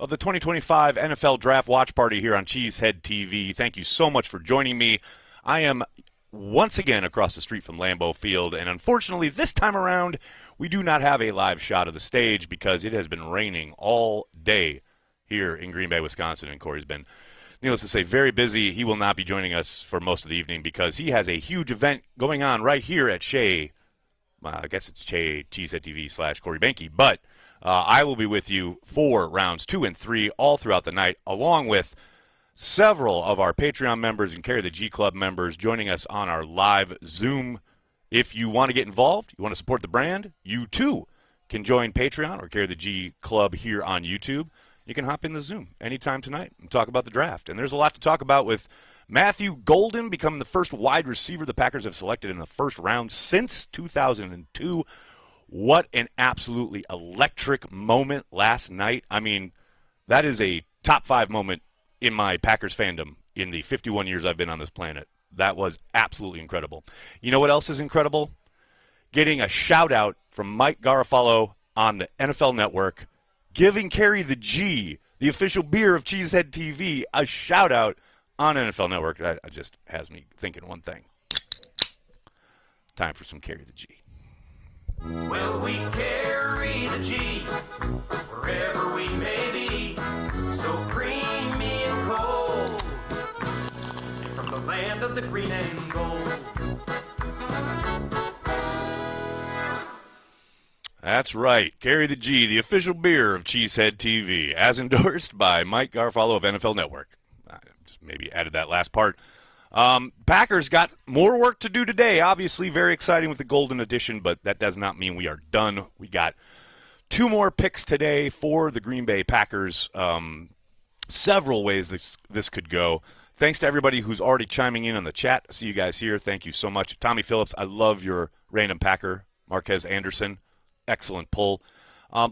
Of the 2025 NFL Draft Watch Party here on Cheesehead TV. Thank you so much for joining me. I am once again across the street from Lambeau Field, and unfortunately this time around we do not have a live shot of the stage because it has been raining all day here in Green Bay, Wisconsin, and Corey's been, needless to say, very busy. He will not be joining us for most of the evening because he has a huge event going on right here at Shea. I guess it's Shea Cheesehead TV / Corey Benke, but I will be with you for rounds 2 and 3 all throughout the night, along with several of our Patreon members and Carry the G Club members joining us on our live Zoom. If you want to get involved, you want to support the brand, you too can join Patreon or Carry the G Club here on YouTube. You can hop in the Zoom anytime tonight and talk about the draft. And there's a lot to talk about with Matthew Golden becoming the first wide receiver the Packers have selected in the first round since 2002. What an absolutely electric moment last night. I mean, that is a top 5 moment in my Packers fandom in the 51 years I've been on this planet. That was absolutely incredible. You know what else is incredible? Getting a shout-out from Mike Garafolo on the NFL Network, giving Carry the G, the official beer of Cheesehead TV, a shout-out on NFL Network. That just has me thinking one thing. Time for some Carry the G. Well, we carry the G wherever we may be, so creamy and cold, and from the land of the green and gold. That's right. Carry the G, the official beer of Cheesehead TV, as endorsed by Mike Garafolo of NFL Network. I just maybe added that last part. Packers got more work to do today. Obviously, very exciting with the Golden Edition, but that does not mean we are done. We got 2 more picks today for the Green Bay Packers. Several ways this could go. Thanks to everybody who's already chiming in on the chat. I see you guys here. Thank you so much. Tommy Phillips, I love your random Packer. Marquez Anderson, excellent pull.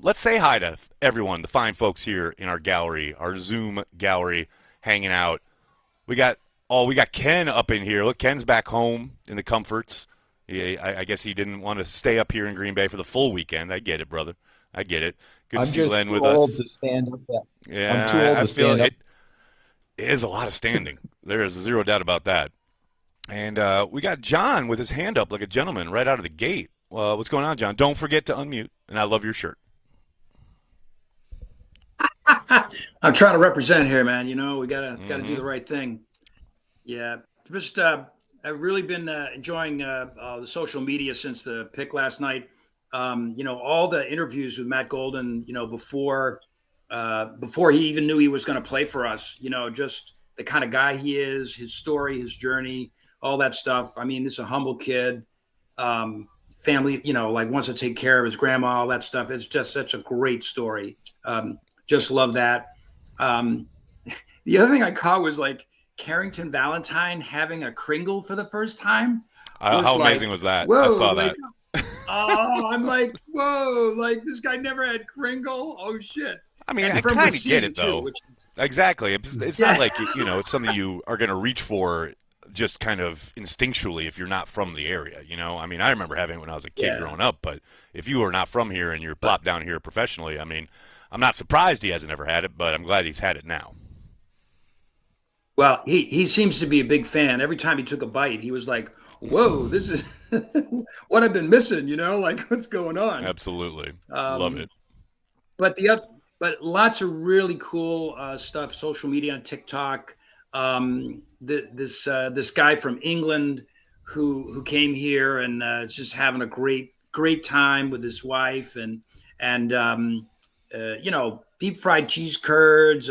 Let's say hi to everyone, the fine folks here in our gallery, our Zoom gallery, hanging out. We got Ken up in here. Look, Ken's back home in the comforts. I guess he didn't want to stay up here in Green Bay for the full weekend. I get it, brother. I get it. Good to see Len with us. I'm just too old to stand up there. Yeah, I'm too old to stand up. It is a lot of standing. There is zero doubt about that. And we got John with his hand up like a gentleman right out of the gate. What's going on, John? Don't forget to unmute. And I love your shirt. I'm trying to represent here, man. You know, we gotta do the right thing. Yeah, just I've really been enjoying the social media since the pick last night. You know, all the interviews with Matt Golden, you know, before he even knew he was going to play for us, you know, just the kind of guy he is, his story, his journey, all that stuff. I mean, this is a humble kid, family, you know, like wants to take care of his grandma, all that stuff. It's just such a great story. Just love that. The other thing I caught was like Carrington Valentine having a Kringle for the first time. How amazing was that? Whoa, I saw that. I'm like, whoa, like this guy never had Kringle. Oh shit. I mean, I kind of get it though. Exactly. It's not like, you know, it's something you are going to reach for just kind of instinctually if you're not from the area, you know? I mean, I remember having it when I was a kid growing up, but if you are not from here and you're plopped down here professionally, I mean, I'm not surprised he hasn't ever had it, but I'm glad he's had it now. Well, he seems to be a big fan. Every time he took a bite, he was like, whoa, this is what I've been missing, you know, like what's going on? Absolutely. Love it. But lots of really cool stuff, social media on TikTok. This guy from England who came here and is just having a great time with his wife and you know, deep fried cheese curds.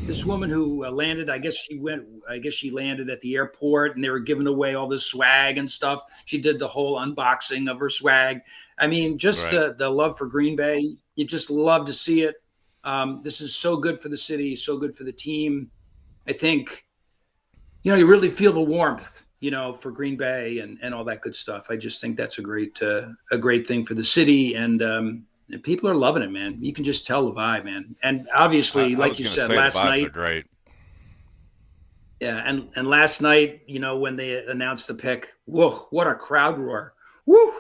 This woman who landed, I guess she landed at the airport and they were giving away all this swag and stuff. She did the whole unboxing of her swag. I mean, just the love for Green Bay. You just love to see it. This is so good for the city, so good for the team. I think, you know, you really feel the warmth, you know, for Green Bay and all that good stuff. I just think that's a great thing for the city and people are loving it, man. You can just tell the vibe, man. And I obviously, like was you gonna said say last the vibes night, are great. yeah, and last night, when they announced the pick, whoa, what a crowd roar! Woo,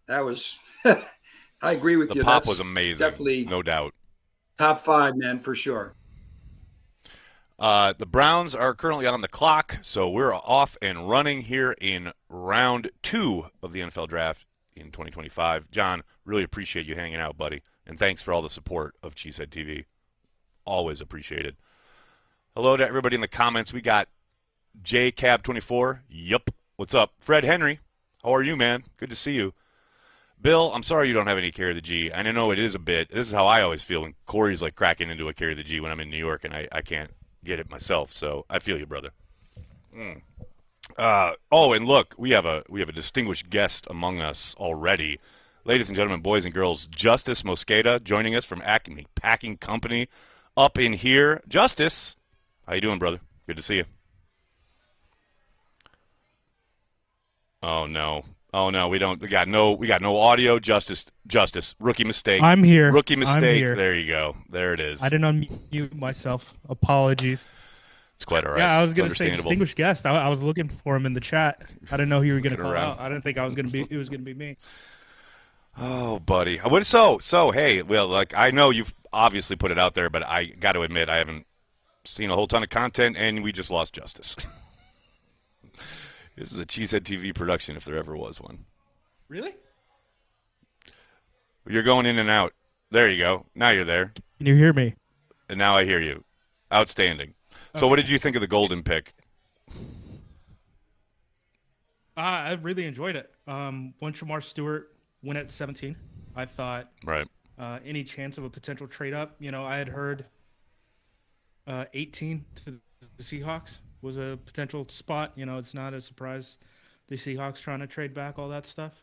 that was. I agree with The you. pop That's was amazing, definitely no doubt. top 5, man, for sure. The Browns are currently on the clock, so we're off and running here in round 2 of the NFL Draft in 2025. John, really appreciate you hanging out, buddy, and thanks for all the support of Cheesehead TV. Always appreciated. Hello to everybody in the comments. We got JCab24. Yup. What's up? Fred Henry. How are you, man? Good to see you. Bill, I'm sorry you don't have any carry the G. I know it is a bit. This is how I always feel when Corey's like cracking into a carry the G when I'm in New York and I can't get it myself. So I feel you, brother. And look, we have a distinguished guest among us already. Ladies and gentlemen, boys and girls, Justice Mosqueda joining us from Acme Packing Company up in here. Justice, how you doing, brother? Good to see you. Oh no, we don't. We got no audio. Justice. Rookie mistake. I'm here. Rookie mistake. I'm here. There you go. There it is. I didn't unmute myself. Apologies. It's quite all right. Yeah, I was going gonna say distinguished guest. I was looking for him in the chat. I didn't know he was gonna call out. I didn't think I was gonna be. It was gonna be me. Oh, buddy. What? So hey, well, like I know you've obviously put it out there, but I got to admit I haven't seen a whole ton of content, and we just lost Justice. This is a Cheesehead TV production, if there ever was one. Really? You're going in and out. There you go. Now you're there. Can you hear me? And now I hear you. Outstanding. So what did you think of the golden pick? I really enjoyed it. When Shamar Stewart went at 17, I thought Right. Any chance of a potential trade up. I had heard 18 to the Seahawks was a potential spot. It's not a surprise the Seahawks trying to trade back, all that stuff.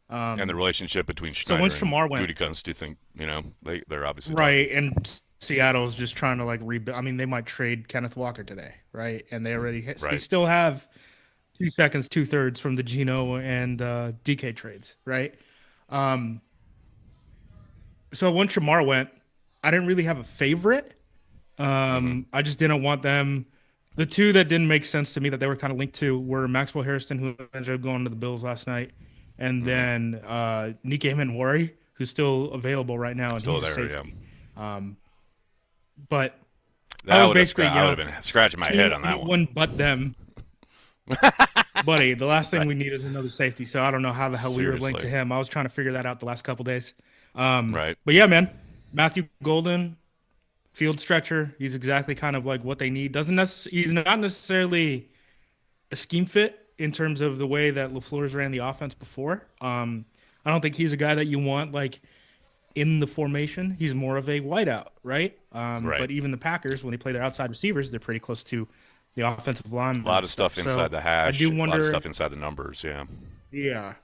And the relationship between Schneider once Shamar and went, Gutekunst, do you think, they're obviously right, and Seattle's just trying to rebuild. I mean, they might trade Kenneth Walker today, right? And they already they still have 2 seconds, 2/3 from the Geno and DK trades, right? So when Shamar went, I didn't really have a favorite. I just didn't want them. The two that didn't make sense to me that they were kind of linked to were Maxwell Harrison, who ended up going to the Bills last night, and then Nike Manwari, who's still available right now, and still he's there, a safety. Yeah. But that I was basically, I would have been scratching my head on that one. But them. Buddy, the last thing we need is another safety, so I don't know how the hell we were linked to him. I was trying to figure that out the last couple days. Right. But yeah, man, Matthew Golden, field stretcher. He's exactly kind of like what they need. He's not necessarily a scheme fit in terms of the way that LaFleur's ran the offense before. I don't think he's a guy that you want in the formation. He's more of a wideout, right? But even the Packers, when they play their outside receivers, they're pretty close to the offensive line. A lot of stuff inside the hash. I do wonder, a lot of stuff inside the numbers, yeah. Yeah.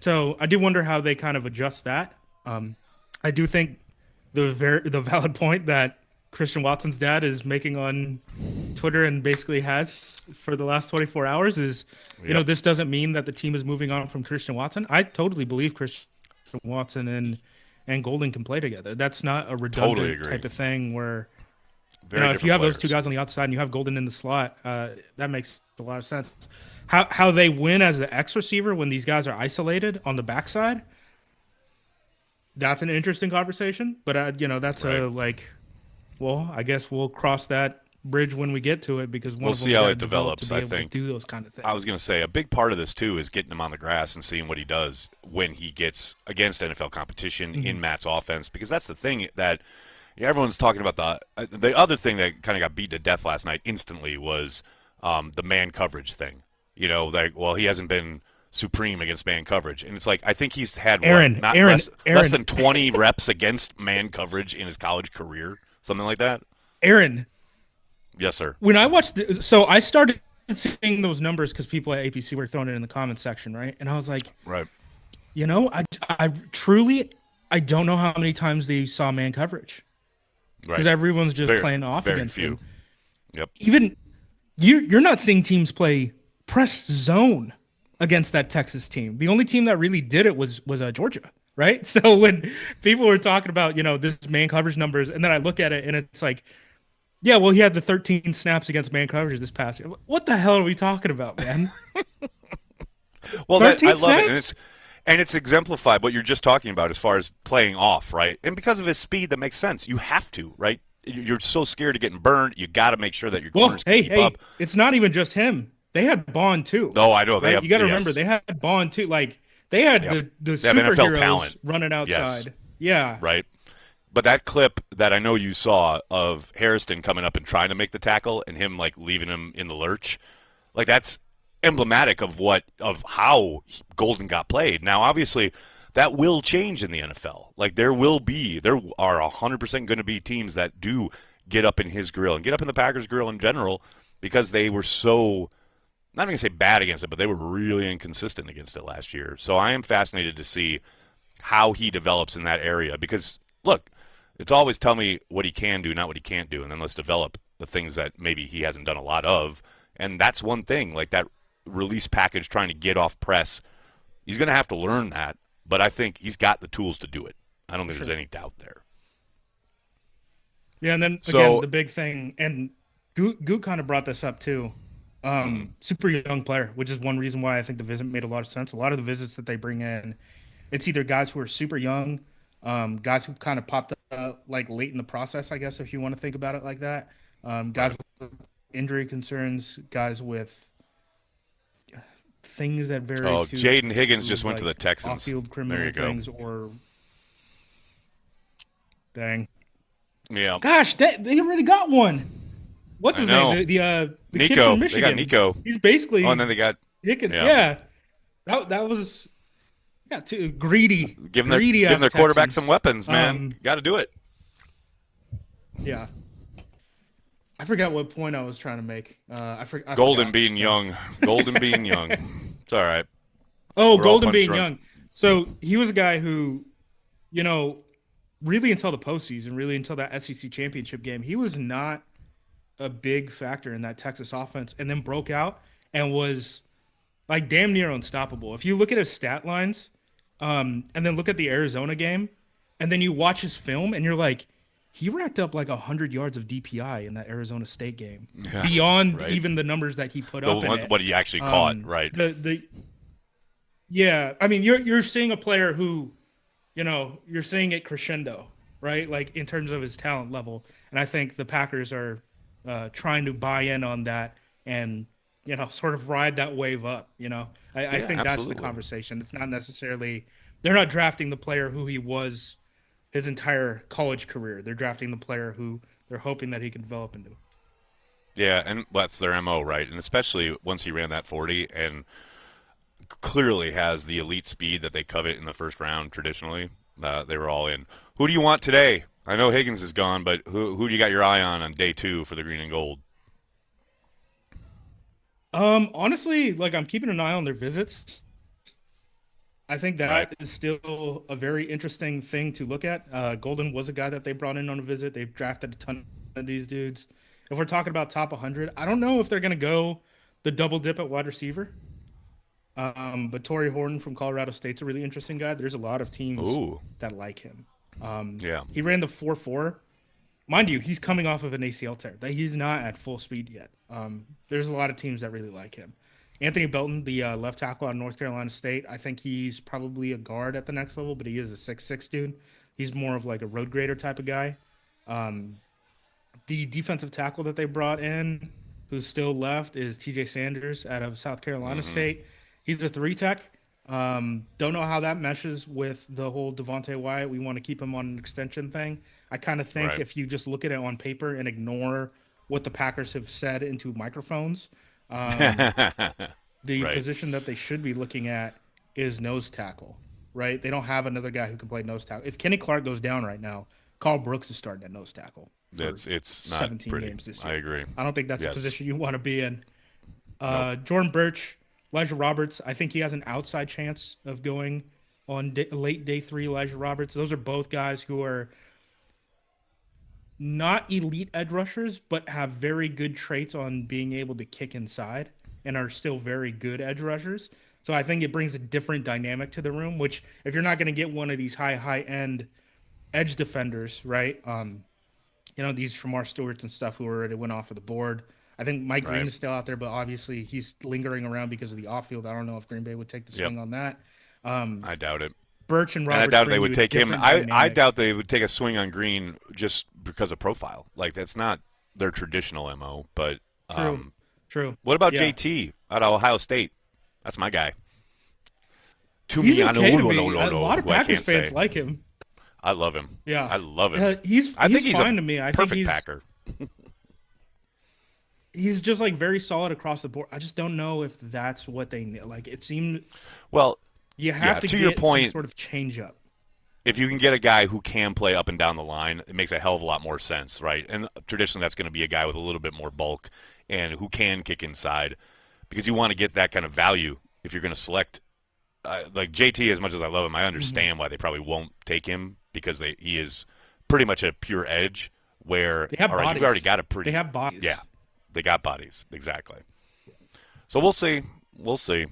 So I do wonder how they kind of adjust that. I do think the valid point that Christian Watson's dad is making on Twitter and basically has for the last 24 hours is, this doesn't mean that the team is moving on from Christian Watson. I totally believe Christian Watson and Golden can play together. That's not a redundant type of thing where, if you have those two guys on the outside and you have Golden in the slot, that makes a lot of sense. How they win as the X receiver when these guys are isolated on the backside, that's an interesting conversation. But, that's I guess we'll cross that bridge when we get to it because we'll see how it develops. I think do those kind of things. I was going to say a big part of this too is getting him on the grass and seeing what he does when he gets against NFL competition in Matt's offense, because that's the thing that everyone's talking about. The other thing that kind of got beat to death last night instantly was the man coverage thing. He hasn't been supreme against man coverage, and it's I think he's had less than 20 reps against man coverage in his college career, something like that. Aaron. Yes, sir. When I watched, so I started seeing those numbers because people at APC were throwing it in the comments section, right? And I was like, right. I truly, I don't know how many times they saw man coverage, because everyone's just playing off against few. Him. Yep. Even you're not seeing teams play press zone against that Texas team. The only team that really did it was Georgia. right? So when people were talking about, this man coverage numbers, and then I look at it and it's like, yeah, well, he had the 13 snaps against man coverage this past year. What the hell are we talking about, man? Well, that I 13 love it, snaps? and it's exemplified what you're just talking about as far as playing off, right? And because of his speed, that makes sense. You have to, right? You're so scared of getting burned. You got to make sure that your Well, corners can keep hey, up. it's not even just him. They had Bond too. Oh, I know. Right? You got to remember they had Bond too. Like they had the They have NFL superheroes talent. running outside. Yes. Yeah. Right. But that clip that I know you saw of Harrison coming up and trying to make the tackle and him like leaving him in the lurch, like that's emblematic of how Golden got played. Now, obviously, that will change in the NFL. Like there are 100% going to be teams that do get up in his grill and get up in the Packers' grill in general because they were so, not going to say bad against it, but they were really inconsistent against it last year. So I am fascinated to see how he develops in that area because, look, it's always tell me what he can do, not what he can't do, and then let's develop the things that maybe he hasn't done a lot of. And that's one thing, like that release package trying to get off press. He's going to have to learn that, but I think he's got the tools to do it. I don't think there's any doubt there. Yeah, and then again, the big thing, and Goot kind of brought this up too. Super young player, which is one reason why I think the visit made a lot of sense. A lot of the visits that they bring in, it's either guys who are super young, guys who kind of popped up like late in the process, I guess, if you want to think about it like that. Guys with injury concerns, guys with things that vary. Oh, to Jaden Higgins just went to the Texans. Off-field criminal there you things, go. or dang. Yeah. Gosh, they already got one. What's his name? The Nico. kid from Michigan. They got Nico. He's basically. Oh, and then they got. Yeah. That was. Yeah, too greedy. Give them their quarterback some weapons, man. Got to do it. Yeah. I forgot what point I was trying to make. Golden being young. Golden being young. It's all right. Oh, Golden being young. So he was a guy who, really until the postseason, really until that SEC championship game, he was not a big factor in that Texas offense, and then broke out and was like damn near unstoppable. If you look at his stat lines, and then look at the Arizona game, and then you watch his film, and you're like, he racked up like 100 yards of DPI in that Arizona State game, beyond even the numbers that he put up in it. What he actually caught, right? Yeah, I mean, you're seeing a player who, you're seeing it crescendo, right? Like in terms of his talent level, and I think the Packers are trying to buy in on that and sort of ride that wave up. I think that's the conversation. It's not necessarily they're not drafting the player who he was his entire college career. They're drafting the player who they're hoping that he can develop into. Yeah, and that's their MO, right? And especially once he ran that 40 and clearly has the elite speed that they covet in the first round traditionally. They were all in. Who do you want today? I know Higgins is gone, but who do you got your eye on day 2 for the green and gold? Honestly, like I'm keeping an eye on their visits. I think that is still a very interesting thing to look at. Golden was a guy that they brought in on a visit. They've drafted a ton of these dudes. If we're talking about top 100, I don't know if they're going to go the double dip at wide receiver. But Torrey Horton from Colorado State's a really interesting guy. There's a lot of teams that like him. He ran the 4.4. Mind you, he's coming off of an ACL tear. He's not at full speed yet. There's a lot of teams that really like him. Anthony Belton, the left tackle out of North Carolina State, I think he's probably a guard at the next level, but he is a 6'6" dude. He's more of like a road grader type of guy. The defensive tackle that they brought in, who's still left, is TJ Sanders out of South Carolina State. He's a 3-tech. Don't know how that meshes with the whole Devontae Wyatt. We want to keep him on an extension thing. I kind of think if you just look at it on paper and ignore what the Packers have said into microphones, the position that they should be looking at is nose tackle, right? They don't have another guy who can play nose tackle. If Kenny Clark goes down right now, Carl Brooks is starting at nose tackle. It's not 17 pretty. Games this year. I agree. I don't think that's a position you want to be in. Jordan Birch, Elijah Roberts, I think he has an outside chance of going on late day 3. Elijah Roberts. Those are both guys who are not elite edge rushers, but have very good traits on being able to kick inside and are still very good edge rushers. So I think it brings a different dynamic to the room, which if you're not going to get one of these high end edge defenders, right? These Shamar Stewarts and stuff who already went off of the board. I think Mike Green is still out there, but obviously he's lingering around because of the off field. I don't know if Green Bay would take the swing on that. I doubt it. Birch and Robert. I doubt they would take him. I doubt they would take a swing on Green just because of profile. Like, that's not their traditional MO. But True. What about JT out of Ohio State? That's my guy. He's okay to me. A lot of Packers fans like him. I love him. Yeah, I love him. He's fine to me. I perfect think he's Packer. He's just like very solid across the board. I just don't know if that's what they need. Like, it seemed. Well, you have to get your point, some sort of change up. If you can get a guy who can play up and down the line, it makes a hell of a lot more sense, right? And traditionally, that's going to be a guy with a little bit more bulk and who can kick inside, because you want to get that kind of value if you're going to select. Like JT, as much as I love him, I understand why they probably won't take him, because he is pretty much a pure edge. Where they have bodies. You've already got a pretty. They have bodies. Yeah, they got bodies, exactly. So we'll see. We'll see.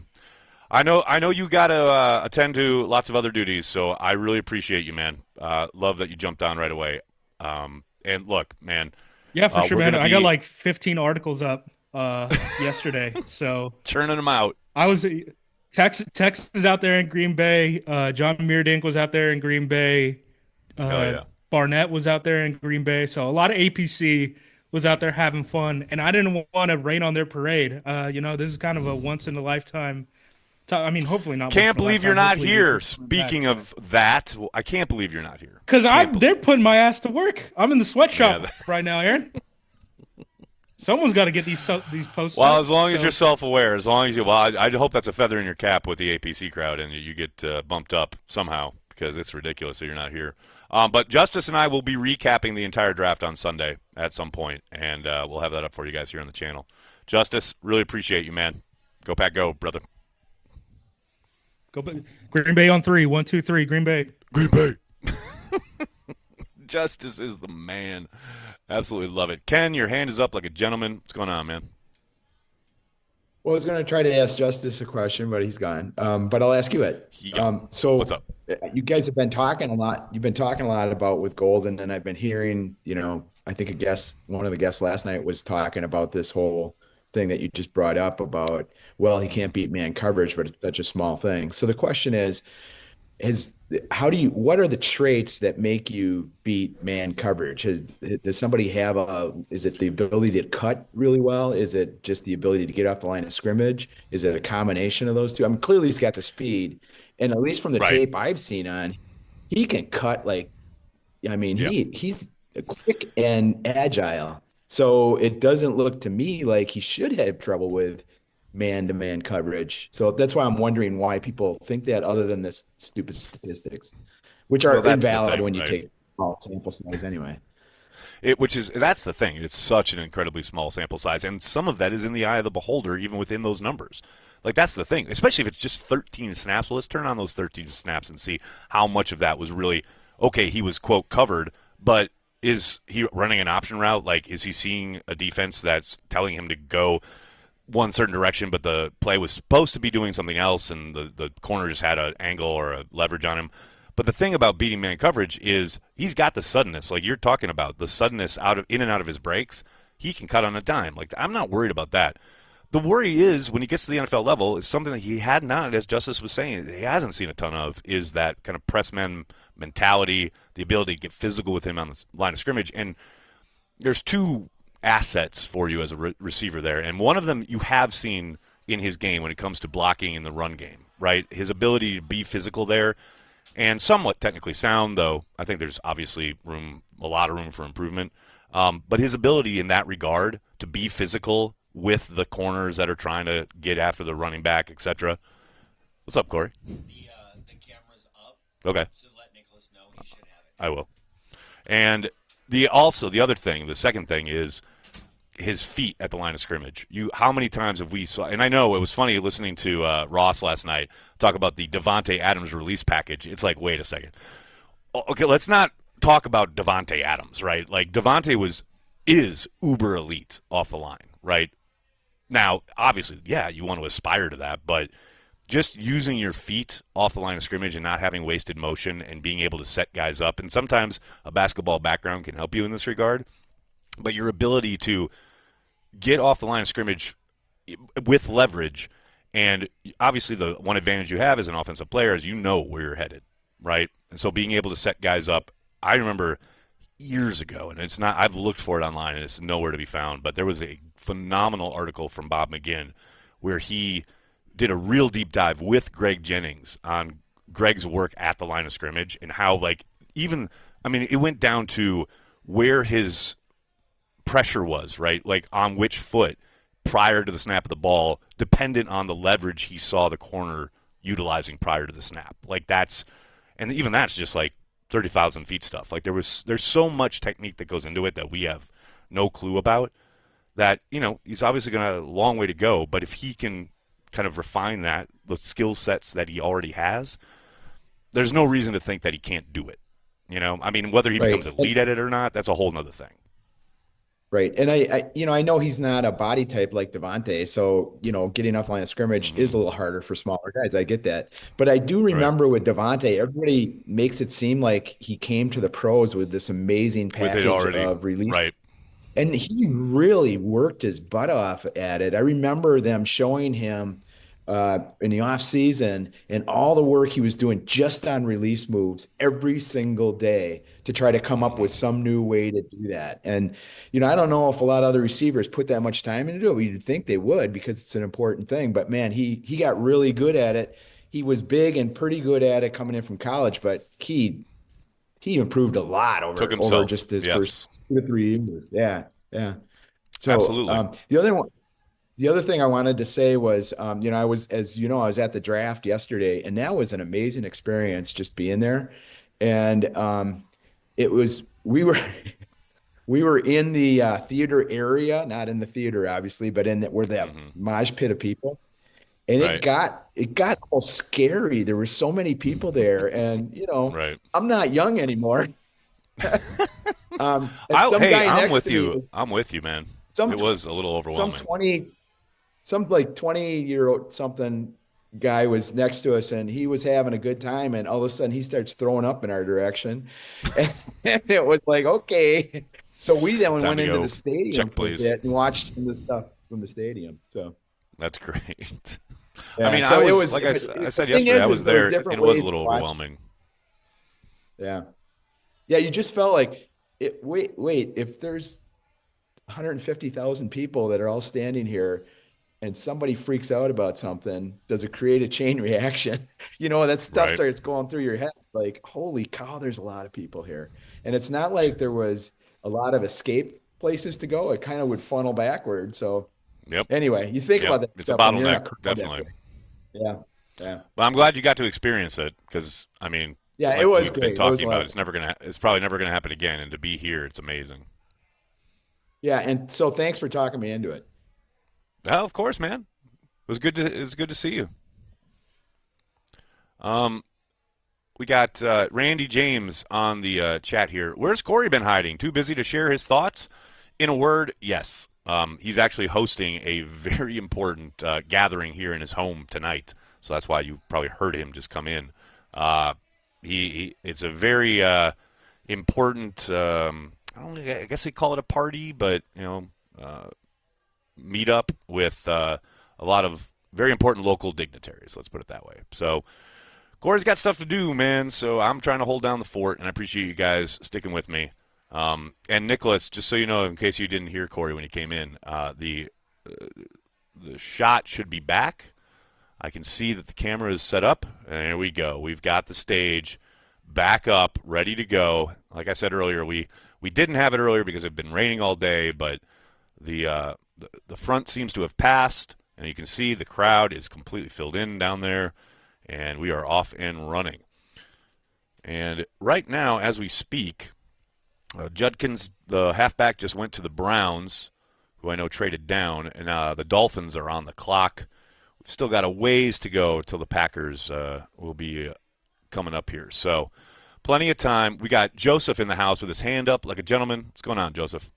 I know you got to attend to lots of other duties, so I really appreciate you, man. Love that you jumped on right away. And look, man. Yeah, for sure, man. I got like 15 articles up yesterday, so churning them out. I was Tex is out there in Green Bay. John Meerdink was out there in Green Bay. Barnett was out there in Green Bay. So a lot of APC was out there having fun, and I didn't want to rain on their parade. This is kind of a once in a lifetime. I mean, hopefully not. Can't believe you're not here. Speaking of that, I can't believe you're not here. Because they're putting my ass to work. I'm in the sweatshop right now, Aaron. Someone's got to get these posts. Well, as long as you're self-aware, I hope that's a feather in your cap with the APC crowd, and you get bumped up somehow, because it's ridiculous that you're not here. But Justice and I will be recapping the entire draft on Sunday at some point, and we'll have that up for you guys here on the channel. Justice, really appreciate you, man. Go Pack, go, brother. Go Green Bay on 3. 1, 2, 3. Green Bay. Green Bay. Justice is the man. Absolutely love it. Ken, your hand is up like a gentleman. What's going on, man? Well, I was going to try to ask Justice a question, but he's gone. But I'll ask you it. So what's up? You guys have been talking a lot. You've been talking a lot about with Golden, and I've been hearing, I think one of the guests last night was talking about this whole thing that you just brought up about, well, he can't beat man coverage, but it's such a small thing. So the question is what are the traits that make you beat man coverage? Does somebody is it the ability to cut really well? Is it just the ability to get off the line of scrimmage? Is it a combination of those two? I mean, clearly he's got the speed, and at least from the tape I've seen he can cut he's quick and agile. So it doesn't look to me like he should have trouble with man-to-man coverage. So that's why I'm wondering why people think that, other than this stupid statistics, which are invalid when you take small sample size anyway. That's the thing. It's such an incredibly small sample size, and some of that is in the eye of the beholder, even within those numbers. Like, that's the thing, especially if it's just 13 snaps. Well, let's turn on those 13 snaps and see how much of that was really, okay, he was, quote, covered, but is he running an option route? Like, is he seeing a defense that's telling him to go one certain direction, but the play was supposed to be doing something else, and the corner just had an angle or a leverage on him? But the thing about beating man coverage is he's got the suddenness. Like you're talking about, the suddenness in and out of his breaks. He can cut on a dime. Like, I'm not worried about that. The worry is when he gets to the NFL level is something that he had not, as Justice was saying, he hasn't seen a ton of, is that kind of press man mentality, the ability to get physical with him on the line of scrimmage. And there's two assets for you as a receiver there, and one of them you have seen in his game when it comes to blocking in the run game, right? His ability to be physical there, and somewhat technically sound, though I think there's obviously a lot of room for improvement. But his ability in that regard to be physical with the corners that are trying to get after the running back, etc. What's up, Corey? The camera's up. Okay. So let Nicholas know he should have it. I will. And the second thing is his feet at the line of scrimmage. How many times have we saw? And I know it was funny listening to Ross last night talk about the Davante Adams release package. It's like, wait a second. Okay, let's not talk about Davante Adams, right? Like, Davante is uber elite off the line, right? Now, obviously, yeah, you want to aspire to that, but just using your feet off the line of scrimmage and not having wasted motion and being able to set guys up. And sometimes a basketball background can help you in this regard. But your ability to get off the line of scrimmage with leverage, and obviously the one advantage you have as an offensive player is you know where you're headed, right? And so being able to set guys up, I remember years ago, and it's not, I've looked for it online and it's nowhere to be found, but there was a phenomenal article from Bob McGinn where he did a real deep dive with Greg Jennings on Greg's work at the line of scrimmage and how, like, even, I mean, it went down to where his pressure was, right? Like on which foot prior to the snap of the ball, dependent on the leverage he saw the corner utilizing prior to the snap. Like that's, and even that's just like 30,000 feet stuff. Like there's so much technique that goes into it that we have no clue about, that, you know, he's obviously got a long way to go, but if he can kind of refine that, the skill sets that he already has, there's no reason to think that he can't do it. You know, I mean, whether he becomes elite at it or not, that's a whole nother thing. Right. And I know he's not a body type like Devontae. So, you know, getting off line of scrimmage is a little harder for smaller guys. I get that. But I do remember with Devontae, everybody makes it seem like he came to the pros with this amazing package of release. Right. And he really worked his butt off at it. I remember them showing him in the off season and all the work he was doing just on release moves every single day to try to come up with some new way to do that. And, you know, I don't know if a lot of other receivers put that much time into it, but you'd think they would because it's an important thing. But man, he got really good at it. He was big and pretty good at it coming in from college, but he improved a lot over just his first 2 to 3 years. Yeah. Yeah. So absolutely. The other thing I wanted to say was, you know, I was at the draft yesterday, and that was an amazing experience just being there. And we were we were in the theater area, not in the theater, obviously, but where that mosh pit of people. And it got almost scary. There were so many people there, and you know, I'm not young anymore. I'm with you. I'm with you, man. It was a little overwhelming. Some 20-year-old something guy was next to us, and he was having a good time, and all of a sudden he starts throwing up in our direction, and it was like, okay. So we then went into the stadium and watched the stuff from the stadium. So that's great. Yeah, I mean, so it was like I said yesterday, I was there, and it was a little overwhelming. Yeah. Yeah, you just felt like, wait, if there's 150,000 people that are all standing here and somebody freaks out about something, does it create a chain reaction? You know, that stuff starts going through your head like, holy cow, there's a lot of people here. And it's not like there was a lot of escape places to go. It kind of would funnel backward. So anyway, you think about that it's stuff. A bottleneck, definitely. Yeah. Yeah. But I'm glad you got to experience it because, I mean, yeah, it was great. Been talking about it's probably never gonna happen again, and to be here, it's amazing. Yeah, and so thanks for talking me into it. Oh, of course, man. It was good to see you. We got Randy James on the chat here. Where's Corey been hiding? Too busy to share his thoughts? In a word, yes. He's actually hosting a very important gathering here in his home tonight, so that's why you probably heard him just come in. It's a very important. I guess they call it a party, but you know, meet up with a lot of very important local dignitaries. Let's put it that way. So Corey's got stuff to do, man. So I'm trying to hold down the fort, and I appreciate you guys sticking with me. And Nicholas, just so you know, in case you didn't hear Corey when he came in, the shot should be back. I can see that the camera is set up, and there we go. We've got the stage back up, ready to go. Like I said earlier, we didn't have it earlier because it had been raining all day, but the front seems to have passed, and you can see the crowd is completely filled in down there, and we are off and running. And right now, as we speak, Judkins, the halfback, just went to the Browns, who I know traded down, and the Dolphins are on the clock. We've still got a ways to go till the Packers will be coming up here. So plenty of time. We got Joseph in the house with his hand up like a gentleman. What's going on, Joseph?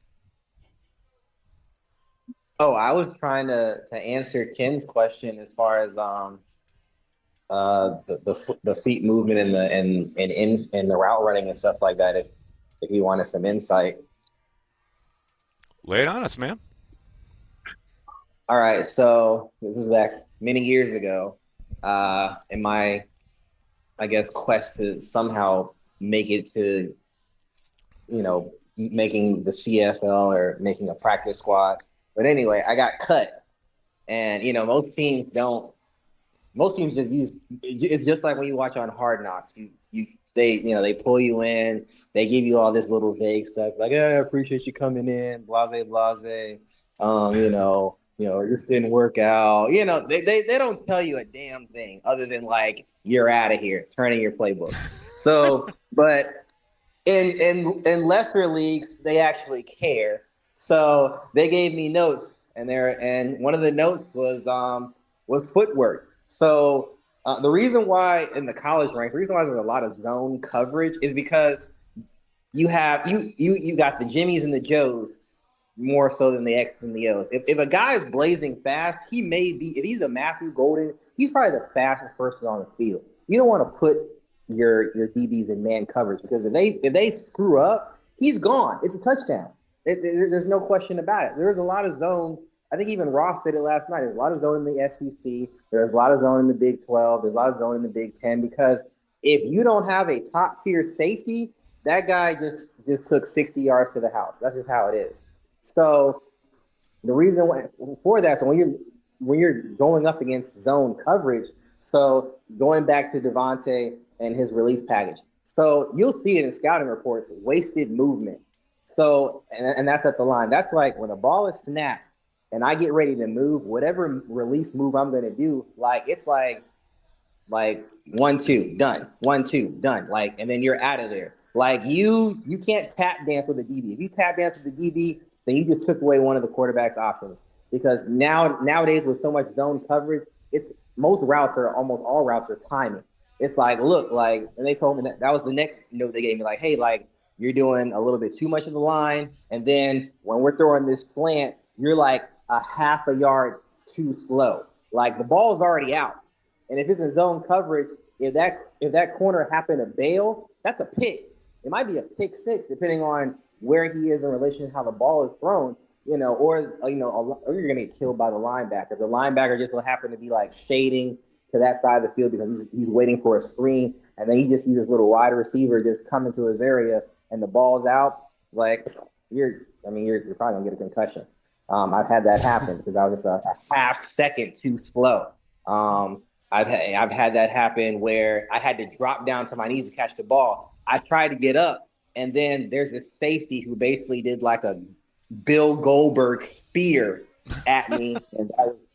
Oh, I was trying to answer Ken's question as far as the feet movement and the route running and stuff like that. If you wanted some insight. Lay it on us, man. All right, so this is back many years ago. In my, I guess, quest to somehow make it to, making the CFL or making a practice squad. But anyway, I got cut, and most teams just use. It's just like when you watch on Hard Knocks. They pull you in. They give you all this little vague stuff like, "Yeah, I appreciate you coming in." Blase, blase. It just didn't work out. They don't tell you a damn thing other than like you're out of here, turning your playbook. So, but in lesser leagues, they actually care. So they gave me notes, and one of the notes was footwork. So the reason why in the college ranks, the reason why there's a lot of zone coverage is because you got the Jimmies and the Joes more so than the X's and the O's. If a guy is blazing fast, he may be, if he's a Matthew Golden, he's probably the fastest person on the field. You don't want to put your DBs in man coverage because if they screw up, he's gone. It's a touchdown. There's no question about it. There's a lot of zone. I think even Ross said it last night. There's a lot of zone in the SEC. There's a lot of zone in the Big 12. There's a lot of zone in the Big 10 because if you don't have a top tier safety, that guy just took 60 yards to the house. That's just how it is. So the reason for that, so when you're going up against zone coverage, so going back to Devontae and his release package, so you'll see it in scouting reports, wasted movement. So and that's at the line. That's like when the ball is snapped and I get ready to move, whatever release move I'm going to do, like it's like 1-2 done, 1-2 done, like, and then you're out of there. Like you can't tap dance with the DB. If you tap dance with the DB, then you just took away one of the quarterback's options. Because nowadays with so much zone coverage, it's almost all routes are timing. It's like, look, like, and they told me that was the next note they gave me, like, hey, like you're doing a little bit too much of the line, and then when we're throwing this slant, you're like a half a yard too slow. Like the ball's already out, and if it's in zone coverage, if that corner happened to bail, that's a pick. It might be a pick six, depending on where he is in relation to how the ball is thrown, or you're going to get killed by the linebacker. The linebacker just will happen to be like shading to that side of the field because he's waiting for a screen, and then he just sees this little wide receiver just come into his area, and the ball's out. Like you're probably going to get a concussion. I've had that happen because I was just a half second too slow. I've had that happen where I had to drop down to my knees to catch the ball. I tried to get up, and then there's a safety who basically did like a Bill Goldberg spear at me, and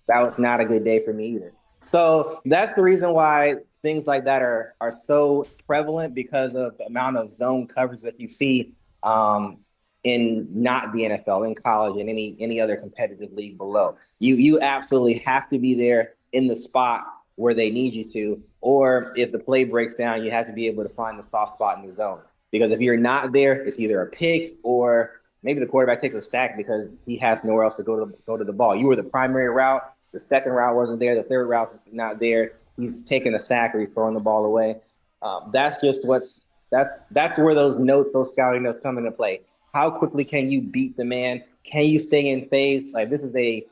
that was not a good day for me either. So that's the reason why things like that are so prevalent, because of the amount of zone coverage that you see in not the NFL, in college, and any other competitive league below. You absolutely have to be there in the spot where they need you to, or if the play breaks down, you have to be able to find the soft spot in the zone. Because if you're not there, it's either a pick or maybe the quarterback takes a sack because he has nowhere else to go to the ball. You were the primary route. The second route wasn't there. The third route's not there. He's taking a sack or he's throwing the ball away. That's where those scouting notes come into play. How quickly can you beat the man? Can you stay in phase? Like this is a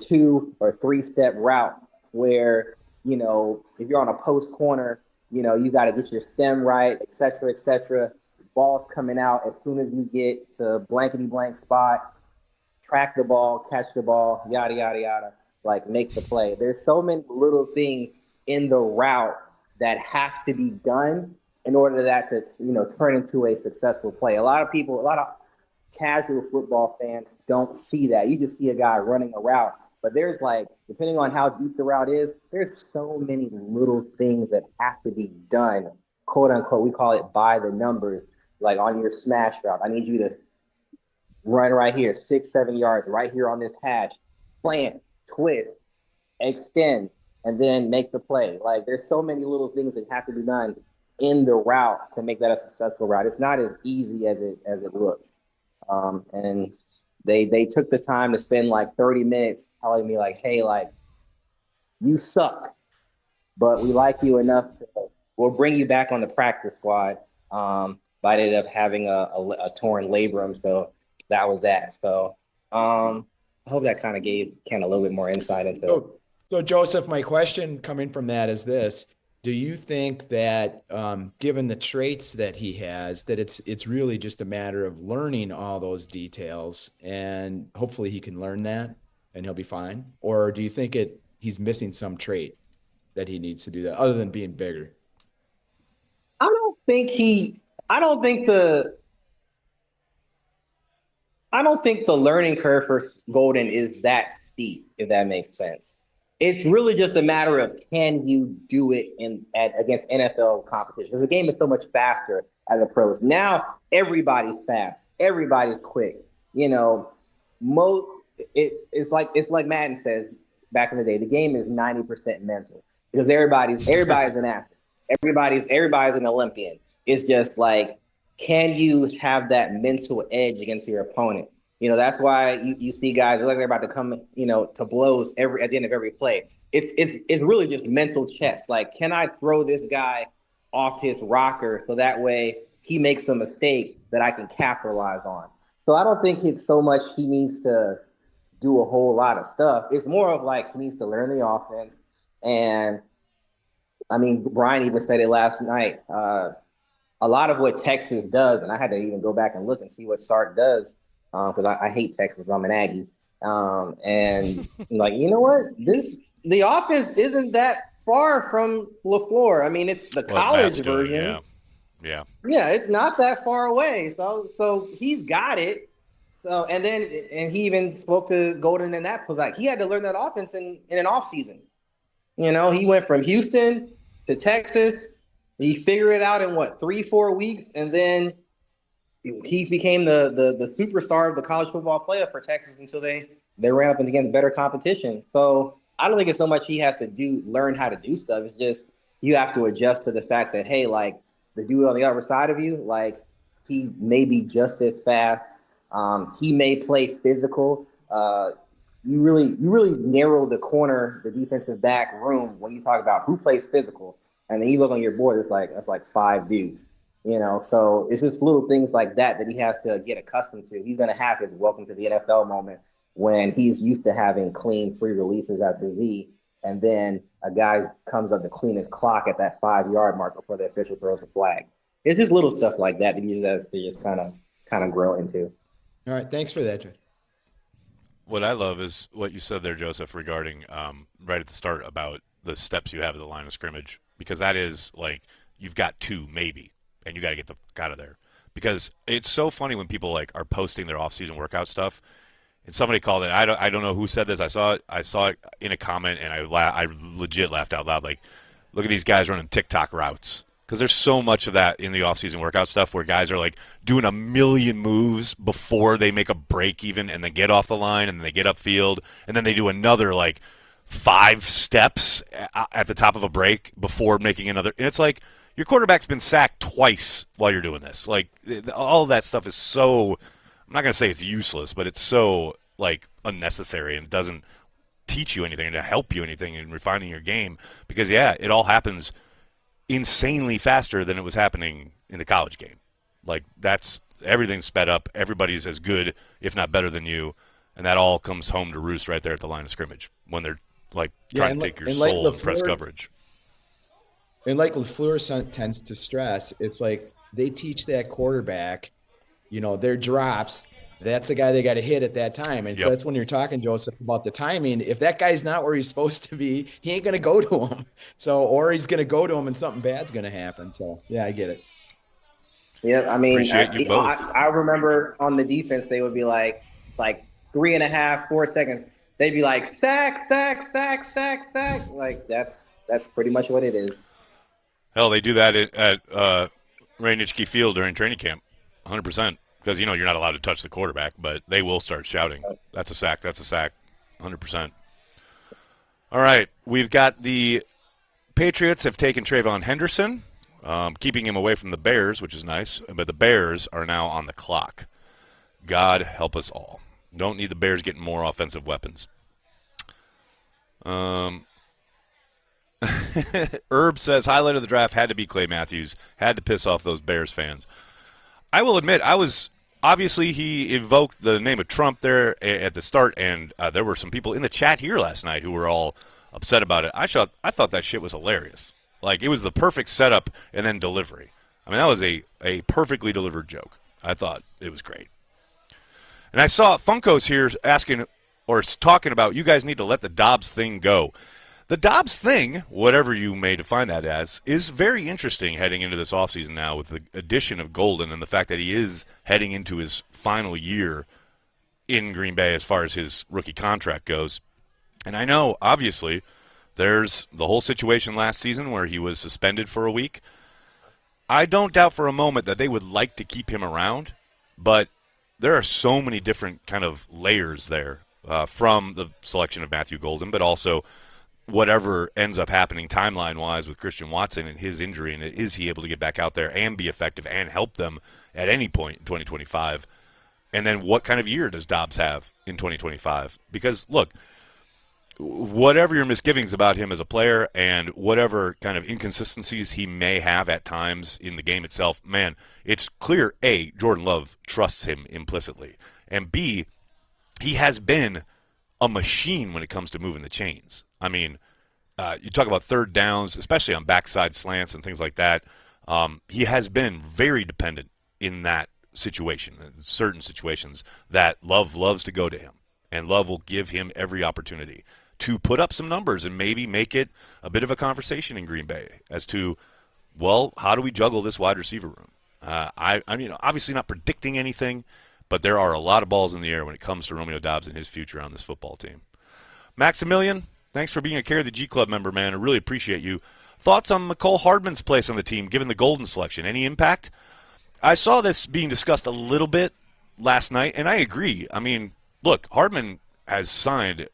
2 or 3 step route where, if you're on a post corner, you got to get your stem right, et cetera, et cetera. Ball's coming out as soon as you get to blankety blank spot, track the ball, catch the ball, yada, yada, yada, like make the play. There's so many little things in the route that have to be done in order for that to, turn into a successful play. A lot of casual football fans don't see that. You just see a guy running a route. But there's depending on how deep the route is, there's so many little things that have to be done, quote unquote. We call it by the numbers. Like on your smash route, I need you to run right here, 6-7 yards, right here on this hash, plant, twist, extend, and then make the play. Like there's so many little things that have to be done in the route to make that a successful route. It's not as easy as it looks. And they took the time to spend 30 minutes telling me hey, you suck. but we like you enough to we'll bring you back on the practice squad. But I ended up having a torn labrum, so that was that. So I hope that kind of gave Ken a little bit more insight into. So Joseph, my question coming from that is this: do you think that, given the traits that he has, that it's really just a matter of learning all those details, and hopefully he can learn that and he'll be fine? Or do you think he's missing some trait that he needs to do that other than being bigger? I don't think the learning curve for Golden is that steep, if that makes sense. It's really just a matter of, can you do it against NFL competition? Because the game is so much faster as the pros. Now everybody's fast, everybody's quick. You know, it's like Madden says back in the day. The game is 90% mental because everybody's an athlete. Everybody's an Olympian. It's just like, can you have that mental edge against your opponent? You know, that's why you see guys like they're about to come, you know, to blows at the end of every play. It's really just mental chess. Like, can I throw this guy off his rocker so that way he makes a mistake that I can capitalize on? So I don't think it's so much he needs to do a whole lot of stuff. It's more of like he needs to learn the offense. And I mean, Brian even said it last night. A lot of what Texas does, and I had to even go back and look and see what Sark does, because I hate Texas. I'm an Aggie. And like, you know what? The offense isn't that far from LaFleur. I mean, it's the college version. Yeah, it's not that far away. So he's got it. So and he even spoke to Golden, and that was like he had to learn that offense in an off season. You know, he went from Houston to Texas. He figured it out in 3-4 weeks, and then he became the superstar of the college football playoff for Texas until they ran up against better competition. So I don't think it's so much he has to learn how to do stuff. It's just you have to adjust to the fact that, hey, like the dude on the other side of you, like he may be just as fast. He may play physical. You really narrow the defensive back room when you talk about who plays physical. And then you look on your board, that's like 5 dudes, you know? So it's just little things like that he has to get accustomed to. He's going to have his welcome to the NFL moment when he's used to having clean, free releases after V. And then a guy comes up to clean his clock at that 5-yard mark before the official throws a flag. It's just little stuff like that he just has to just kind of grow into. All right. Thanks for that, Jay. What I love is what you said there, Joseph, regarding right at the start about the steps you have at the line of scrimmage. Because that is like you've got 2 maybe, and you got to get the fuck out of there. Because it's so funny when people like are posting their off-season workout stuff, and somebody called it. I don't know who said this. I saw it in a comment, and I legit laughed out loud. Like, look at these guys running TikTok routes. Because there's so much of that in the off-season workout stuff where guys are like doing a million moves before they make a break even, and they get off the line and they get upfield, and then they do another like 5 steps at the top of a break before making another. And it's like your quarterback's been sacked twice while you're doing this. Like all of that stuff is so, I'm not going to say it's useless, but it's so like unnecessary and doesn't teach you anything to help you anything in refining your game. Because it all happens insanely faster than it was happening in the college game. Like everything's sped up. Everybody's as good, if not better than you. And that all comes home to roost right there at the line of scrimmage when they're like trying to take your soul and press coverage. And like LaFleur tends to stress, it's like they teach that quarterback, you know, their drops. That's the guy they got to hit at that time. And so that's when you're talking, Joseph, about the timing. If that guy's not where he's supposed to be, he ain't going to go to him. So, or he's going to go to him and something bad's going to happen. So, yeah, I get it. Yeah, I mean, I remember on the defense, they would be like 3.5, 4 seconds. They'd be like, sack. Like, that's pretty much what it is. Hell, they do that at Rainichke Field during training camp, 100%. Because, you know, you're not allowed to touch the quarterback, but they will start shouting, that's a sack, 100%. All right, we've got the Patriots have taken Trayvon Henderson, keeping him away from the Bears, which is nice, but the Bears are now on the clock. God help us all. Don't need the Bears getting more offensive weapons. Herb says highlight of the draft had to be Clay Matthews. Had to piss off those Bears fans. I will admit, obviously he evoked the name of Trump there at the start, and there were some people in the chat here last night who were all upset about it. I thought that shit was hilarious. Like, it was the perfect setup and then delivery. I mean, that was a perfectly delivered joke. I thought it was great. And I saw Funko's here asking or talking about, you guys need to let the Dobbs thing go. The Dobbs thing, whatever you may define that as, is very interesting heading into this offseason now with the addition of Golden and the fact that he is heading into his final year in Green Bay as far as his rookie contract goes. And I know, obviously, there's the whole situation last season where he was suspended for a week. I don't doubt for a moment that they would like to keep him around, but there are so many different kind of layers there from the selection of Matthew Golden, but also whatever ends up happening timeline-wise with Christian Watson and his injury, and is he able to get back out there and be effective and help them at any point in 2025? And then what kind of year does Dobbs have in 2025? Because, look, whatever your misgivings about him as a player and whatever kind of inconsistencies he may have at times in the game itself, man, it's clear, A, Jordan Love trusts him implicitly, and B, he has been a machine when it comes to moving the chains. I mean, you talk about third downs, especially on backside slants and things like that. He has been very dependent in that situation, in certain situations that Love loves to go to him, and Love will give him every opportunity to put up some numbers and maybe make it a bit of a conversation in Green Bay as to, well, how do we juggle this wide receiver room? I mean, obviously not predicting anything, but there are a lot of balls in the air when it comes to Romeo Dobbs and his future on this football team. Maximilian, thanks for being a Care of the G Club member, man. I really appreciate you. Thoughts on McCole Hardman's place on the team, given the Golden selection? Any impact? I saw this being discussed a little bit last night, and I agree. I mean, look, Hardman has signed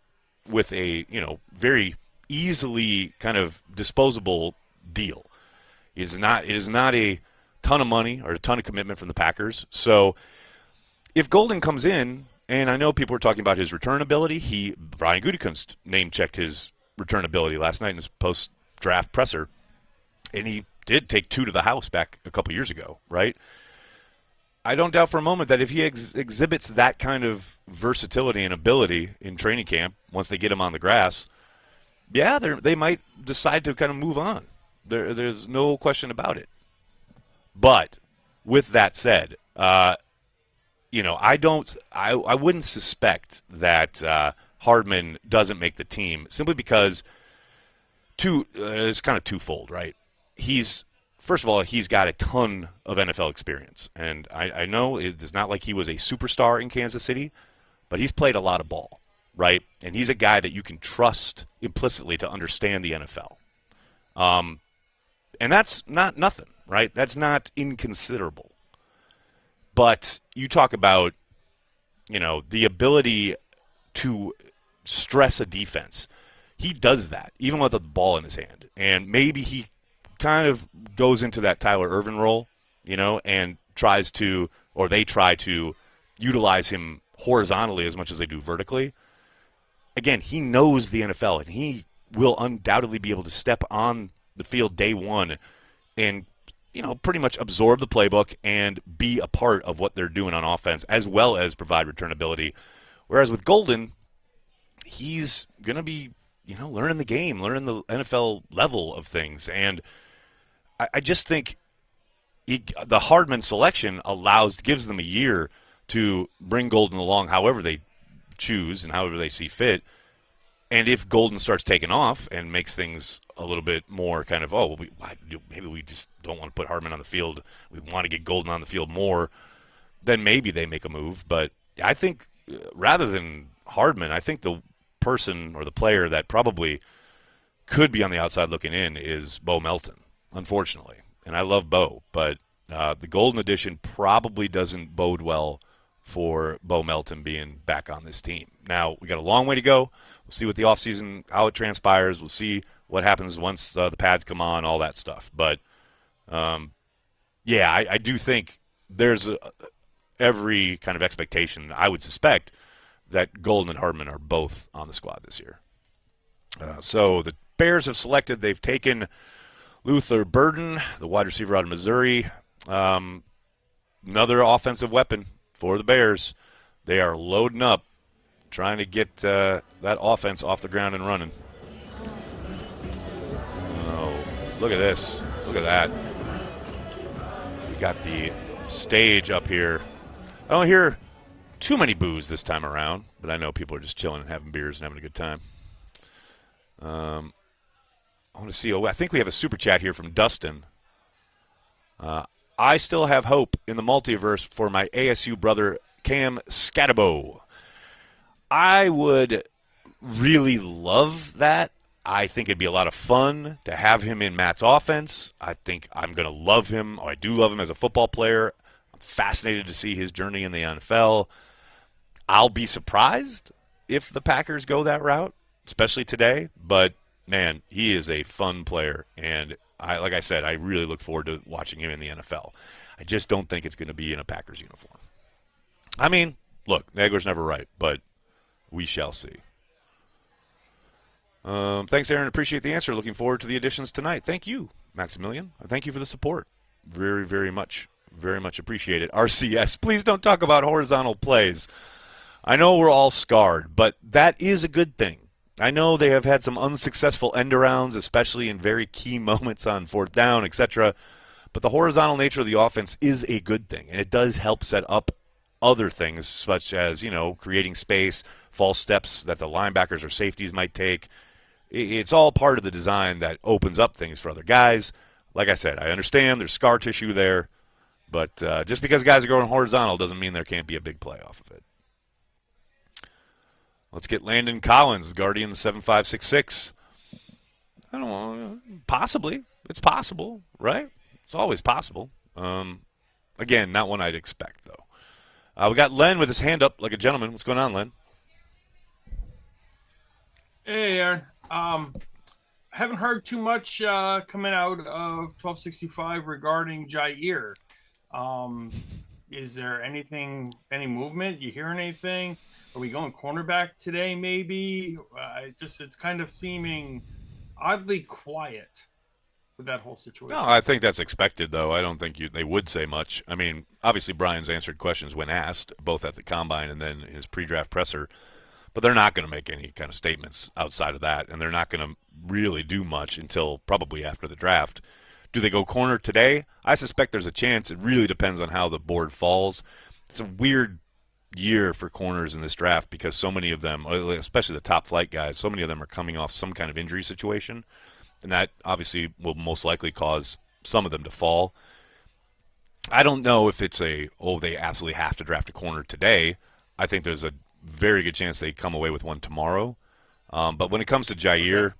with a, very easily kind of disposable deal. It is not a ton of money or a ton of commitment from the Packers. So if Golden comes in, and I know people were talking about his return ability, Brian Gutekunst name-checked his return ability last night in his post-draft presser, and he did take 2 to the house back a couple years ago, right? I don't doubt for a moment that if he exhibits that kind of versatility and ability in training camp, once they get him on the grass, yeah, they might decide to kind of move on. There's no question about it. But with that said, I wouldn't suspect that Hardman doesn't make the team simply because it's kind of twofold, right? First of all, he's got a ton of NFL experience. And I know it's not like he was a superstar in Kansas City, but he's played a lot of ball, right? And he's a guy that you can trust implicitly to understand the NFL. And that's not nothing, right? That's not inconsiderable. But you talk about, the ability to stress a defense. He does that, even with the ball in his hand. And maybe he kind of goes into that Tyler Ervin role, and they try to utilize him horizontally as much as they do vertically. Again, he knows the NFL, and he will undoubtedly be able to step on the field day one and, pretty much absorb the playbook and be a part of what they're doing on offense, as well as provide returnability. Whereas with Golden, he's going to be, learning the game, learning the NFL level of things. And I just think the Hardman selection gives them a year to bring Golden along however they choose and however they see fit. And if Golden starts taking off and makes things a little bit more kind of, maybe we just don't want to put Hardman on the field, we want to get Golden on the field more, then maybe they make a move. But I think rather than Hardman, I think the person or the player that probably could be on the outside looking in is Bo Melton, unfortunately. And I love Bo, but the Golden edition probably doesn't bode well for Bo Melton being back on this team. Now, we got a long way to go. We'll see what the offseason, how it transpires. We'll see what happens once the pads come on, all that stuff. But, I do think there's every kind of expectation, I would suspect, that Golden and Hardman are both on the squad this year. So the Bears have selected. They've taken Luther Burden, the wide receiver out of Missouri. Another offensive weapon for the Bears. They are loading up, trying to get that offense off the ground and running. Oh, look at this. Look at that. We got the stage up here. I don't hear too many boos this time around, but I know people are just chilling and having beers and having a good time. I want to see. I think we have a super chat here from Dustin. I still have hope in the multiverse for my ASU brother Cam Scatabo. I would really love that. I think it'd be a lot of fun to have him in Matt's offense. I think I'm going to love him. I do love him as a football player. I'm fascinated to see his journey in the NFL. I'll be surprised if the Packers go that route, especially today. But, man, he is a fun player. And, like I said, I really look forward to watching him in the NFL. I just don't think it's going to be in a Packers uniform. I mean, look, Nagler's never right, but we shall see. Thanks, Aaron. Appreciate the answer. Looking forward to the additions tonight. Thank you, Maximilian. Thank you for the support. Very, very much appreciate it. RCS, please don't talk about horizontal plays. I know we're all scarred, but that is a good thing. I know they have had some unsuccessful end-arounds, especially in very key moments on fourth down, etc. But the horizontal nature of the offense is a good thing, and it does help set up other things, such as, creating space, false steps that the linebackers or safeties might take. It's all part of the design that opens up things for other guys. Like I said, I understand there's scar tissue there, but just because guys are going horizontal doesn't mean there can't be a big play off of it. Let's get Landon Collins, Guardian 7566. I don't know. Possibly. It's possible, right? It's always possible. Again, not one I'd expect, though. We got Len with his hand up like a gentleman. What's going on, Len? Hey, Aaron. Haven't heard too much coming out of 1265 regarding Jair. Is there any movement? You hearing anything? Are we going cornerback today, maybe? It's kind of seeming oddly quiet with that whole situation. No, I think that's expected, though. I don't think they would say much. I mean, obviously Brian's answered questions when asked, both at the Combine and then his pre-draft presser. But they're not going to make any kind of statements outside of that, and they're not going to really do much until probably after the draft. Do they go corner today? I suspect there's a chance. It really depends on how the board falls. It's a weird year for corners in this draft because so many of them, especially the top flight guys, so many of them are coming off some kind of injury situation, and that obviously will most likely cause some of them to fall. I don't know if it's they absolutely have to draft a corner today. I think there's a very good chance they come away with one tomorrow. But when it comes to Jair,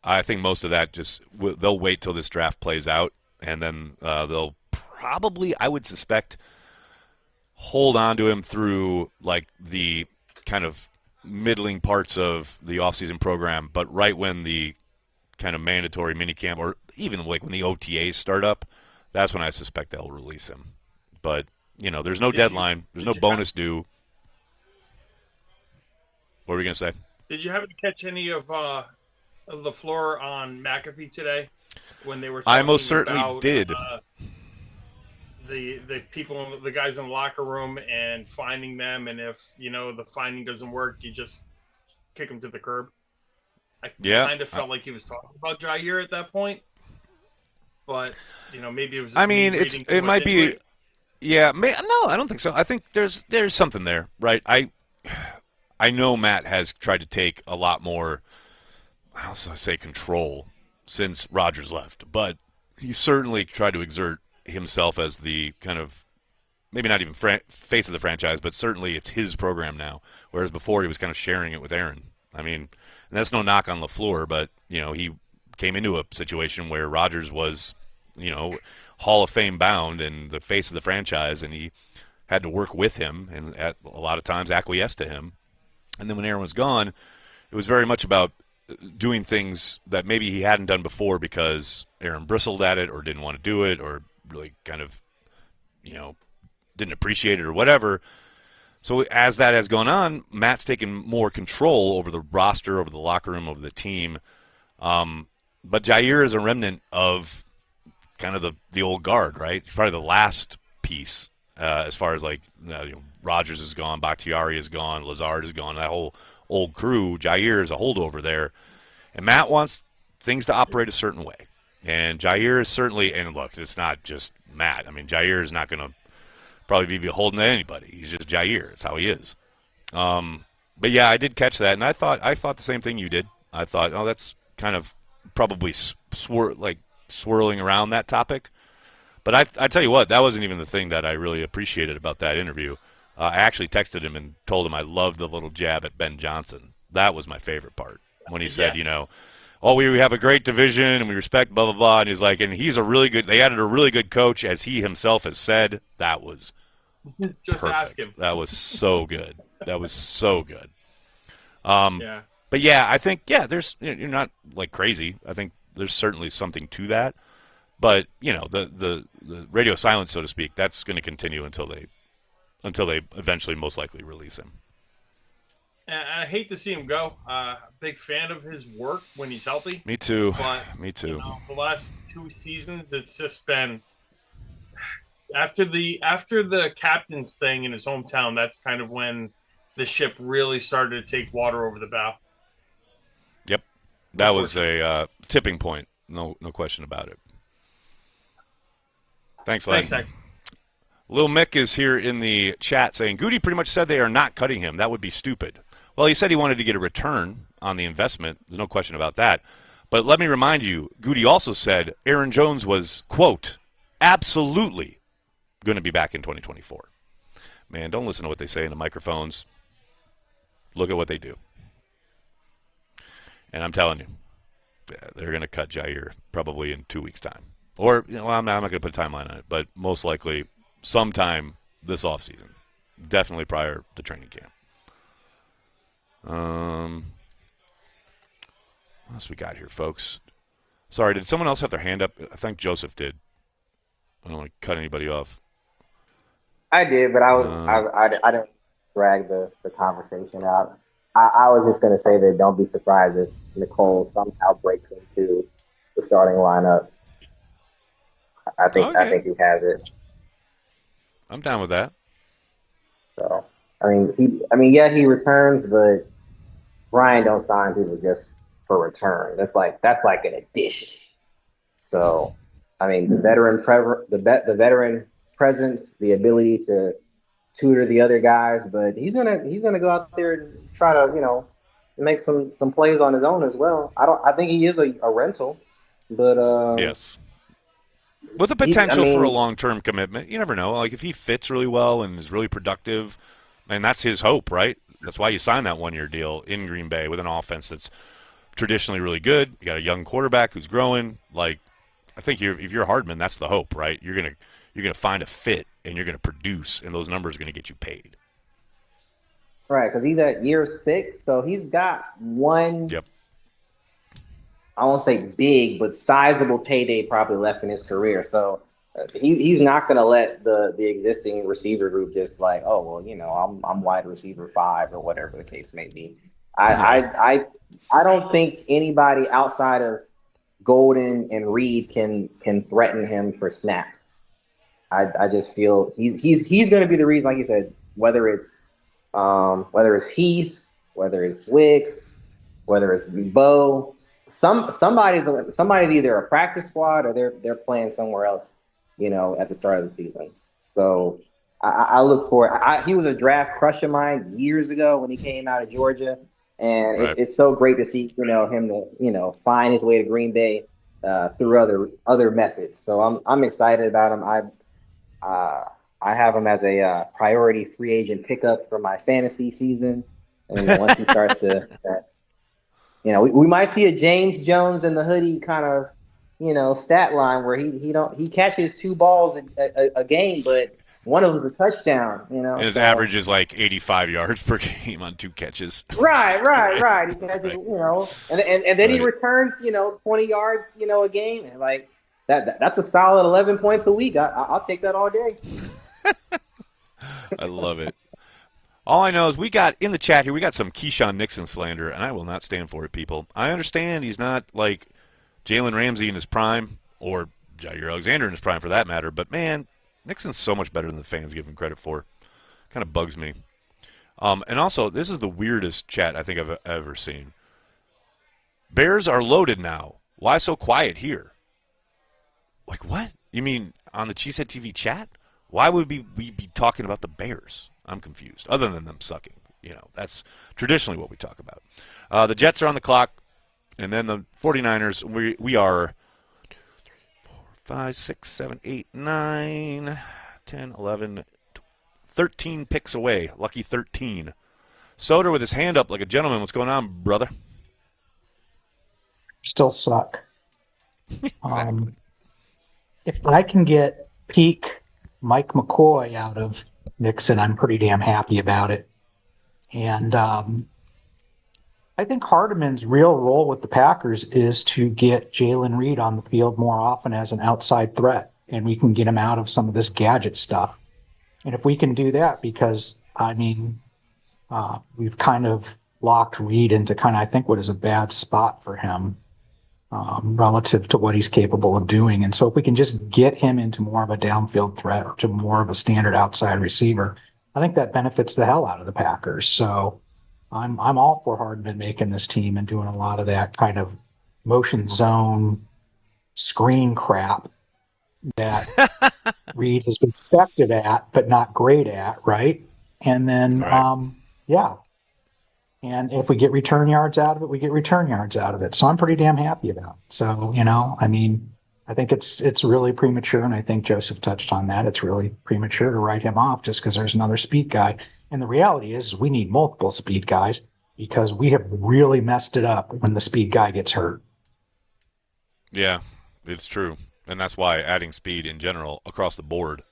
I think most of that they'll wait till this draft plays out, and then they'll probably, I would suspect, hold on to him through like the kind of middling parts of the offseason program, but right when the kind of mandatory minicamp or even like when the OTAs start up, that's when I suspect they'll release him. But, there's no deadline. There's no bonus due. What were we going to say? Did you happen to catch any of the floor on McAfee today when they were talking I most certainly about, did. The people, the guys in the locker room and finding them, and if, the finding doesn't work, you just kick them to the curb. I kind of felt like he was talking about Jair at that point. But, maybe it was just it might be – yeah, no, I don't think so. I think there's something there, right? I know Matt has tried to take a lot more, I'll say, control since Rodgers left, but he certainly tried to exert himself as the kind of, maybe not even face of the franchise, but certainly it's his program now, whereas before he was kind of sharing it with Aaron. I mean, and that's no knock on LaFleur, but, he came into a situation where Rodgers was, Hall of Fame bound and the face of the franchise, and he had to work with him and at a lot of times acquiesce to him. And then when Aaron was gone, it was very much about doing things that maybe he hadn't done before because Aaron bristled at it or didn't want to do it or really kind of, didn't appreciate it or whatever. So as that has gone on, Matt's taken more control over the roster, over the locker room, over the team. But Jair is a remnant of kind of the old guard, right? He's probably the last piece as far as like Rogers is gone, Bakhtiari is gone, Lazard is gone, that whole old crew. Jair is a holdover there. And Matt wants things to operate a certain way. And Jair is certainly, and look, it's not just Matt. I mean, Jair is not going to probably be beholden to anybody. He's just Jair. It's how he is. But yeah, I did catch that, and I thought the same thing you did. I thought, oh, that's kind of probably swirling around that topic. But I tell you what, that wasn't even the thing that I really appreciated about that interview. I actually texted him and told him I loved the little jab at Ben Johnson. That was my favorite part when he said, oh, we have a great division and we respect blah, blah, blah. And he's like, and he's a really good – they added a really good coach, as he himself has said. That was Just perfect. ask him. That was so good. That was so good. Yeah. But, yeah, I think, there's – you're not, like, crazy. I think there's certainly something to that. But, the radio silence, so to speak, that's going to continue until they eventually most likely release him. And I hate to see him go. Big fan of his work when he's healthy. Me too. But, Me too. The last 2 seasons, it's just been after the captain's thing in his hometown. That's kind of when the ship really started to take water over the bow. Yep, that was a tipping point. No question about it. Thanks, Len. Thanks. Lil Mick is here in the chat saying, Goody pretty much said they are not cutting him. That would be stupid. Well, he said he wanted to get a return on the investment. There's no question about that. But let me remind you, Goody also said Aaron Jones was, quote, absolutely going to be back in 2024. Man, don't listen to what they say in the microphones. Look at what they do. And I'm telling you, they're going to cut Jair probably in 2 weeks' time. Or, I'm not going to put a timeline on it, but most likely sometime this offseason. Definitely prior to training camp. What else we got here, folks? Sorry, did someone else have their hand up? I think Joseph did. I don't want to cut anybody off. I did, but I didn't drag the conversation out. I was just going to say that don't be surprised if Nicole somehow breaks into the starting lineup. I think he has it. I'm down with that. So he returns, but Brian don't sign people just for return. That's like an addition. So the veteran presence, the ability to tutor the other guys, but he's gonna go out there and try to make some plays on his own as well. I think he is a rental, but yes. With the potential for a long-term commitment. You never know. Like, if he fits really well and is really productive, and that's his hope, right? That's why you signed that one-year deal in Green Bay with an offense that's traditionally really good. You got a young quarterback who's growing. Like, I think if you're Hardman, that's the hope, right? You're gonna find a fit, and you're going to produce, and those numbers are going to get you paid. Right, because he's at year 6, so he's got one – Yep. I won't say big, but sizable payday probably left in his career. So he's not going to let the existing receiver group just like, oh, well, I'm wide receiver 5 or whatever the case may be. I don't think anybody outside of Golden and Reed can threaten him for snaps. I just feel he's going to be the reason, like you said, whether it's Heath, whether it's Wicks, whether it's Bo, somebody's either a practice squad or they're playing somewhere else, at the start of the season. So I look for it. He was a draft crush of mine years ago when he came out of Georgia, and right. It's so great to see him to find his way to Green Bay through other methods. So I'm excited about him. I have him as a priority free agent pickup for my fantasy season, and once he starts to. We might see a James Jones in the hoodie kind of, stat line where he catches 2 balls a game, but one of them's a touchdown. And his average is like 85 yards per game on 2 catches. Right. He catches, and then he returns, 20 yards, a game, and like that's a solid 11 points a week. I'll take that all day. I love it. All I know is we got in the chat here, we got some Keyshawn Nixon slander, and I will not stand for it, people. I understand he's not like Jalen Ramsey in his prime, or Jair Alexander in his prime for that matter, but man, Nixon's so much better than the fans give him credit for. Kind of bugs me. And also, this is the weirdest chat I think I've ever seen. Bears are loaded now. Why so quiet here? Like what? You mean on the Cheesehead TV chat? Why would we be talking about the Bears? I'm confused. Other than them sucking. That's traditionally what we talk about. The Jets are on the clock, and then the 49ers, we are 2, 3, 4, 5, 6, 7, 8, 9, 10, 11, 13 picks away. Lucky 13. Soder with his hand up like a gentleman. What's going on, brother? Still suck. Exactly. If I can get peak Mike McCoy out of Nixon, I'm pretty damn happy about it. And I think Hardiman's real role with the Packers is to get Jalen Reed on the field more often as an outside threat, and we can get him out of some of this gadget stuff. And if we can do that, because, we've kind of locked Reed into I think, what is a bad spot for him relative to what he's capable of doing. And so if we can just get him into more of a downfield threat or to more of a standard outside receiver, I think that benefits the hell out of the Packers. So I'm all for Hardman making this team and doing a lot of that kind of motion zone screen crap that Reed has been effective at, but not great at, right? And then, Right. yeah. And if we get return yards out of it, we get return yards out of it. So I'm pretty damn happy about it. So, I think it's really premature, and I think Joseph touched on that. It's really premature to write him off just because there's another speed guy. And the reality is we need multiple speed guys because we have really messed it up when the speed guy gets hurt. Yeah, it's true. And that's why adding speed in general across the board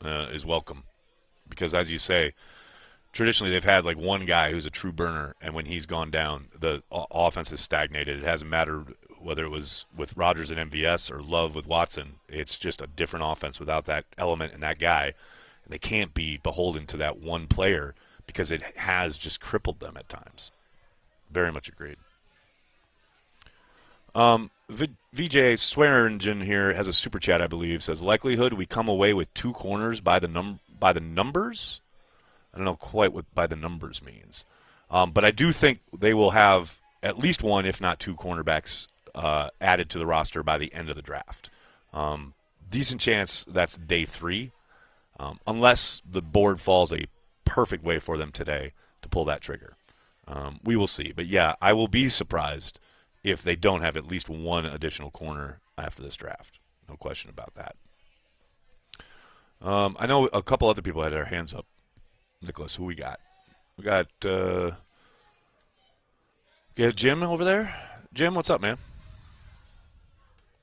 is welcome. Because as you say, traditionally they've had like one guy who's a true burner, and when he's gone down, the offense has stagnated. It hasn't mattered whether it was with Rodgers and MVS or Love with Watson. It's just a different offense without that element and that guy. And they can't be beholden to that one player because it has just crippled them at times. Very much agreed. VJ Swearingen here has a super chat, I believe, says likelihood we come away with 2 corners by the numbers. I don't know quite what by the numbers means, but I do think they will have at least 1, if not 2, cornerbacks added to the roster by the end of the draft. Decent chance that's day 3, unless the board falls a perfect way for them today to pull that trigger. We will see, but yeah, I will be surprised if they don't have at least 1 additional corner after this draft. No question about that. I know a couple other people had their hands up. Nicholas, who we got? We got Jim over there. Jim, what's up, man?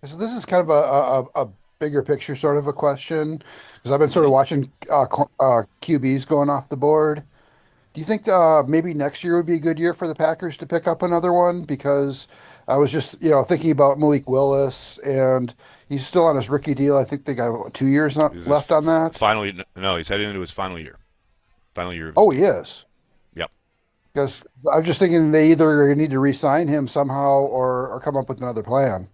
So this is kind of a bigger picture sort of a question, because I've been sort of watching QBs going off the board. Do you think maybe next year would be a good year for the Packers to pick up another one? Because I was just thinking about Malik Willis, and he's still on his rookie deal. I think they got 2 years left on that. Finally, no, he's heading into his final year. Final year. Oh, he is. Yep. Because I'm just thinking they either need to re-sign him somehow or come up with another plan.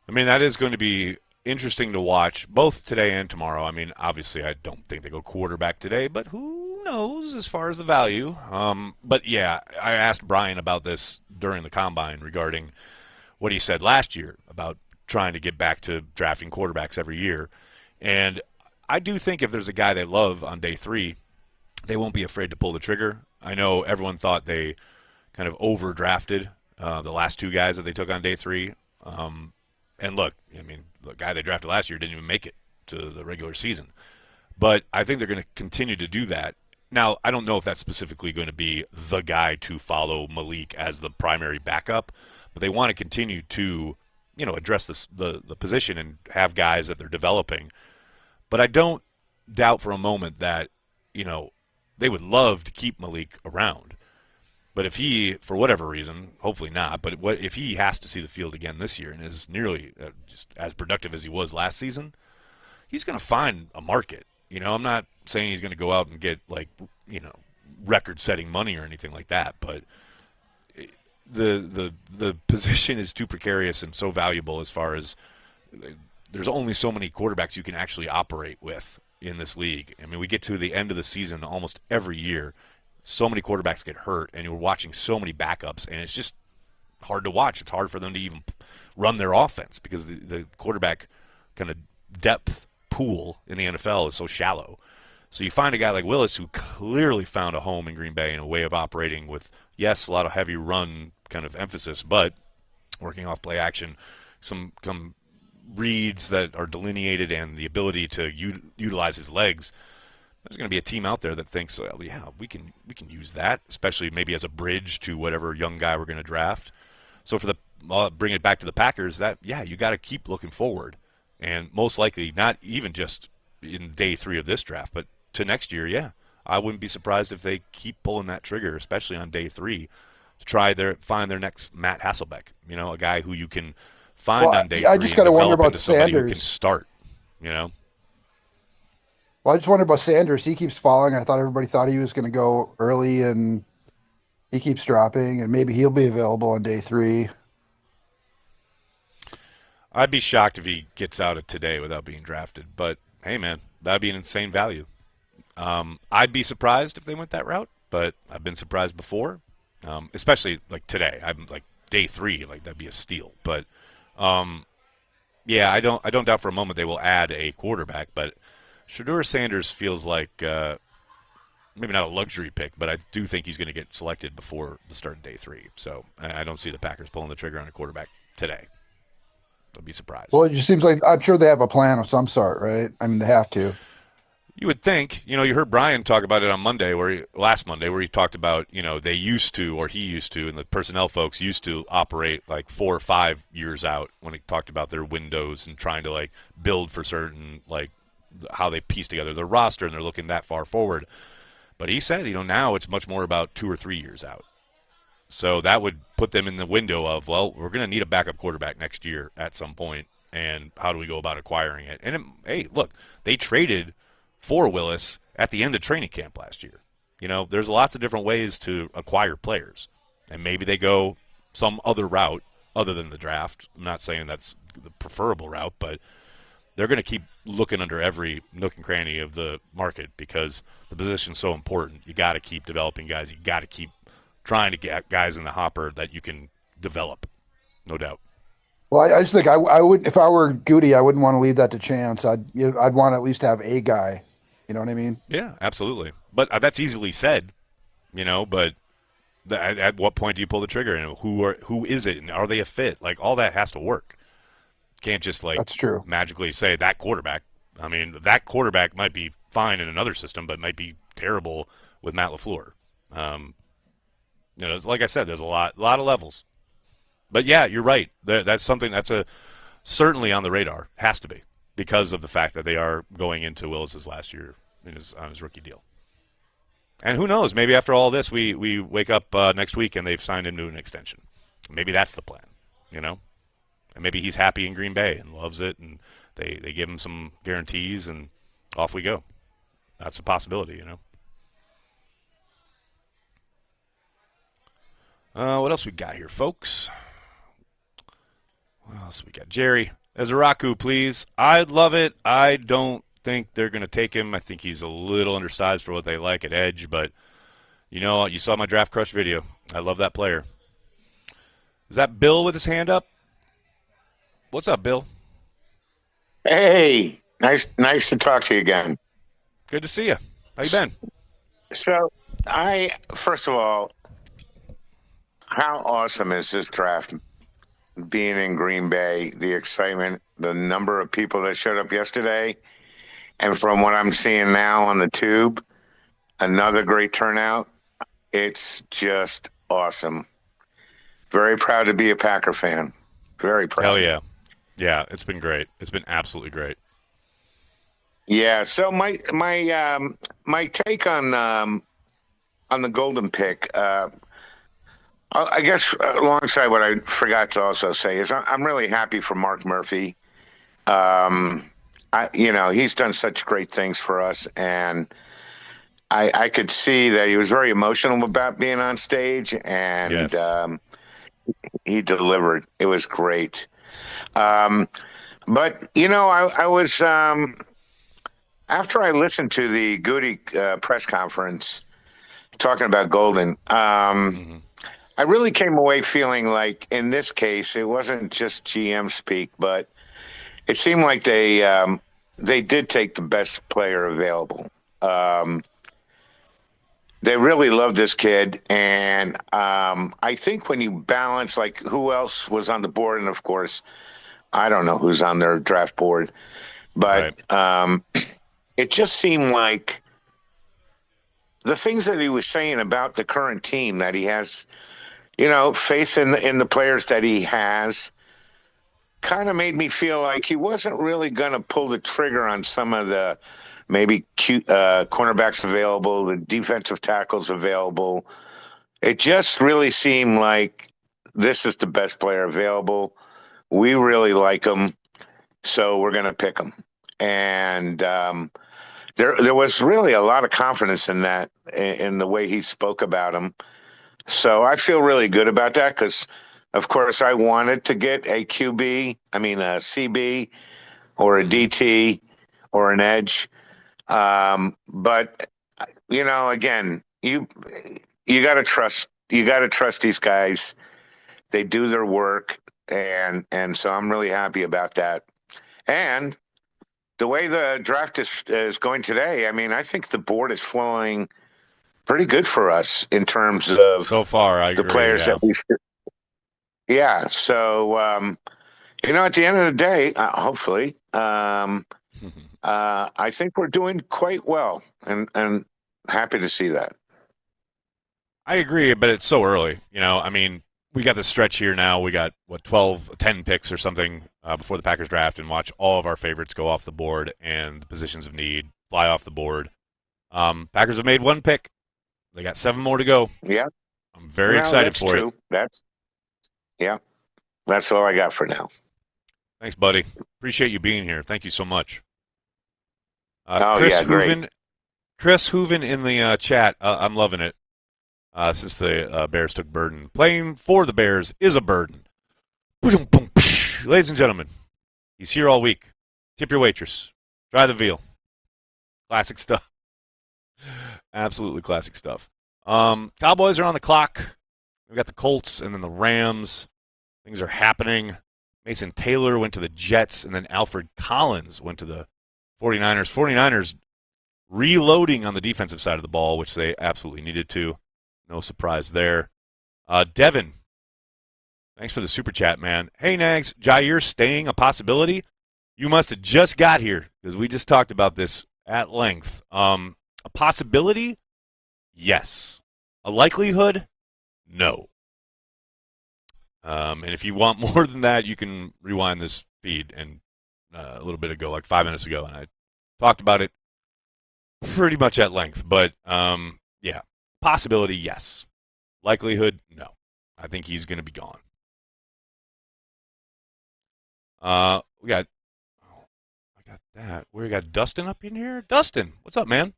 I mean, that is going to be interesting to watch both today and tomorrow. I mean, obviously, I don't think they go quarterback today, but who knows as far as the value. But yeah, I asked Brian about this during the combine regarding what he said last year about trying to get back to drafting quarterbacks every year. And I do think if there's a guy they love on day 3, they won't be afraid to pull the trigger. I know everyone thought they kind of overdrafted the last 2 guys that they took on day 3. And look, I mean, the guy they drafted last year didn't even make it to the regular season. But I think they're going to continue to do that. Now, I don't know if that's specifically going to be the guy to follow Malik as the primary backup, but they want to continue to, address the position and have guys that they're developing. But I don't doubt for a moment that, they would love to keep Malik around. But if he, for whatever reason, hopefully not, but if he has to see the field again this year and is nearly just as productive as he was last season, he's going to find a market. I'm not saying he's going to go out and get like, record-setting money or anything like that, but the position is too precarious and so valuable as far as there's only so many quarterbacks you can actually operate with in this league. I mean, we get to the end of the season almost every year. So many quarterbacks get hurt, and you're watching so many backups, and it's just hard to watch. It's hard for them to even run their offense because the quarterback kind of depth pool in the NFL is so shallow. So you find a guy like Willis who clearly found a home in Green Bay and a way of operating with, yes, a lot of heavy run kind of emphasis, but working off play action, some reads that are delineated, and the ability to utilize his legs. There's going to be a team out there that thinks, well, yeah, we can use that, especially maybe as a bridge to whatever young guy we're going to draft. So for bring it back to the Packers, you got to keep looking forward, and most likely not even just in day 3 of this draft, but to next year. Yeah, I wouldn't be surprised if they keep pulling that trigger, especially on day 3, to try find their next Matt Hasselbeck. A guy who you can find on day 3. I just got to wonder about Sanders. Who can start. Well, I just wonder about Sanders. He keeps falling. I thought everybody thought he was going to go early, and he keeps dropping, and maybe he'll be available on day 3. I'd be shocked if he gets out of today without being drafted. But, hey, man, that'd be an insane value. I'd be surprised if they went that route, but I've been surprised before, especially like today. I'm like day 3, like that'd be a steal. But, yeah, I don't doubt for a moment they will add a quarterback, but Shedeur Sanders feels like maybe not a luxury pick, but I do think he's going to get selected before the start of day 3. So I don't see the Packers pulling the trigger on a quarterback today. I'd be surprised. Well, it just seems like I'm sure they have a plan of some sort, right? I mean, they have to. You would think. You heard Brian talk about it on Monday, last Monday, where he talked about, they used to, or he used to, and the personnel folks used to operate like 4 or 5 years out when he talked about their windows and trying to like build for certain, like how they piece together their roster, and they're looking that far forward. But he said, now it's much more about 2 or 3 years out. So that would put them in the window of, well, we're going to need a backup quarterback next year at some point, and how do we go about acquiring it? And, hey, look, they traded for Willis at the end of training camp last year. There's lots of different ways to acquire players, and maybe they go some other route other than the draft. I'm not saying that's the preferable route, but they're going to keep looking under every nook and cranny of the market because the position's so important. You got to keep developing guys. You got to keep trying to get guys in the hopper that you can develop, no doubt. Well, I just think I would, if I were Goody, I wouldn't want to leave that to chance. I'd want to at least have a guy. You know what I mean? Yeah, absolutely. But that's easily said, But at what point do you pull the trigger? And who is it? And are they a fit? Like all that has to work. Can't just that's true. Magically say that quarterback. I mean, that quarterback might be fine in another system, but might be terrible with Matt LaFleur. Like I said, there's a lot of levels. But yeah, you're right. That's something that's certainly on the radar. Has to be because of the fact that they are going into Willis's last year on his rookie deal. And who knows? Maybe after all this, we wake up next week and they've signed him to an extension. Maybe that's the plan. And maybe he's happy in Green Bay and loves it, and they give him some guarantees, and off we go. That's a possibility. What else we got here, folks? What else we got? Jerry, Ezeraku, please. I'd love it. I don't think they're going to take him. I think he's a little undersized for what they like at edge, but you saw my Draft Crush video. I love that player. Is that Bill with his hand up? What's up, Bill? Hey, nice to talk to you again. Good to see you. How you been? So, first of all, how awesome is this draft? Being in Green Bay, the excitement, the number of people that showed up yesterday, and from what I'm seeing now on the tube, another great turnout. It's just awesome. Very proud to be a Packer fan. Very proud. Hell yeah. Yeah, it's been great. It's been absolutely great. Yeah, so my take on the golden pick, I guess alongside what I forgot to also say is I'm really happy for Mark Murphy. I he's done such great things for us, and I could see that he was very emotional about being on stage, and Yes. he delivered. It was great. But I was after I listened to the Goody press conference talking about Golden. I really came away feeling like in this case it wasn't just GM speak, but it seemed like they did take the best player available. They really love this kid, and I think when you balance like who else was on the board, and of course, I don't know who's on their draft board, but it just seemed like the things that he was saying about the current team, that he has, faith in the players that he has, kind of made me feel like he wasn't really going to pull the trigger on some of the maybe cute cornerbacks available, the defensive tackles available. It just really seemed like this is the best player available. We really like him, so we're going to pick him. And there was really a lot of confidence in that, in the way he spoke about him. So I feel really good about that because, of course, I wanted to get a CB or a DT or an edge. But again, you got to trust these guys. They do their work, and so I'm really happy about that. And the way the draft is going today, I think the board is flowing pretty good for us in terms of so far. I the agree, players that we. Yeah. So at the end of the day, hopefully. I think we're doing quite well, and happy to see that. I agree, but it's so early. We got this stretch here now. We got, 10 picks or something before the Packers draft, and watch all of our favorites go off the board and the positions of need fly off the board. Packers have made one pick. They got 7 more to go. Yeah. I'm very excited for it. That's all I got for now. Thanks, buddy. Appreciate you being here. Thank you so much. Great. Chris Hooven in the chat. I'm loving it. Since the Bears took burden. Playing for the Bears is a burden. Ladies and gentlemen, he's here all week. Tip your waitress. Try the veal. Classic stuff. Absolutely classic stuff. Cowboys are on the clock. We've got the Colts and then the Rams. Things are happening. Mason Taylor went to the Jets, and then Alfred Collins went to the 49ers. 49ers reloading on the defensive side of the ball, which they absolutely needed to. No surprise there. Devin, thanks for the super chat, man. Hey, Nags, Jair staying a possibility? You must have just got here because we just talked about this at length. A possibility? Yes. A likelihood? No. And if you want more than that, you can rewind this feed and a little bit ago, like 5 minutes ago, and I talked about it pretty much at length. But, yeah. Possibility, yes. Likelihood, no. I think he's going to be gone. We got that. We got Dustin up in here. Dustin, what's up, man?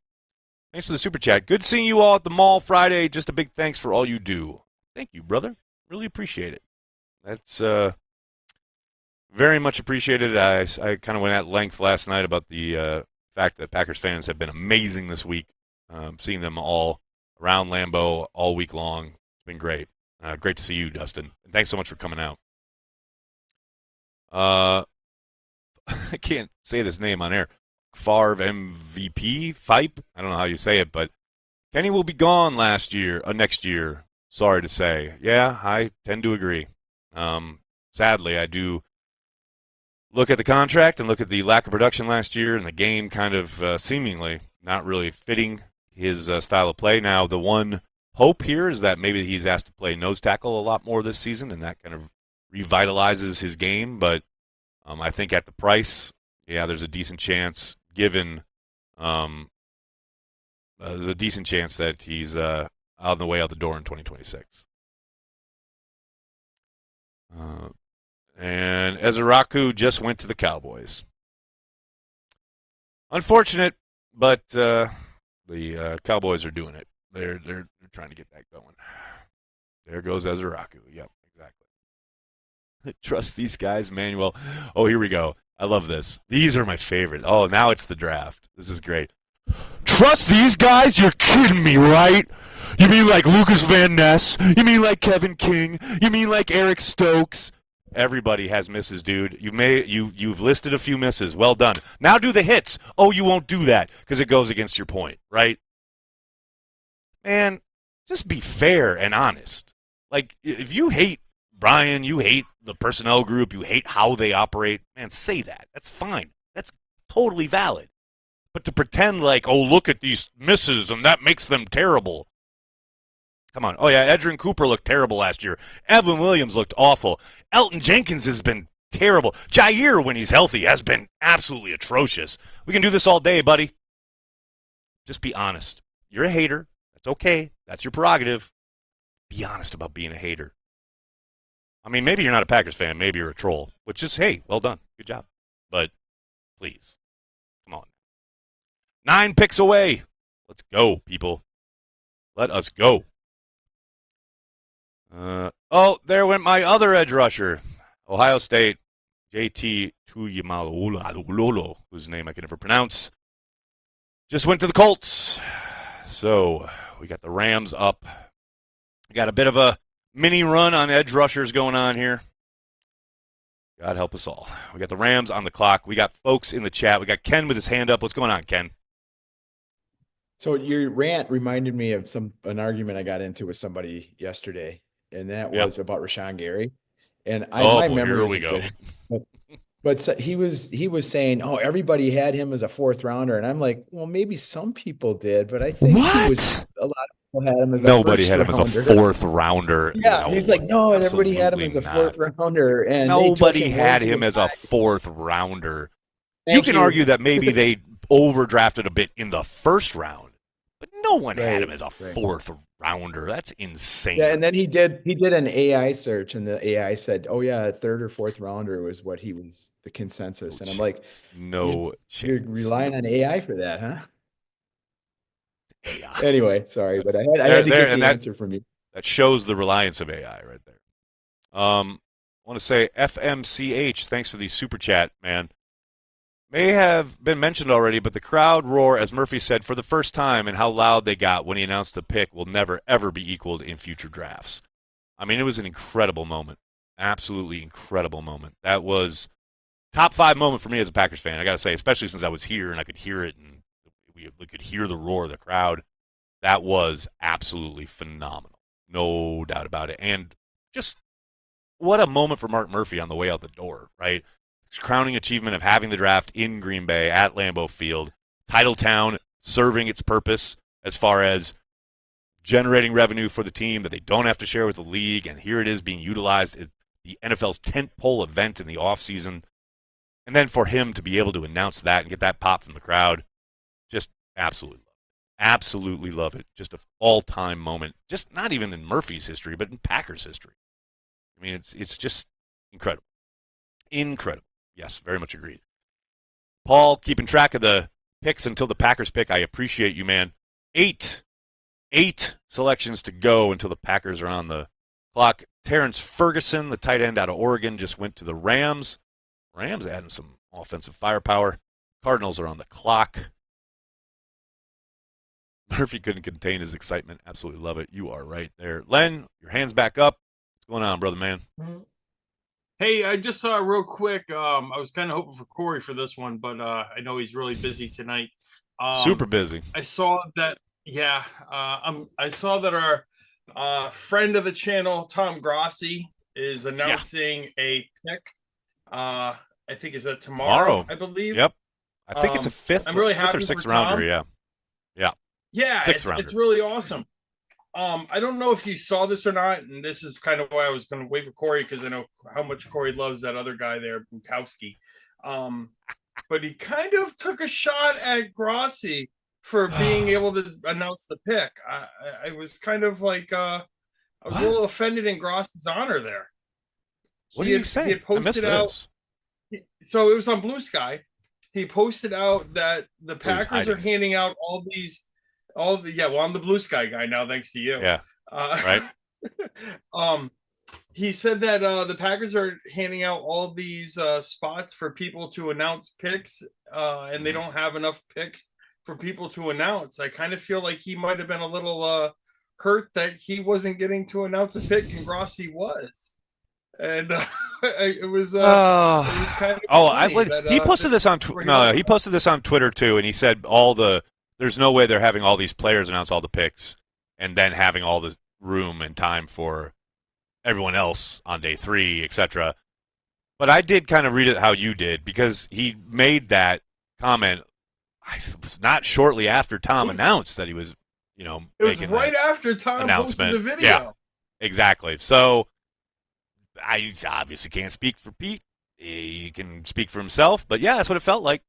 Thanks for the super chat. Good seeing you all at the mall Friday. Just a big thanks for all you do. Thank you, brother. Really appreciate it. That's very much appreciated. I kind of went at length last night about the fact that Packers fans have been amazing this week. Seeing them all around Lambeau all week long. It's been great. Great to see you, Dustin. And thanks so much for coming out. I can't say this name on air. Favre MVP, Fipe. I don't know how you say it, but Kenny will be gone next year. Sorry to say. Yeah, I tend to agree. Sadly, I do look at the contract and look at the lack of production last year and the game kind of seemingly not really fitting his style of play. Now, the one hope here is that maybe he's asked to play nose tackle a lot more this season, and that kind of revitalizes his game. But I think at the price, yeah, there's a decent chance, given there's a decent chance that he's on the way out the door in 2026. And Ezraku just went to the Cowboys. Unfortunate, but the Cowboys are doing it. They're trying to get that going. There goes Ezraku. Yep, exactly. Trust these guys, Manuel. Oh, here we go. I love this. These are my favorite. Oh, now it's the draft. This is great. Trust these guys? You're kidding me, right? You mean like Lucas Van Ness? You mean like Kevin King? You mean like Eric Stokes? Everybody has misses, dude. You've listed a few misses. Well done. Now do the hits. Oh, you won't do that because it goes against your point, right? Man, just be fair and honest. Like, if you hate Brian, you hate the personnel group, you hate how they operate, man, say that. That's fine. That's totally valid. But to pretend like, oh, look at these misses and that makes them terrible. Come on. Oh, yeah, Edrin Cooper looked terrible last year. Evan Williams looked awful. Elton Jenkins has been terrible. Jair, when he's healthy, has been absolutely atrocious. We can do this all day, buddy. Just be honest. You're a hater. That's okay. That's your prerogative. Be honest about being a hater. I mean, maybe you're not a Packers fan. Maybe you're a troll, which is, hey, well done. Good job. But please, come on. 9 picks away. Let's go, people. Let us go. Oh, there went my other edge rusher. Ohio State, JT Tuimoloau, whose name I can never pronounce. Just went to the Colts. So we got the Rams up. We got a bit of a mini run on edge rushers going on here. God help us all. We got the Rams on the clock. We got folks in the chat. We got Ken with his hand up. What's going on, Ken? So your rant reminded me of an argument I got into with somebody yesterday, and that was about Rashawn Gary. And my memory isn't good. But he was saying, oh, everybody had him as a 4th rounder. And I'm like, well, maybe some people did, but I think a lot of people had him as Nobody a had him as a 4th rounder. Yeah, no, he's like, no, everybody had him as a 4th rounder. And nobody had him as a 4th rounder. You can argue that maybe they overdrafted a bit in the 1st round, but no one had him as a 4th rounder. That's insane. Yeah, and then he did an AI search, and the AI said, oh yeah, 3rd or 4th rounder was what he was the consensus. And I'm like, no chance. You're relying on AI for that, huh? AI. Anyway, sorry, but I had to get the answer from you. That shows the reliance of AI right there. I want to say FMCH, thanks for the super chat, man. May have been mentioned already, but the crowd roar, as Murphy said, for the first time, and how loud they got when he announced the pick will never, ever be equaled in future drafts. I mean, it was an incredible moment. Absolutely incredible moment. That was top 5 moment for me as a Packers fan, I got to say, especially since I was here and I could hear it, and we could hear the roar of the crowd. That was absolutely phenomenal. No doubt about it. And just what a moment for Mark Murphy on the way out the door, right? Crowning achievement of having the draft in Green Bay at Lambeau Field, Titletown serving its purpose as far as generating revenue for the team that they don't have to share with the league, and here it is being utilized as the NFL's tentpole event in the offseason. And then for him to be able to announce that and get that pop from the crowd, just absolutely love it. Absolutely love it. Just an all-time moment, just not even in Murphy's history, but in Packers history. I mean, it's just incredible. Incredible. Yes, very much agreed. Paul, keeping track of the picks until the Packers pick. I appreciate you, man. 8 selections to go until the Packers are on the clock. Terrence Ferguson, the tight end out of Oregon, just went to the Rams. Rams adding some offensive firepower. Cardinals are on the clock. Murphy couldn't contain his excitement. Absolutely love it. You are right there. Len, your hand's back up. What's going on, brother man? Hey, I just saw real quick. I was kind of hoping for Corey for this one, but I know he's really busy tonight. Super busy. I saw that. Yeah, I saw that our friend of the channel, Tom Grossi, is announcing a pick. I think is that tomorrow. I believe. Yep. I think it's a 5th. I'm really happy or 6th for rounder. Tom. Yeah. Yeah, 6th rounder. It's really awesome. I don't know if you saw this or not, and this is kind of why I was going to wait for Corey, because I know how much Corey loves that other guy there, Bukowski. But he kind of took a shot at Grossi for being able to announce the pick. I was kind of like, I was a little offended in Grossi's honor there. What did he say? He had posted out. So it was on Blue Sky. he posted out that the Packers are handing out all the well, I'm the blue sky guy now, thanks to you. Yeah. Right. He said that the Packers are handing out all these spots for people to announce picks, and they don't have enough picks for people to announce. I kind of feel like he might have been a little hurt that he wasn't getting to announce a pick, and Grossi was. And it was kind of he posted this on he posted this on Twitter too, and he said there's no way they're having all these players announce all the picks and then having all the room and time for everyone else on day 3, etc. But I did kind of read it how you did, because he made that comment. I was not shortly after Tom announced that he was, it was right after Tom posted the video. Yeah, exactly. So I obviously can't speak for Pete. He can speak for himself, but yeah, that's what it felt like.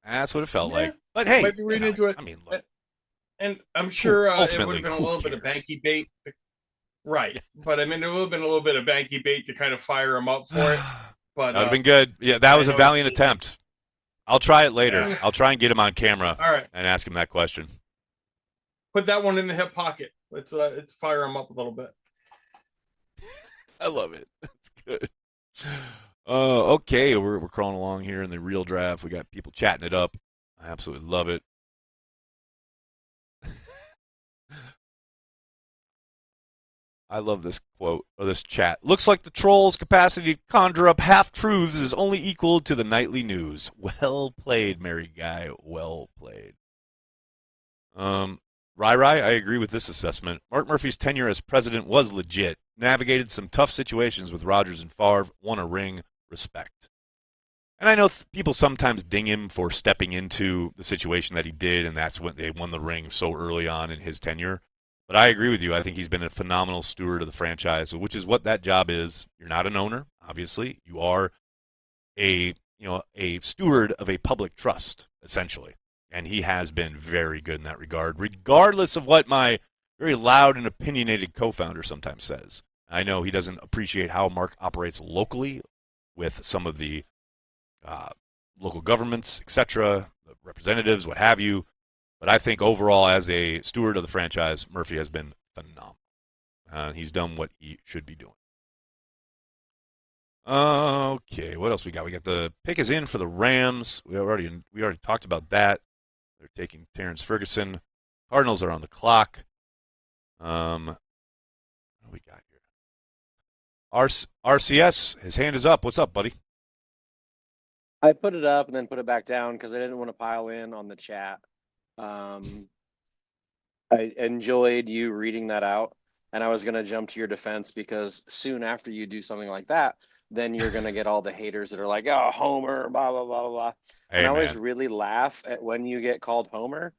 That's what it felt like. But hey, might be reading into it. I mean, look, and I'm sure it would ultimately, have been a little bit of banky bait. Right. But I mean, there would have been a little bit of banky bait to kind of fire him up for it. But that would have been good. Yeah, that was a valiant attempt. I'll try it later. I'll try and get him on camera and ask him that question. Put that one in the hip pocket. Let's fire him up a little bit. I love it. That's good. Okay, we're crawling along here in the real draft. We got people chatting it up. I absolutely love it. I love this quote, or this chat. Looks like the troll's capacity to conjure up half-truths is only equal to the nightly news. Well played, Mary Guy. Well played. Rai, I agree with this assessment. Mark Murphy's tenure as president was legit. Navigated some tough situations with Rodgers and Favre. Won a ring. Respect. And I know people sometimes ding him for stepping into the situation that he did, and that's when they won the ring so early on in his tenure. But I agree with you. I think he's been a phenomenal steward of the franchise, which is what that job is. You're not an owner, obviously. You are a steward of a public trust, essentially. And he has been very good in that regard, regardless of what my very loud and opinionated co-founder sometimes says. I know he doesn't appreciate how Mark operates locally with some of the local governments, etc., representatives, what have you. But I think overall, as a steward of the franchise, Murphy has been phenomenal. He's done what he should be doing. Okay, what else we got? We got the pick is in for the Rams. We already talked about that. They're taking Terrence Ferguson. Cardinals are on the clock. What do we got here? RCS, his hand is up. What's up, buddy? I put it up and then put it back down because I didn't want to pile in on the chat. I enjoyed you reading that out, and I was going to jump to your defense because soon after you do something like that, then you're going to get all the haters that are like, oh, Homer, blah, blah, blah, blah. Hey, and I always really laugh at when you get called Homer,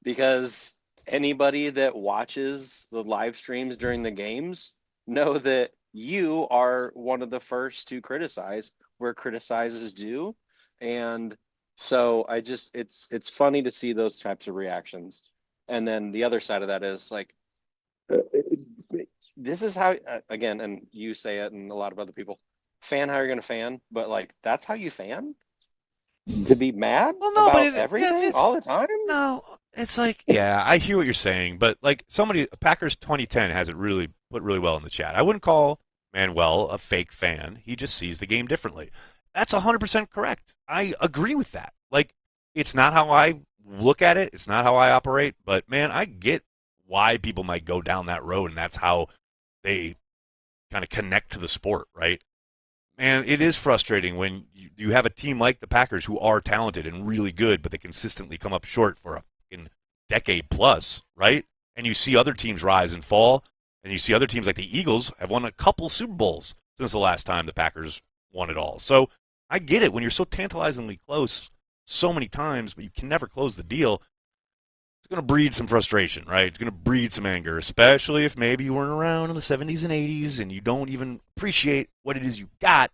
because anybody that watches the live streams during the games know that you are one of the first to criticize where criticizes do. And so it's funny to see those types of reactions. And then the other side of that is like, this is how, again, and you say it and a lot of other people, fan how you're going to fan, but like, that's how you fan? To be mad about everything all the time? No, it's like, yeah, I hear what you're saying, but like Packers 2010 has it really put really well in the chat. I wouldn't call Manuel a fake fan. He just sees the game differently. That's 100% correct. I agree with that. Like, it's not how I look at it. It's not how I operate. But, man, I get why people might go down that road, and that's how they kind of connect to the sport, right? And it is frustrating when you have a team like the Packers who are talented and really good, but they consistently come up short for a fucking decade plus, right? And you see other teams rise and fall, and you see other teams like the Eagles have won a couple Super Bowls since the last time the Packers won it all. So I get it. When you're so tantalizingly close so many times, but you can never close the deal, it's going to breed some frustration, right? It's going to breed some anger, especially if maybe you weren't around in the 70s and 80s and you don't even appreciate what it is you got.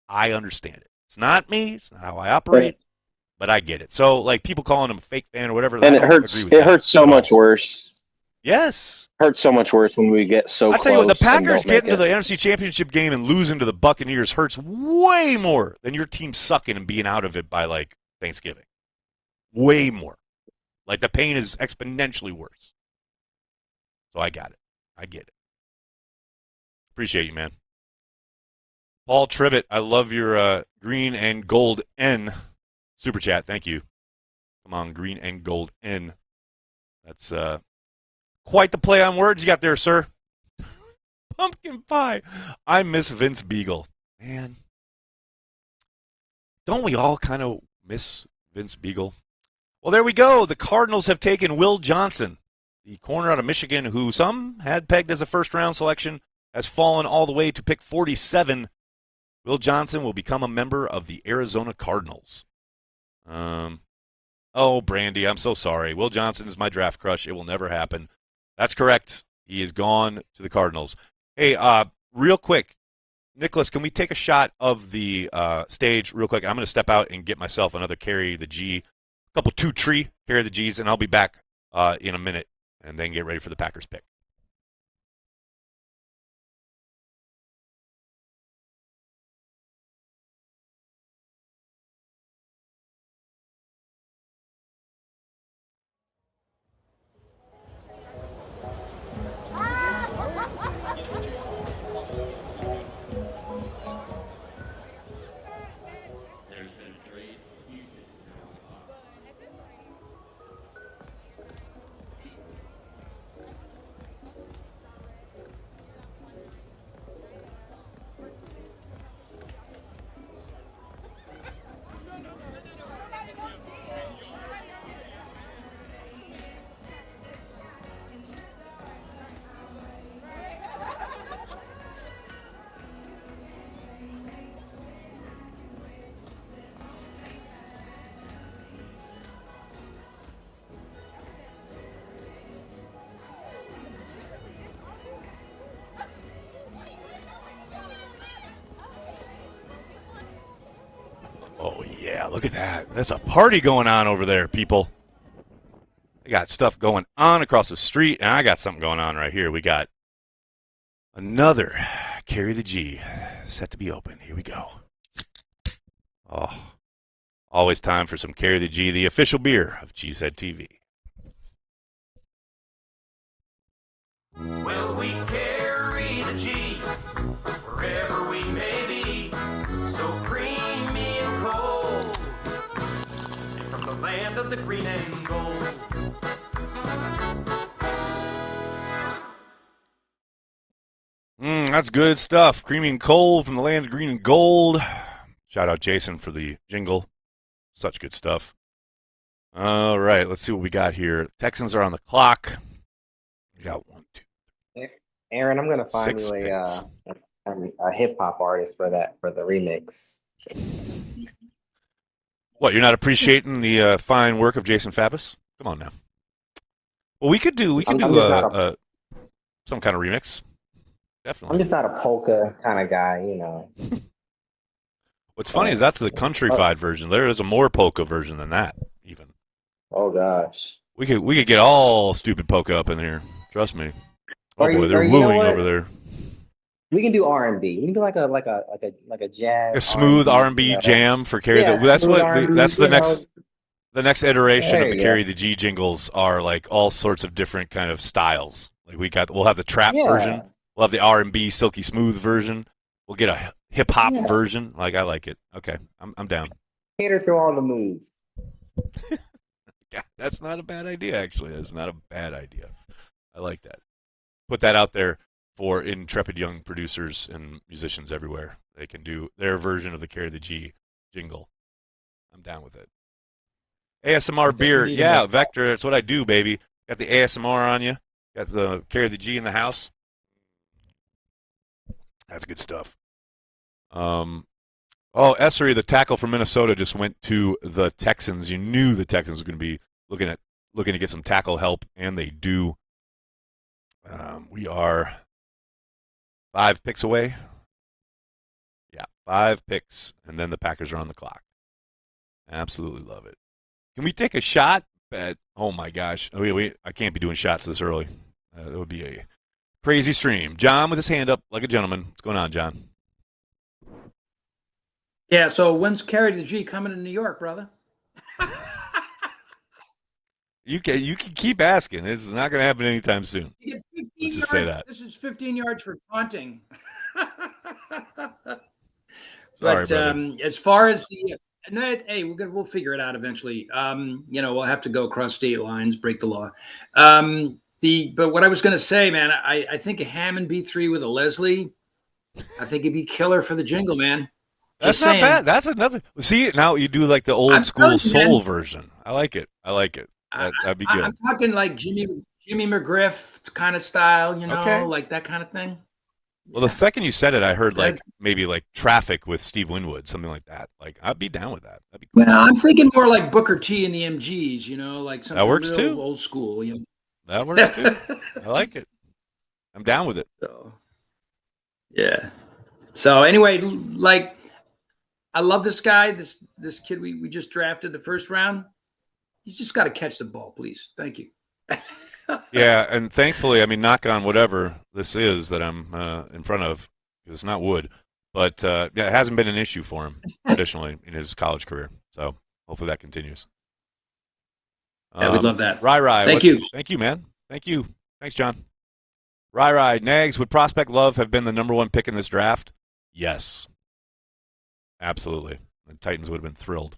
I understand it. It's not me. It's not how I operate, but I get it. So, like, people calling him a fake fan or whatever, and it hurts. It hurts so much worse. Yes. Hurts so much worse when we get so close. I'll tell you what, the Packers getting to the NFC Championship game and losing to the Buccaneers hurts way more than your team sucking and being out of it by, like, Thanksgiving. Way more. Like the pain is exponentially worse. So I got it. I get it. Appreciate you, man. Paul Tribbett, I love your green and gold N super chat. Thank you. Come on, green and gold N. That's quite the play on words you got there, sir. Pumpkin pie. I miss Vince Beagle. Man. Don't we all kind of miss Vince Beagle? Well, there we go. The Cardinals have taken Will Johnson, the corner out of Michigan, who some had pegged as a first-round selection, has fallen all the way to pick 47. Will Johnson will become a member of the Arizona Cardinals. Oh, Brandy, I'm so sorry. Will Johnson is my draft crush. It will never happen. That's correct. He is gone to the Cardinals. Hey, real quick, Nicholas, can we take a shot of the stage real quick? I'm going to step out and get myself another carry the G, a couple 2-tree carry the Gs, and I'll be back in a minute and then get ready for the Packers pick. Oh, yeah, look at that. There's a party going on over there, people. They got stuff going on across the street, and I got something going on right here. We got another Carry the G set to be open. Here we go. Oh, always time for some Carry the G, the official beer of Cheesehead TV. Well, we carry the G wherever we may be, so creamy and cold, and from the land of the green and gold. That's good stuff. Creamy and cold from the land of green and gold. Shout out Jason for the jingle. Such good stuff. All right, let's see what we got here. Texans are on the clock. We got 1, 2. Aaron, I'm gonna find Six you a hip hop artist for the remix. What, you're not appreciating the fine work of Jason Fabus? Come on now. Well, we could do some kind of remix. Definitely. I'm just not a polka kind of guy, you know. What's funny is that's the countrified version. There is a more polka version than that, even. Oh gosh. We could get all stupid polka up in here. Trust me. Oh boy, they're you know wooing what? over there. We can do R&B. We can do like a jazz. A smooth R&B jam for Carry the. That's smooth what. R&B, That's the next. The next iteration There of the you Carry go. the G jingles are like all sorts of different kind of styles. Like we'll have the trap Yeah. version. We'll have the R&B silky smooth version. We'll get a hip hop Yeah. version. Like I like it. Okay, I'm down. Cater to all the moods. Yeah, that's not a bad idea. Actually, that's not a bad idea. I like that. Put that out there for intrepid young producers and musicians everywhere. They can do their version of the Carry the G jingle. I'm down with it. ASMR beer. Yeah, Vector, that's what I do, baby. Got the ASMR on you. Got the Carry the G in the house. That's good stuff. Essery, the tackle from Minnesota, just went to the Texans. You knew the Texans were going to be looking to get some tackle help, and they do. We are 5 picks away. Yeah, 5 picks, and then the Packers are on the clock. Absolutely love it. Can we take a shot at, oh my gosh. Wait, I can't be doing shots this early. That would be a crazy stream. John with his hand up like a gentleman. What's going on, John? Yeah, so when's Carry the G coming to New York, brother? You can keep asking. This is not going to happen anytime soon. You get 15 Let's just yards. say that. This is 15 yards for taunting. Sorry, But brother. as far as the no, hey, we'll figure it out eventually. We'll have to go across state lines, break the law. But what I was going to say, man, I think a Hammond B3 with a Leslie, I think it'd be killer for the jingle, man. That's Just not saying. bad. That's another. See, now you do like the old I'm school telling you, man. soul version. I like it. That'd be good. I'm talking like Jimmy McGriff kind of style, Okay. like that kind of thing. Well, the second you said it, I heard like maybe like Traffic with Steve Winwood, something like that. Like I'd be down with that. That'd be cool. Well, I'm thinking more like Booker T and the MGs, like something That works real too. old school. That works too. I like it. I'm down with it. So, yeah. So anyway, like, I love this guy, this kid we just drafted the first round. He's just got to catch the ball, please. Thank you. Yeah, and thankfully, I mean, knock on whatever this is that I'm in front of, because it's not wood, but yeah, it hasn't been an issue for him traditionally in his college career. So hopefully that continues. Yeah, we'd love that. Rai, Thank you. Thank you, man. Thank you. Thanks, John. Rai, Nags, would Prospect Love have been the number one pick in this draft? Yes. Absolutely. The Titans would have been thrilled.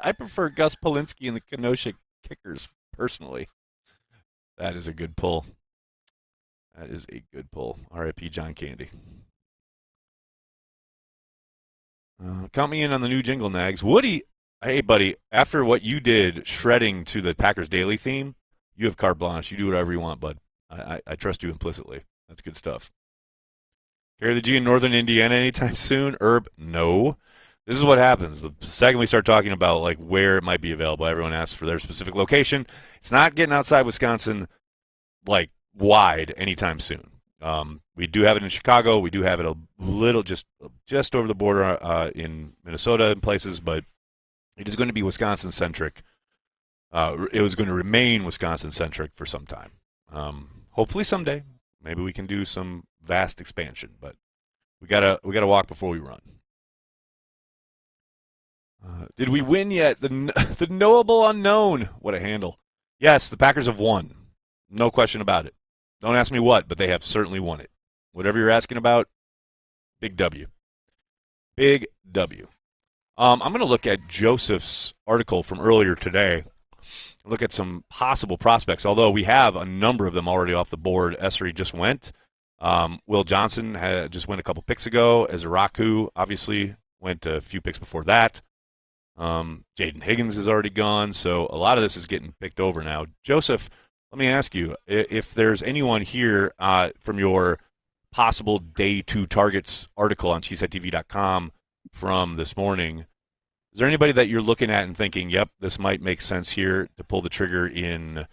I prefer Gus Polinski and the Kenosha Kickers, personally. That is a good pull. That is a good pull. R.I.P. John Candy. Count me in on the new jingle, Nags. Woody, hey, buddy, after what you did shredding to the Packers Daily theme, you have carte blanche. You do whatever you want, bud. I trust you implicitly. That's good stuff. Carry the G in Northern Indiana anytime soon? Herb, no. This is what happens. The second we start talking about like where it might be available, everyone asks for their specific location. It's not getting outside Wisconsin like wide anytime soon. We do have it in Chicago. We do have it a little just over the border in Minnesota in places, but it is going to be Wisconsin-centric. It was going to remain Wisconsin-centric for some time. Hopefully someday, maybe we can do some vast expansion, but we gotta walk before we run. Did we win yet? The knowable unknown. What a handle. Yes, the Packers have won. No question about it. Don't ask me what, but they have certainly won it. Whatever you're asking about, big W. Big W. I'm going to look at Joseph's article from earlier today. Look at some possible prospects, although we have a number of them already off the board. Essery just went. Will Johnson just went a couple picks ago. Ezeraku obviously went a few picks before that. Jaden Higgins is already gone, so a lot of this is getting picked over now. Joseph, let me ask you, if there's anyone here from your possible day two targets article on cheeseheadtv.com from this morning, is there anybody that you're looking at and thinking, yep, this might make sense here to pull the trigger in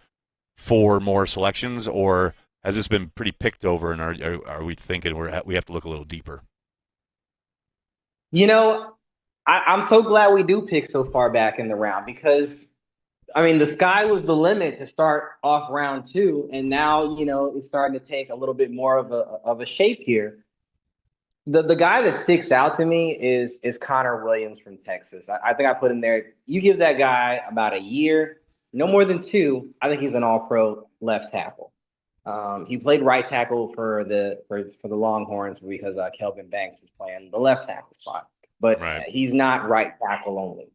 4 more selections, or has this been pretty picked over, and are we thinking we have to look a little deeper? I'm so glad we do pick so far back in the round because, I mean, the sky was the limit to start off round 2, and now it's starting to take a little bit more of a shape here. The guy that sticks out to me is Connor Williams from Texas. I think I put him there. You give that guy about a year, no more than 2. I think he's an All-Pro left tackle. He played right tackle for the Longhorns because Kelvin Banks was playing the left tackle spot. But he's not right tackle only.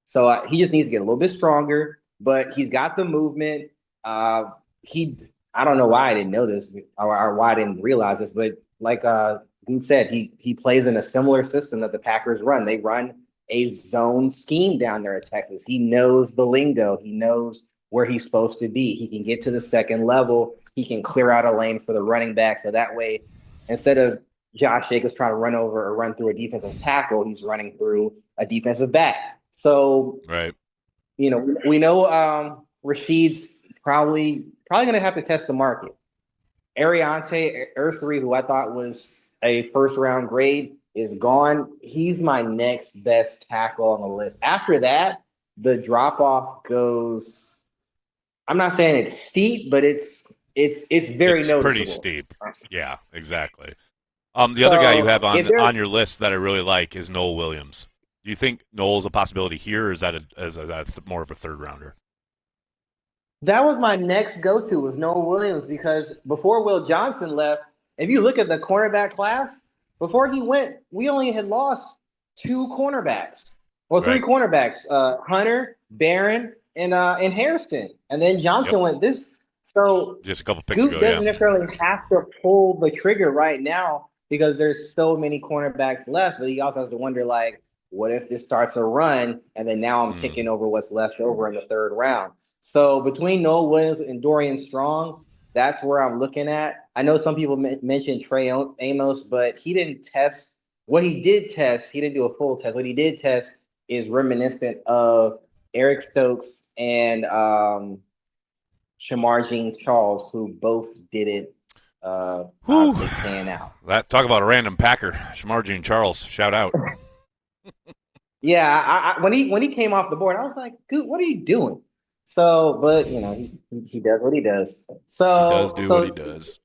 So he just needs to get a little bit stronger, but he's got the movement. I don't know why I didn't know this or why I didn't realize this, but like Goon said, he plays in a similar system that the Packers run. They run a zone scheme down there at Texas. He knows the lingo. He knows where he's supposed to be. He can get to the second level. He can clear out a lane for the running back. So that way, instead of Josh Jacobs trying to run over or run through a defensive tackle, he's running through a defensive back. So, we know Rashid's probably going to have to test the market. Ariante Ursary, who I thought was a first-round grade, is gone. He's my next best tackle on the list. After that, the drop-off goes – I'm not saying it's steep, but it's very noticeable. Pretty steep. Yeah, exactly. The other guy you have if they're on your list that I really like is Noel Williams. Do you think Noel's a possibility here, or is that more of a third rounder? That was my next go-to was Noah Williams because before Will Johnson left, if you look at the cornerback class, before he went, we only had lost 2 cornerbacks. Well, 3 Right. cornerbacks, Hunter, Barron, and Hairston. And then Johnson went this. So Just a couple picks Goot ago, doesn't yeah. necessarily have to pull the trigger right now because there's so many cornerbacks left, but he also has to wonder, like, what if this starts a run and then now I'm picking over what's left over in the 3rd round? So between Noah Williams and Dorian Strong, that's where I'm looking at. I know some people mentioned Trey Amos, but he didn't test. What he did test, he didn't do a full test. What he did test is reminiscent of Eric Stokes and Shamar Jean Charles, who both didn't obviously pan out. Talk about a random Packer. Shamar Jean Charles, shout out. Yeah, when he came off the board, I was like, "Dude, what are you doing?" So, but you know, he does what he does. So He does do what he does.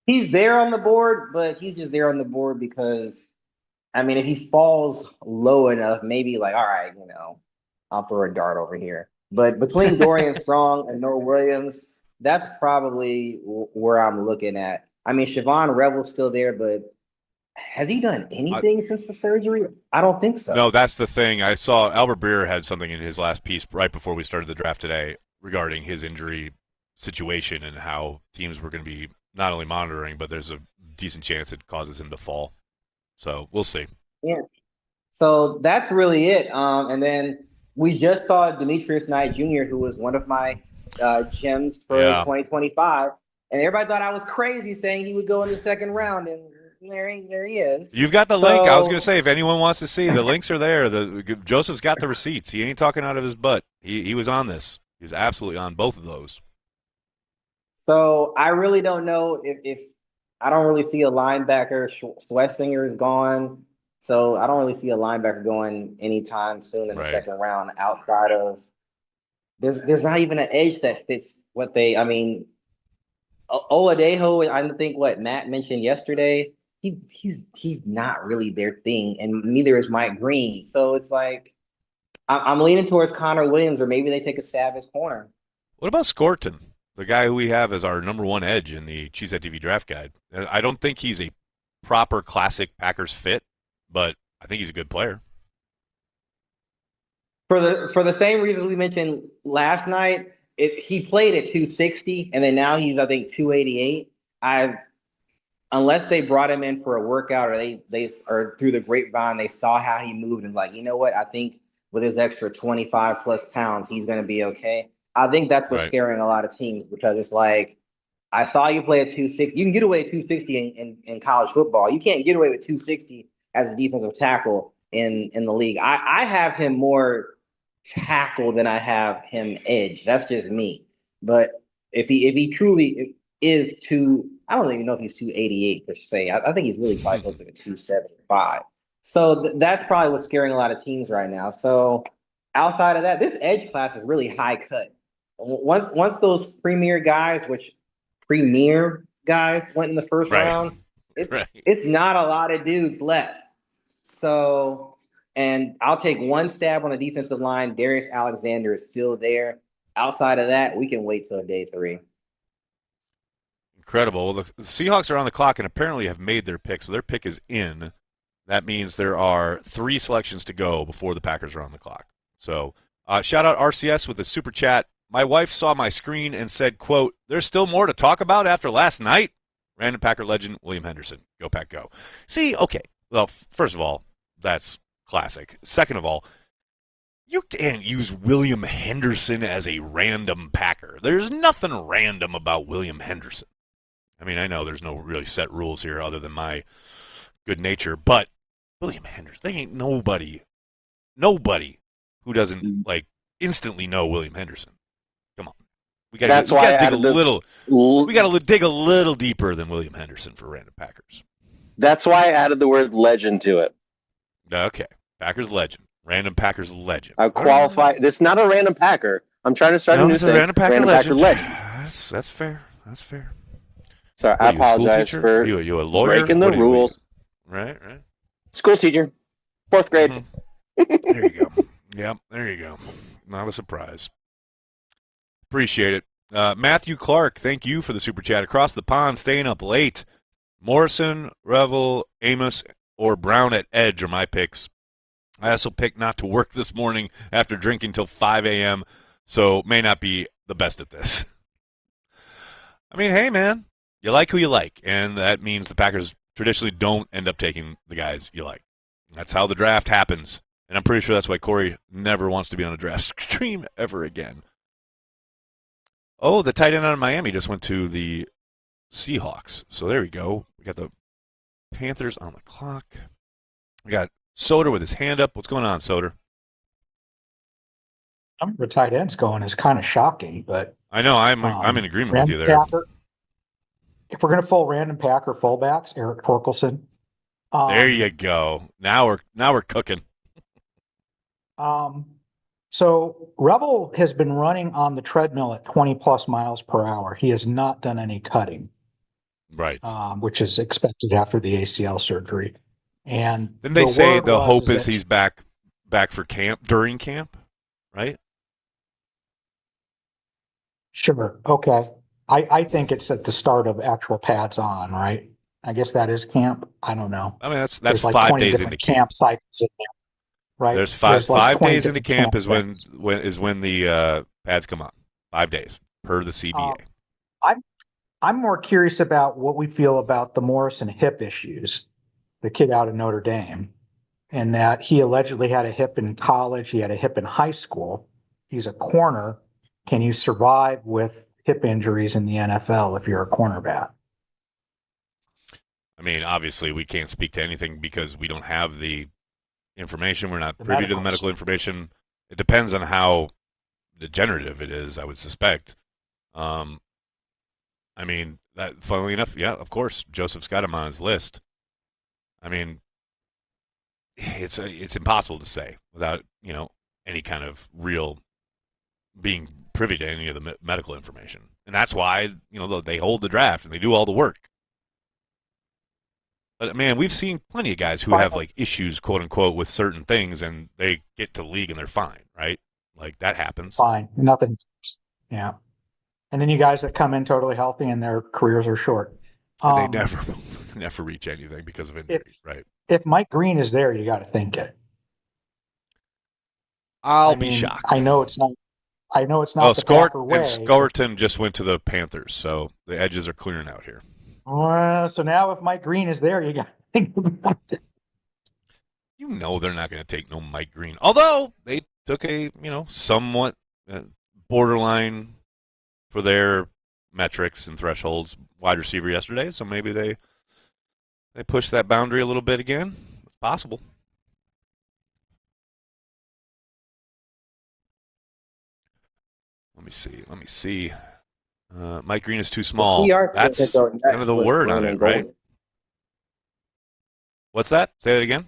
He's there on the board, but he's just there on the board because, I mean, if he falls low enough, maybe like, all right, you know, I'll throw a dart over here. But between Dorian Strong and Noah Williams, that's probably where I'm looking at. I mean, Siobhan Rebel's still there, but has he done anything since the surgery? I don't think so. No, that's the thing. I saw Albert Breer had something in his last piece right before we started the draft today regarding his injury situation and how teams were going to be not only monitoring, but there's a decent chance it causes him to fall. So we'll see. Yeah. So that's really it. And then we just saw Demetrius Knight Jr., who was one of my gems for 2025. And everybody thought I was crazy saying he would go in the 2nd round. And there he is. You've got the link. I was going to say, if anyone wants to see, the links are there. Joseph's got the receipts. He ain't talking out of his butt. He was on this. He was absolutely on both of those. So I really don't know if I don't really see a linebacker. Schlesinger is gone. So I don't really see a linebacker going anytime soon in the 2nd round outside of there's not even an edge that fits what they, I mean, Oladejo, I think what Matt mentioned yesterday, he's not really their thing, and neither is Mike Green. So it's like I'm leaning towards Connor Williams, or maybe they take a stab at corner. What about Scorton, the guy who we have as our number 1 edge in the CHTV draft guide? I don't think he's a proper classic Packers fit, but I think he's a good player. For the same reasons we mentioned last night, he played at 260, and then now he's, I think, 288. Unless they brought him in for a workout or they or through the grapevine, they saw how he moved and was like, you know what? I think with his extra 25 plus pounds, he's going to be okay. I think that's what's scaring a lot of teams because it's like, I saw you play at 260. You can get away at 260 in college football. You can't get away with 260 as a defensive tackle in the league. I have him more tackle than I have him edge. That's just me. But if he truly is I don't even know if he's 288 per se. I think he's really probably closer to 275. So that's probably what's scaring a lot of teams right now. So outside of that, this edge class is really high cut. Once those premier guys went in the 1st round, it's not a lot of dudes left. So, and I'll take one stab on the defensive line. Darius Alexander is still there. Outside of that, we can wait till day 3. Incredible. Well, the Seahawks are on the clock and apparently have made their pick, so their pick is in. That means there are 3 selections to go before the Packers are on the clock. So shout out RCS with the super chat. My wife saw my screen and said, quote, "There's still more to talk about after last night." Random Packer legend William Henderson. Go Pack go. See, okay. Well, first of all, that's classic. Second of all, you can't use William Henderson as a random Packer. There's nothing random about William Henderson. I mean, I know there's no really set rules here other than my good nature, but William Henderson, they ain't nobody who doesn't like instantly know William Henderson. Come on. We got to dig a little deeper than William Henderson for random Packers. That's why I added the word legend to it. Okay. Packers legend. Random Packers legend. I qualify. This is not a random Packer. I'm trying to start a new thing. Random Packer legend. Packer legend. That's fair. That's fair. Sorry, I What are you, a school apologize teacher? for Are you a lawyer? breaking the What are you- rules. Right. School teacher, 4th grade. There you go. Yep, there you go. Not a surprise. Appreciate it. Matthew Clark, thank you for the super chat. Across the pond, staying up late. Morrison, Revel, Amos, or Brown at edge are my picks. I also picked not to work this morning after drinking till 5 a.m., so may not be the best at this. I mean, hey, man, you like who you like, and that means the Packers traditionally don't end up taking the guys you like. That's how the draft happens, and I'm pretty sure that's why Corey never wants to be on a draft stream ever again. Oh, the tight end out of Miami just went to the Seahawks, so there we go. We got the Panthers on the clock. We got Soder with his hand up. What's going on, Soder? Number of tight ends going is kind of shocking, but I know I'm in agreement with you there. Packer, if we're going to full random Packer fullbacks, Eric Torkelson. There you go. Now we're cooking. So Rebel has been running on the treadmill at 20 plus miles per hour. He has not done any cutting, right? Which is expected after the ACL surgery. And then they say the hope is that he's back for camp during camp, right? Sure. Okay. I think it's at the start of actual pads on, right? I guess that is camp. I don't know. I mean, that's There's like 5 20 days different into camp cycles in there, right? There's five like 20 days into different camp is when things. the pads come on. 5 days per the CBA. I'm more curious about what we feel about the Morrison hip issues, the kid out of Notre Dame, and that he allegedly had a hip in college. He had a hip in high school. He's a corner. Can you survive with hip injuries in the NFL if you're a cornerback? I mean, obviously, we can't speak to anything because we don't have the information. We're not privy to the medical information. It depends on how degenerative it is, I would suspect. I mean, that, funnily enough, yeah, of course, Joseph's got him on his list. I mean, it's impossible to say without, any kind of real being privy to any of the medical information. And that's why, they hold the draft and they do all the work. But, man, we've seen plenty of guys who have, issues, quote-unquote, with certain things, and they get to the league and they're fine, right? Like, that happens. Fine. Nothing. Yeah. And then you guys that come in totally healthy and their careers are short. And they never reach anything because of injuries, right? If Mike Green is there, you got to think it. I'll be shocked. I know it's not. I know it's not. Oh, the Packer way. And Scourton just went to the Panthers, so the edges are clearing out here. So now if Mike Green is there, you got to think about it. They're not going to take no Mike Green. Although they took a, somewhat borderline for their metrics and thresholds wide receiver yesterday, so maybe they pushed that boundary a little bit again. It's possible. Let me see. Mike Green is too small. That's kind of the word on it, right? What's that? Say that again.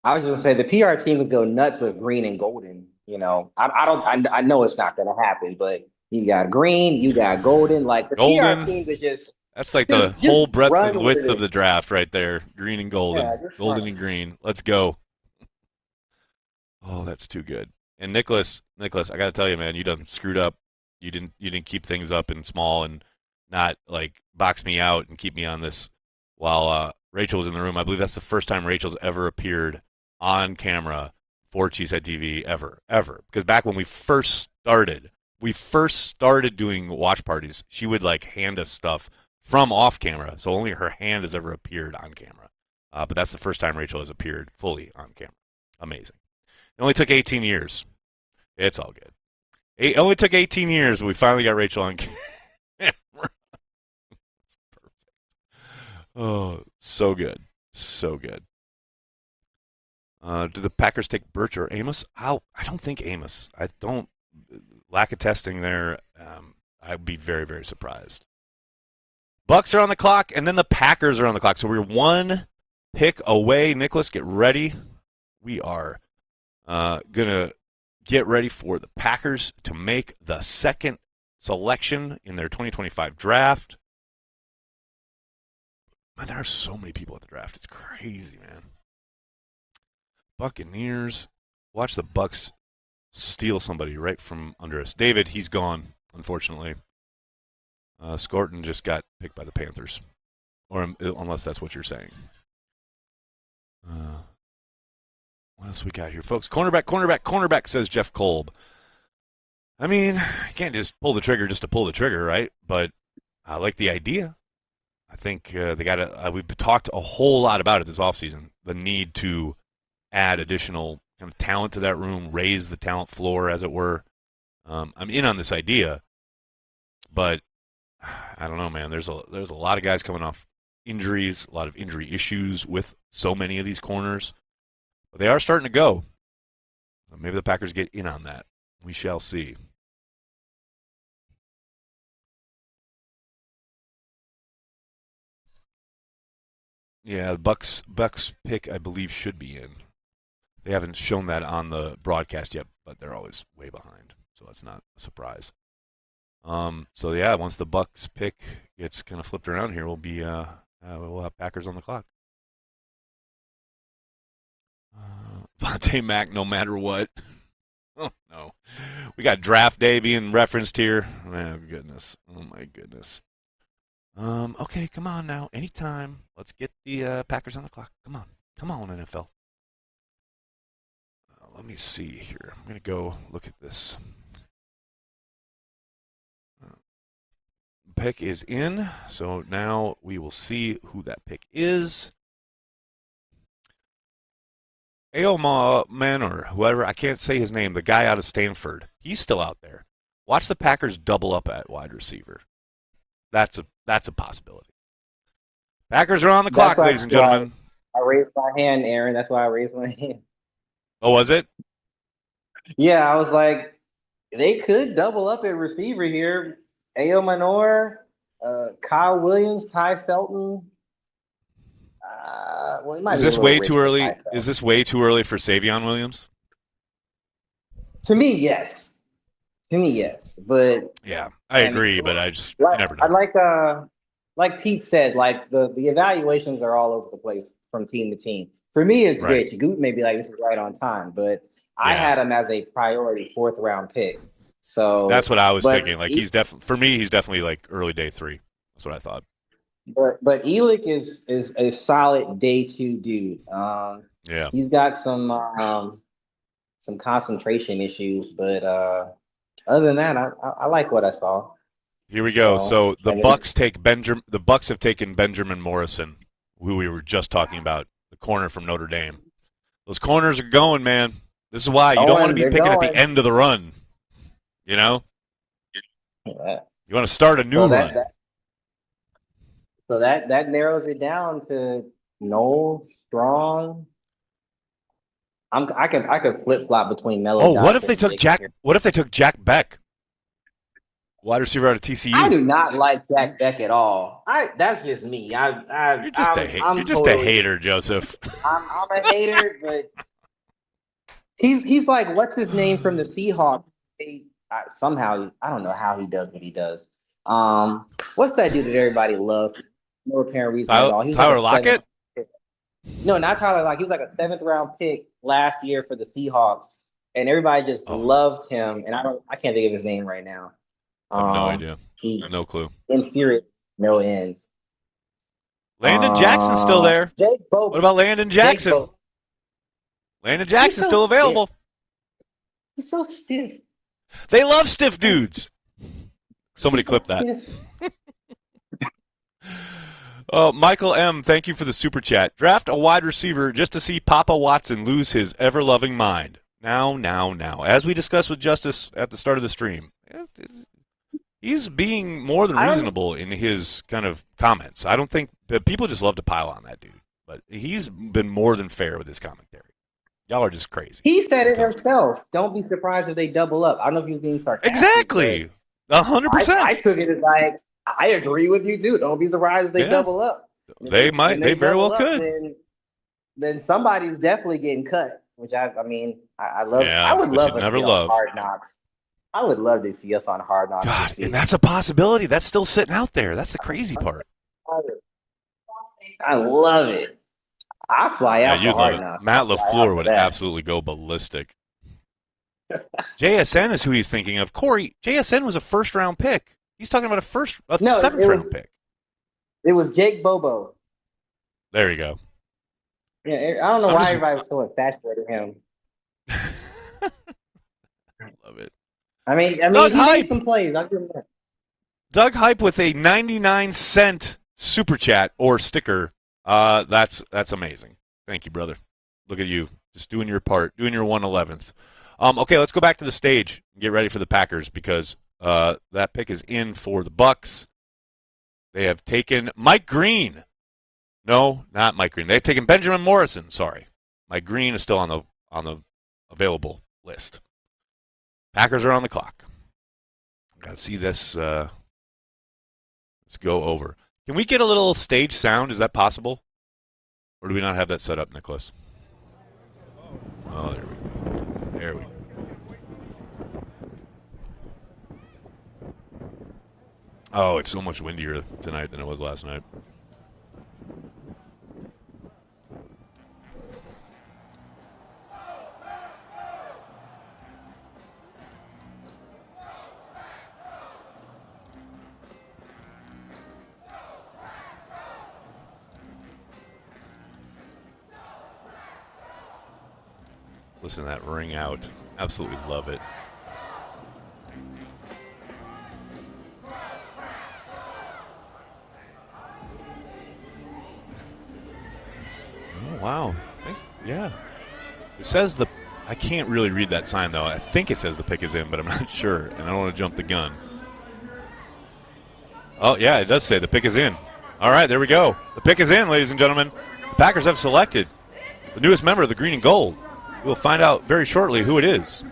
I was just gonna say the PR team would go nuts with Green and Golden. I know it's not gonna happen, but you got Green, you got Golden. Like the Golden, PR team is just that's like the whole breadth and width with of the draft right there. Green and Golden, Golden and Green. Let's go. Oh, that's too good. And Nicholas, I got to tell you, man, you done screwed up. You didn't keep things up and small and not like box me out and keep me on this while Rachel was in the room. I believe that's the first time Rachel's ever appeared on camera for Cheesehead TV ever. Because back when we first started doing watch parties, she would hand us stuff from off camera. So only her hand has ever appeared on camera. But that's the first time Rachel has appeared fully on camera. Amazing. It only took 18 years. It's all good. It only took 18 years, but we finally got Rachel on camera. That's perfect. Oh, so good. So good. Do the Packers take Birch or Amos? I don't think Amos. I don't. Lack of testing there. I'd be very, very surprised. Bucks are on the clock, and then the Packers are on the clock. So we're one pick away. Nicholas, get ready. We are going to get ready for the Packers to make the second selection in their 2025 draft. Man, there are so many people at the draft. It's crazy, man. Buccaneers. Watch the Bucks steal somebody right from under us. David, he's gone, unfortunately. Scorton just got picked by the Panthers, or unless that's what you're saying. What else we got here, folks? Cornerback, says Jeff Kolb. I mean, you can't just pull the trigger just to pull the trigger, right? But I like the idea. I think they got to. We've talked a whole lot about it this offseason. The need to add additional kind of talent to that room, raise the talent floor, as it were. I'm in on this idea, but I don't know, man. There's a lot of guys coming off injuries, a lot of injury issues with so many of these corners. But they are starting to go. So maybe the Packers get in on that. We shall see. Yeah, the Bucks pick, I believe, should be in. They haven't shown that on the broadcast yet, but they're always way behind, so that's not a surprise. So yeah, once the Bucks pick gets kind of flipped around here, we'll have Packers on the clock. Vontae Mack, no matter what. Oh no, we got draft day being referenced here. Oh goodness, oh my goodness. Okay, come on now. Anytime. Let's get the Packers on the clock. Come on, NFL. Let me see here. I'm going to go look at this. Pick is in, so now we will see who that pick is. Aoman or whoever, I can't say his name, the guy out of Stanford. He's still out there. Watch the Packers double up at wide receiver. That's a possibility. Packers are on the clock, ladies and gentlemen. I raised my hand, Aaron. That's why I raised my hand. Oh, was it? Yeah, I was like, they could double up at receiver here. Ao Manor, Kyle Williams, Ty Felton. Is this way too early? Is this way too early for Savion Williams? To me, yes. But yeah, I agree. But I just you never know. I like Pete said, like the evaluations are all over the place from team to team. For me, it's right. Rich. Goot may be like, this is right on time, but I had him as a priority 4th round pick. So that's what I was thinking. Like he's definitely like early day 3. That's what I thought. But Elick is a solid day 2 dude. Yeah, he's got some concentration issues, but other than that, I like what I saw. Here we go. So the Bucks take Benjamin. The Bucks have taken Benjamin Morrison, who we were just talking about, the corner from Notre Dame. Those corners are going, man. This is why you don't want to be picking at the end of the run. You know, you want to start a new run. So that narrows it down to Noel, Strong. I could flip flop between Melo. Oh, what if they took Jack? What if they took Jack Beck, wide receiver out of TCU? I do not like Jack Beck at all. That's just me. You're just a hater, Joseph. I'm a hater, but he's like, what's his name from the Seahawks? Somehow I don't know how he does what he does. What's that dude that everybody loves? No apparent reason at all. Tyler Lockett? No, not Tyler Lockett. He was like a 7th round pick last year for the Seahawks, and everybody just loved him. And I can't think of his name right now. I have no idea. No clue. Infuriate, no end. Landon Jackson's still there. What about Landon Jackson? Landon Jackson's still available. He's so stiff. They love stiff dudes. Somebody clip that. Oh, Michael M., thank you for the super chat. Draft a wide receiver just to see Papa Watson lose his ever-loving mind. Now. As we discussed with Justice at the start of the stream, he's being more than reasonable in his kind of comments. I don't think people just love to pile on that dude, but he's been more than fair with his commentary. Y'all are just crazy. He said it himself. Don't be surprised if they double up. I don't know if he was being sarcastic. Exactly. 100%. I took it as like, I agree with you too. Don't be surprised if they double up. They might. They very well could. Then somebody's definitely getting cut. Which I love. I would love to see on Hard Knocks. I would love to see us on Hard Knocks. God, and that's a possibility. That's still sitting out there. That's the crazy part. I love it. I fly Yeah, out you'd for love hard it. knocks. Matt I'll fly out LaFleur for would that. absolutely go ballistic. JSN is who he's thinking of. Corey, JSN was a first-round pick. He's talking about a No, seventh-round pick. It was Jake Bobo. There you go. Yeah, I don't know why everybody was so infatuated with him. Love it. I mean, Doug he Hype. made some plays. I'll give him that. Doug Hype with a 99-cent super chat or sticker. That's amazing. Thank you, brother. Look at you, just doing your part, doing your 1/11th. Okay, let's go back to the stage and get ready for the Packers because that pick is in for the Bucks. They have taken Mike Green. No, not Mike Green. They've taken Benjamin Morrison. Sorry, Mike Green is still on the available list. Packers are on the clock. Got to see this. Let's go over. Can we get a little stage sound? Is that possible? Or do we not have that set up, Nicholas? Oh, there we go. There we go. Oh, it's so much windier tonight than it was last night. Listen to that ring out. Absolutely love it. Oh, wow. Yeah. It says I can't really read that sign, though. I think it says the pick is in, but I'm not sure, and I don't want to jump the gun. Oh, yeah, it does say the pick is in. All right, there we go. The pick is in, ladies and gentlemen. The Packers have selected the newest member of the Green and Gold. We'll find out very shortly who it is.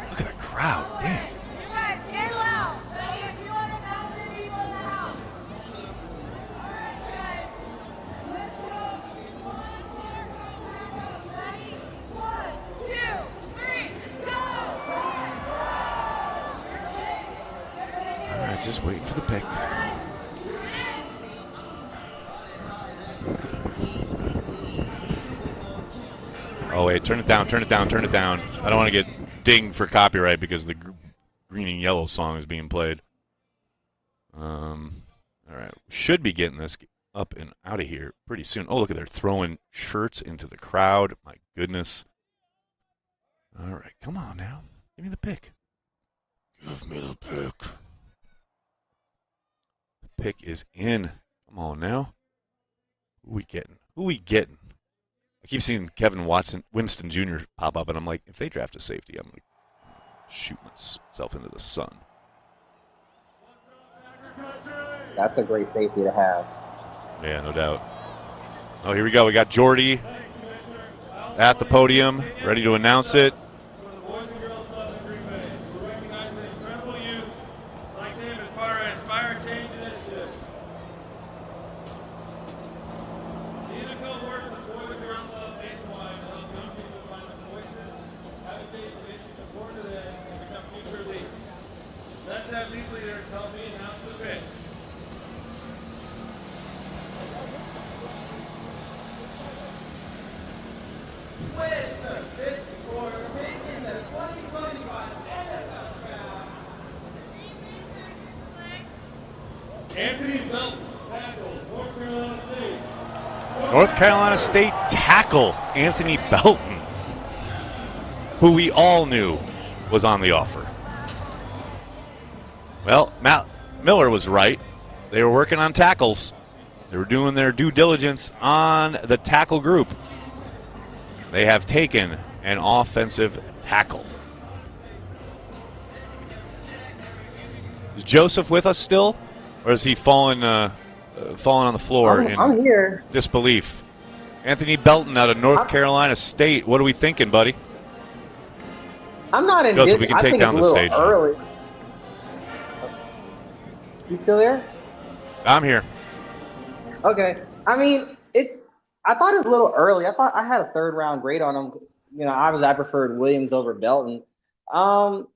Look at the crowd. Damn. All right, just waiting for the pick. Oh, wait, turn it down, turn it down, turn it down. I don't want to get dinged for copyright because the green and yellow song is being played. All right, should be getting this up and out of here pretty soon. Oh, look at they're throwing shirts into the crowd. My goodness. All right, come on now. Give me the pick. Give me the pick. The pick is in. Come on now. Who we getting? Who we getting? I keep seeing Kevin Winston Jr. pop up, and I'm like, if they draft a safety, I'm going to shoot myself into the sun. That's a great safety to have. Yeah, no doubt. Oh, here we go. We got Jordy at the podium, ready to announce it. Let's have these leaders help me announce the pick. With the pick for making the 2025 NFL Draft, Anthony Belton, tackle, North Carolina State. North Carolina State tackle Anthony Belton, who we all knew was on the offer. Well, Matt Miller was right. They were working on tackles. They were doing their due diligence on the tackle group. They have taken an offensive tackle. Is Joseph with us still? Or is he fallen on the floor I'm here. disbelief? Anthony Belton out of North Carolina State. What are we thinking, buddy? I'm not in Joseph, this. we can I take think down it's the a little stage. early. You still there? I'm here. Okay. I mean, I thought it was a little early. I thought I had a third round grade on him. You know, obviously I preferred Williams over Belton. Um,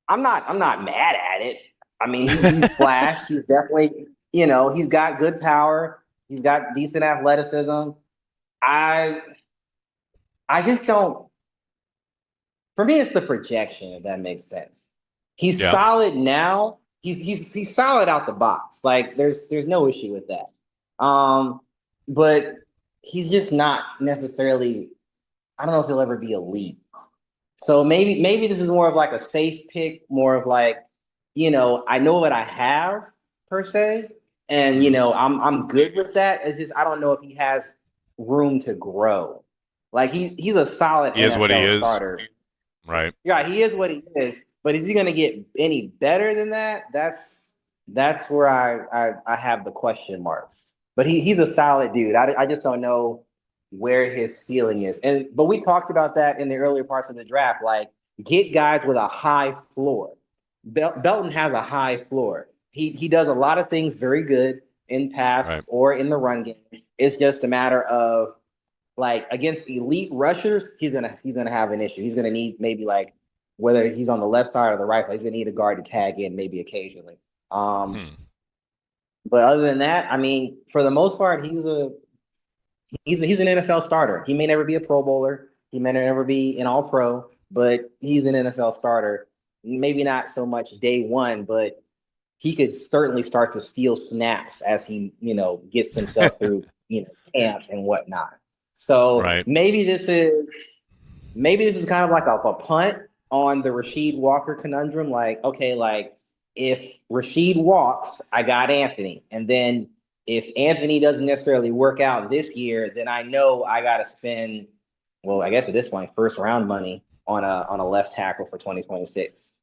I'm not mad at it. I mean, he's flashed. He's definitely, he's got good power. He's got decent athleticism. I I just don't. For me, it's the projection, if that makes sense. He's Yeah. solid now. He's solid out the box. Like there's no issue with that. But he's just not necessarily. I don't know if he'll ever be elite. So maybe this is more of like a safe pick, more of like, I know what I have per se, and I'm good with that. It's just I don't know if he has room to grow. Like he's a solid He is what he NFL is. starter. Right. Yeah, he is what he is. But is he going to get any better than that? That's where I have the question marks. But he's a solid dude. I just don't know where his ceiling is. But we talked about that in the earlier parts of the draft. Like, get guys with a high floor. Belton has a high floor. He does a lot of things very good in pass Right. or in the run game. It's just a matter of, like, against elite rushers, he's gonna have an issue. He's gonna need maybe, like, whether he's on the left side or the right side, he's gonna need a guard to tag in maybe occasionally. But other than that, I mean, for the most part, he's an NFL starter. He may never be a Pro Bowler. He may never be an All Pro, but he's an NFL starter. Maybe not so much day one, but he could certainly start to steal snaps as he, gets himself through, camp and whatnot. So Right. maybe this is kind of like a punt on the Rasheed Walker conundrum. Like, okay, like if Rasheed walks, I got Anthony. And then if Anthony doesn't necessarily work out this year, then I know I got to spend, well, I guess at this point, first round money on a left tackle for 2026.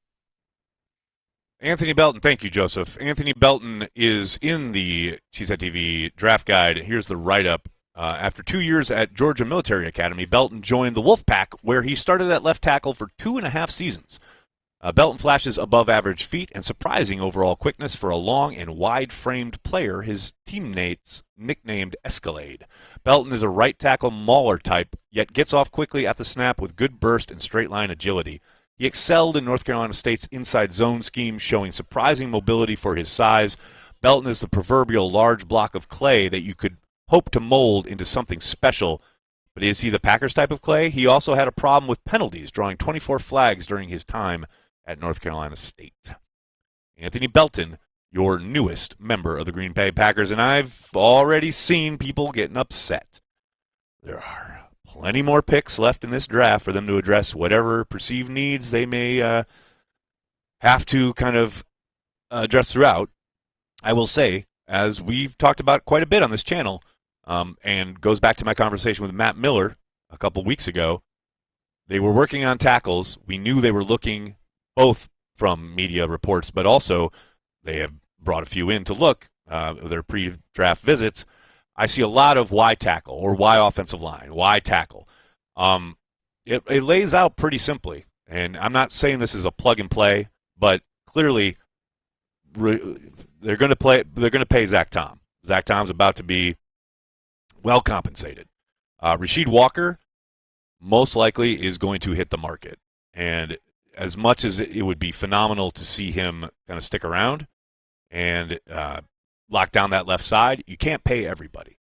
Anthony Belton, thank you, Joseph. Anthony Belton is in the CHTV draft guide. Here's the write-up. After 2 years at Georgia Military Academy, Belton joined the Wolfpack, where he started at left tackle for 2.5 seasons. Belton flashes above-average feet and surprising overall quickness for a long and wide-framed player his teammates nicknamed Escalade. Belton is a right tackle mauler type, yet gets off quickly at the snap with good burst and straight-line agility. He excelled in North Carolina State's inside zone scheme, showing surprising mobility for his size. Belton is the proverbial large block of clay that you could hope to mold into something special. But is he the Packers type of clay? He also had a problem with penalties, drawing 24 flags during his time at North Carolina State. Anthony Belton, your newest member of the Green Bay Packers, and I've already seen people getting upset. There are plenty more picks left in this draft for them to address whatever perceived needs they may have to kind of address throughout. I will say, as we've talked about quite a bit on this channel, and goes back to my conversation with Matt Miller a couple weeks ago, they were working on tackles. We knew they were looking, both from media reports, but also they have brought a few in to look, their pre-draft visits. I see a lot of Y tackle or Y offensive line, Y tackle. It lays out pretty simply, and I'm not saying this is a plug and play, but clearly they're going to play. They're going to pay Zach Tom. Zach Tom's about to be well compensated. Rasheed Walker most likely is going to hit the market, and as much as it would be phenomenal to see him kind of stick around and lock down that left side, you can't pay everybody.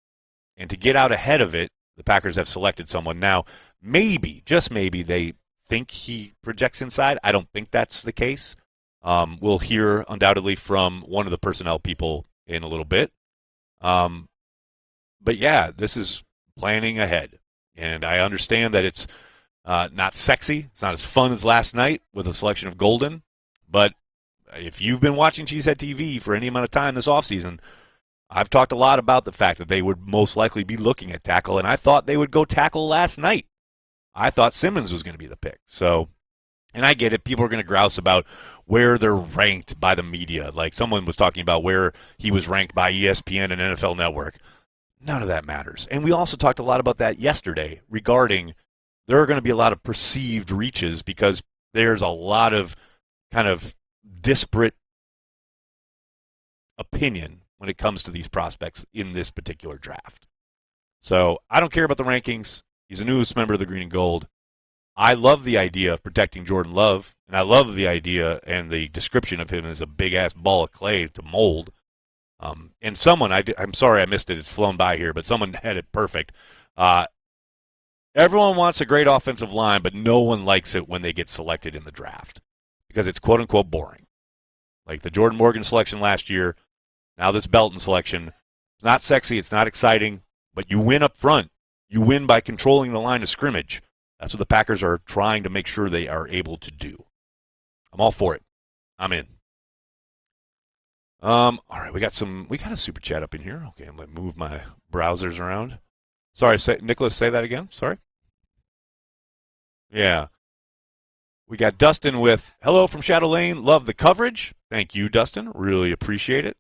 And to get out ahead of it, the Packers have selected someone. Now, maybe, just maybe, they think he projects inside. I don't think that's the case. We'll hear undoubtedly from one of the personnel people in a little bit. But yeah, this is planning ahead. And I understand that it's not sexy. It's not as fun as last night with a selection of Golden. But if you've been watching Cheesehead TV for any amount of time this offseason, I've talked a lot about the fact that they would most likely be looking at tackle, and I thought they would go tackle last night. I thought Simmons was going to be the pick. So, and I get it. People are going to grouse about where they're ranked by the media. Like someone was talking about where he was ranked by ESPN and NFL Network. None of that matters. And we also talked a lot about that yesterday regarding there are going to be a lot of perceived reaches because there's a lot of kind of disparate opinion when it comes to these prospects in this particular draft. So I don't care about the rankings. He's a newest member of the Green and Gold. I love the idea of protecting Jordan Love, and I love the idea and the description of him as a big-ass ball of clay to mold. And someone, I'm sorry I missed it, it's flown by here, but someone had it perfect. Everyone wants a great offensive line, but no one likes it when they get selected in the draft because it's quote-unquote boring. Like the Jordan Morgan selection last year, now this Belton selection. It's not sexy, it's not exciting, but you win up front. You win by controlling the line of scrimmage. That's what the Packers are trying to make sure they are able to do. I'm all for it. I'm in. All right, we got a super chat up in here. Okay, I'm gonna move my browsers around. Sorry, Nicholas, say that again. Sorry. Yeah. We got Dustin with, hello from Shadow Lane. Love the coverage. Thank you, Dustin. Really appreciate it.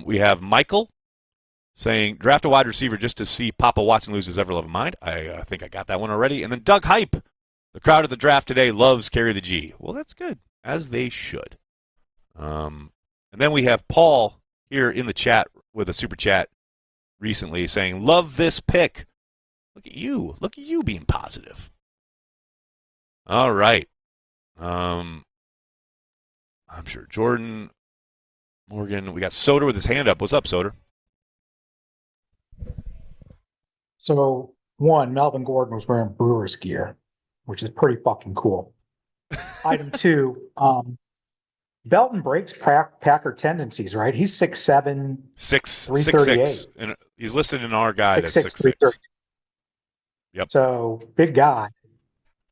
We have Michael saying, draft a wide receiver just to see Papa Watson lose his ever-loving mind. I think I got that one already. And then Doug Hype. The crowd at the draft today loves Carry the G. Well, that's good, as they should. And then we have Paul here in the chat with a super chat recently saying, love this pick. Look at you. Look at you being positive. All right. I'm sure Jordan, Morgan. We got Soder with his hand up. What's up, Soder? So, one, Melvin Gordon was wearing Brewers gear, which is pretty fucking cool. Item two, Belton breaks Packer tendencies, right? He's 6'7", 6'6", and he's listed in our guide as 6'6". Yep. So big guy.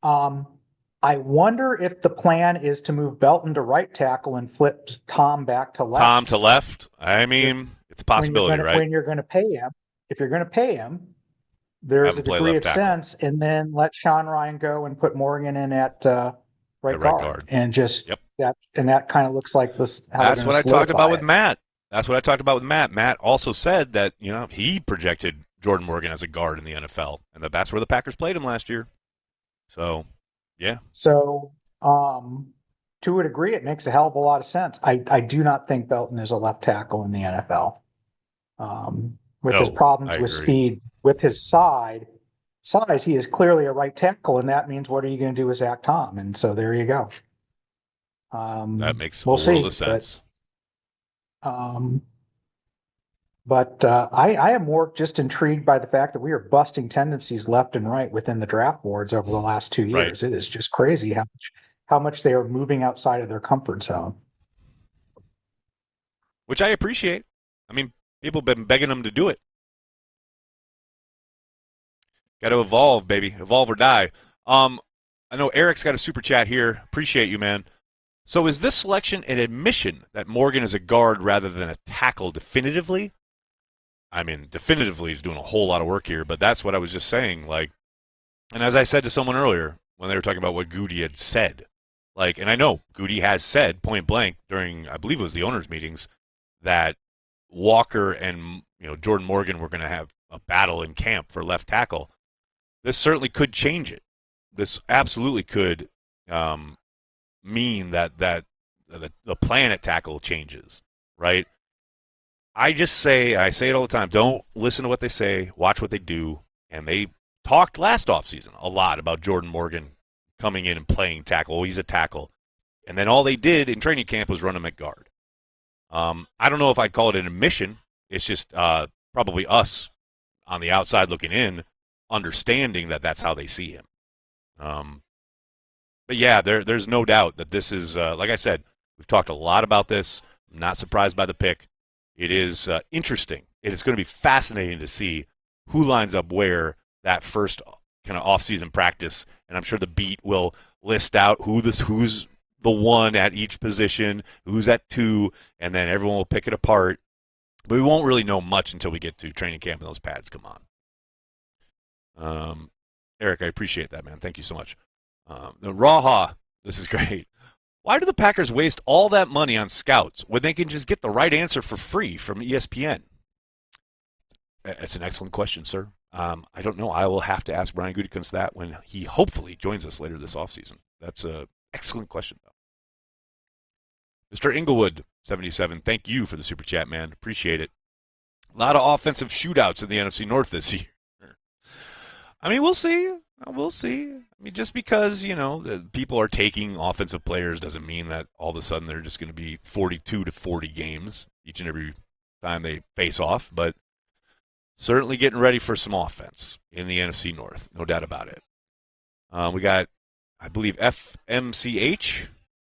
I wonder if the plan is to move Belton to right tackle and flip Tom back to left. Tom to left. I mean, it's a possibility, right? When you're going to pay him, if you're going to pay him, there's a degree of sense, and then let Sean Ryan go and put Morgan in at right guard, and just that, and that kind of looks like this. That's what I talked about with Matt. Matt also said that he projected Jordan Morgan as a guard in the NFL, and that's where the Packers played him last year. So, yeah. So, to a degree, it makes a hell of a lot of sense. I do not think Belton is a left tackle in the NFL. With his problems with speed, with his size, he is clearly a right tackle, and that means what are you going to do with Zach Tom? And so there you go. That makes a world of sense. But I am more just intrigued by the fact that we are busting tendencies left and right within the draft boards over the last 2 years. Right. It is just crazy how much they are moving outside of their comfort zone. Which I appreciate. I mean, people have been begging them to do it. Got to evolve, baby. Evolve or die. I know Eric's got a super chat here. Appreciate you, man. So is this selection an admission that Morgan is a guard rather than a tackle definitively? I mean, definitively he's doing a whole lot of work here, but that's what I was just saying. Like, and as I said to someone earlier when they were talking about what Goody had said, like, and I know Goody has said point blank during, I believe it was the owners' meetings, that Walker and Jordan Morgan were going to have a battle in camp for left tackle. This certainly could change it. This absolutely could mean that the plan at tackle changes, right? I say it all the time. Don't listen to what they say. Watch what they do. And they talked last offseason a lot about Jordan Morgan coming in and playing tackle. Oh, he's a tackle. And then all they did in training camp was run him at guard. I don't know if I'd call it an admission. It's just probably us on the outside looking in, understanding that that's how they see him. But yeah, there's no doubt that this is, like I said, we've talked a lot about this. I'm not surprised by the pick. It is interesting. It is going to be fascinating to see who lines up where that first kind of off-season practice, and I'm sure the beat will list out who's the one at each position, who's at two, and then everyone will pick it apart. But we won't really know much until we get to training camp and those pads come on. Eric, I appreciate that, man. Thank you so much. The Raha, this is great. Why do the Packers waste all that money on scouts when they can just get the right answer for free from ESPN? It's an excellent question, sir. I don't know. I will have to ask Brian Gutekunst that when he hopefully joins us later this offseason. That's an excellent question, though. Mr. Inglewood, 77, thank you for the super chat, man. Appreciate it. A lot of offensive shootouts in the NFC North this year. I mean, we'll see. We'll see. I mean, just because, the people are taking offensive players doesn't mean that all of a sudden they're just going to be 42 to 40 games each and every time they face off. But certainly getting ready for some offense in the NFC North, no doubt about it. We got, I believe, FMCH.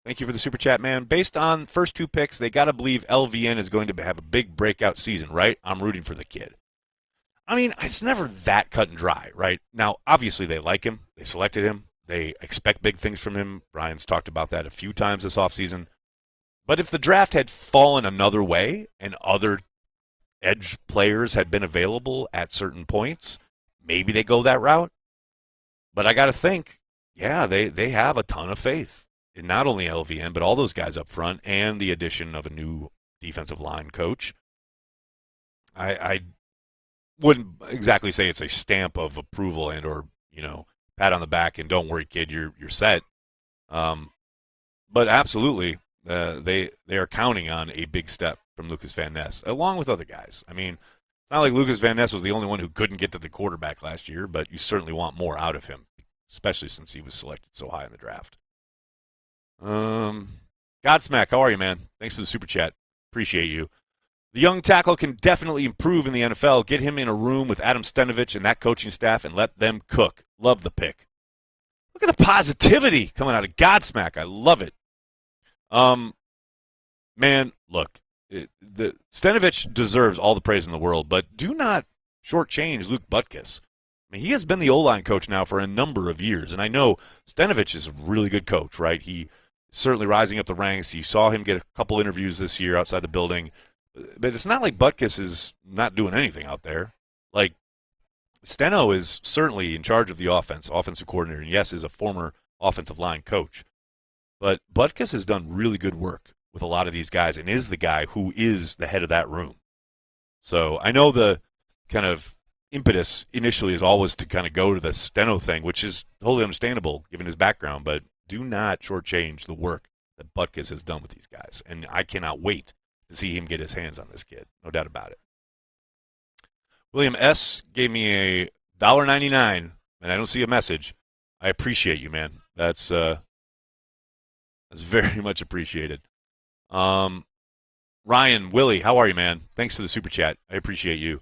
Thank you for the super chat, man. Based on first two picks, they got to believe LVN is going to have a big breakout season, right? I'm rooting for the kid. I mean, it's never that cut and dry, right? Now, obviously, they like him. They selected him. They expect big things from him. Brian's talked about that a few times this offseason. But if the draft had fallen another way and other edge players had been available at certain points, maybe they go that route. But I got to think, yeah, they have a ton of faith in not only LVN, but all those guys up front and the addition of a new defensive line coach. I wouldn't exactly say it's a stamp of approval and or pat on the back and don't worry, kid, you're set. But absolutely, they are counting on a big step from Lucas Van Ness along with other guys. I mean, it's not like Lucas Van Ness was the only one who couldn't get to the quarterback last year, but you certainly want more out of him, especially since he was selected so high in the draft. Godsmack, how are you, man? Thanks for the super chat. Appreciate you. The young tackle can definitely improve in the NFL. Get him in a room with Adam Stenavich and that coaching staff and let them cook. Love the pick. Look at the positivity coming out of Godsmack. I love it. Man, look, the Stenavich deserves all the praise in the world, but do not shortchange Luke Butkus. I mean, he has been the O-line coach now for a number of years, and I know Stenavich is a really good coach, right? He is certainly rising up the ranks. You saw him get a couple interviews this year outside the building. But it's not like Butkus is not doing anything out there. Like, Steno is certainly in charge of the offensive coordinator, and yes, is a former offensive line coach. But Butkus has done really good work with a lot of these guys and is the guy who is the head of that room. So I know the kind of impetus initially is always to kind of go to the Steno thing, which is totally understandable given his background, but do not shortchange the work that Butkus has done with these guys. And I cannot wait to see him get his hands on this kid. No doubt about it. William S. gave me a $1.99, and I don't see a message. I appreciate you, man. That's very much appreciated. Ryan, Willie, how are you, man? Thanks for the super chat. I appreciate you.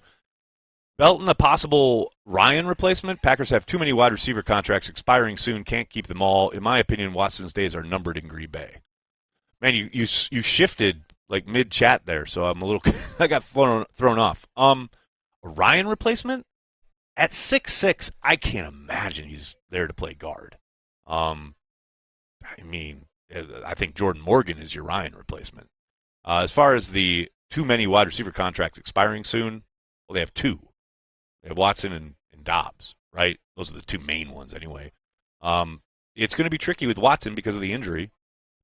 Belton, a possible Ryan replacement? Packers have too many wide receiver contracts expiring soon. Can't keep them all. In my opinion, Watson's days are numbered in Green Bay. Man, you shifted like mid-chat there, so I'm a little – I got thrown off. A Ryan replacement? At 6'6", I can't imagine he's there to play guard. I mean, I think Jordan Morgan is your Ryan replacement. As far as the too many wide receiver contracts expiring soon, well, they have two. They have Watson and Dobbs, right? Those are the two main ones anyway. It's going to be tricky with Watson because of the injury,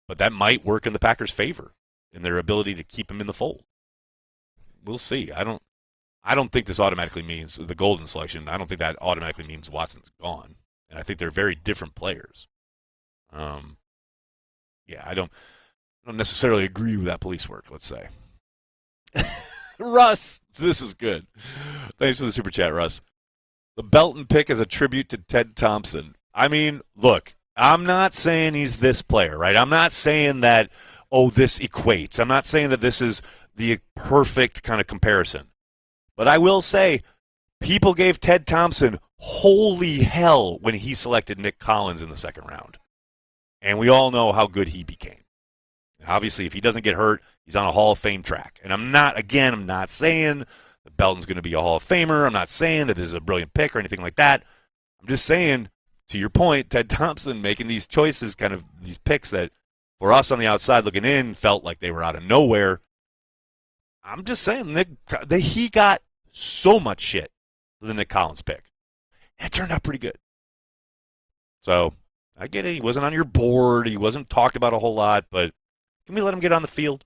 but that might work in the Packers' favor in their ability to keep him in the fold. We'll see. I don't think this automatically means the golden selection. I don't think that automatically means Watson's gone. And I think they're very different players. Yeah, I don't necessarily agree with that police work, let's say. Russ, this is good. Thanks for the super chat, Russ. The Belton pick is a tribute to Ted Thompson. I mean, look, I'm not saying he's this player, right? I'm not saying that, this equates. I'm not saying that this is the perfect kind of comparison. But I will say, people gave Ted Thompson holy hell when he selected Nick Collins in the second round. And we all know how good he became. Obviously, if he doesn't get hurt, he's on a Hall of Fame track. And I'm not saying that Belton's going to be a Hall of Famer. I'm not saying that this is a brilliant pick or anything like that. I'm just saying, to your point, Ted Thompson making these choices, kind of these picks that for us on the outside looking in felt like they were out of nowhere. I'm just saying, he got so much shit for the Nick Collins pick. And it turned out pretty good. So, I get it. He wasn't on your board. He wasn't talked about a whole lot, but can we let him get on the field?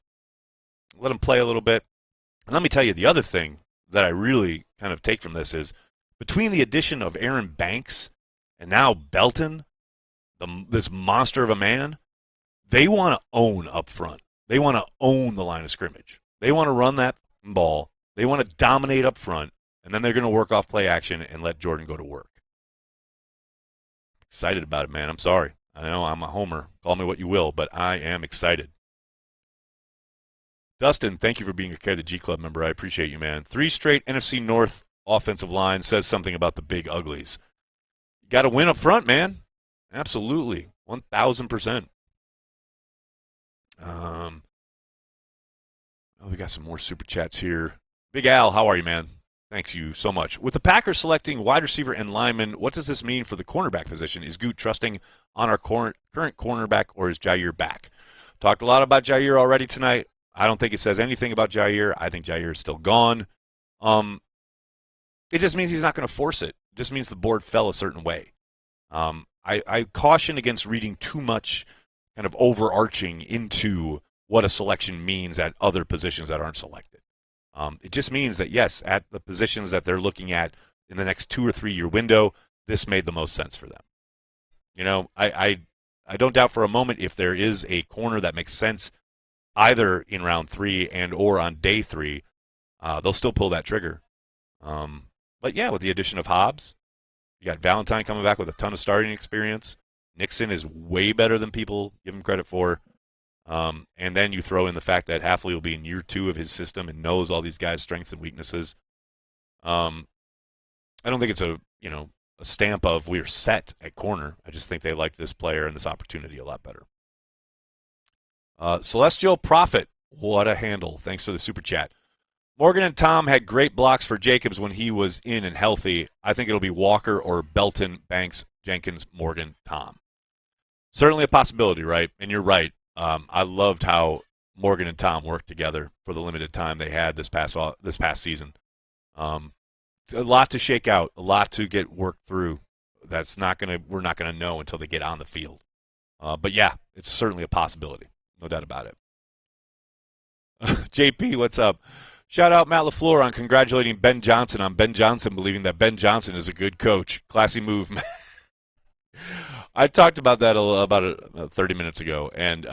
Let him play a little bit? And let me tell you, the other thing that I really kind of take from this is between the addition of Aaron Banks and now Belton, this monster of a man, they want to own up front. They want to own the line of scrimmage. They want to run that ball. They want to dominate up front, and then they're going to work off play action and let Jordan go to work. excited about it, man. I'm sorry. I know I'm a homer. Call me what you will, but I am excited. Dustin, thank you for being a Care the G Club member. I appreciate you, man. 3 straight NFC North offensive line says something about the big uglies. You got to win up front, man. Absolutely. 1,000%. We got some more super chats here. Big Al, how are you, man? Thank you so much. With the Packers selecting wide receiver and lineman, what does this mean for the cornerback position? Is Goot trusting on our current cornerback, or is Jair back? Talked a lot about Jair already tonight. I don't think it says anything about Jair. I think Jair is still gone. It just means he's not going to force it. It just means the board fell a certain way. I caution against reading too much kind of overarching into what a selection means at other positions that aren't selected. It just means that, yes, at the positions that they're looking at in the next 2 or 3 year window, this made the most sense for them. You know, I don't doubt for a moment if there is a corner that makes sense either in round 3 and or on day 3, they'll still pull that trigger. But yeah, with the addition of Hobbs, you got Valentine coming back with a ton of starting experience. Nixon is way better than people give him credit for. And then you throw in the fact that Hafley will be in year 2 of his system and knows all these guys' strengths and weaknesses. I don't think it's a stamp of we're set at corner. I just think they like this player and this opportunity a lot better. Celestial Prophet, what a handle. Thanks for the super chat. Morgan and Tom had great blocks for Jacobs when he was in and healthy. I think it'll be Walker or Belton, Banks, Jenkins, Morgan, Tom. Certainly a possibility, right? And you're right. I loved how Morgan and Tom worked together for the limited time they had this past season. A lot to shake out, a lot to get worked through. We're not gonna know until they get on the field. But yeah, it's certainly a possibility, no doubt about it. JP, what's up? Shout out Matt LaFleur on congratulating Ben Johnson on Ben Johnson believing that Ben Johnson is a good coach. Classy move, man. I talked about that about 30 minutes ago, and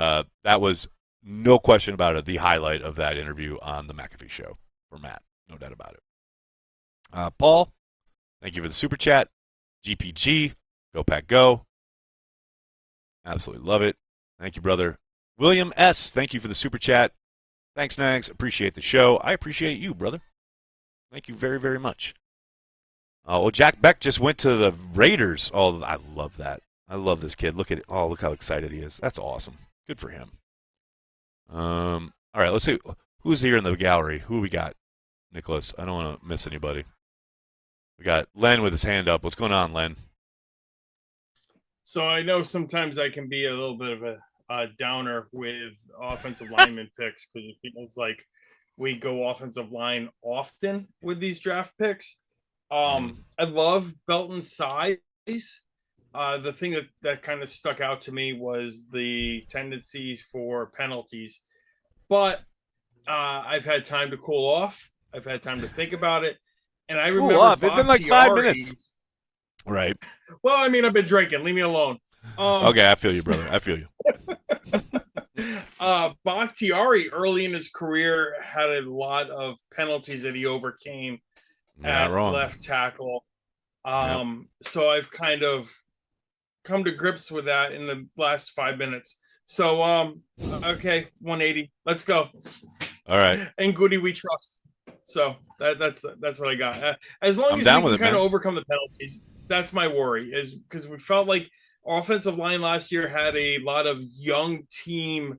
that was, no question about it, the highlight of that interview on the McAfee Show for Matt. No doubt about it. Paul, thank you for the super chat. GPG, go Pack Go. Absolutely love it. Thank you, brother. William S., thank you for the super chat. Thanks, Nags. Appreciate the show. I appreciate you, brother. Thank you very, very much. Well, Jack Beck just went to the Raiders. Oh, I love that. I love this kid. Look at it. Oh, look how excited he is. That's awesome. Good for him. All right, let's see. Who's here in the gallery? Who we got, Nicholas? I don't want to miss anybody. We got Len with his hand up. What's going on, Len? So I know sometimes I can be a little bit of a downer with offensive lineman picks because it feels like we go offensive line often with these draft picks. I love Belton's size. The thing that kind of stuck out to me was the tendencies for penalties. But I've had time to cool off. I've had time to think about it. And I remember off. It's been like 5 minutes. Right. Well, I mean, I've been drinking. Leave me alone. Okay, I feel you, brother. I feel you. Bakhtiari early in his career had a lot of penalties that he overcame at left tackle. So I've kind of come to grips with that in the last 5 minutes. So okay, 180. Let's go. All right. And Goody we trust. So that's what I got. As long as we can kind of overcome the penalties, that's my worry, is because we felt like offensive line last year had a lot of young team,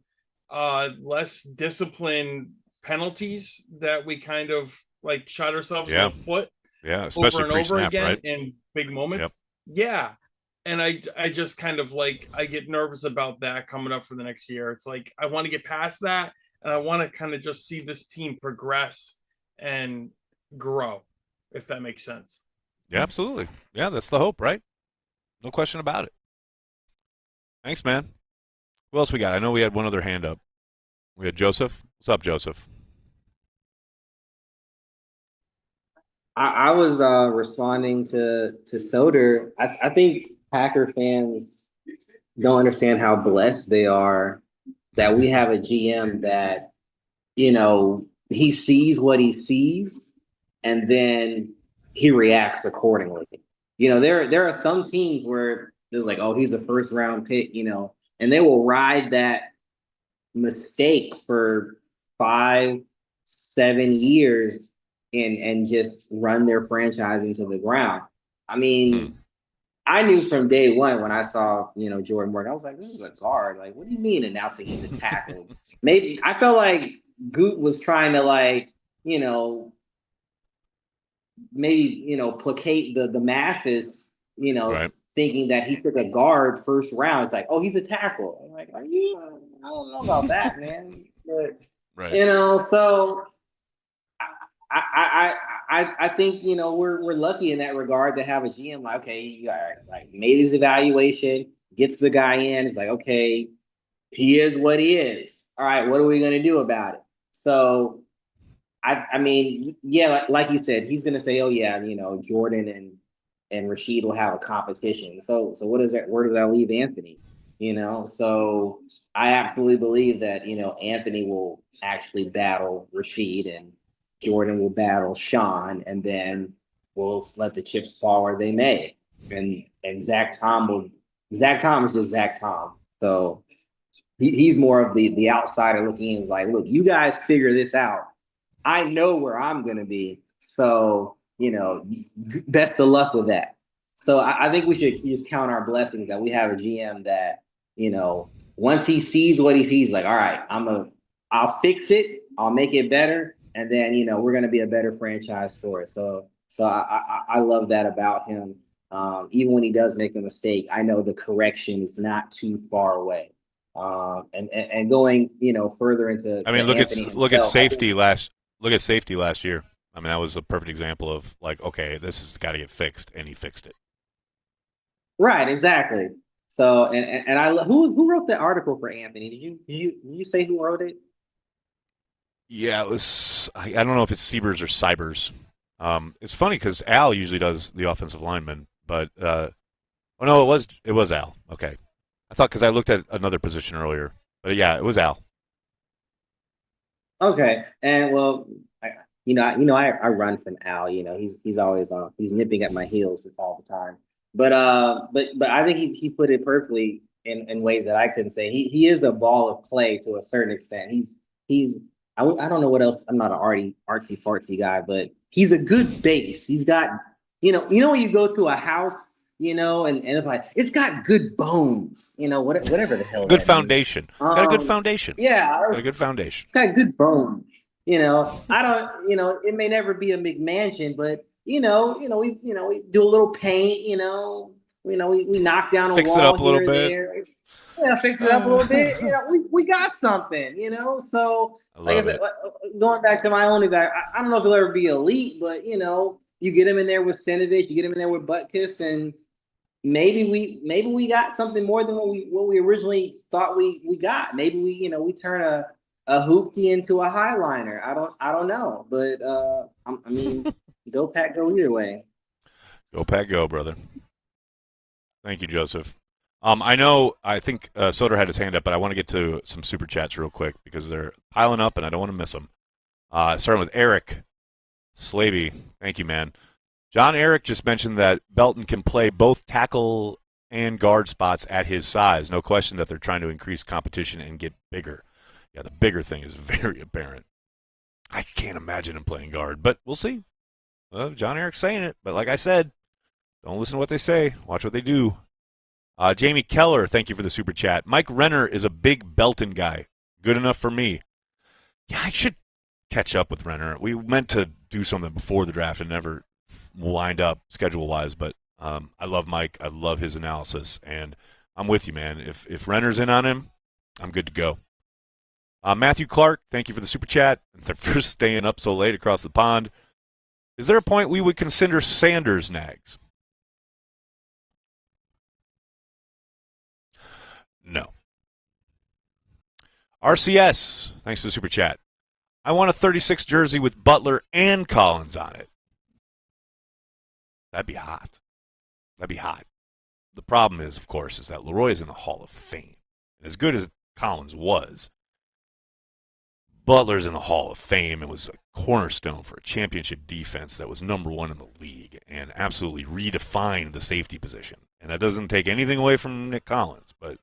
less disciplined penalties that we kind of like shot ourselves in the foot. Yeah, especially over and over again, right? in big moments. Yep. Yeah. And I just kind of like, I get nervous about that coming up for the next year. It's like, I want to get past that, and I want to kind of just see this team progress and grow, if that makes sense. Yeah, absolutely. Yeah, that's the hope, right? No question about it. Thanks, man. Who else we got? I know we had one other hand up. We had Joseph. What's up, Joseph? I was responding to Soder. I think Packer fans don't understand how blessed they are that we have a GM that, he sees what he sees and then he reacts accordingly. There are some teams where It was like, oh, he's a first round pick, and they will ride that mistake for 5-7 years and just run their franchise into the ground. I mean, I knew from day one when I saw, Jordan Morgan, I was like, this is a guard. Like, what do you mean announcing he's a tackle? Maybe I felt like Goot was trying to maybe, placate the masses, Right. thinking that he took a guard first round. It's like, oh, he's a tackle. I'm like, are you? I don't know about that, man. But, Right. so I think we're lucky in that regard to have a GM like, okay, he made his evaluation, gets the guy in. It's like, okay, he is what he is. All right, what are we gonna do about it? So I mean, yeah, like you said, he's gonna say, oh yeah, Jordan and Rashid will have a competition. So what is that? Where does that leave Anthony? So I absolutely believe that Anthony will actually battle Rashid and Jordan will battle Sean, and then we'll let the chips fall where they may. And Zach Tom is just Zach Tom. So he's more of the outsider looking in, like, look, you guys figure this out. I know where I'm gonna be. So, best of luck with that. So I think we should just count our blessings that we have a GM that, once he sees what he sees, like, all right, I'll fix it, I'll make it better, and then we're gonna be a better franchise for it. So I love that about him. Even when he does make a mistake, I know the correction is not too far away. And going further into I mean, look at safety last year. I mean, that was a perfect example of like, okay, this has got to get fixed, and he fixed it. Right, exactly. So and I who wrote the article for Anthony? Did you say who wrote it? Yeah, it was. I don't know if it's Siebers or Cybers. It's funny because Al usually does the offensive lineman, but oh no, it was Al. Okay, I thought because I looked at another position earlier, but yeah, it was Al. Okay, and well, I run from Al. He's always he's nipping at my heels all the time. But I think he put it perfectly in ways that I couldn't say. He is a ball of clay to a certain extent. He's I don't know what else. I'm not an artsy fartsy guy, but he's a good base. He's got when you go to a house, and it's like it's got good bones, whatever the hell. Good foundation. Got a good foundation. Yeah, got a good foundation. It's got good bones. I don't. It may never be a McMansion, but we do a little paint. We knock down a Fix wall it up a little here and bit. there. Yeah, fix it up a little bit. We got something. So like I said, going back to my only guy, I don't know if he'll ever be elite, but you get him in there with Stenovich, you get him in there with Butkus, and maybe we got something more than what we originally thought we got. Maybe we turn a hoopty into a highliner. I don't know, but I mean, go Pack, go either way. Go Pack, go, brother. Thank you, Joseph. I think Soder had his hand up, but I want to get to some super chats real quick because they're piling up and I don't want to miss them. Starting with Eric Slaby. Thank you, man. John Eric just mentioned that Belton can play both tackle and guard spots at his size. No question that they're trying to increase competition and get bigger. Yeah, the bigger thing is very apparent. I can't imagine him playing guard, but we'll see. Well, John Eric's saying it, but like I said, don't listen to what they say. Watch what they do. Jamie Keller, thank you for the super chat. Mike Renner is a big Belton guy. Good enough for me. Yeah, I should catch up with Renner. We meant to do something before the draft and never lined up schedule-wise, but I love Mike. I love his analysis, and I'm with you, man. If Renner's in on him, I'm good to go. Matthew Clark, thank you for the super chat and for staying up so late across the pond. Is there a point we would consider Sanders nags? No. RCS, thanks for the super chat. I want a 36 jersey with Butler and Collins on it. That'd be hot. That'd be hot. The problem is, of course, is that Leroy is in the Hall of Fame. As good as Collins was, Butler's in the Hall of Fame and was a cornerstone for a championship defense that was number one in the league and absolutely redefined the safety position. And that doesn't take anything away from Nick Collins, but,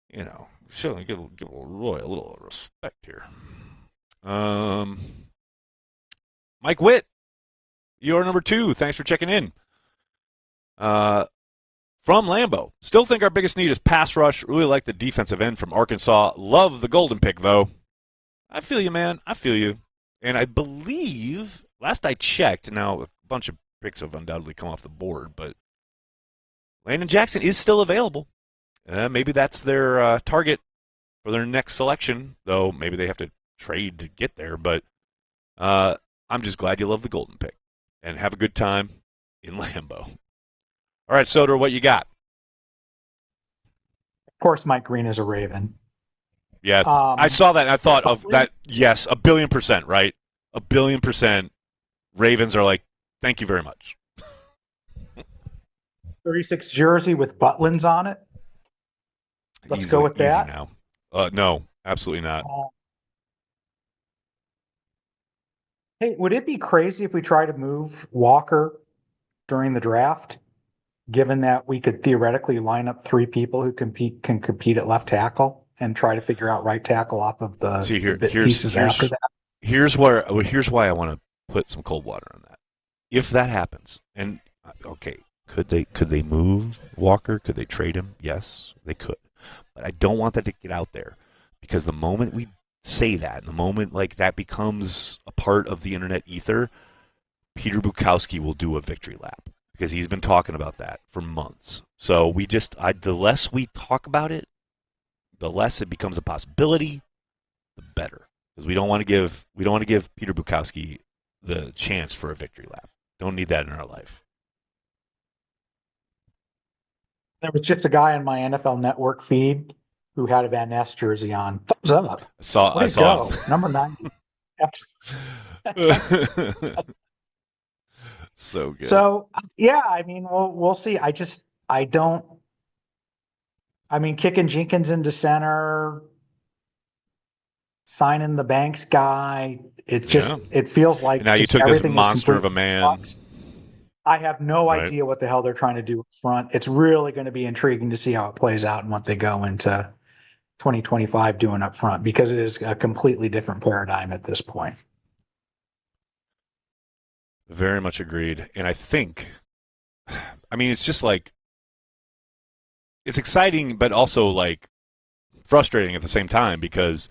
you know, certainly give Roy a little respect here. Mike Witt, you're number 2. Thanks for checking in. From Lambeau. Still think our biggest need is pass rush. Really like the defensive end from Arkansas. Love the golden pick, though. I feel you, man. I feel you. And I believe, last I checked, now a bunch of picks have undoubtedly come off the board, but Landon Jackson is still available. Maybe that's their target for their next selection, though maybe they have to trade to get there. But I'm just glad you love the golden pick. And have a good time in Lambeau. All right, Soder, what you got? Of course, Mike Green is a Raven. Yes, I saw that and I thought of that. Yes, 1,000,000,000%, right? 1,000,000,000%. Ravens are like, thank you very much. 36 jersey with Butlins on it. Let's go with that. Now. No, absolutely not. Hey, would it be crazy if we try to move Walker during the draft, given that we could theoretically line up 3 people who can compete at left tackle and try to figure out right tackle off of the pieces after that? Here's why I want to put some cold water on that. If that happens, and okay, could they move Walker? Could they trade him? Yes, they could. But I don't want that to get out there, because the moment we say that, the moment like that becomes a part of the internet ether, Peter Bukowski will do a victory lap, because he's been talking about that for months. So the less we talk about it, the less it becomes a possibility, the better, because we don't want to give Peter Bukowski the chance for a victory lap. Don't need that in our life. There was just a guy on my NFL Network feed who had a Van Ness jersey on. Thumbs up. I saw him. Number 9. So good. So yeah, I mean, we'll see. Kicking Jenkins into center, signing the Banks guy. It feels like now you took this monster of a man. Flux. I have no idea what the hell they're trying to do up front. It's really going to be intriguing to see how it plays out and what they go into 2025 doing up front, because it is a completely different paradigm at this point. Very much agreed. And I think, it's just like, it's exciting, but also like frustrating at the same time, because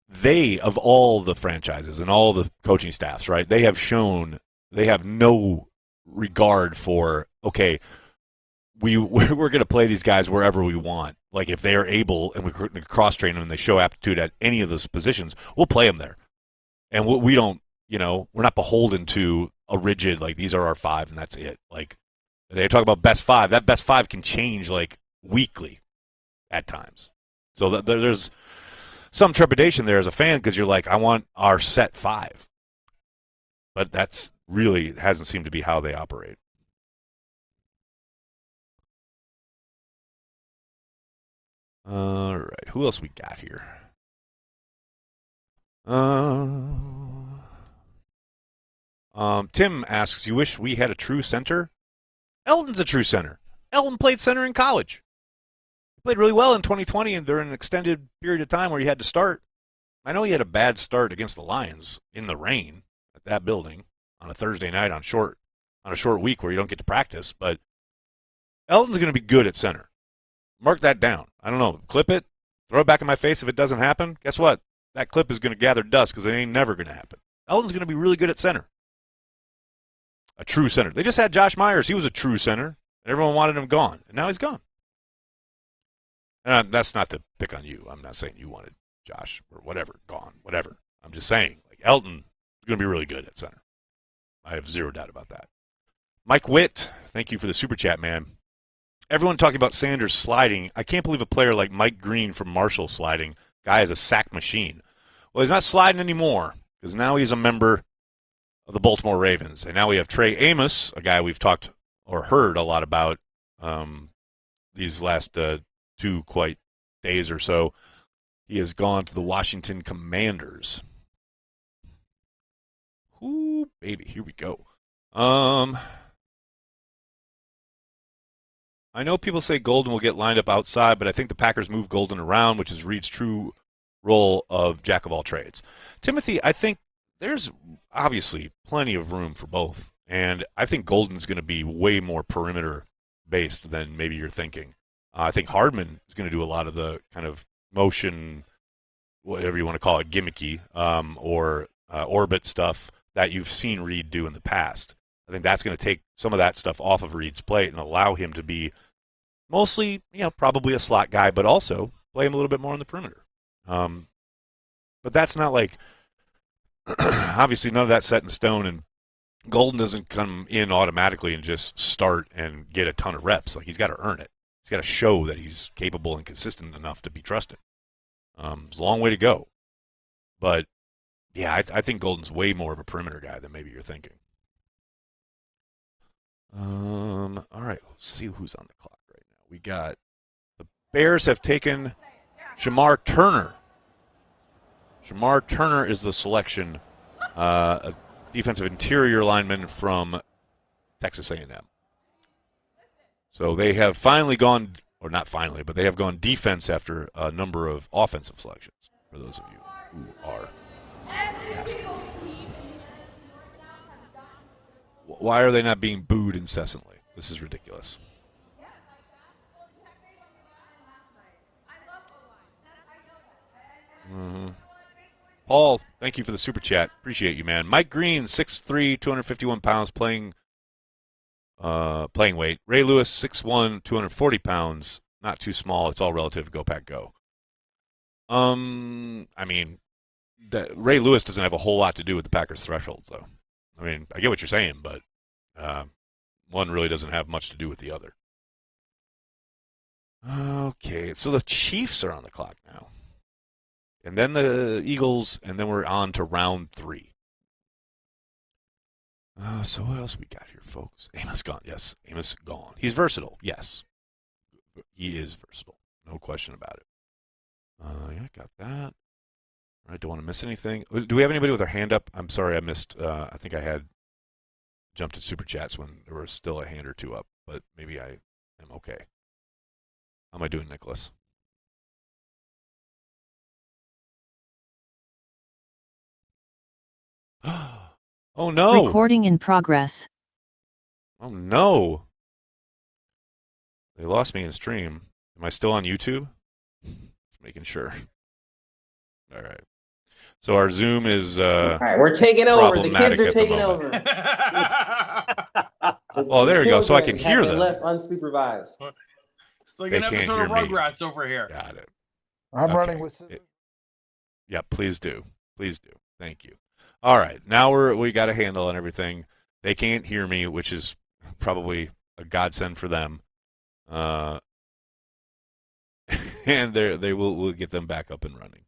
they, of all the franchises and all the coaching staffs, right, they have shown they have no regard for, okay, we're going to play these guys wherever we want. Like, if they are able and we cross-train them and they show aptitude at any of those positions, we'll play them there. And we don't, we're not beholden to a rigid, like, these are our 5 and that's it. Like, they talk about best 5. That best 5 can change, like, weekly at times. So there's some trepidation there as a fan, because you're like, I want our set 5. But that's really hasn't seemed to be how they operate. All right, who else we got here? Tim asks, you wish we had a true center? Eldon's a true center. Eldon played center in college. He played really well in 2020 and during an extended period of time where he had to start. I know he had a bad start against the Lions in the rain at that building on a Thursday night on a short week where you don't get to practice, but Eldon's going to be good at center. Mark that down. I don't know. Clip it. Throw it back in my face if it doesn't happen. Guess what? That clip is going to gather dust, because it ain't never going to happen. Eldon's going to be really good at center. A true center. They just had Josh Myers. He was a true center, and everyone wanted him gone, and now he's gone. And that's not to pick on you. I'm not saying you wanted Josh or whatever gone, whatever. I'm just saying, like, Eldon is going to be really good at center. I have zero doubt about that. Mike Witt, thank you for the super chat, man. Everyone talking about Sanders sliding. I can't believe a player like Mike Green from Marshall sliding. Guy is a sack machine. Well, he's not sliding anymore, because now he's a member of the Baltimore Ravens. And now we have Trey Amos, a guy we've talked or heard a lot about these last 2 days or so. He has gone to the Washington Commanders. Ooh, baby, here we go. I know people say Golden will get lined up outside, but I think the Packers move Golden around, which is Reed's true role of jack of all trades. Timothy, I think there's obviously plenty of room for both, and I think Golden's going to be way more perimeter based than maybe you're thinking. I think Hardman is going to do a lot of the kind of motion, whatever you want to call it, gimmicky or orbit stuff that you've seen Reed do in the past. I think that's going to take some of that stuff off of Reed's plate and allow him to be mostly, probably a slot guy, but also play him a little bit more on the perimeter. But that's not like, obviously none of that's set in stone, and Golden doesn't come in automatically and just start and get a ton of reps. Like, he's got to earn it. He's got to show that he's capable and consistent enough to be trusted. It's a long way to go. But, yeah, I think Golden's way more of a perimeter guy than maybe you're thinking. All right, let's see who's on the clock right now. We got the Bears have taken Shamar Turner. Shamar Turner is the selection, a defensive interior lineman from Texas A&M. So they have finally gone, or not finally, but they have gone defense after a number of offensive selections, for those of you who are asking. Why are they not being booed incessantly? This is ridiculous. Paul, thank you for the super chat. Appreciate you, man. Mike Green, 6'3", 251 pounds, playing weight. Ray Lewis, 6'1", 240 pounds, not too small. It's all relative. Go Pack, go. I mean, Ray Lewis doesn't have a whole lot to do with the Packers' thresholds, though. I mean, I get what you're saying, but one really doesn't have much to do with the other. Okay, so the Chiefs are on the clock now. And then the Eagles, and then we're on to round 3. So what else we got here, folks? Amos gone. Yes, Amos gone. He's versatile. Yes. He is versatile. No question about it. Yeah, got that. I don't want to miss anything. Do we have anybody with their hand up? I'm sorry I missed. I think I had jumped to Super Chats when there was still a hand or two up, but maybe I am okay. How am I doing, Nicholas? Oh, no. Recording in progress. Oh, no. They lost me in stream. Am I still on YouTube? Just making sure. All right. So our Zoom is all right, we're taking over. The kids are taking over. Oh, there we go. So I can hear them. Left unsupervised. It's like an episode of Rugrats over here. Got it. I'm running with scissors. Yeah, please do. Please do. Thank you. All right. Now we got a handle on everything. They can't hear me, which is probably a godsend for them. And we'll get them back up and running.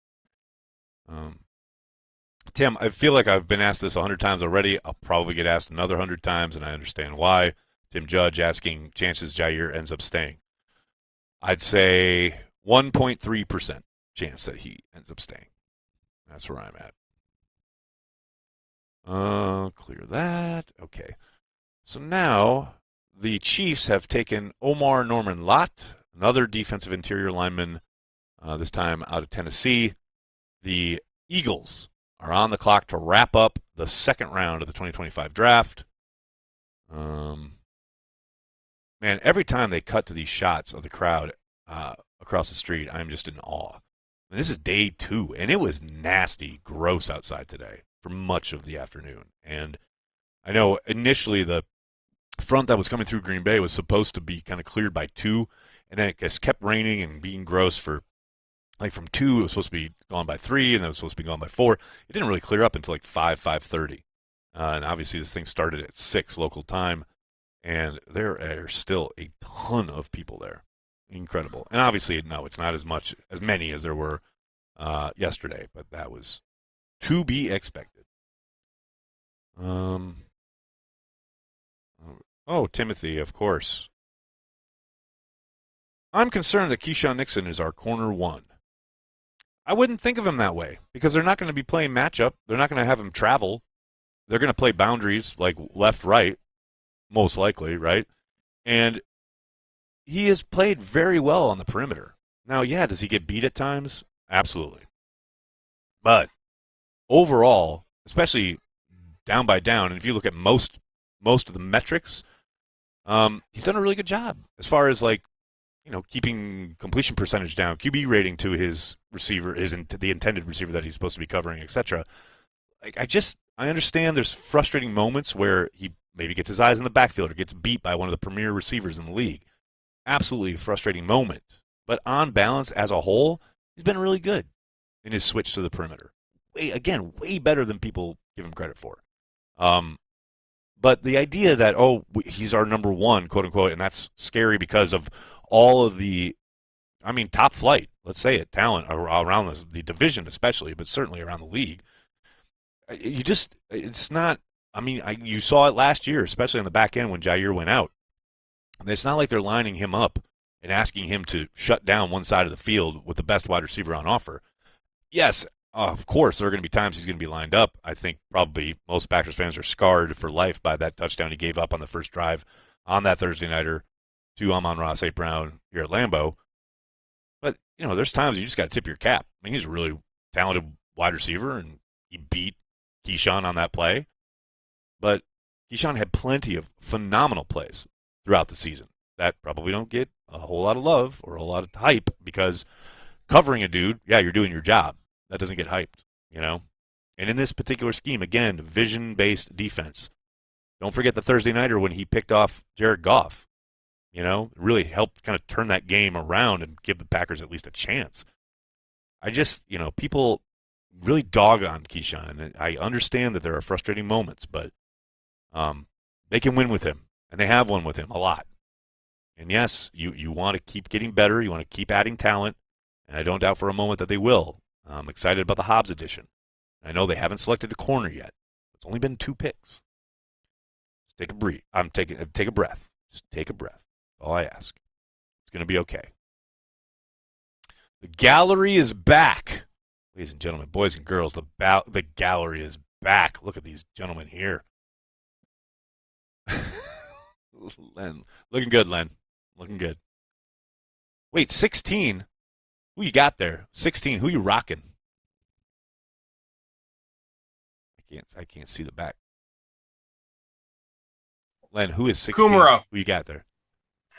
Tim, I feel like I've been asked this 100 times already. I'll probably get asked another 100 times, and I understand why. Tim Judge asking chances Jair ends up staying. I'd say 1.3% chance that he ends up staying. That's where I'm at. Clear that. Okay. So now the Chiefs have taken Omar Norman Lott, another defensive interior lineman, this time out of Tennessee. The Eagles are on the clock to wrap up the second round of the 2025 draft. Man, every time they cut to these shots of the crowd across the street, I'm just in awe. And this is day 2, and it was nasty, gross outside today for much of the afternoon. And I know initially the front that was coming through Green Bay was supposed to be kind of cleared by 2, and then it just kept raining and being gross for, like, from 2, it was supposed to be gone by 3, and then it was supposed to be gone by 4. It didn't really clear up until like 5:30. And obviously this thing started at 6 local time, and there are still a ton of people there. Incredible. And obviously, no, it's not as many as there were yesterday, but that was to be expected. Oh, Timothy, of course. I'm concerned that Keyshawn Nixon is our corner 1. I wouldn't think of him that way because they're not going to be playing matchup. They're not going to have him travel. They're going to play boundaries like left, right, most likely, right? And he has played very well on the perimeter. Now, yeah, does he get beat at times? Absolutely. But overall, especially down by down, and if you look at most of the metrics, he's done a really good job as far as like, keeping completion percentage down, QB rating to his receiver, the intended receiver that he's supposed to be covering, etc. Like I understand there's frustrating moments where he maybe gets his eyes in the backfield or gets beat by one of the premier receivers in the league. Absolutely a frustrating moment. But on balance, as a whole, he's been really good in his switch to the perimeter. Way better than people give him credit for. But the idea that, he's our number one, quote unquote, and that's scary because of all of the, top flight, let's say it, talent around the division especially, but certainly around the league. It's not, you saw it last year, especially on the back end when Jair went out. It's not like they're lining him up and asking him to shut down one side of the field with the best wide receiver on offer. Yes, of course, there are going to be times he's going to be lined up. I think probably most Packers fans are scarred for life by that touchdown he gave up on the first drive on that Thursday nighter to Amon-Ra St. Brown here at Lambeau. But, there's times you just got to tip your cap. He's a really talented wide receiver, and he beat Keyshawn on that play. But Keyshawn had plenty of phenomenal plays throughout the season that probably don't get a whole lot of love or a lot of hype because covering a dude, yeah, you're doing your job. That doesn't get hyped, And in this particular scheme, again, vision-based defense. Don't forget the Thursday nighter when he picked off Jared Goff. Really helped kind of turn that game around and give the Packers at least a chance. People really dog on Keyshawn, and I understand that there are frustrating moments, but they can win with him, and they have won with him a lot. And yes, you want to keep getting better, you want to keep adding talent, and I don't doubt for a moment that they will. I'm excited about the Hobbs edition. I know they haven't selected a corner yet. It's only been 2 picks. Just take a breath. Take a breath. Just take a breath. All I ask. It's going to be okay. The gallery is back. Ladies and gentlemen, boys and girls, the gallery is back. Look at these gentlemen here. Len, looking good, Len. Looking good. Wait, 16? Who you got there? 16. Who you rocking? I can't see the back. Len, who is 16? Kumaro. Who you got there?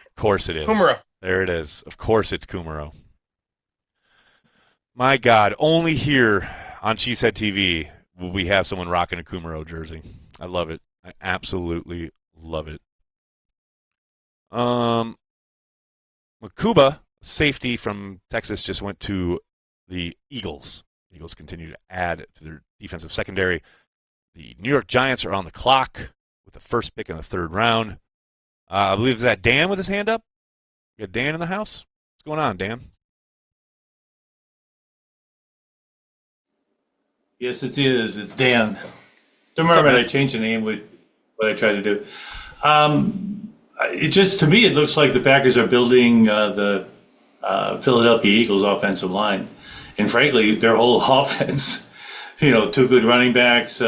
Of course it is. Kumaro. There it is. Of course it's Kumaro. My God, only here on Cheesehead TV will we have someone rocking a Kumaro jersey. I love it. I absolutely love it. Makuba, safety from Texas, just went to the Eagles. The Eagles continue to add to their defensive secondary. The New York Giants are on the clock with the first pick in the 3rd round. I believe, is that Dan with his hand up? You got Dan in the house? What's going on, Dan? Yes, it is. It's Dan. Don't remember that I changed the name with what I tried to do. To me, it looks like the Packers are building the Philadelphia Eagles offensive line. And frankly, their whole offense, 2 good running backs,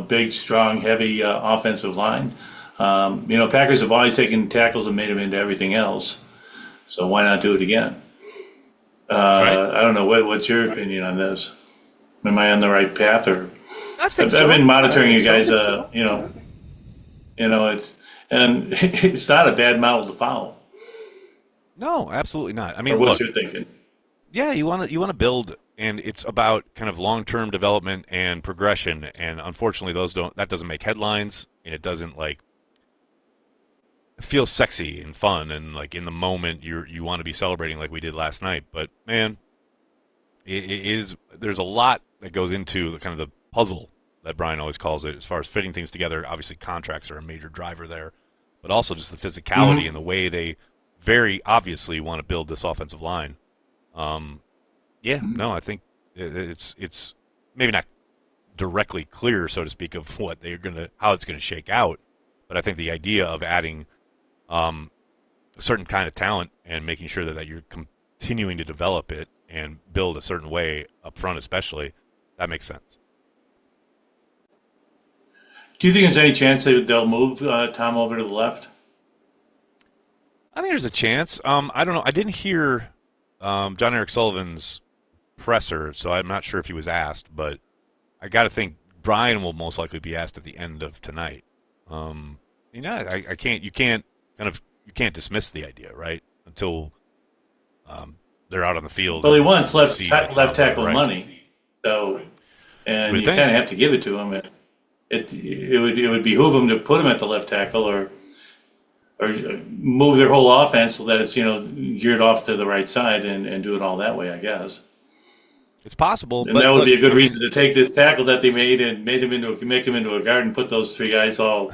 big, strong, heavy offensive line. Packers have always taken tackles and made them into everything else. So why not do it again? Right. I don't know. What's your opinion on this? Am I on the right path? Or I've been monitoring you guys. It's not a bad model to follow. No, absolutely not. Or what's your thinking? Yeah, you want to build, and it's about kind of long-term development and progression. And unfortunately, that doesn't make headlines, and it doesn't feel sexy and fun, and in the moment you want to be celebrating like we did last night. But man, there's a lot that goes into the kind of the puzzle that Brian always calls it, as far as fitting things together. Obviously, contracts are a major driver there, but also just the physicality and the way they very obviously want to build this offensive line. I think it's maybe not directly clear, so to speak, of how it's gonna shake out, but I think the idea of adding a certain kind of talent and making sure that you're continuing to develop it and build a certain way up front, especially, that makes sense. Do you think there's any chance they'll move Tom over to the left? I think there's a chance. I don't know. I didn't hear John Eric Sullivan's presser, so I'm not sure if he was asked, but I got to think Brian will most likely be asked at the end of tonight. I can't. You can't dismiss the idea, right? Until they're out on the field. Well, he wants left Tom's tackle right. money, so and you think? kind of have to give it to him. It would behoove him to put him at the left tackle or move their whole offense so that it's geared off to the right side and do it all that way, I guess. It's possible, and that would be a good reason to take this tackle that they made and make him into a guard and put those three guys all.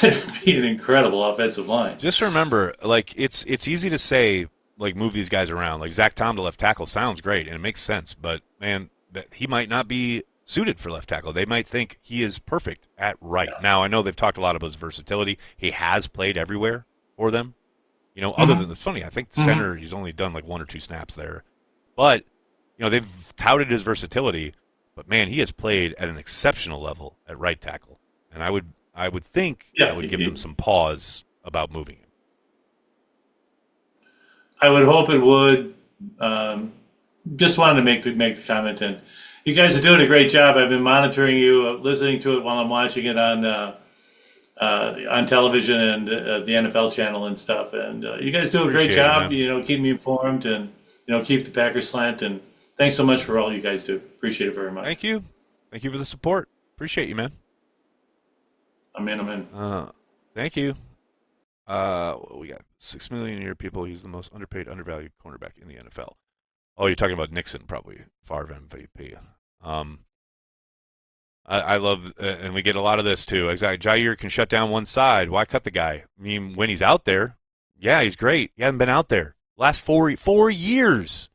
It'd be an incredible offensive line. Just remember, like it's easy to say, like move these guys around. Like Zach Tom to left tackle sounds great and it makes sense, but man, that he might not be suited for left tackle. They might think he is perfect at right. Now I know they've talked a lot about his versatility. He has played everywhere for them. Other than it's funny, I think center he's only done like 1 or 2 snaps there, but they've touted his versatility. But man, he has played at an exceptional level at right tackle, and I would think that would give them some pause about moving him. I would hope it would. Just wanted to make the comment, and you guys are doing a great job. I've been monitoring you, listening to it while I'm watching it on television and the NFL channel and stuff. And you guys do a great job. Keeping me informed and keep the Packers slant. And thanks so much for all you guys do. Appreciate it very much. Thank you for the support. Appreciate you, man. I'm in. Thank you. We got 6 million a year people. He's the most underpaid, undervalued cornerback in the NFL. Oh, you're talking about Nixon, probably. Favre MVP. I love, and we get a lot of this too. Exactly. Jair can shut down one side. Why cut the guy? I mean, when he's out there, yeah, he's great. He hasn't been out there. Last 4 years.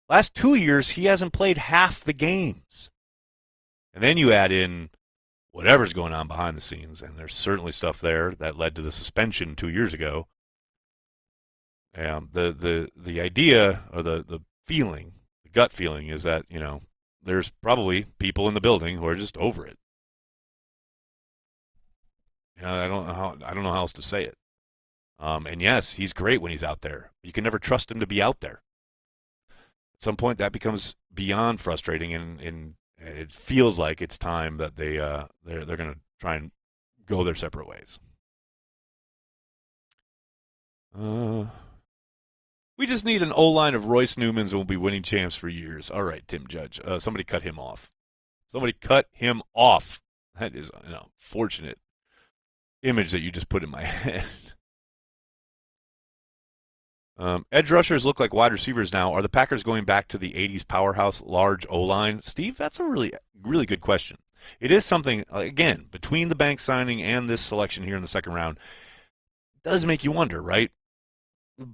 Last 2 years, he hasn't played half the games. And then you add in whatever's going on behind the scenes, and there's certainly stuff there that led to the suspension 2 years ago. The idea or the feeling, the gut feeling is that, there's probably people in the building who are just over it. I don't know how else to say it. And yes, he's great when he's out there. You can never trust him to be out there. At some point that becomes beyond frustrating, and it feels like it's time that they're going to try and go their separate ways. We just need an O-line of Royce Newmans and we'll be winning champs for years. All right, Tim Judge. Somebody cut him off. That is an unfortunate image that you just put in my head. Edge rushers look like wide receivers now. Are the Packers going back to the 80s powerhouse large O-line? Steve, that's a really, really good question. It is something, again, between the bank signing and this selection here in the second round, it does make you wonder, right?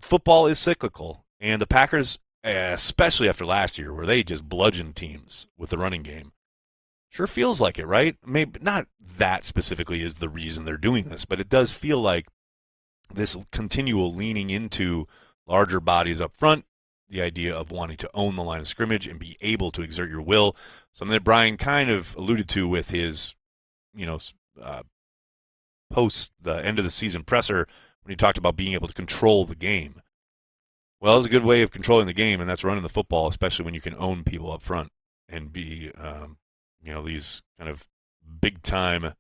Football is cyclical, and the Packers, especially after last year where they just bludgeoned teams with the running game, sure feels like it, right? Maybe not that specifically is the reason they're doing this, but it does feel like this continual leaning into larger bodies up front, the idea of wanting to own the line of scrimmage and be able to exert your will, something that Brian kind of alluded to with his, post the end of the season presser when he talked about being able to control the game. Well, it's a good way of controlling the game, and that's running the football, especially when you can own people up front and be, these kind of big-time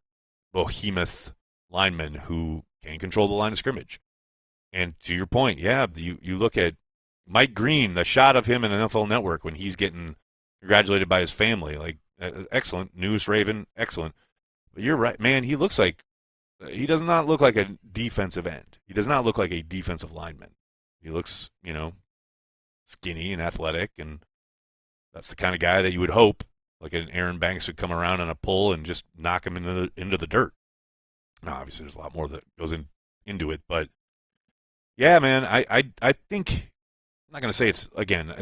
behemoth linemen who can control the line of scrimmage. And to your point, yeah, you look at Mike Green, the shot of him in NFL Network when he's getting congratulated by his family, like excellent, News Raven, excellent. But you're right, man, he does not look like a defensive end. He does not look like a defensive lineman. He looks, skinny and athletic, and that's the kind of guy that you would hope, like an Aaron Banks would come around on a pull and just knock him into the dirt. Now, obviously, there's a lot more that goes into it, but yeah, man, I think, I'm not going to say it's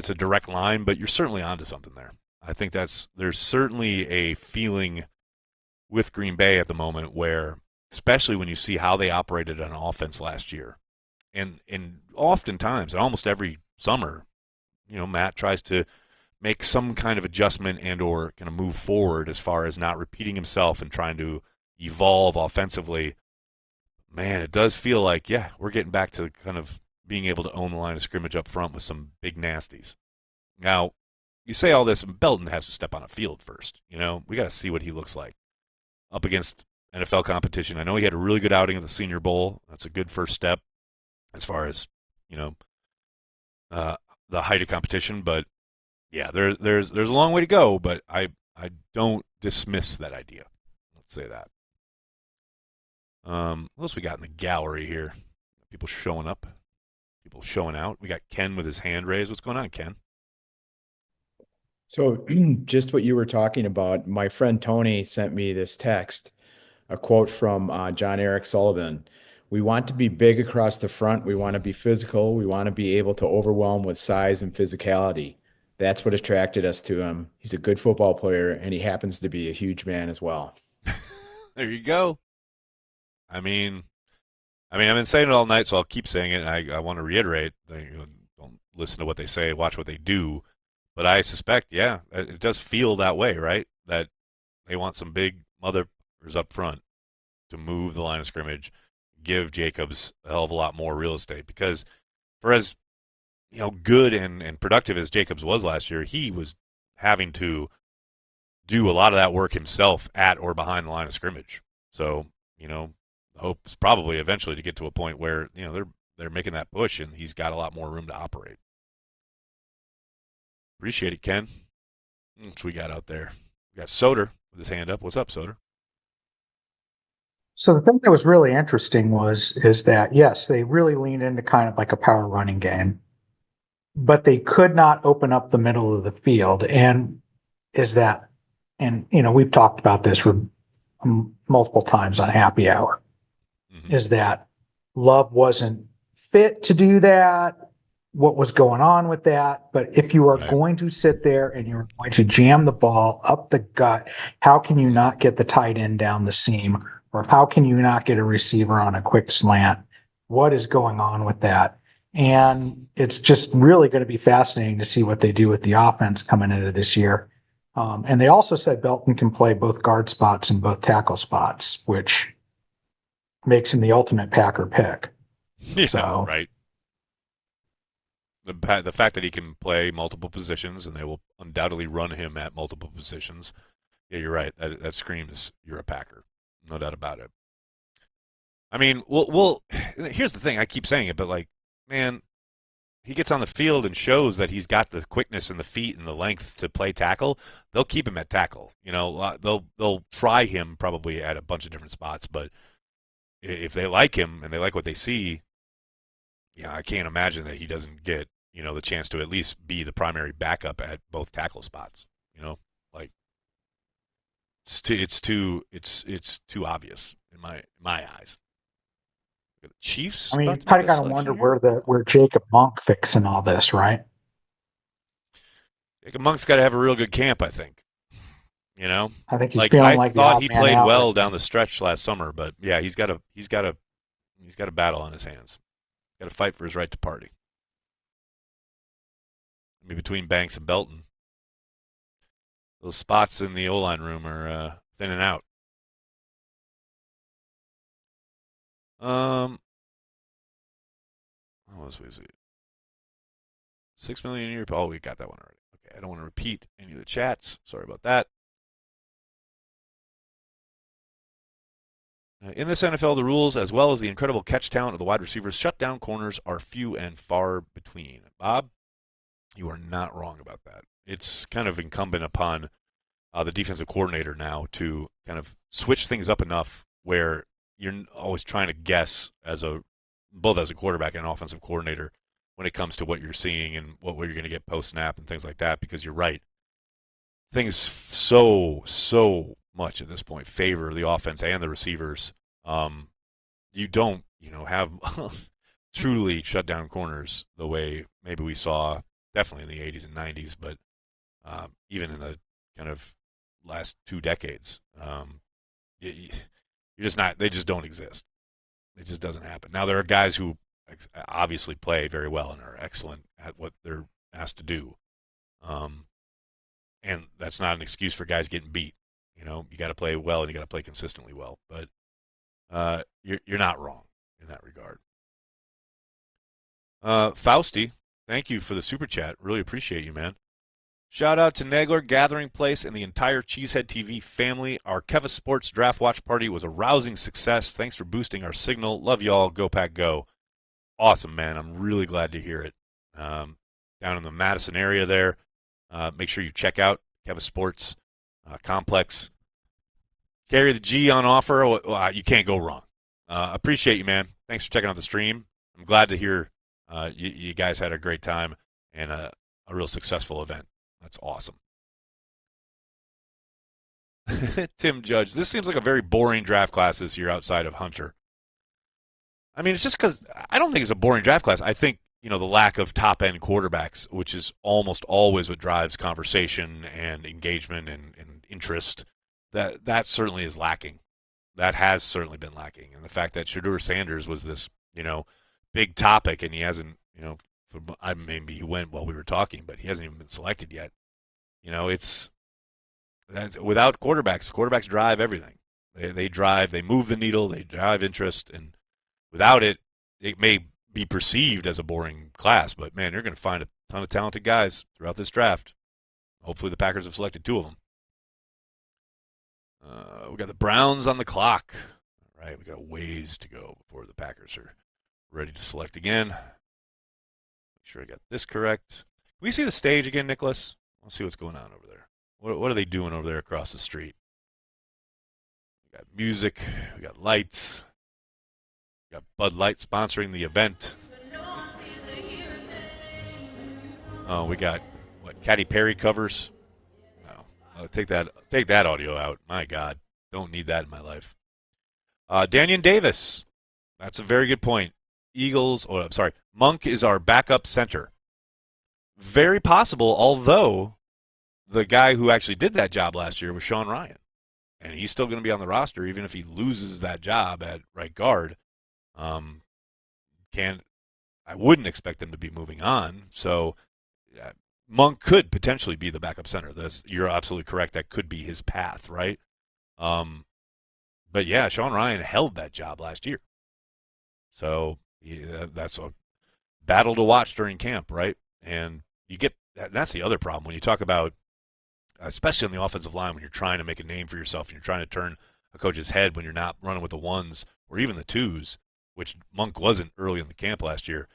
a direct line, but you're certainly onto something there. I think there's certainly a feeling with Green Bay at the moment where, especially when you see how they operated on offense last year, And oftentimes, and almost every summer, Matt tries to make some kind of adjustment and or kind of move forward as far as not repeating himself and trying to evolve offensively. Man, it does feel like, yeah, we're getting back to kind of being able to own the line of scrimmage up front with some big nasties. Now, you say all this, and Belton has to step on a field first. We got to see what he looks like up against NFL competition. I know he had a really good outing at the Senior Bowl. That's a good first step as far as, the height of competition. But, yeah, there's a long way to go, but I don't dismiss that idea. Let's say that. What else we got in the gallery here? People showing up, people showing out. We got Ken with his hand raised. What's going on, Ken? So just what you were talking about, my friend Tony sent me this text, a quote from John Eric Sullivan. We want to be big across the front. We want to be physical. We want to be able to overwhelm with size and physicality. That's what attracted us to him. He's a good football player, and he happens to be a huge man as well. There you go. I mean, I've been saying it all night, so I'll keep saying it. And I want to reiterate: don't listen to what they say, watch what they do. But I suspect, yeah, it does feel that way, right? That they want some big mothers up front to move the line of scrimmage, give Jacobs a hell of a lot more real estate. Because for as good and productive as Jacobs was last year, he was having to do a lot of that work himself at or behind the line of scrimmage. So, the hope is probably eventually to get to a point where, they're making that push and he's got a lot more room to operate. Appreciate it, Ken. What we got out there? We got Soder with his hand up. What's up, Soder? So the thing that was really interesting is that, yes, they really leaned into kind of like a power running game, but they could not open up the middle of the field. And we've talked about this multiple times on Happy Hour, is that Love wasn't fit to do that. What was going on with that? But if you are going to sit there and you're going to jam the ball up the gut, how can you not get the tight end down the seam? Or how can you not get a receiver on a quick slant? What is going on with that? And it's just really going to be fascinating to see what they do with the offense coming into this year. And they also said Belton can play both guard spots and both tackle spots, which makes him the ultimate Packer pick. Yeah, right. The fact that he can play multiple positions and they will undoubtedly run him at multiple positions. Yeah, you're right. That screams you're a Packer. No doubt about it. I mean, here's the thing. I keep saying it, but man, he gets on the field and shows that he's got the quickness and the feet and the length to play tackle. They'll keep him at tackle. They'll try him probably at a bunch of different spots, but if they like him and they like what they see, I can't imagine that he doesn't get the chance to at least be the primary backup at both tackle spots. It's too obvious in my eyes. The Chiefs. I mean, you kind of got to wonder where Jacob Monk fits in all this, right? Jacob Monk's got to have a real good camp, I think. I think he's feeling I thought he played well down the stretch last summer, but yeah, he's got a battle on his hands. Got to fight for his right to party. I mean, between Banks and Belton, those spots in the O-line room are thinning out. What was it? 6 million a year. Oh, we got that one already. Okay, I don't want to repeat any of the chats. Sorry about that. In this NFL, the rules, as well as the incredible catch talent of the wide receivers, shutdown corners are few and far between. Bob, you are not wrong about that. It's kind of incumbent upon the defensive coordinator now to kind of switch things up enough where you're always trying to guess both as a quarterback and an offensive coordinator when it comes to what you're seeing and what you're going to get post-snap and things like that, because you're right. Things so much at this point favor the offense and the receivers. You don't, have truly shut down corners the way maybe we saw definitely in the 80s and 90s, but even in the kind of last 2 decades, you're just not. They just don't exist. It just doesn't happen. Now there are guys who obviously play very well and are excellent at what they're asked to do. And that's not an excuse for guys getting beat. You got to play well and you got to play consistently well. But you're not wrong in that regard. Fausti, thank you for the super chat. Really appreciate you, man. Shout out to Nagler, Gathering Place, and the entire Cheesehead TV family. Our Keva Sports Draft Watch Party was a rousing success. Thanks for boosting our signal. Love y'all. Go Pack Go. Awesome, man. I'm really glad to hear it. Down in the Madison area there, make sure you check out Keva Sports Complex. Carry the G on offer. You can't go wrong. Appreciate you, man. Thanks for checking out the stream. I'm glad to hear you guys had a great time and a real successful event. That's awesome. Tim Judge, this seems like a very boring draft class this year outside of Hunter. I mean, it's just because I don't think it's a boring draft class. I think, the lack of top-end quarterbacks, which is almost always what drives conversation and engagement and interest, that certainly is lacking. That has certainly been lacking. And the fact that Shedeur Sanders was this, big topic, and he hasn't, maybe he went while we were talking, but he hasn't even been selected yet. That's without quarterbacks. Quarterbacks drive everything. They move the needle, they drive interest, and without it, it may be perceived as a boring class, but man, you're going to find a ton of talented guys throughout this draft. Hopefully the Packers have selected 2 of them. We got the Browns on the clock. All right, we got a ways to go before the Packers are ready to select again. Make sure I got this correct. Can we see the stage again, Nicholas? Let's see what's going on over there. What are they doing over there across the street? We got music. We got lights. We got Bud Light sponsoring the event. Oh, we got, Katy Perry covers? No. Take that audio out. My God. Don't need that in my life. Daniel Davis. That's a very good point. Monk is our backup center. Very possible, although the guy who actually did that job last year was Sean Ryan. And he's still going to be on the roster, even if he loses that job at right guard. I wouldn't expect them to be moving on. So Monk could potentially be the backup center. You're absolutely correct. That could be his path, right? But yeah, Sean Ryan held that job last year. So that's a battle to watch during camp, right? And that's the other problem when you talk about, especially on the offensive line, when you're trying to make a name for yourself and you're trying to turn a coach's head when you're not running with the ones or even the twos, which Monk wasn't early in the camp last year.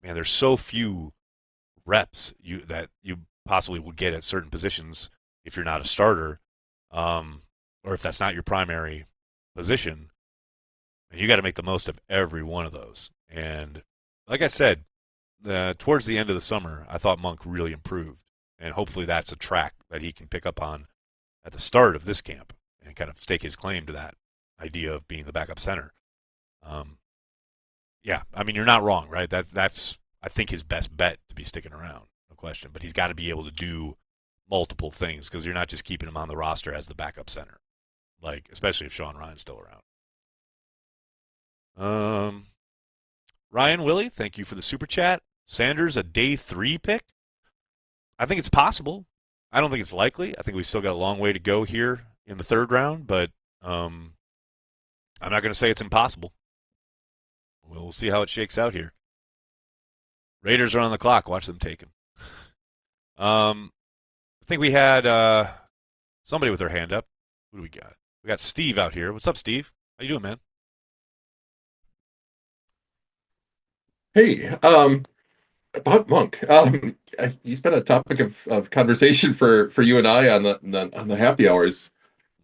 Man, there's so few reps that you possibly will get at certain positions if you're not a starter, or if that's not your primary position. And you got to make the most of every one of those. And like I said, towards the end of the summer, I thought Monk really improved. And hopefully that's a track that he can pick up on at the start of this camp and kind of stake his claim to that idea of being the backup center. Yeah, I mean, you're not wrong, right? That's I think his best bet to be sticking around, no question. But he's got to be able to do multiple things because you're not just keeping him on the roster as the backup center, especially if Sean Ryan's still around. Ryan Willie, thank you for the super chat. Sanders, a day 3 pick? I think it's possible. I don't think it's likely. I think we still got a long way to go here in the 3rd round, but I'm not going to say it's impossible. We'll see how it shakes out here. Raiders are on the clock. Watch them take him. I think we had somebody with their hand up. Who do we got? We got Steve out here. What's up, Steve? How you doing, man? Hey, about Monk. He's been a topic of conversation for you and I on the happy hours.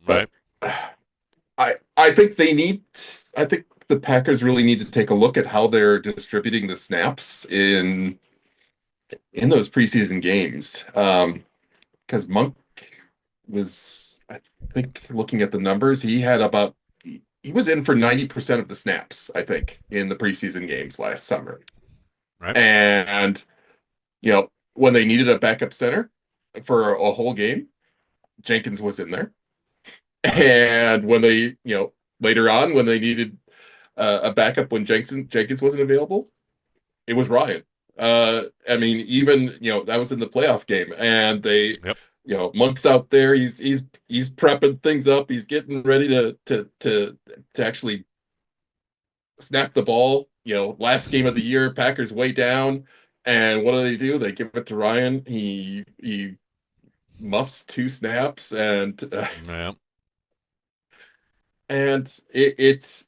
But right. I think the Packers really need to take a look at how they're distributing the snaps in those preseason games. Because Monk was, I think, looking at the numbers, he was in for 90% of the snaps, I think, in the preseason games last summer. Right. And, when they needed a backup center for a whole game, Jenkins was in there. And when they, later on, when they needed a backup when Jenkins wasn't available, it was Ryan. I mean, even that was in the playoff game, and they, Yep. Monk's out there. He's prepping things up. He's getting ready to actually snap the ball. Last game of the year, Packers way down, and what do? They give it to Ryan. He muffs 2 snaps, and Yeah. and it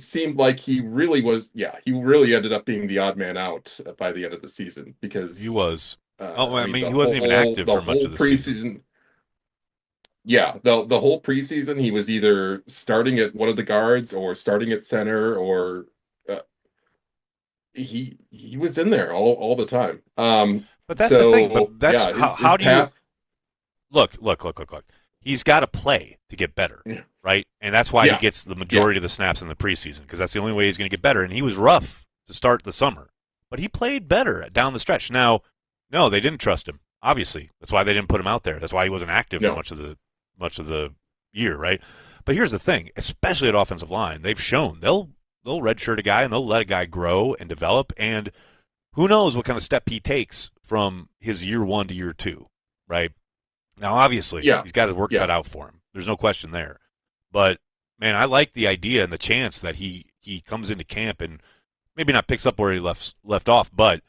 seemed like he really was. Yeah, he really ended up being the odd man out by the end of the season because He was. I mean, the he wasn't even active the for much whole of the season. preseason. Yeah, the whole preseason he was either starting at one of the guards or starting at center, or he was in there all the time. But that's the thing. But that's yeah, how his do you path. look? He's got to play to get better, Yeah. right? And that's why he Yeah. gets the majority of the snaps in the preseason, because that's the only way he's going to get better. And he was rough to start the summer, but he played better down the stretch. Now, no, they didn't trust him. Obviously, that's why they didn't put him out there. That's why he wasn't active for much of the year, right? But here's the thing, especially at offensive line, they've shown they'll redshirt a guy and they'll let a guy grow and develop, and who knows what kind of step he takes from his year 1 to year 2, right? Now, obviously, he's got his work cut out for him. There's no question there. But, man, I like the idea and the chance that he comes into camp and maybe not picks up where he left off, but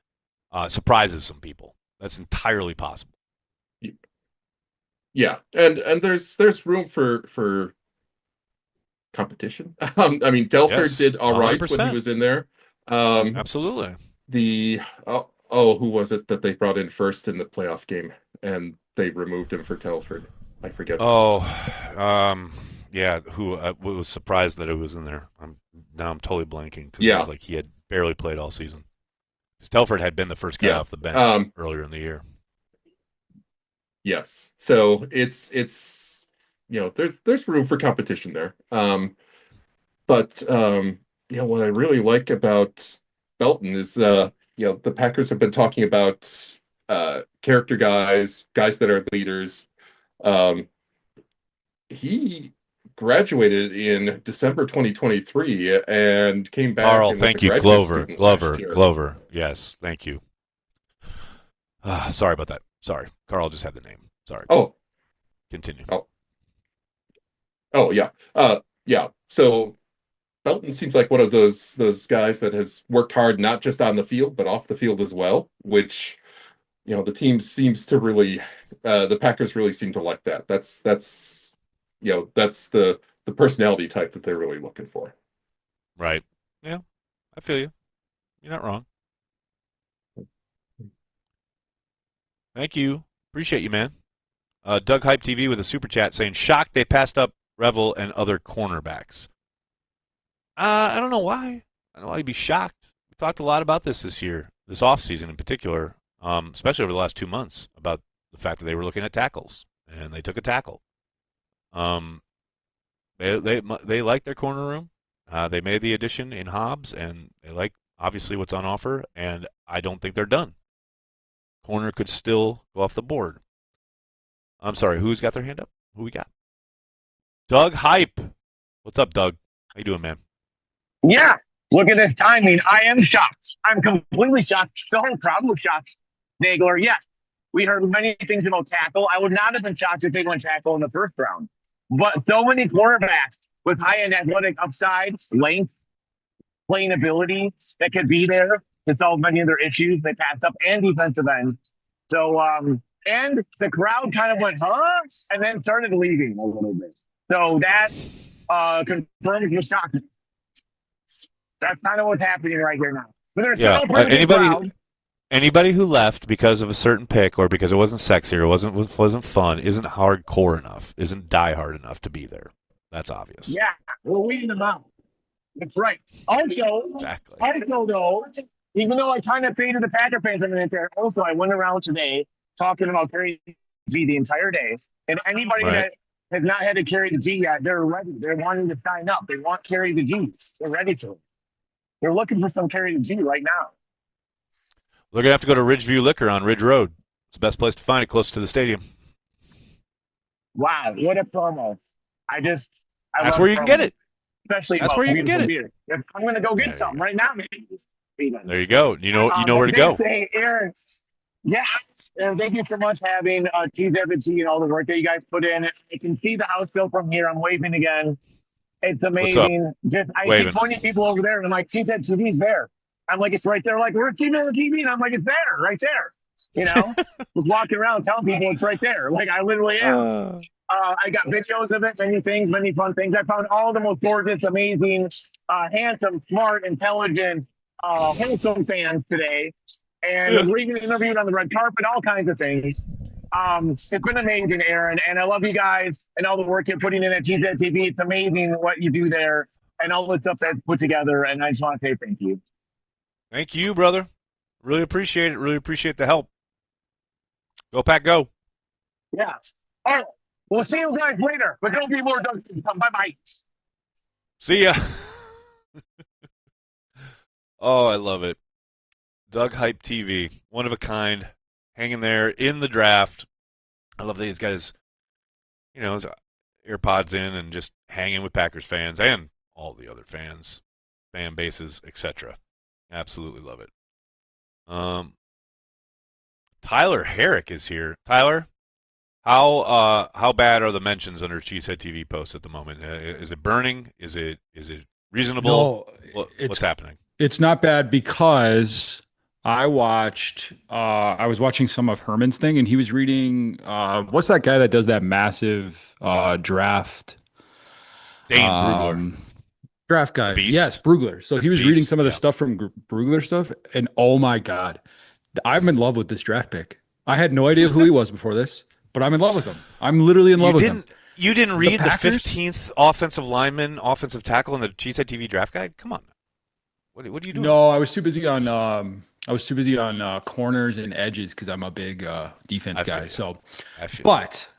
surprises some people. That's entirely possible. Yeah, and there's room for competition. I mean, Delford Yes, did all right 100%. when he was in there. Absolutely. Who was it that they brought in first in the playoff game and they removed him for Telford? I forget. Yeah. Who was surprised that it was in there? I'm totally blanking because Yeah. it was like he had barely played all season. Because Telford had been the first guy off the bench earlier in the year. Yes, so it's there's room for competition there. But what I really like about Belton is the Packers have been talking about character guys that are leaders. He graduated in December 2023 and came back Carl, and was thank a you, graduate student last year. Glover. Yes, thank you. Sorry about that. Sorry, Carl just had the name. Sorry. Oh, continue. Oh yeah. Yeah. So Belton seems like one of those guys that has worked hard not just on the field but off the field as well, which the team seems to really the Packers really seem to like that. That's that's the personality type that they're really looking for. Right. Yeah. I feel you. You're not wrong. Thank you. Appreciate you, man. Doug Hype TV with a super chat saying, shocked they passed up Revel and other cornerbacks. I don't know why. I don't know why you'd be shocked. We talked a lot about this year, this offseason in particular, especially over the last 2 months, about the fact that they were looking at tackles, and they took a tackle. They like their corner room. They made the addition in Hobbs, and they like, obviously, what's on offer, and I don't think they're done. Corner could still go off the board. I'm sorry, who's got their hand up? Who we got? Doug Hype. What's up, Doug? How you doing, man? Yeah, look at the timing. I am shocked. I'm completely shocked. So probably shocked. Nagler, yes. We heard many things about tackle. I would not have been shocked if they went tackle in the first round. But so many quarterbacks with high-end athletic upside, length, playing ability that could be there to solve many of their issues they passed up, and defensive end. So, and the crowd kind of went, huh? And then started leaving a little bit. So that confirms the shock. That's kind of what's happening right here now. But there's celebrating the crowd. Anybody who left because of a certain pick or because it wasn't sexy or wasn't fun isn't hardcore enough, isn't diehard enough to be there. That's obvious. Yeah, we're weeding them out. That's right. Also, though, even though I kind of faded the Packer fans in there, also I went around today talking about carrying G the entire day, and anybody that has not had to carry the G yet, they're ready. They're wanting to sign up. They want carry the G. They're ready to. They're looking for some carry the G right now. They're gonna have to go to Ridgeview Liquor on Ridge Road. It's the best place to find it, close to the stadium. Wow, what a promo! That's where you can get it. Especially that's where you can get it. Beer. I'm going to go get some right now, man. There you go. You know where to They go. say, Aaron, yes, and thank you so much for having Cheese Tea and all the work that you guys put in. I can see the house built from here. I'm waving again. It's amazing. I keep pointing people over there, and I'm like, Cheese TV's there. I'm like, it's right there. Like, we're keeping the TV, and I'm like, it's there, right there. You know, just walking around telling people it's right there. Like, I literally am. I got videos of it, many things, many fun things. I found all the most gorgeous, amazing, handsome, smart, intelligent, wholesome fans today. And we're even interviewed on the red carpet, all kinds of things. It's been amazing, Aaron, and I love you guys and all the work you're putting in at GZTV. It's amazing what you do there and all the stuff that's put together, and I just want to say thank you. Thank you, brother. Really appreciate it. Really appreciate the help. Go, Pack, go. Yeah. All right. We'll see you guys later, but don't be more Doug. Bye-bye. See ya. Oh, I love it. Doug Hype TV, one of a kind, hanging there in the draft. I love that he's got his AirPods in and just hanging with Packers fans and all the other fans, fan bases, etc. Absolutely love it. Tyler Herrick is here. Tyler, how bad are the mentions under Cheesehead TV posts at the moment? Is it burning? Is it reasonable? No, what's happening? It's not bad because I was watching some of Herman's thing, and he was reading, what's that guy that does that massive draft? Dane Brugler. Draft guy. Beast. Yes, Brugler. So he was Beast, reading some of the stuff from Brugler stuff, and oh my God, I'm in love with this draft pick. I had no idea who he was before this, but I'm in love with him. I'm literally in love with him. You didn't read the Packers? 15th offensive lineman, offensive tackle in the Cheesehead TV draft guide? Come on. What are you doing? No, I was too busy on corners and edges because I'm a big defense guy. So, but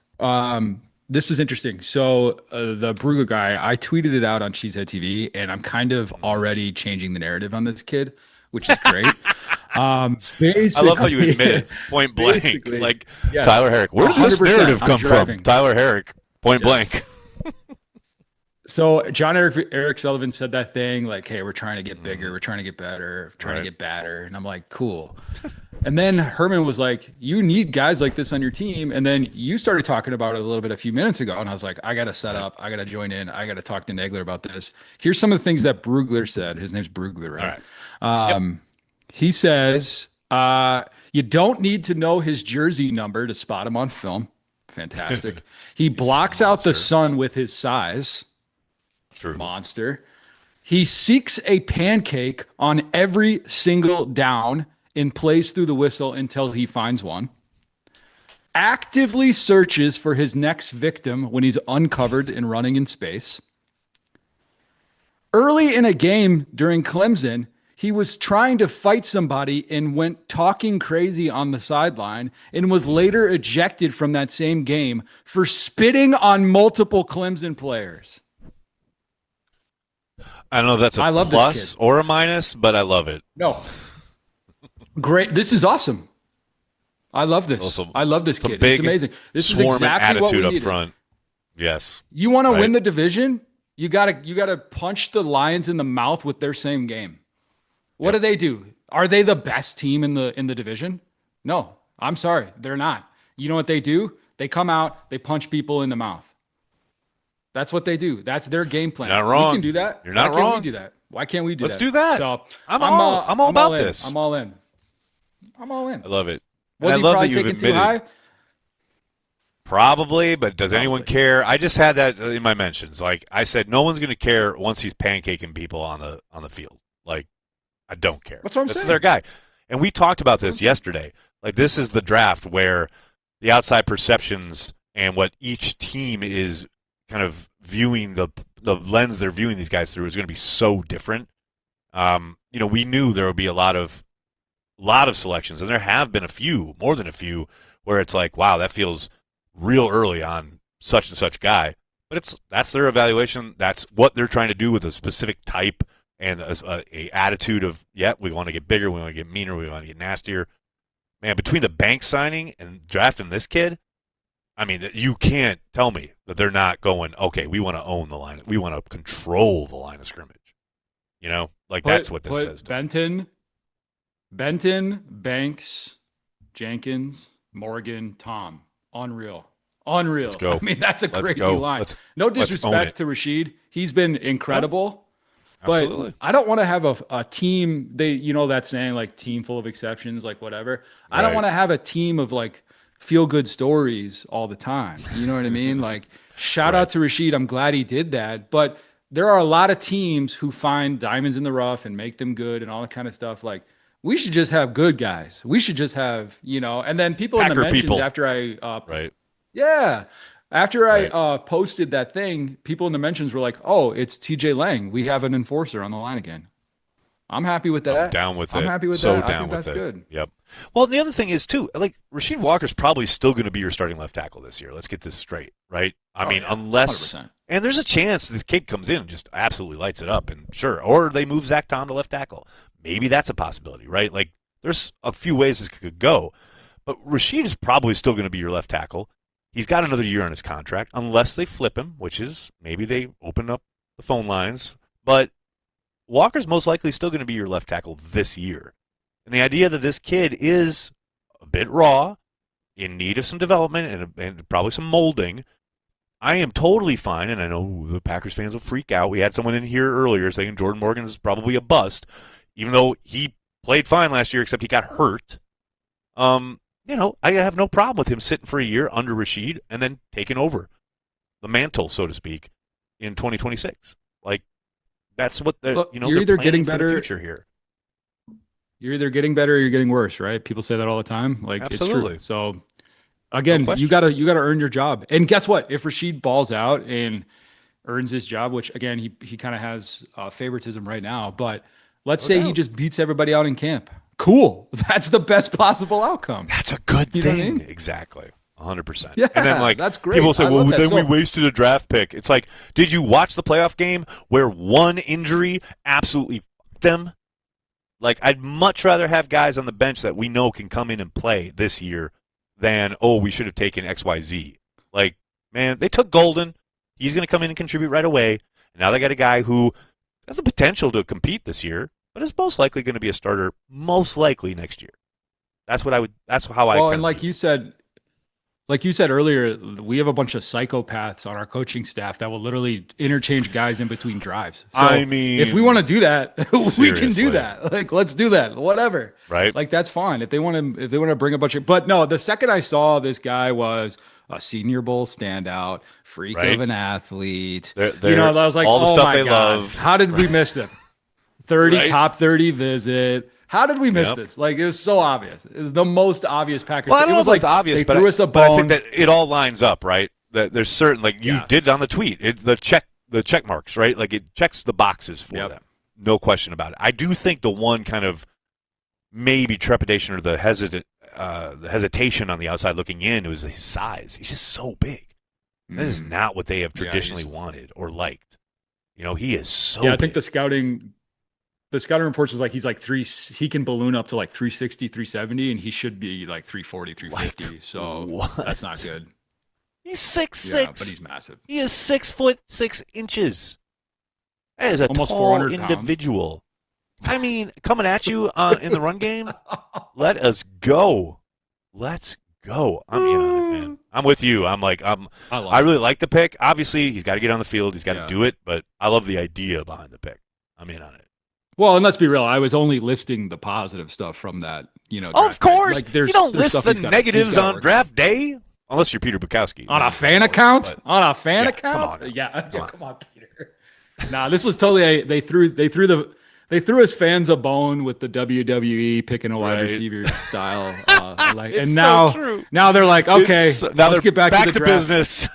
this is interesting. So the Brugler guy, I tweeted it out on Cheesehead TV, and I'm kind of already changing the narrative on this kid, which is great. Basically, I love how you admit it, point blank. Like, yes, Tyler Herrick. Where did this 100%, narrative I'm come driving. from? Tyler Herrick, point blank. So John Eric Sullivan said that thing like, hey, we're trying to get bigger, we're trying to get better, trying to get badder. And I'm like, cool. And then Herman was like, you need guys like this on your team. And then you started talking about it a little bit a few minutes ago. And I was like, I got to set up. I got to join in. I got to talk to Nagler about this. Here's some of the things that Brugler said. His name's Brugler, right? All right. He says, you don't need to know his jersey number to spot him on film. Fantastic. He blocks out the sun with his size. True. Monster. He seeks a pancake on every single down and plays through the whistle until he finds one. Actively searches for his next victim when he's uncovered and running in space. Early in a game during Clemson, he was trying to fight somebody and went talking crazy on the sideline and was later ejected from that same game for spitting on multiple Clemson players. I don't know if that's a plus or a minus, but I love it. No. Great. This is awesome. I love this. Also, I love this kid. Big It's amazing. This is swarm exactly what we attitude up needed. front. Yes. You want to Right. win the division? You gotta punch the Lions in the mouth with their same game. What do they do? Are they the best team in the division? No. I'm sorry. They're not. You know what they do? They come out, they punch people in the mouth. That's what they do. That's their game plan. You're not wrong. We can do that. You're not Why can't wrong. we do that? Why can't we do Let's that? do that. So I'm all about in. this. I'm all in. I'm all in. I love it. Was And he I love probably that you've taken too admitted. high? Probably, but does anyone care? I just had that in my mentions. Like I said, no one's going to care once he's pancaking people on the field. Like I don't care. That's what I'm That's saying. their guy. And we talked about this yesterday. Like this is the draft where the outside perceptions and what each team is kind of viewing the lens they're viewing these guys through is going to be so different. We knew there would be a lot of selections, and there have been a few, more than a few, where it's like, wow, that feels real early on such and such guy. But that's their evaluation. That's what they're trying to do with a specific type and a attitude of, we want to get bigger, we want to get meaner, we want to get nastier. Man, between the bank signing and drafting this kid, I mean, you can't tell me that they're not going, okay, we want to own the line. We want to control the line of scrimmage. That's what this says. Benton Benton, Banks, Jenkins, Morgan, Tom. Unreal. Let's go. I mean, that's a Let's crazy go. line. Let's No own disrespect it. to Rashid. He's been incredible. Absolutely. But I don't want to have a team. That saying, like, team full of exceptions, like whatever. I don't Right. want to have a team of like feel good stories all the time. You know what I mean? Like, shout out to Rashid. I'm glad he did that. But there are a lot of teams who find diamonds in the rough and make them good and all that kind of stuff. Like, we should just have good guys. We should just have, and then people in the Packer mentions people. after I, Right. yeah. After I posted that thing, people in the mentions were like, "Oh, it's TJ Lang. We have an enforcer on the line again." I'm happy with that. I'm down with it. I'm happy with so that. I down think with that's it. good. Yep. Well, the other thing is too, like Rasheed Walker's probably still going to be your starting left tackle this year. Let's get this straight, right? I mean, unless 100%. and there's a chance this kid comes in and just absolutely lights it up, and sure, or they move Zach Tom to left tackle. Maybe that's a possibility, right? Like, there's a few ways this could go, but Rasheed is probably still going to be your left tackle. He's got another year on his contract, unless they flip him, which is maybe they open up the phone lines. But Walker's most likely still going to be your left tackle this year. And the idea that this kid is a bit raw, in need of some development and probably some molding, I am totally fine. And I know the Packers fans will freak out. We had someone in here earlier saying Jordan Morgan is probably a bust, even though he played fine last year, except he got hurt. I have no problem with him sitting for a year under Rasheed and then taking over the mantle, so to speak, in 2026. Like, that's what Look, they're you're either planning getting for better the future here. You're either getting better or you're getting worse, right? People say that all the time. Like, Absolutely. it's true. So again, question. you gotta earn your job. And guess what? If Rasheed balls out and earns his job, which again he kind of has favoritism right now, but let's say he just beats everybody out in camp. Cool. That's the best possible outcome. That's a good You know what I thing. mean? Exactly. 100%. Yeah, and then, like, that's great. people say, I well, love that. then we So- wasted a draft pick. It's like, did you watch the playoff game where one injury absolutely fucked them? Like, I'd much rather have guys on the bench that we know can come in and play this year than, we should have taken XYZ. Like, man, they took Golden. He's going to come in and contribute right away. And now they got a guy who has the potential to compete this year, but is most likely going to be a starter most likely next year. That's how I Well, kind and of like you said earlier, we have a bunch of psychopaths on our coaching staff that will literally interchange guys in between drives. So I mean, if we want to do that, we can seriously. do that. Like, let's do that. Whatever. Right. Like, that's fine. If they want to bring a bunch of, but no, the second I saw this guy was a Senior Bowl standout, freak Right. of an athlete. They're I was like, all the oh stuff my they God, love. how did we miss them? 30 Right. top 30 visit. How did we miss Yep. this? Like, it was so obvious. It was the most obvious Packers. Well, I It don't know was if it's like obvious, they but threw I, us a but I bone. think that it all lines up, right? That there's certain, like you did on the tweet, the check marks, right? Like, it checks the boxes for them, no question about it. I do think the one kind of maybe trepidation or the hesitation on the outside looking in was his size. He's just so big. That is not what they have traditionally wanted or liked. He is so. Yeah, I big. think the scouting reports was like he can balloon up to like 360, 370, and he should be like 340, 350. So what? that's not good. He's 6'6". Yeah, but he's massive. He is 6'6". That is a Almost tall 400 pounds. individual. I mean, coming at you in the run game. Let us go. Let's go. I'm in on it, man. I'm with you. I really like the pick. Obviously, he's got to get on the field. He's got to do it. But I love the idea behind the pick. I'm in on it. Well, and let's be real. I was only listing the positive stuff from that. Of draft course, pick. Like, there's, you don't there's list stuff the he's gotta- he's negatives gotta on work draft day, unless you're Peter Bukowski. on a fan account. But- On a fan Yeah, account. come on. Yeah, come on, Peter. Nah, this was totally they threw his fans a bone with the WWE picking a wide Right. receiver style. It's and so true. now they're like, okay, It's- now let's they're get back to the draft. business.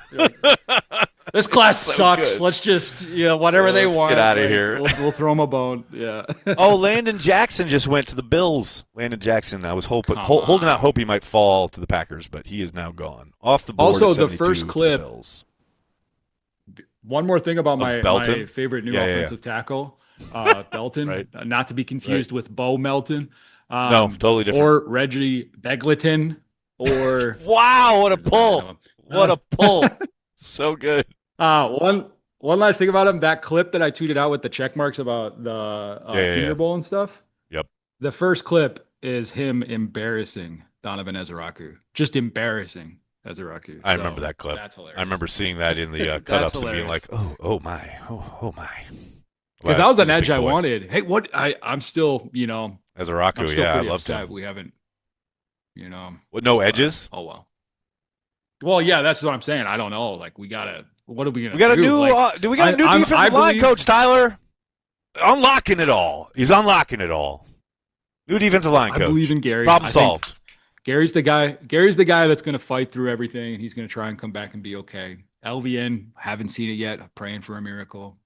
This class So sucks. good. Let's just whatever they Let's want. get outta like, here. We'll throw them a bone. Yeah. Landon Jackson just went to the Bills. Landon Jackson, I was holding out hope he might fall to the Packers, but he is now gone. Off the board. Also, at the 72 first to the clip. Bills. One more thing about my Belton? favorite new Yeah, yeah, offensive tackle, Belton, Right. not to be confused with Bo Melton. No, totally different. Or Reggie Beglington, or Wow, what a pull! What a pull! So good. one last thing about him. That clip that I tweeted out with the check marks about the Yeah, Senior yeah. Bowl and stuff. Yep. The first clip, is him embarrassing Donovan Ezeraku. Just embarrassing Ezeraku. I remember that clip. That's hilarious. I remember seeing that in the cut-ups and being like, oh my. Because that was an edge I wanted. Hey, I'm still, Ezeraku, I'm still yeah, I pretty loved upset him. We haven't, With no edges? Oh, well. Well, yeah, that's what I'm saying. I don't know. Like, what are we going to do? We got a new, we got a new defensive line coach, Tyler. Unlocking it all. He's unlocking it all. New defensive line coach. I believe in Gary. Problem solved. Gary's the guy that's going to fight through everything, and he's going to try and come back and be okay. LVN, haven't seen it yet. I'm praying for a miracle.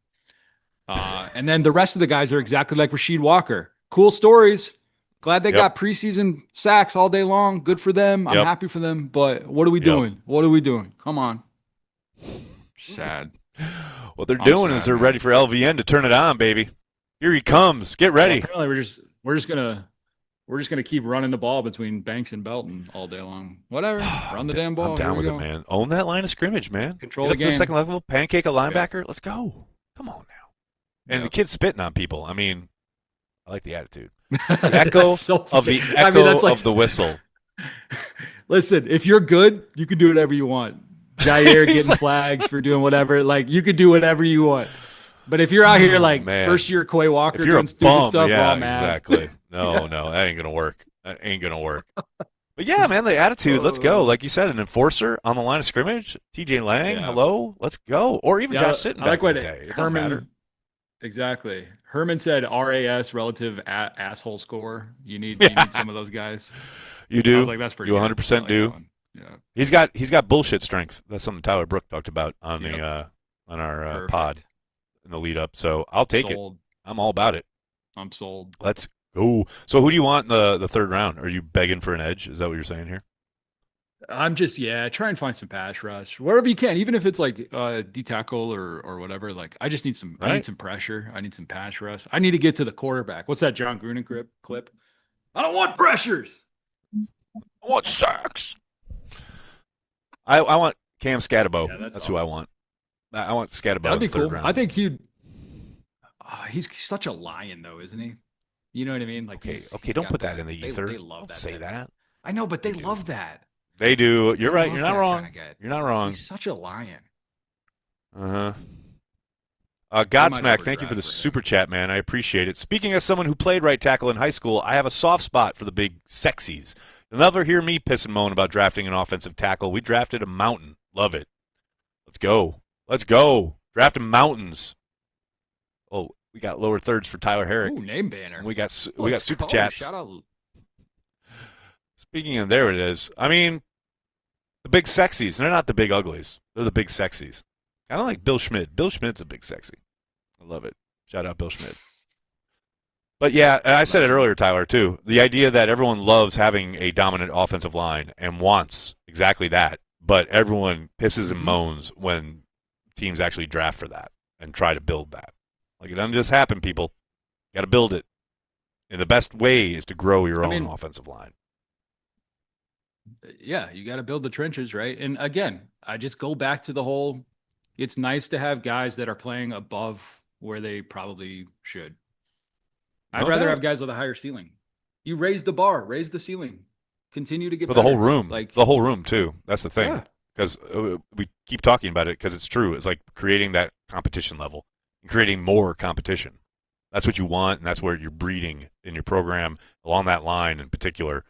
And then the rest of the guys are exactly like Rasheed Walker. Cool stories. Glad they got preseason sacks all day long. Good for them. I'm happy for them. But what are we doing? What are we doing? Come on. Sad. What they're doing is they're ready for LVN to turn it on, baby. Here he comes. Get ready. Well, apparently we're just gonna keep running the ball between Banks and Belton all day long. Whatever. Run the damn ball. I'm down with it, man. Own that line of scrimmage, man. Control Get the up to game. the second level, pancake a linebacker. Let's go. Come on now. And the kid's spitting on people. I mean, I like the attitude. The echo of the echo of the whistle. Listen, if you're good, you can do whatever you want. Jair getting flags for doing whatever. Like, you could do whatever you want. But if you're out here like first year Quay Walker doing stupid stuff, we're all mad. Exactly. No, that ain't gonna work. That ain't gonna work. But yeah, man, the attitude. Let's go. Like you said, an enforcer on the line of scrimmage. TJ Lang, hello, let's go. Or even Josh Sitton. I like what Herman. Exactly. Herman said RAS relative asshole score. You need some of those guys. You do. I was like, that's pretty. You 100% do. Yeah. He's got bullshit strength. That's something Tyler Brook talked about on the on our pod in the lead up. So I'll take it. I'm all about it. I'm sold. Let's go. So who do you want in the third round? Are you begging for an edge? Is that what you're saying here? I'm just try and find some pass rush wherever you can, even if it's like D tackle or whatever. Like, I just need some. I need some pressure. I need some pass rush. I need to get to the quarterback. What's that John Gruden clip? I don't want pressures. I want sacks. I want Cam Scatterbo. Yeah, that's who I want. I want Scatterbo. That'd be in the third cool. round. I think he's such a lion, though, isn't he? You know what I mean? Like, okay, don't put that in the ether. They love that. Say that. I know, but they love that. They do. You're right. You're not wrong. You're not wrong. He's such a lion. Godsmack, thank you for the super chat, man. I appreciate it. Speaking as someone who played right tackle in high school, I have a soft spot for the big sexies. You'll never hear me piss and moan about drafting an offensive tackle. We drafted a mountain. Love it. Let's go. Let's go. Drafting mountains. Oh, we got lower thirds for Tyler Herrick. Ooh, name banner. And we got super chats. Shout out. Speaking of, there it is. I mean, the big sexies. They're not the big uglies. They're the big sexies. Kind of like Bill Schmidt. Bill Schmidt's a big sexy. I love it. Shout out Bill Schmidt. But yeah, I said it earlier, Tyler, too. The idea that everyone loves having a dominant offensive line and wants exactly that, but everyone pisses and moans when teams actually draft for that and try to build that. Like, it doesn't just happen, people. You got to build it. And the best way is to grow your own offensive line. Yeah, you got to build the trenches, right? And again, I just go back to the whole, it's nice to have guys that are playing above where they probably should. I'd rather have guys with a higher ceiling. You raise the bar, raise the ceiling, continue to get for better. the whole room, like the whole room too. That's the thing, because we keep talking about it because it's true. It's like creating that competition level, and creating more competition. That's what you want, and that's where you're breeding in your program along that line in particular.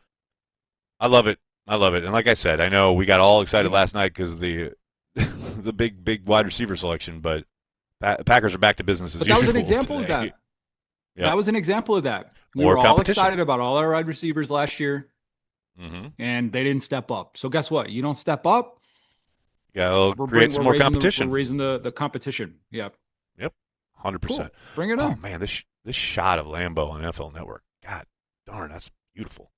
I love it. I love it. And like I said, I know we got all excited last night because of the the big wide receiver selection, but Packers are back to business as usual. That was an example today. of that. Yep. That was an example of that. We More were all competition. excited about all our wide receivers last year, and they didn't step up. So guess what? You don't step up. Yeah, create some more competition. We're raising the competition. Yep. 100%. Cool. Bring it on. Oh man, this shot of Lambeau on NFL Network. God darn, that's beautiful.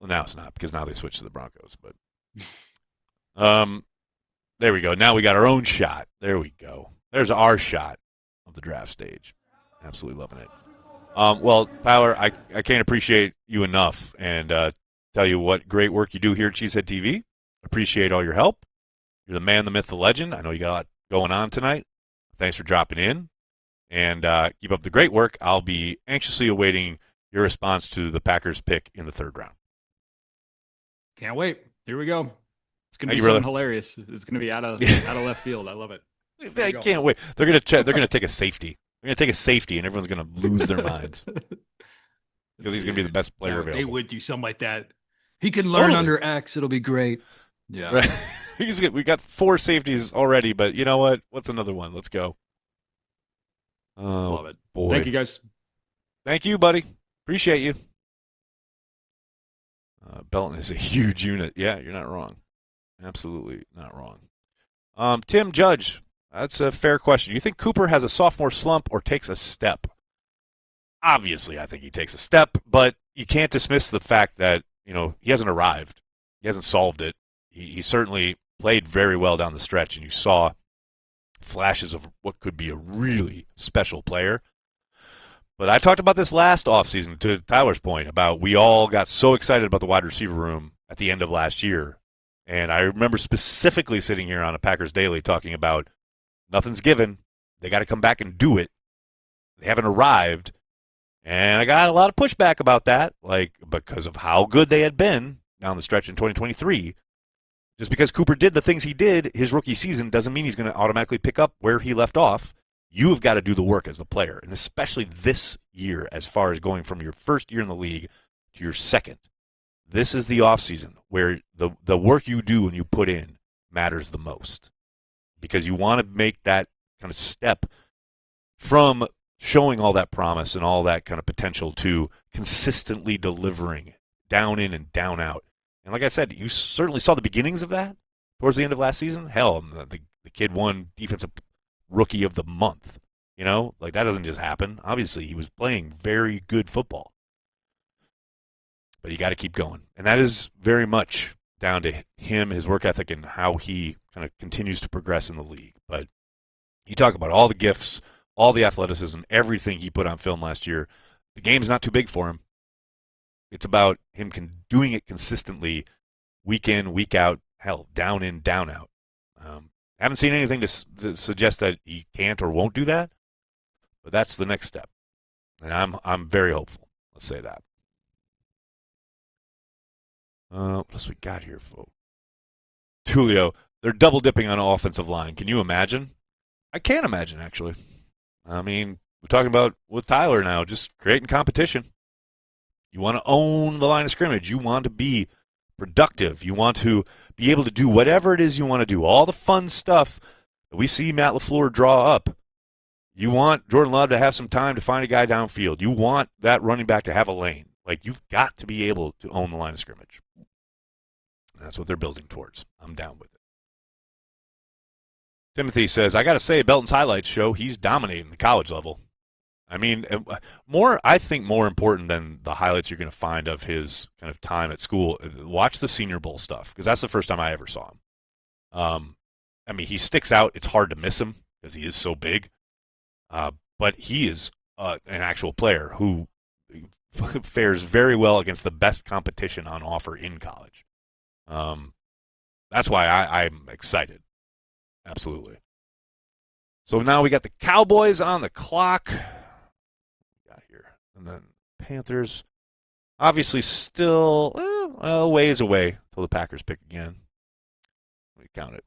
Well, now it's not because now they switched to the Broncos, but there we go. Now we got our own shot. There we go. There's our shot of the draft stage. Absolutely loving it. Well, Tyler, I can't appreciate you enough and tell you what great work you do here at Cheesehead TV. Appreciate all your help. You're the man, the myth, the legend. I know you got a lot going on tonight. Thanks for dropping in. And keep up the great work. I'll be anxiously awaiting your response to the Packers pick in the 3rd round. Can't wait. Here we go. It's gonna Thank be you, something brother. hilarious. It's gonna be out of left field. I love it. I can't wait. They're gonna check. They're gonna take a safety. They're gonna take a safety, and everyone's gonna lose their minds because he's gonna be the best player available. They would do something like that. He can learn under X. It'll be great. Yeah. Right. We got 4 safeties already, but you know what? What's another one? Let's go. Oh, Love it. Boy. Thank you, guys. Thank you, buddy. Appreciate you. Belton is a huge unit. Yeah, you're not wrong. Absolutely not wrong. Tim Judge, that's a fair question. You think Cooper has a sophomore slump or takes a step? Obviously, I think he takes a step, but you can't dismiss the fact that, he hasn't arrived. He hasn't solved it. He certainly played very well down the stretch, and you saw flashes of what could be a really special player. But I talked about this last offseason, to Tyler's point, about we all got so excited about the wide receiver room at the end of last year. And I remember specifically sitting here on a Packers Daily talking about nothing's given. They got to come back and do it. They haven't arrived. And I got a lot of pushback about that, because of how good they had been down the stretch in 2023. Just because Cooper did the things he did his rookie season doesn't mean he's going to automatically pick up where he left off. You have got to do the work as the player, and especially this year as far as going from your first year in the league to your second. This is the offseason where the work you do and you put in matters the most, because you want to make that kind of step from showing all that promise and all that kind of potential to consistently delivering down in and down out. And like I said, you certainly saw the beginnings of that towards the end of last season. Hell, the kid won Defensive Rookie of the Month. That doesn't just happen. Obviously, he was playing very good football. But you got to keep going. And that is very much down to him, his work ethic, and how he kind of continues to progress in the league. But you talk about all the gifts, all the athleticism, everything he put on film last year. The game's not too big for him. It's about him doing it consistently, week in, week out, hell, down in, down out. Haven't seen anything to suggest that he can't or won't do that, but that's the next step. And I'm very hopeful. Let's say that. What else we got here, folks? Tulio, they're double dipping on offensive line. Can you imagine? I can't imagine, actually. I mean, we're talking about with Tyler now, just creating competition. You want to own the line of scrimmage. You want to be productive. You want to be able to do whatever it is you want to do. All the fun stuff that we see Matt LaFleur draw up. You want Jordan Love to have some time to find a guy downfield. You want that running back to have a lane. You've got to be able to own the line of scrimmage. That's what they're building towards. I'm down with it. Timothy says, I got to say, Belton's highlights show he's dominating the college level. I mean, I think more important than the highlights you're going to find of his kind of time at school, watch the Senior Bowl stuff, because that's the first time I ever saw him. I mean, he sticks out. It's hard to miss him because he is so big. But he is an actual player who fares very well against the best competition on offer in college. That's why I'm excited. Absolutely. So now we got the Cowboys on the clock. Got here. And then Panthers, obviously still a ways away till the Packers pick again. Let me count it.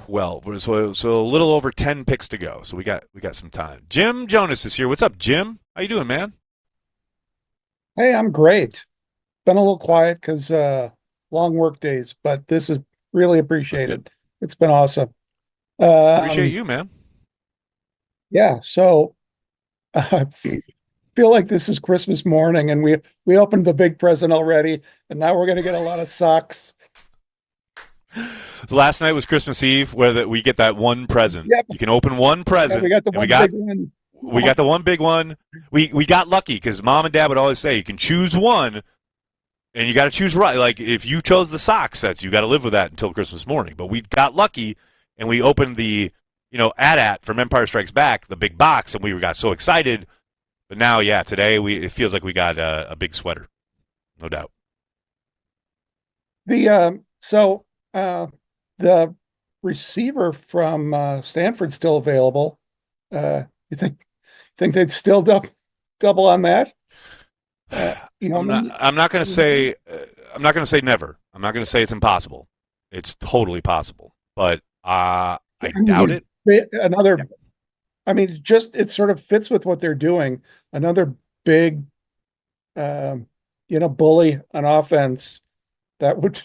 12. So a little over 10 picks to go. So we got some time. Jim Jonas is here. What's up, Jim? How you doing, man? Hey, I'm great. Been a little quiet because long work days, but this is really appreciated. It's been awesome. Appreciate you, man. Yeah, so I feel like this is Christmas morning, and we opened the big present already, and now we're going to get a lot of socks. So last night was Christmas Eve, where we get that one present. Yep. You can open one present. Yeah, we got the one big one. We got the one big one. We got lucky because Mom and Dad would always say you can choose one, and you got to choose right. Like if you chose the sock sets, you got to live with that until Christmas morning. But we got lucky, and we opened the AT-AT from Empire Strikes Back, the big box, and we got so excited. But now, yeah, today it feels like we got a big sweater, no doubt. The receiver from Stanford's still available. You think they'd still double on that? I'm not going to say never. I'm not going to say it's impossible. It's totally possible, but I doubt it. Another, I mean, it sort of fits with what they're doing. Another big, bully on offense that would,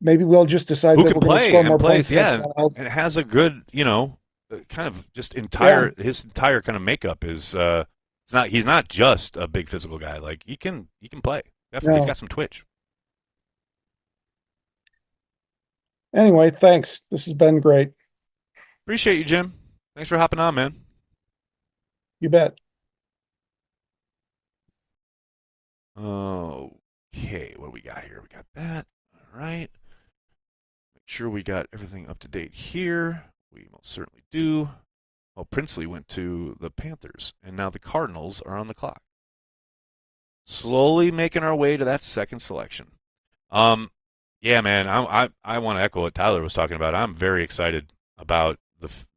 maybe we'll just decide Who that can we're going to play score more and plays, points than yeah, everyone else. and has a good, kind of just his entire kind of makeup is he's not just a big physical guy. Like he can play. Definitely, he's No. got some twitch. Anyway, thanks. This has been great. Appreciate you, Jim. Thanks for hopping on, man. You bet. Okay, what do we got here? We got that. All right. Make sure we got everything up to date here. We most certainly do. Oh, Princely went to the Panthers, and now the Cardinals are on the clock. Slowly making our way to that second selection. Yeah, man, I want to echo what Tyler was talking about. I'm very excited about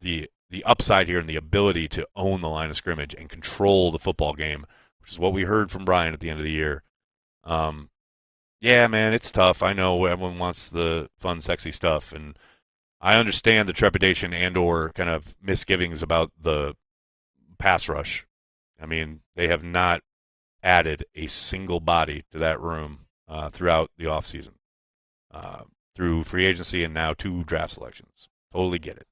the upside here and the ability to own the line of scrimmage and control the football game, which is what we heard from Brian at the end of the year. Yeah, man, it's tough. I know everyone wants the fun, sexy stuff, and I understand the trepidation and/or kind of misgivings about the pass rush. I mean, they have not added a single body to that room throughout the offseason, through free agency and now 2 draft selections. Totally get it.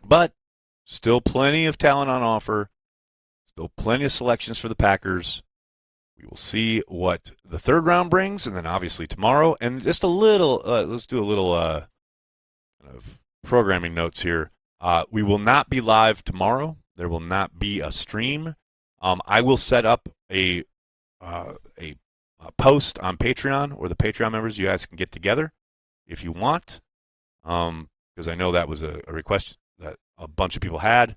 But still plenty of talent on offer. Still plenty of selections for the Packers. We will see what the 3rd round brings, and then obviously tomorrow. And just a little, let's do a little kind of programming notes here. We will not be live tomorrow. There will not be a stream. I will set up a post on Patreon where the Patreon members, you guys can get together if you want, because I know that was a request that a bunch of people had.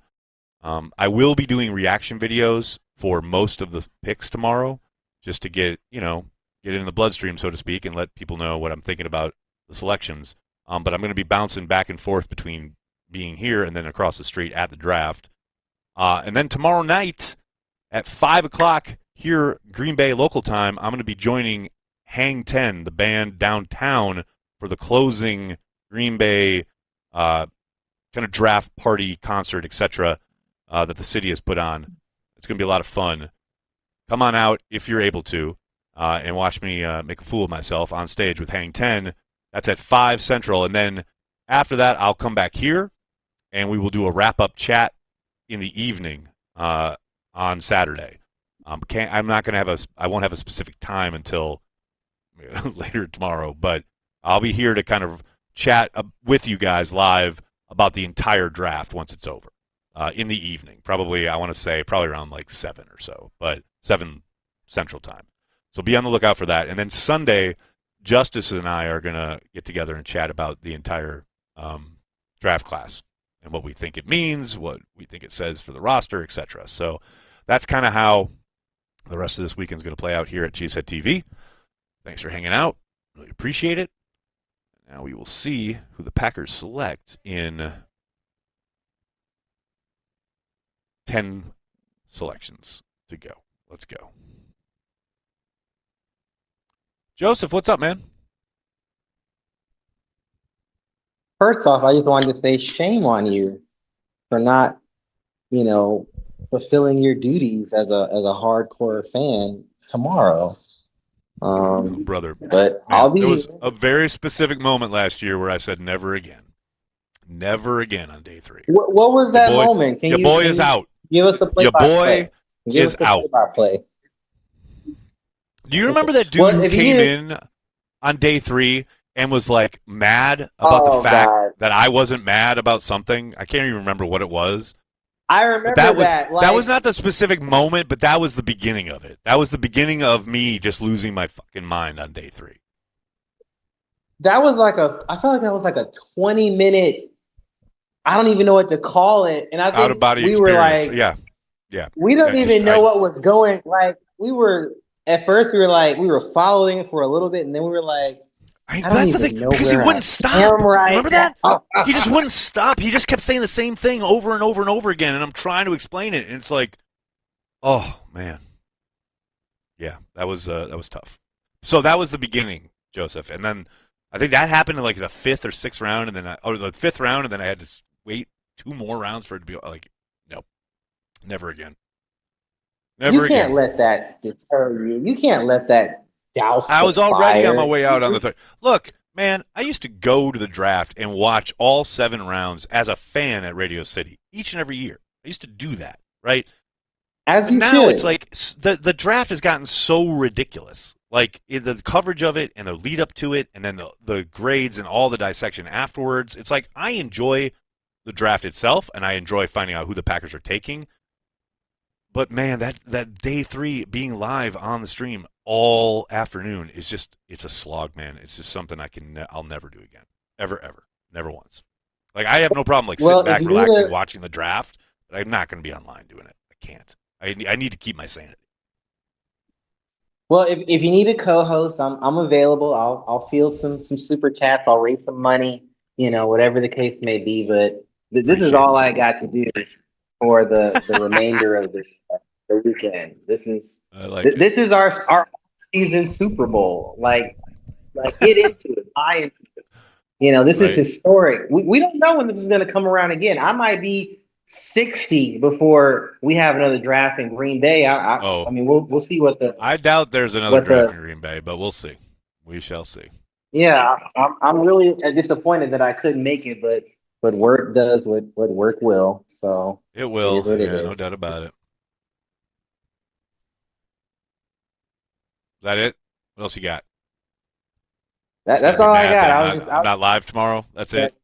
I will be doing reaction videos for most of the picks tomorrow, just to get in the bloodstream, so to speak, and let people know what I'm thinking about the selections. But I'm going to be bouncing back and forth between being here and then across the street at the draft. And then tomorrow night at 5 o'clock here, Green Bay local time, I'm going to be joining Hang 10, the band downtown, for the closing Green Bay kind of draft party concert, etc., that the city has put on. It's going to be a lot of fun. Come on out if you're able to and watch me make a fool of myself on stage with Hang 10. That's at 5 Central. And then after that, I'll come back here, and we will do a wrap-up chat in the evening on Saturday. I'm not going to I won't have a specific time until later tomorrow, but I'll be here to kind of chat with you guys live about the entire draft once it's over in the evening. Probably, I want to say probably around like 7 or so, but 7 Central Time. So be on the lookout for that. And then Sunday, Justice and I are going to get together and chat about the entire draft class and what we think it means, what we think it says for the roster, etc. So that's kind of how the rest of this weekend is going to play out here at Cheesehead TV. Thanks for hanging out. Really appreciate it. Now we will see who the Packers select in 10 selections to go. Let's go. Joseph, what's up, man? First off, I just wanted to say shame on you for not, fulfilling your duties as a hardcore fan tomorrow. Brother, but man, I'll be. There was a very specific moment last year where I said never again. Never again on day 3. What was that moment? Your boy is out. Give us the play-by-play. Your boy is out. Play. Do you remember that dude who came in on day 3 and was like mad about the fact that I wasn't mad about something? I can't even remember what it was. I remember that. That was not the specific moment, but that was the beginning of it. That was the beginning of me just losing my fucking mind on day 3. That was I felt like that was like a 20-minute, I don't even know what to call it. And I think out-of-body we experience. were like, yeah. We don't even know what was going. Like we were at first, we were following it for a little bit, and then we were like, That's the thing, because he wouldn't stop. Remember that? He just wouldn't stop. He just kept saying the same thing over and over and over again, and I'm trying to explain it, and it's like, oh man, yeah, that was tough. So that was the beginning, Joseph, and then I think that happened in like the fifth or sixth round, and then the fifth round, and then I had to wait 2 more rounds for it to be like, nope, never again. Never You can't again. let that deter you. You can't let that douse. I was already fire. on my way out on the third. Look, man, I used to go to the draft and watch all 7 rounds as a fan at Radio City each and every year. I used to do that, right? As you now should. it's like the draft has gotten so ridiculous. Like the coverage of it and the lead up to it and then the grades and all the dissection afterwards. It's like I enjoy the draft itself and I enjoy finding out who the Packers are taking. But man, that day 3 being live on the stream all afternoon is just, it's a slog, man. It's just something I'll never do again. Ever, never once. Like I have no problem sitting back, relaxing, watching the draft, but I'm not going to be online doing it. I can't. I need to keep my sanity. Well, if you need a co-host, I'm available. I'll field some super chats. I'll raise some money. Whatever the case may be. But this is all I got to do for the remainder of the weekend. This is our season Super Bowl. Like get into it. Buy into it. This is historic. We don't know when this is going to come around again. I might be 60 before we have another draft in Green Bay. I mean, we'll see what the. I doubt there's another draft in Green Bay, but we'll see. We shall see. Yeah, I'm really disappointed that I couldn't make it, but work does what work will. So it will. It is what it is. No doubt about it. Is that it? What else you got? That's all I got. I'm not live tomorrow. That's it.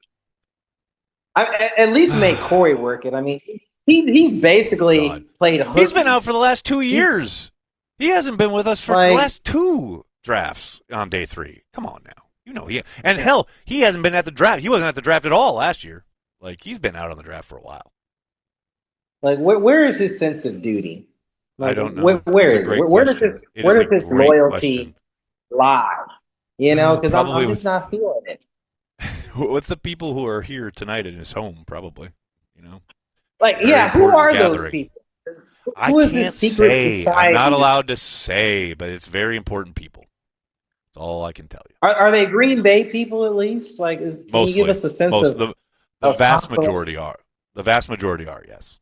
At least make Corey work it. I mean, he's basically played hooky. He's been out for the last 2 years. He hasn't been with us for the last 2 drafts on day 3. Come on now. Hell, he hasn't been at the draft. He wasn't at the draft at all last year. Like, he's been out on the draft for a while. Like, where is his sense of duty? Like, I don't know. Where does his loyalty lie? Because I'm just not feeling it. With the people who are here tonight in his home, probably. Like, yeah, who are those people? I can't say. I'm not allowed to say, but it's very important people. That's all I can tell you. Are they Green Bay people at least? Like, can you give us a sense of the vast majority are. The vast majority are, yes.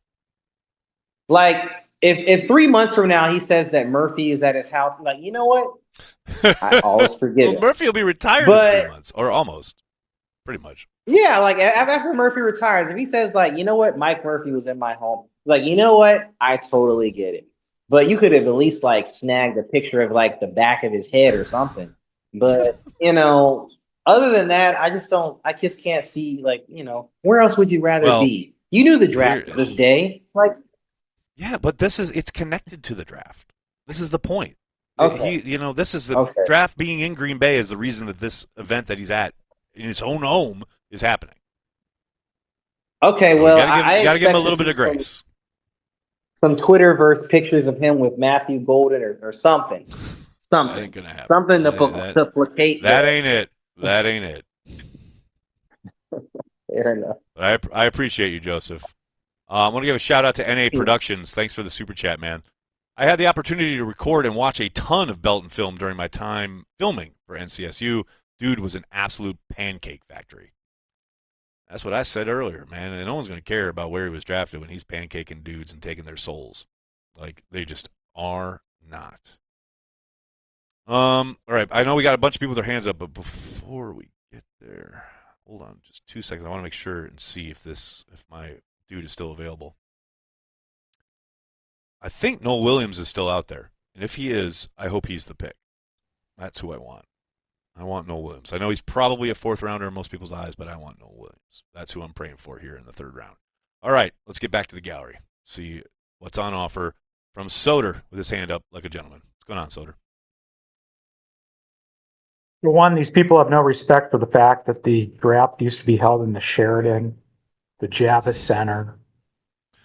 Like, if 3 months from now he says that Murphy is at his house, like, you know what? I always forget. Murphy will be retired in 3 months, or almost. Pretty much. Yeah, like after Murphy retires, if he says like, you know what, Mike Murphy was in my home, like, you know what, I totally get it. But you could have at least like snagged a picture of like the back of his head or something. But other than that, I just can't see like, where else would you rather be? You knew the draft was this day, like. Yeah, but it's connected to the draft. This is the point. Okay. This is the draft being in Green Bay is the reason that this event that he's at in his own home is happening. Okay, well, I gotta give him a little bit of grace. Some Twitterverse pictures of him with Matthew Golden or something. Something. That ain't gonna happen. Something to placate. That ain't it. That ain't it. Fair enough. I appreciate you, Joseph. I want to give a shout out to NA Productions. Thanks for the super chat, man. I had the opportunity to record and watch a ton of Belton film during my time filming for NCSU. Dude was an absolute pancake factory. That's what I said earlier, man. And no one's going to care about where he was drafted when he's pancaking dudes and taking their souls. Like, they just are not. All right. I know we got a bunch of people with their hands up, but before we get there, hold on just 2 seconds. I want to make sure and see if my dude is still available. I think Noel Williams is still out there. And if he is, I hope he's the pick. That's who I want. I want Noel Williams. I know he's probably a 4th rounder in most people's eyes, but I want Noel Williams. That's who I'm praying for here in the 3rd round. All right, let's get back to the gallery. See what's on offer from Soder with his hand up like a gentleman. What's going on, Soder? For one, these people have no respect for the fact that the draft used to be held in the Sheraton, the Javits Center,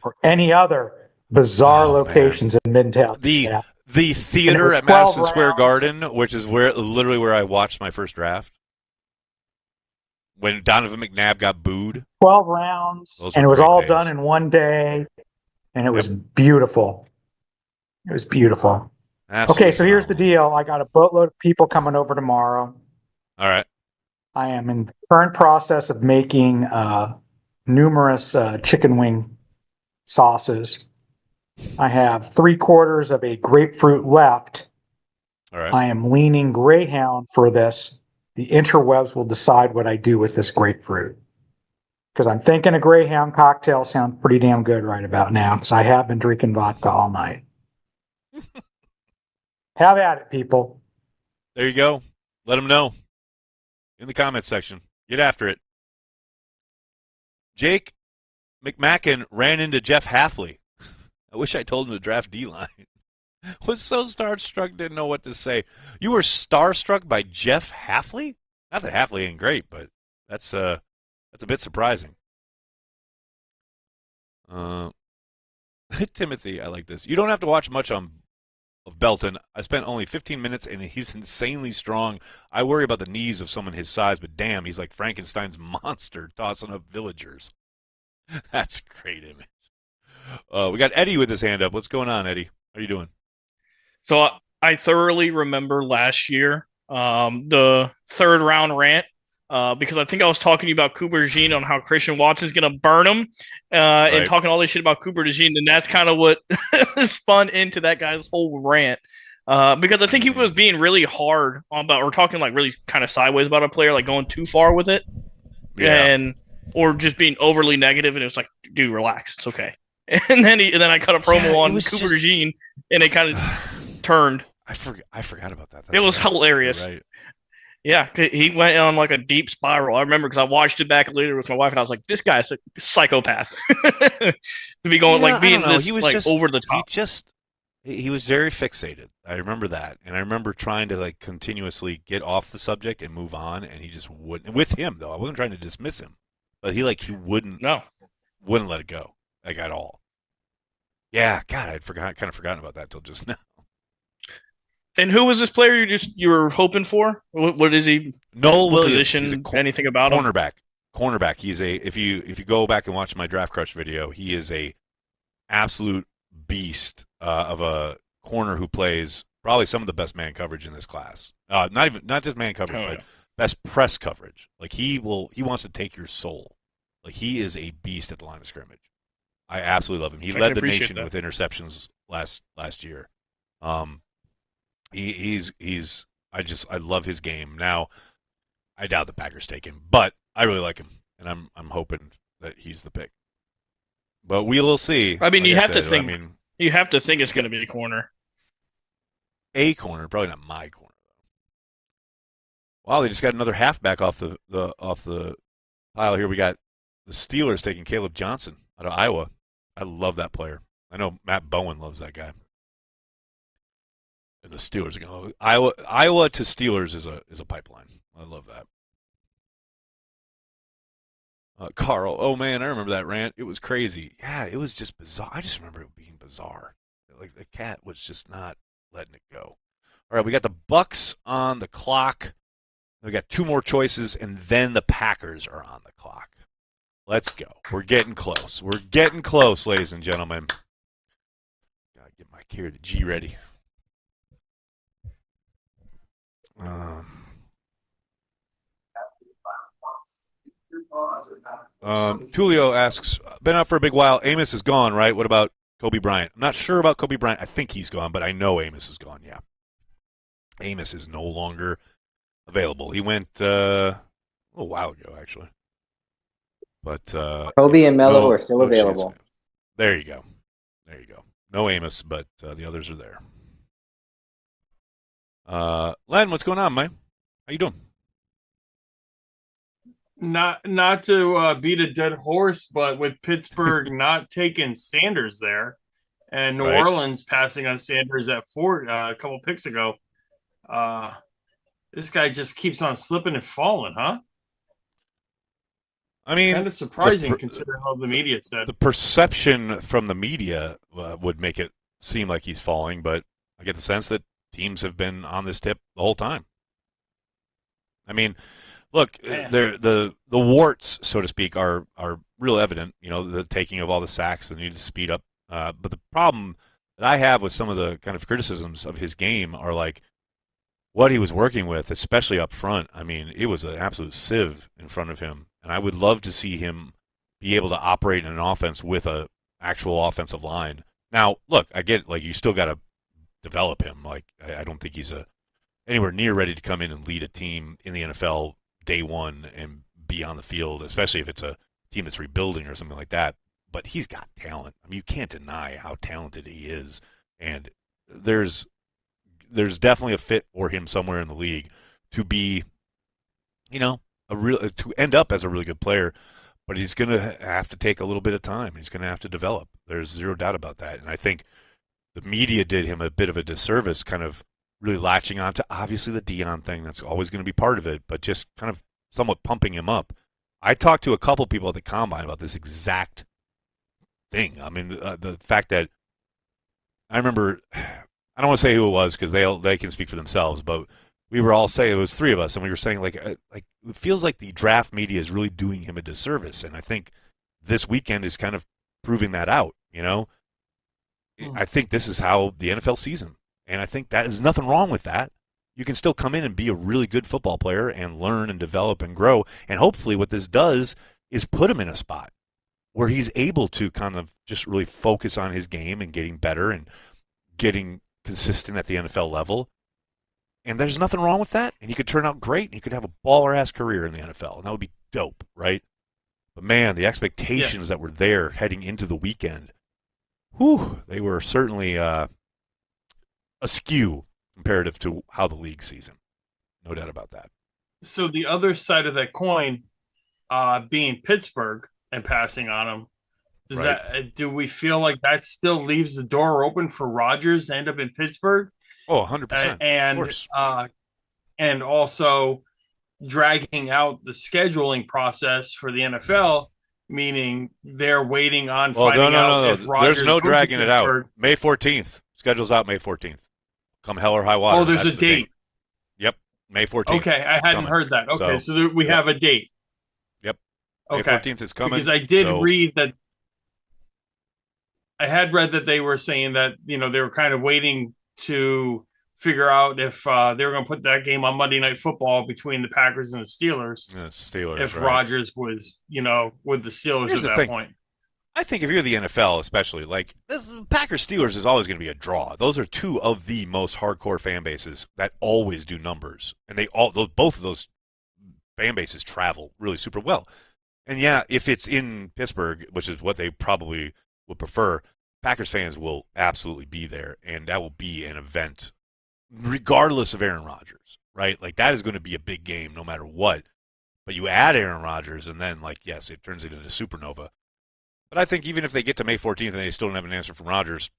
or any other bizarre locations in Midtown. The theater at Madison Square Garden, which is literally where I watched my first draft. when Donovan McNabb got booed. 12 rounds, Those and were it was great all days. done in one day, and it was beautiful. It was beautiful. Absolutely Okay, so here's the deal. I got a boatload of people coming over tomorrow. All right. I am in the current process of making numerous chicken wing sauces. I have 3/4 of a grapefruit left. All right. I am leaning Greyhound for this. The interwebs will decide what I do with this grapefruit. Because I'm thinking a Greyhound cocktail sounds pretty damn good right about now, because I have been drinking vodka all night. Have at it, people. There you go. Let them know in the comments section. Get after it. Jake McMacken ran into Jeff Halfley. I wish I told him to draft D-line. Was so starstruck, didn't know what to say. You were starstruck by Jeff Halfley? Not that Halfley ain't great, but that's a bit surprising. Timothy, I like this. You don't have to watch much of Belton. I spent only 15 minutes, and he's insanely strong. I worry about the knees of someone his size, but damn, he's like Frankenstein's monster tossing up villagers. That's a great image. We got Eddie with his hand up. What's going on, Eddie? How are you doing? So I thoroughly remember last year, the third round rant, because I think I was talking to you about Cooper DeJean on how Christian Watson's going to burn him, and talking all this shit about Cooper DeJean, and that's kind of what spun into that guy's whole rant. Because I think he was being really hard or talking like really kind of sideways about a player, like going too far with it, or just being overly negative, and it was like, dude, relax, it's okay. And then I cut a promo on Cooper DeJean, and it kind of turned. I forgot about that. It was hilarious. Right. Yeah, he went on like a deep spiral. I remember because I watched it back later with my wife, and I was like, "This guy's a psychopath." To be going being this he was like just, over the top. He was very fixated. I remember that, and I remember trying to like continuously get off the subject and move on, and he just wouldn't. With him though, I wasn't trying to dismiss him, but he wouldn't let it go at all. Yeah, God, I'd kind of forgotten about that till just now. And who was this player you were hoping for? What is he? Noel Williams. Position, He's anything about him? Cornerback. He's if you go back and watch my Draft Crush video, he is a absolute beast of a corner who plays probably some of the best man coverage in this class. Not just man coverage, but best press coverage. Like he wants to take your soul. Like he is a beast at the line of scrimmage. I absolutely love him. He led the nation with interceptions last year. I love his game. Now, I doubt the Packers take him, but I really like him, and I'm hoping that he's the pick. But we will see. I mean, you have to think it's going to be a corner. A corner, probably not my corner. Wow, they just got another halfback off the pile here. We got the Steelers taking Caleb Johnson out of Iowa. I love that player. I know Matt Bowen loves that guy. And the Steelers are going to Iowa to Steelers is a pipeline. I love that. Carl, oh man, I remember that rant. It was crazy. Yeah, it was just bizarre. I just remember it being bizarre. Like the cat was just not letting it go. All right, we got the Bucks on the clock. We got two more choices, and then the Packers are on the clock. Let's go. We're getting close. We're getting close, ladies and gentlemen. Gotta get my Carry the G ready. Tulio asks, been out for a big while. Amos is gone, right? What about Kobe Bryant? I'm not sure about Kobe Bryant. I think he's gone, but I know Amos is gone, yeah. Amos is no longer available. He went a little while ago, actually. But Kobe and Melo are still available. There you go. There you go. No Amos, but the others are there. Len, what's going on, man? How you doing? Not to beat a dead horse, but with Pittsburgh not taking Sanders there, and New Orleans passing on Sanders at 4 a couple picks ago, this guy just keeps on slipping and falling, huh? I mean, kind of surprising considering how the media said. The perception from the media would make it seem like he's falling, but I get the sense that teams have been on this tip the whole time. I mean, Look, Man. the warts, so to speak, are real evident. You know, the taking of all the sacks, the need to speed up. But the problem that I have with some of the kind of criticisms of his game are like what he was working with, especially up front. I mean, it was an absolute sieve in front of him, and I would love to see him be able to operate in an offense with a actual offensive line. Now, look, I get like you still got to develop him. Like I don't think he's anywhere near ready to come in and lead a team in the NFL day one and be on the field, especially if it's a team that's rebuilding or something like that. But he's got talent. I mean, you can't deny how talented he is, and there's definitely a fit for him somewhere in the league to be, you know, to end up as a really good player. But he's going to have to take a little bit of time. He's going to have to develop. There's zero doubt about that. And I think the media did him a bit of a disservice, kind of really latching on to obviously the Dion thing. That's always going to be part of it, but just kind of somewhat pumping him up. I talked to a couple people at the combine about this exact thing. I mean, the fact that I remember, I don't want to say who it was because they can speak for themselves, but we were all saying, it was three of us, and we were saying like it feels like the draft media is really doing him a disservice, and I think this weekend is kind of proving that out. You know, I think this is how the NFL sees him, and I think that is nothing wrong with that. You can still come in and be a really good football player and learn and develop and grow, and hopefully what this does is put him in a spot where he's able to kind of just really focus on his game and getting better and getting consistent at the NFL level. And there's nothing wrong with that. And he could turn out great. And he could have a baller-ass career in the NFL. And that would be dope, right? But, man, the expectations that were there heading into the weekend, whew, they were certainly askew comparative to how the league sees him. No doubt about that. So the other side of that coin, being Pittsburgh and passing on him, do we feel like that still leaves the door open for Rodgers to end up in Pittsburgh? Oh, 100%. And also dragging out the scheduling process for the NFL, meaning they're waiting on finding out if Rodgers. There's no dragging it out. May 14th. Schedule's out May 14th. Come hell or high water. Oh, there's a date. Yep, May 14th. Okay, I hadn't heard that. Okay, so we have a date. Yep. Okay. May 14th is coming. Because I did read that. I had read that they were saying that, you know, they were kind of waiting to figure out if they were going to put that game on Monday Night Football between the Packers and the Steelers. If Rodgers was, you know, with the Steelers at that point. I think if you're the NFL, especially, like, this Packers Steelers is always going to be a draw. Those are two of the most hardcore fan bases that always do numbers, and both of those fan bases travel really super well. And yeah, if it's in Pittsburgh, which is what they probably would prefer, Packers fans will absolutely be there, and that will be an event regardless of Aaron Rodgers, right? Like, that is going to be a big game no matter what. But you add Aaron Rodgers, and then, like, yes, it turns it into supernova. But I think even if they get to May 14th and they still don't have an answer from Rodgers,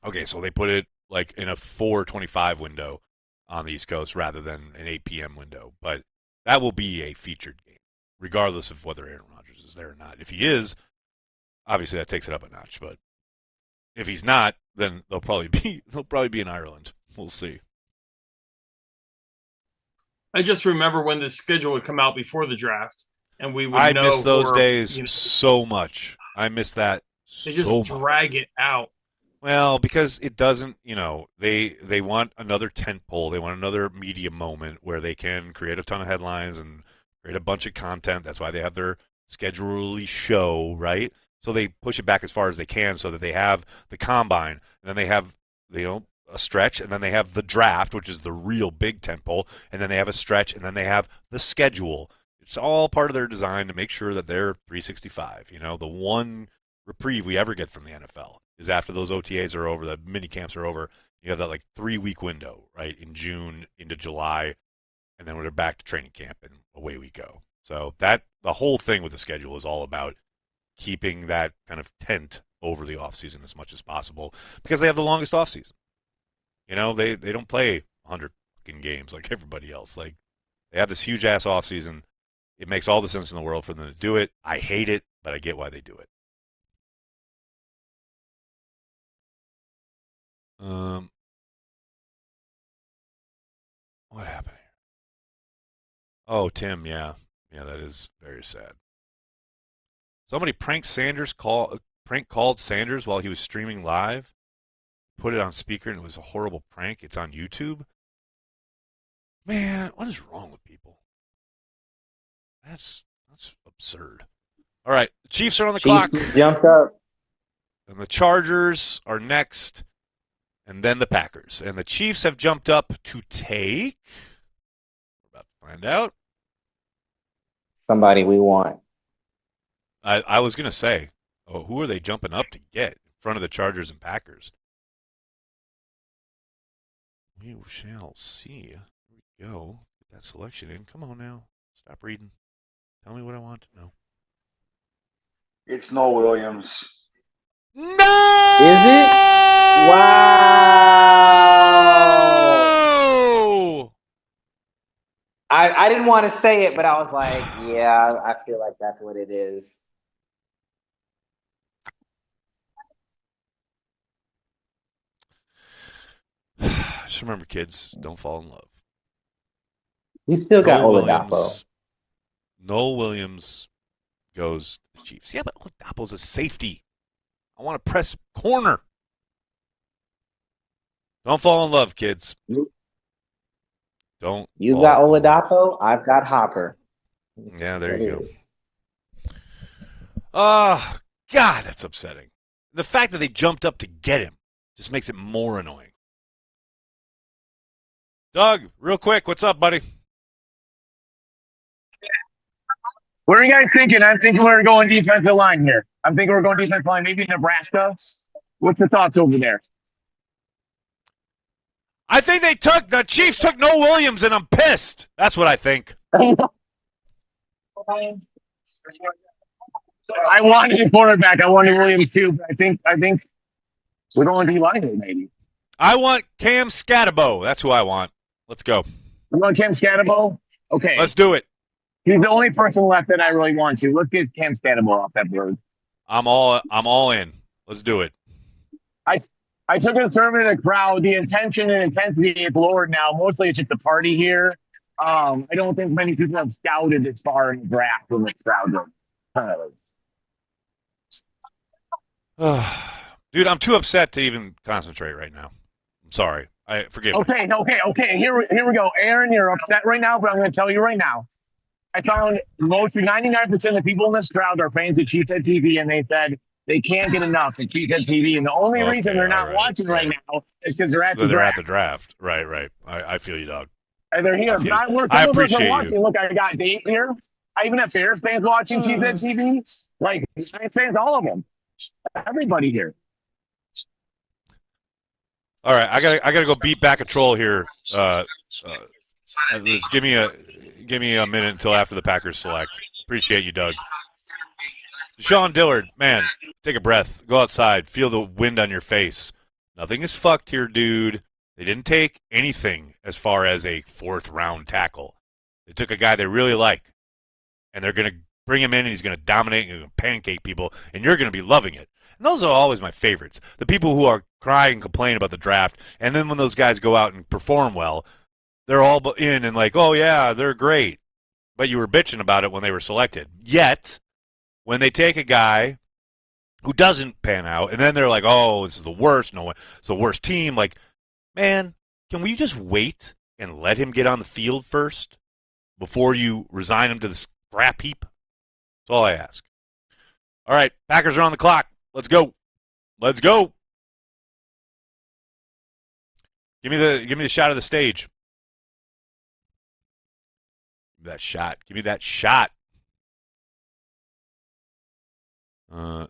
okay, so they put it, like, in a 4:25 window on the East Coast rather than an 8 p.m. window. But that will be a featured game, regardless of whether Aaron Rodgers is there or not. If he is, obviously that takes it up a notch. But if he's not, then they'll probably be in Ireland. We'll see. I just remember when the schedule would come out before the draft, and we would I know. miss those days so much. I miss that. They just drag it out. Well, because it doesn't, you know, they want another tent pole. They want another media moment where they can create a ton of headlines and create a bunch of content. That's why they have their schedule release show, right? So they push it back as far as they can so that they have the combine, and then they have, you know, a stretch, and then they have the draft, which is the real big tent pole, and then they have a stretch, and then they have the schedule. It's all part of their design to make sure that they're 365. You know, the one reprieve we ever get from the NFL is after those OTAs are over, the mini camps are over. You have that like 3-week window, right, in June into July, and then we're back to training camp, and away we go. So that the whole thing with the schedule is all about keeping that kind of tent over the offseason as much as possible because they have the longest offseason. You know, they don't play 100 fucking games like everybody else. Like, they have this huge ass offseason. It makes all the sense in the world for them to do it. I hate it, but I get why they do it. What happened here? Oh, Tim, yeah. Yeah, that is very sad. Somebody prank called Sanders while he was streaming live, put it on speaker, and it was a horrible prank. It's on YouTube. Man, what is wrong with people? That's absurd. All right, the Chiefs are on the clock. Jumped up. And the Chargers are next, and then the Packers. And the Chiefs have jumped up to take. We're about to find out. Somebody we want. I was going to say, who are they jumping up to get in front of the Chargers and Packers? We shall see. Here we go. Get that selection in. Come on now. Stop reading. Tell me what I want to know. It's Noel Williams. No! Is it? Wow! I didn't want to say it, but I was like, yeah, I feel like that's what it is. Just remember, kids, don't fall in love. You still got Oladapo. Noel Williams goes to the Chiefs. Yeah, but Oladapo's a safety. I want to press corner. Don't fall in love, kids. Don't. You got Oladapo. I've got Hopper. Yeah, there you go. Oh, God, that's upsetting. The fact that they jumped up to get him just makes it more annoying. Doug, real quick, what's up, buddy? What are you guys thinking? I'm thinking we're going defensive line here. I'm thinking we're going defensive line, maybe Nebraska. What's the thoughts over there? I think the Chiefs took Noel Williams, and I'm pissed. That's what I think. I wanted a cornerback. I wanted Williams too, but I think we're going to line here, maybe. I want Cam Scatabo. That's who I want. Let's go. You want Cam Scatabo? Okay. Let's do it. He's the only person left that I really want to. Let's get Cam Scatabo off that board. I'm all in. Let's do it. I took a survey of the crowd. The intention and intensity is lowered now. Mostly it's just a party here. I don't think many people have scouted this far in the draft from the crowd. Dude, I'm too upset to even concentrate right now. I'm sorry. Forgive me. Okay. Here we go. Aaron, you're upset right now, but I'm going to tell you right now. I found 99% of the people in this crowd are fans of CHTV, and they said they can't get enough of CHTV, and the only reason they're not watching right now is because they're at the draft. At the draft. Right. I feel you, dog. And they're here. I appreciate you. Watching. Look, I got Dave here. I even have Bears fans watching CHTV. Like, Giants fans, all of them. Everybody here. All right, I gotta go beat back a troll here. Give me a minute until after the Packers select. Appreciate you, Doug. Sean Dillard, man, take a breath. Go outside. Feel the wind on your face. Nothing is fucked here, dude. They didn't take anything as far as a fourth-round tackle. They took a guy they really like, and they're going to bring him in, and he's going to dominate and pancake people, and you're going to be loving it. And those are always my favorites. The people who are crying and complain about the draft, and then when those guys go out and perform well, they're all in and like, oh, yeah, they're great. But you were bitching about it when they were selected. Yet, when they take a guy who doesn't pan out, and then they're like, oh, this is the worst. No, it's the worst team. Like, man, can we just wait and let him get on the field first before you resign him to the scrap heap? That's all I ask. All right, Packers are on the clock. Let's go. Let's go. Give me the shot of the stage. Give me that shot. Give me that shot. No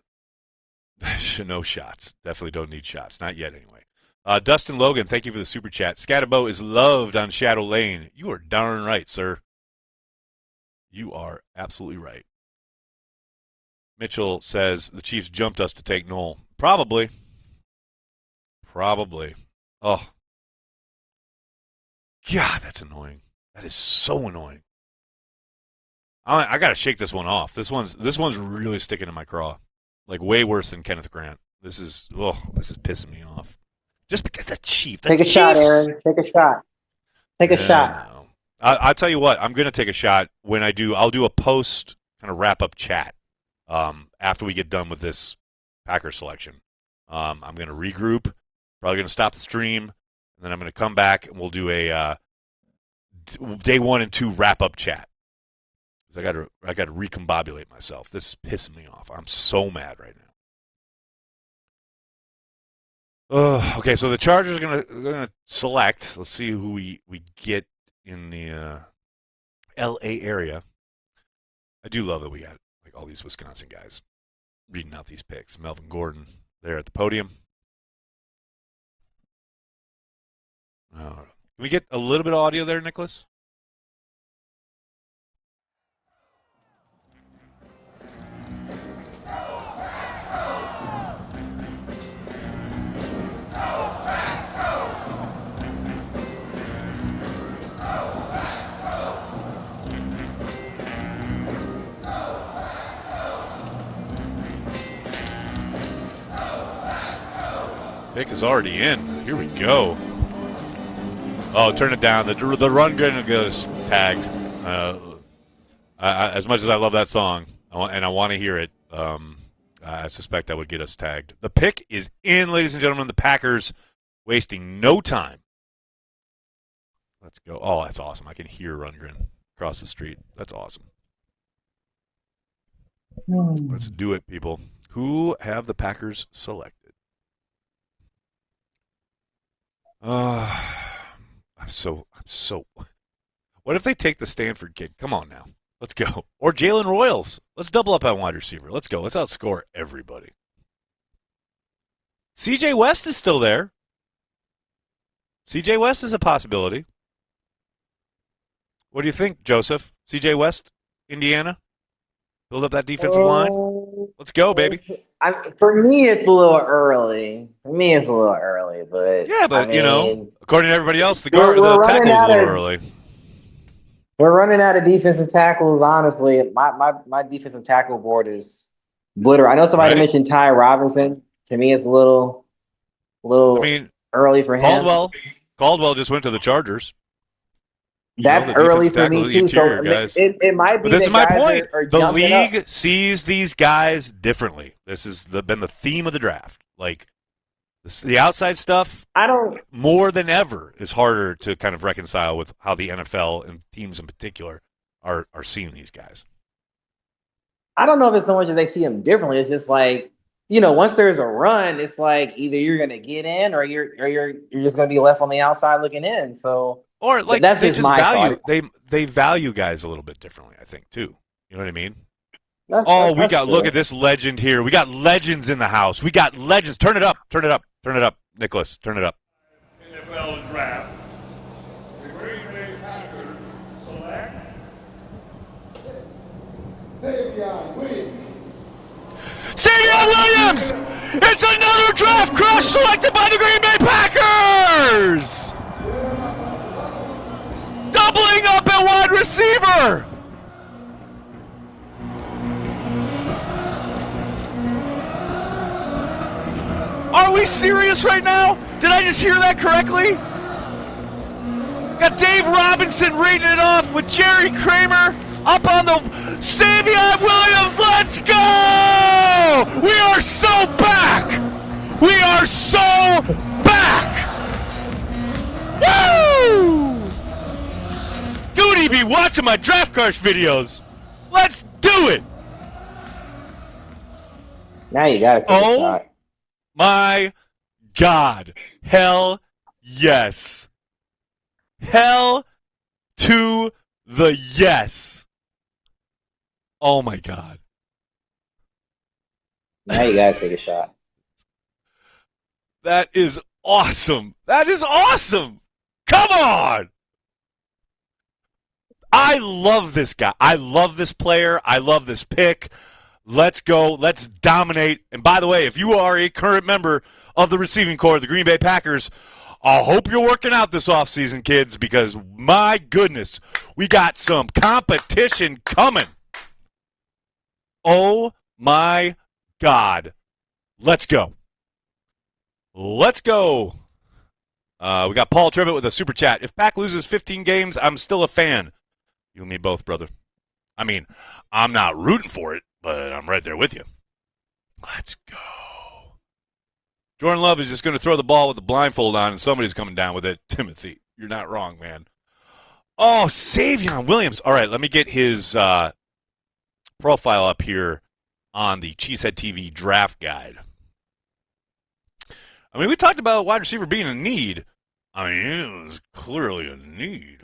shots. Definitely don't need shots. Not yet, anyway. Dustin Logan, thank you for the super chat. Scatabo is loved on Shadow Lane. You are darn right, sir. You are absolutely right. Mitchell says the Chiefs jumped us to take Noel. Probably. Oh. God, that's annoying. That is so annoying. I got to shake this one off. This one's really sticking in my craw. Like way worse than Kenneth Grant. This is pissing me off. Just because the Chiefs. Take a shot, Aaron. Take a shot. Take a shot. No. I'll tell you what. I'm going to take a shot when I do. I'll do a post kind of wrap up chat after we get done with this Packer selection. I'm going to regroup. Probably going to stop the stream, and then I'm going to come back and we'll do a day 1 and 2 wrap up chat. Because I got to recombobulate myself. This is pissing me off. I'm so mad right now. Okay, so the Chargers are gonna select. Let's see who we get in the L.A. area. I do love that we got like all these Wisconsin guys reading out these picks. Melvin Gordon there at the podium. Can we get a little bit of audio there, Nicholas? Pick is already in. Here we go. Oh, turn it down. The run gonna goes tagged. As much as I love that song, and I want to hear it, I suspect that would get us tagged. The pick is in, ladies and gentlemen. The Packers wasting no time. Let's go. Oh, that's awesome. I can hear Rundgren across the street. That's awesome. Let's do it, people. Who have the Packers selected? I'm so. What if they take the Stanford kid? Come on now. Let's go. Or Jalen Royals. Let's double up on wide receiver. Let's go. Let's outscore everybody. CJ West is still there. CJ West is a possibility. What do you think, Joseph? CJ West, Indiana? Build up that defensive line. Let's go, baby. For me, it's a little early. But yeah, but I mean, according to everybody else, the tackle's a little early. We're running out of defensive tackles. Honestly, my defensive tackle board is blitter. I know somebody mentioned Ty Robinson. To me, it's a little early for him. Caldwell just went to the Chargers. That's early for me too. So it might be. But this is my point. The league up. Sees these guys differently. This has been the theme of the draft. Like the outside stuff, more than ever is harder to kind of reconcile with how the NFL and teams in particular are seeing these guys. I don't know if it's so much as they see them differently. It's just like, once there's a run, it's like either you're going to get in or you're just going to be left on the outside looking in. So. Or like that's they just just value thought. they value guys a little bit differently, I think, too. You know what I mean? Look at this legend here. We got legends in the house. We got legends. Turn it up, Nicholas. Turn it up. NFL draft. The Green Bay Packers select Savion Williams. It's another draft crush selected by the Green Bay Packers. Doubling up at wide receiver. Are we serious right now? Did I just hear that correctly? Got Dave Robinson reading it off with Jerry Kramer up on the Savion Williams. Let's go! We are so back! We are so back! Woo! Goody be watching my Draft Crush videos. Let's do it! Now you gotta take a shot. My God. Hell yes. Hell to the yes. Oh my God. Now you gotta take a shot. That is awesome. That is awesome. Come on. I love this guy. I love this player. I love this pick. Let's go. Let's dominate. And by the way, if you are a current member of the receiving corps of the Green Bay Packers, I hope you're working out this offseason, kids, because my goodness, we got some competition coming. Oh, my God. Let's go. Let's go. We got Paul Tribbett with a super chat. If Pack loses 15 games, I'm still a fan. You and me both, brother. I mean, I'm not rooting for it, but I'm right there with you. Let's go. Jordan Love is just going to throw the ball with the blindfold on, and somebody's coming down with it. Timothy, you're not wrong, man. Oh, Savion Williams. All right, let me get his profile up here on the Cheesehead TV draft guide. I mean, we talked about wide receiver being a need. I mean, it was clearly a need.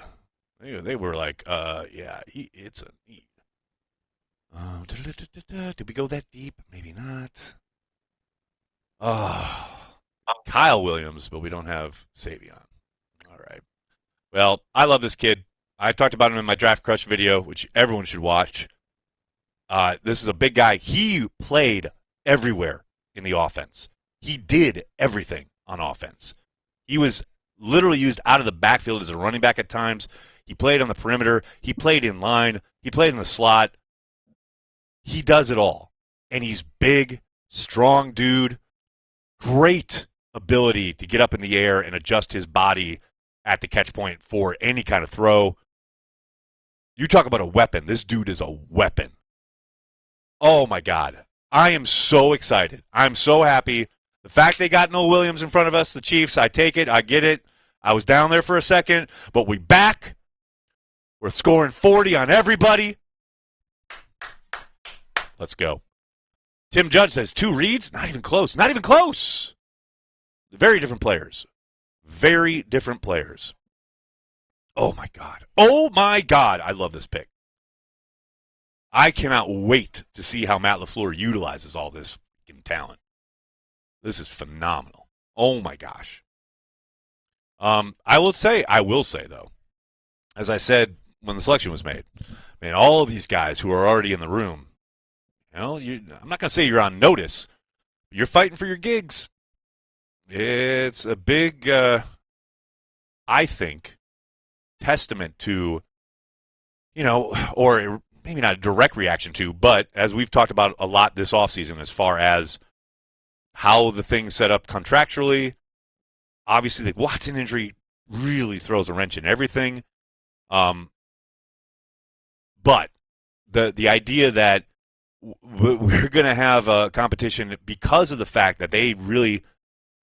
They were like, it's a need. Did we go that deep? Maybe not. Oh, Kyle Williams, but we don't have Savion. All right. Well, I love this kid. I talked about him in my Draft Crush video, which everyone should watch. This is a big guy. He played everywhere in the offense. He did everything on offense. He was literally used out of the backfield as a running back at times. He played on the perimeter. He played in line. He played in the slot. He does it all. And he's big, strong dude. Great ability to get up in the air and adjust his body at the catch point for any kind of throw. You talk about a weapon. This dude is a weapon. Oh, my God. I am so excited. I'm so happy. The fact they got Noah Williams in front of us, the Chiefs, I take it. I get it. I was down there for a second, but we back. We're scoring 40 on everybody. Let's go. Tim Judge says 2 reads? Not even close. Not even close. Very different players. Very different players. Oh, my God. Oh, my God. I love this pick. I cannot wait to see how Matt LaFleur utilizes all this talent. This is phenomenal. Oh, my gosh. I will say, though, as I said when the selection was made, man, all of these guys who are already in the room, I'm not going to say you're on notice. But you're fighting for your gigs. It's a big, I think, testament to, or maybe not a direct reaction to, but as we've talked about a lot this offseason as far as how the thing's set up contractually. Obviously, the Watson injury really throws a wrench in everything. But the idea that we're going to have a competition because of the fact that they really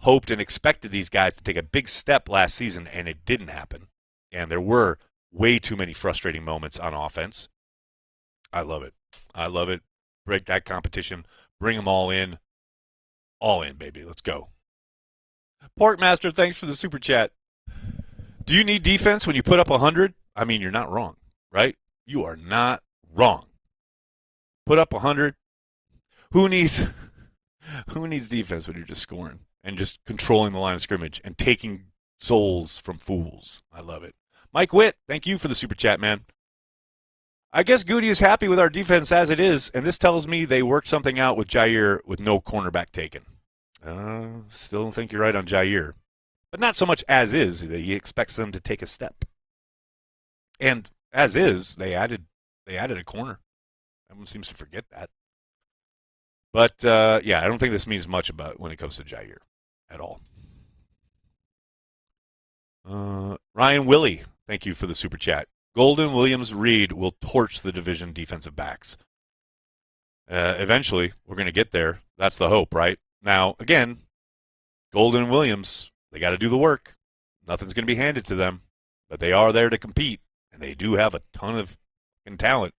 hoped and expected these guys to take a big step last season, and it didn't happen. And there were way too many frustrating moments on offense. I love it. I love it. Break that competition. Bring them all in. All in, baby. Let's go. Porkmaster, thanks for the super chat. Do you need defense when you put up 100? I mean, you're not wrong, right? You are not wrong. Put up 100. Who needs defense when you're just scoring and just controlling the line of scrimmage and taking souls from fools? I love it. Mike Witt, thank you for the super chat, man. I guess Goody is happy with our defense as it is, and this tells me they worked something out with Jair with no cornerback taken. Still don't think you're right on Jair. But not so much as is. He expects them to take a step. And as is, they added a corner. Everyone seems to forget that. But, I don't think this means much about when it comes to Jair at all. Ryan Willie, thank you for the super chat. Golden, Williams, Reed will torch the division defensive backs. Eventually, we're going to get there. That's the hope, right? Now, again, Golden and Williams, they got to do the work. Nothing's going to be handed to them, but they are there to compete, and they do have a ton of talent.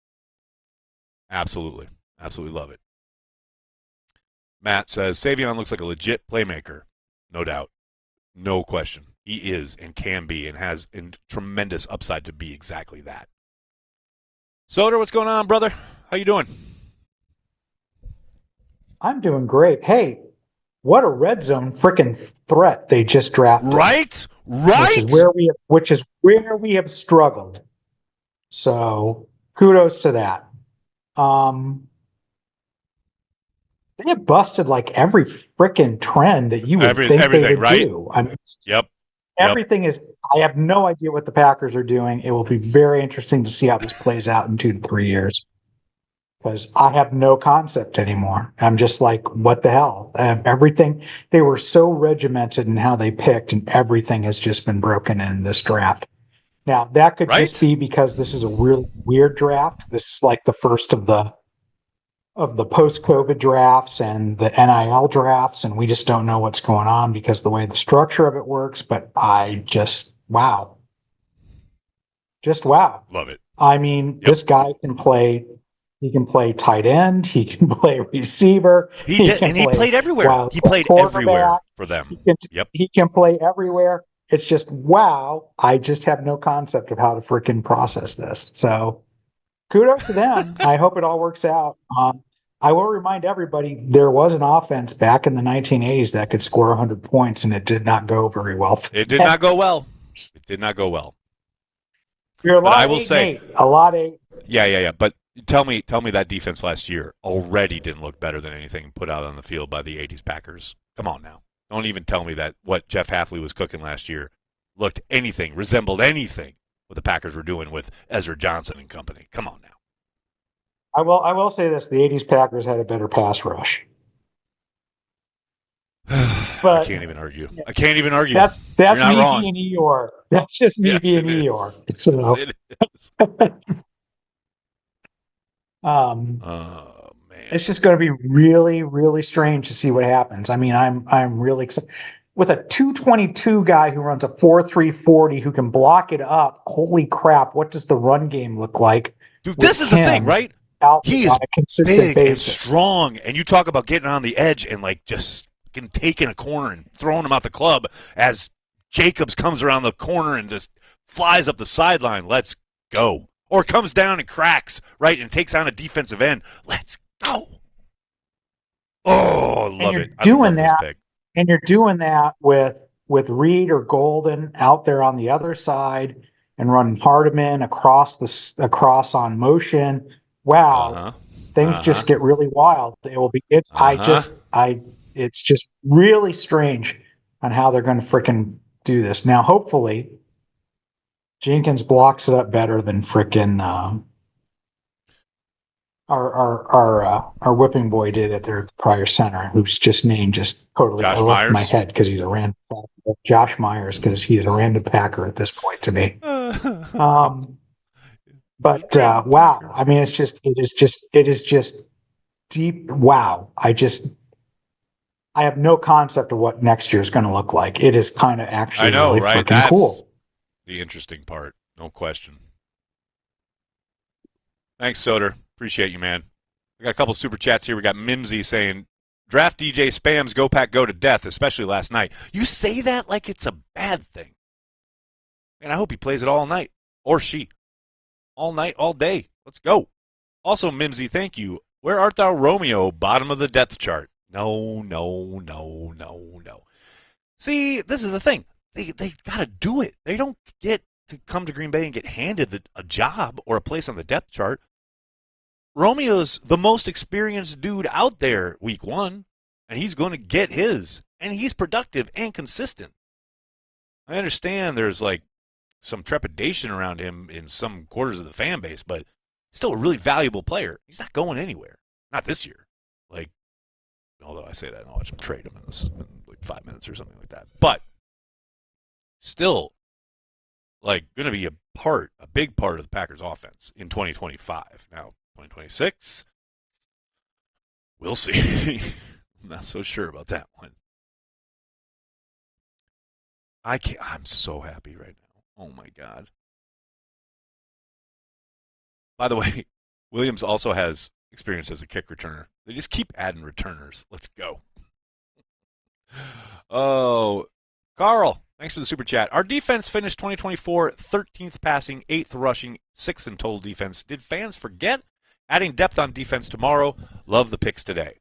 Absolutely. Absolutely love it. Matt says, Savion looks like a legit playmaker. No doubt. No question. He is and can be and has a tremendous upside to be exactly that. Soder, what's going on, brother? How you doing? I'm doing great. Hey, what a red zone freaking threat they just drafted. Right? Which is where we have struggled. So kudos to that. They have busted like every freaking trend that you would think they would do. I mean, everything is. I have no idea what the Packers are doing. It will be very interesting to see how this plays out in 2 to 3 years. because I have no concept anymore. I'm just like, what the hell? Everything, they were so regimented in how they picked, and everything has just been broken in this draft. Now, that could just be because this is a really weird draft. This is like the first of the post-COVID drafts and the NIL drafts, and we just don't know what's going on because of the way the structure of it works. But I just wow. Just wow. Love it. I mean, this guy can play. He can play tight end. He can play receiver. He did, and he played everywhere. He played everywhere for them. He can play everywhere. It's just wow. I just have no concept of how to freaking process this. So, kudos to them. I hope it all works out. I will remind everybody there was an offense back in the 1980s that could score 100 points, and it did not go very well. It did not go well. It did not go well. You're a lot. I will say a lot of. Yeah. But tell me that defense last year already didn't look better than anything put out on the field by the 80s Packers. Come on now. Don't even tell me that what Jeff Hafley was cooking last year resembled anything what the Packers were doing with Ezra Johnson and company. Come on now. I will say this: the '80s Packers had a better pass rush. But I can't even argue. That's You're not me wrong. being Eeyore. That's just me being Eeyore. So, Yes, it is. oh man, it's just going to be really, really strange to see what happens. I mean, I'm really excited. With a 222 guy who runs a 4.340 who can block it up. Holy crap! What does the run game look like? Dude, this is the thing, right? He is big and strong, and you talk about getting on the edge and like just taking a corner and throwing him out the club as Jacobs comes around the corner and just flies up the sideline. Let's go. Or comes down and cracks, right, and takes on a defensive end. Let's go. Oh, I love it. Doing that, and you're doing that with Reed or Golden out there on the other side and running Hardiman across on motion. Wow, things just get really wild. It will be. It's just really strange on how they're going to freaking do this. Now, hopefully, Jenkins blocks it up better than freaking our whipping boy did at their prior center, whose name just totally left my head because he's a random Josh Myers because he's a random Packer at this point to me. But wow, I mean, it is just deep. Wow, I have no concept of what next year is going to look like. It is kind of actually really freaking That's cool. The interesting part, no question. Thanks, Soder. Appreciate you, man. We got a couple super chats here. We got Mimsy saying, draft DJ spams, go Pack, go to death, especially last night. You say that like it's a bad thing. And I hope he plays it all night. Or she. All night, all day. Let's go. Also, Mimsy, thank you. Where art thou, Romeo? Bottom of the depth chart. No. See, this is the thing. They got to do it. They don't get to come to Green Bay and get handed a job or a place on the depth chart. Romeo's the most experienced dude out there week one, and he's going to get his, and he's productive and consistent. I understand there's like some trepidation around him in some quarters of the fan base, but still a really valuable player. He's not going anywhere. Not this year. Like, although I say that, I'll watch him trade him in like 5 minutes or something like that. But still, like, going to be a big part of the Packers offense in 2025. Now, 2026, we'll see. I'm not so sure about that one. I'm so happy right now. Oh my God. By the way, Williams also has experience as a kick returner. They just keep adding returners. Let's go. Oh, Carl, thanks for the super chat. Our defense finished 2024 13th passing, 8th rushing, 6th in total defense. Did fans forget? Adding depth on defense tomorrow. Love the picks today.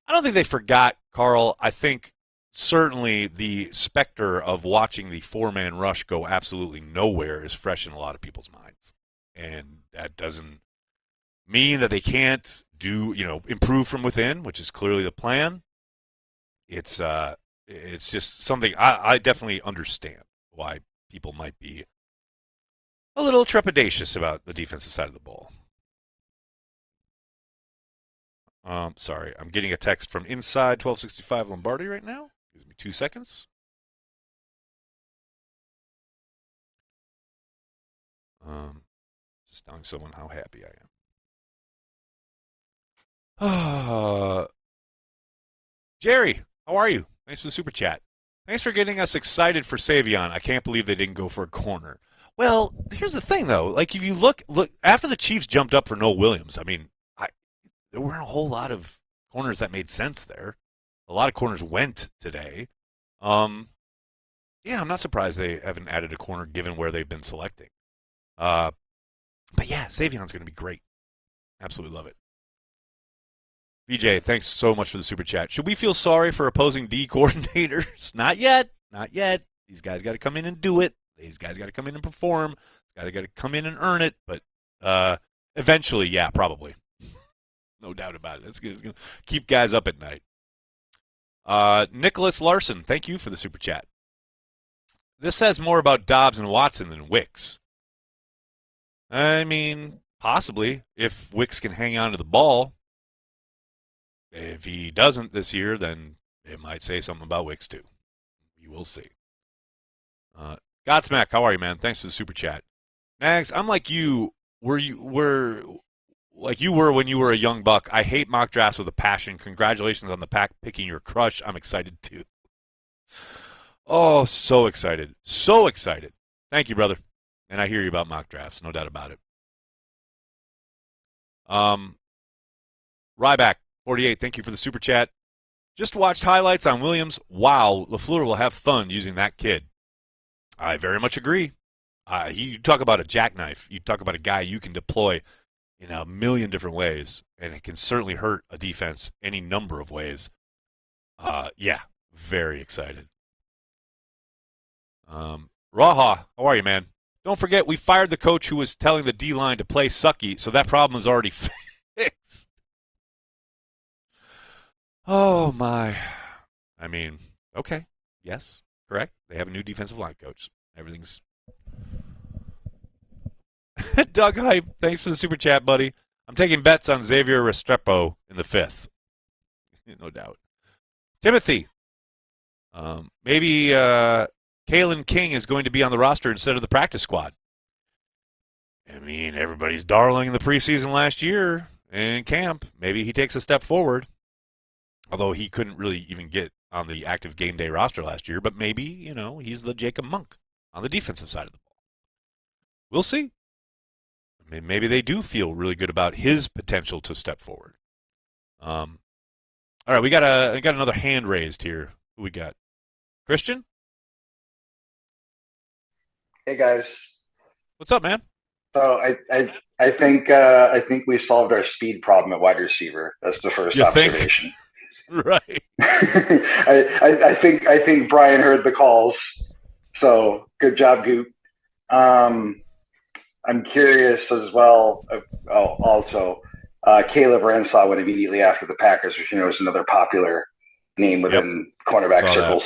I don't think they forgot, Carl. I think certainly the specter of watching the four-man rush go absolutely nowhere is fresh in a lot of people's minds. And that doesn't mean that they can't improve from within, which is clearly the plan. It's just something I definitely understand why people might be a little trepidatious about the defensive side of the ball. Sorry, I'm getting a text from inside 1265 Lombardi right now. Give me 2 seconds. Just telling someone how happy I am. Jerry, how are you? Thanks for the super chat. Thanks for getting us excited for Savion. I can't believe they didn't go for a corner. Well, here's the thing, though. Like, if you look after the Chiefs jumped up for Noah Williams, I mean, there weren't a whole lot of corners that made sense there. A lot of corners went today. Yeah, I'm not surprised they haven't added a corner given where they've been selecting. But yeah, Savion's going to be great. Absolutely love it. BJ, thanks so much for the super chat. Should we feel sorry for opposing D coordinators? Not yet. Not yet. These guys got to come in and do it. These guys got to come in and perform. Got to come in and earn it. But eventually, yeah, probably. No doubt about it. It's going to keep guys up at night. Nicholas Larson, thank you for the super chat. This says more about Dobbs and Watson than Wicks. I mean, possibly, if Wicks can hang on to the ball. If he doesn't this year, then it might say something about Wicks too. We will see. Godsmack, how are you, man? Thanks for the super chat. Nags, I'm like you. Were like you were when you were a young buck. I hate mock drafts with a passion. Congratulations on the pack picking your crush. I'm excited too. Oh, so excited. So excited. Thank you, brother. And I hear you about mock drafts, no doubt about it. Ryback, 48, thank you for the super chat. Just watched highlights on Williams. Wow, LaFleur will have fun using that kid. I very much agree. You talk about a jackknife. You talk about a guy you can deploy in a million different ways, and it can certainly hurt a defense any number of ways. Yeah, very excited. Raha, how are you, man? Don't forget, we fired the coach who was telling the D-line to play sucky, so that problem is already fixed. Oh, my. I mean, okay. Yes, correct. They have a new defensive line coach. Everything's... Doug Hype, thanks for the super chat, buddy. I'm taking bets on Xavier Restrepo in the 5th. No doubt. Timothy, maybe Kalen King is going to be on the roster instead of the practice squad. I mean, everybody's darling in the preseason last year in camp. Maybe he takes a step forward. Although he couldn't really even get on the active game day roster last year. But maybe, he's the Jacob Monk on the defensive side of the ball. We'll see. I mean, maybe they do feel really good about his potential to step forward. All right, we got another hand raised here. Who we got? Christian? Hey guys. What's up, man? So I think we solved our speed problem at wide receiver. That's the first observation. Right. I think Brian heard the calls. So good job, Goop. I'm curious as well. Also, Caleb Ransall went immediately after the Packers, which is another popular name within cornerback circles.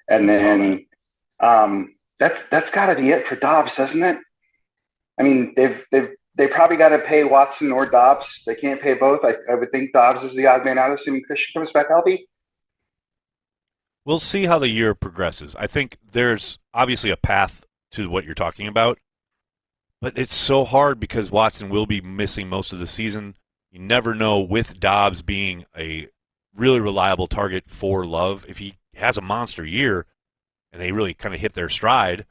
And then that's got to be it for Dobbs, doesn't it? I mean, they probably got to pay Watson or Dobbs. They can't pay both. I would think Dobbs is the odd man out, assuming Christian comes back healthy. We'll see how the year progresses. I think there's obviously a path to what you're talking about, but it's so hard because Watson will be missing most of the season. You never know with Dobbs being a really reliable target for Love. If he has a monster year and they really kind of hit their stride,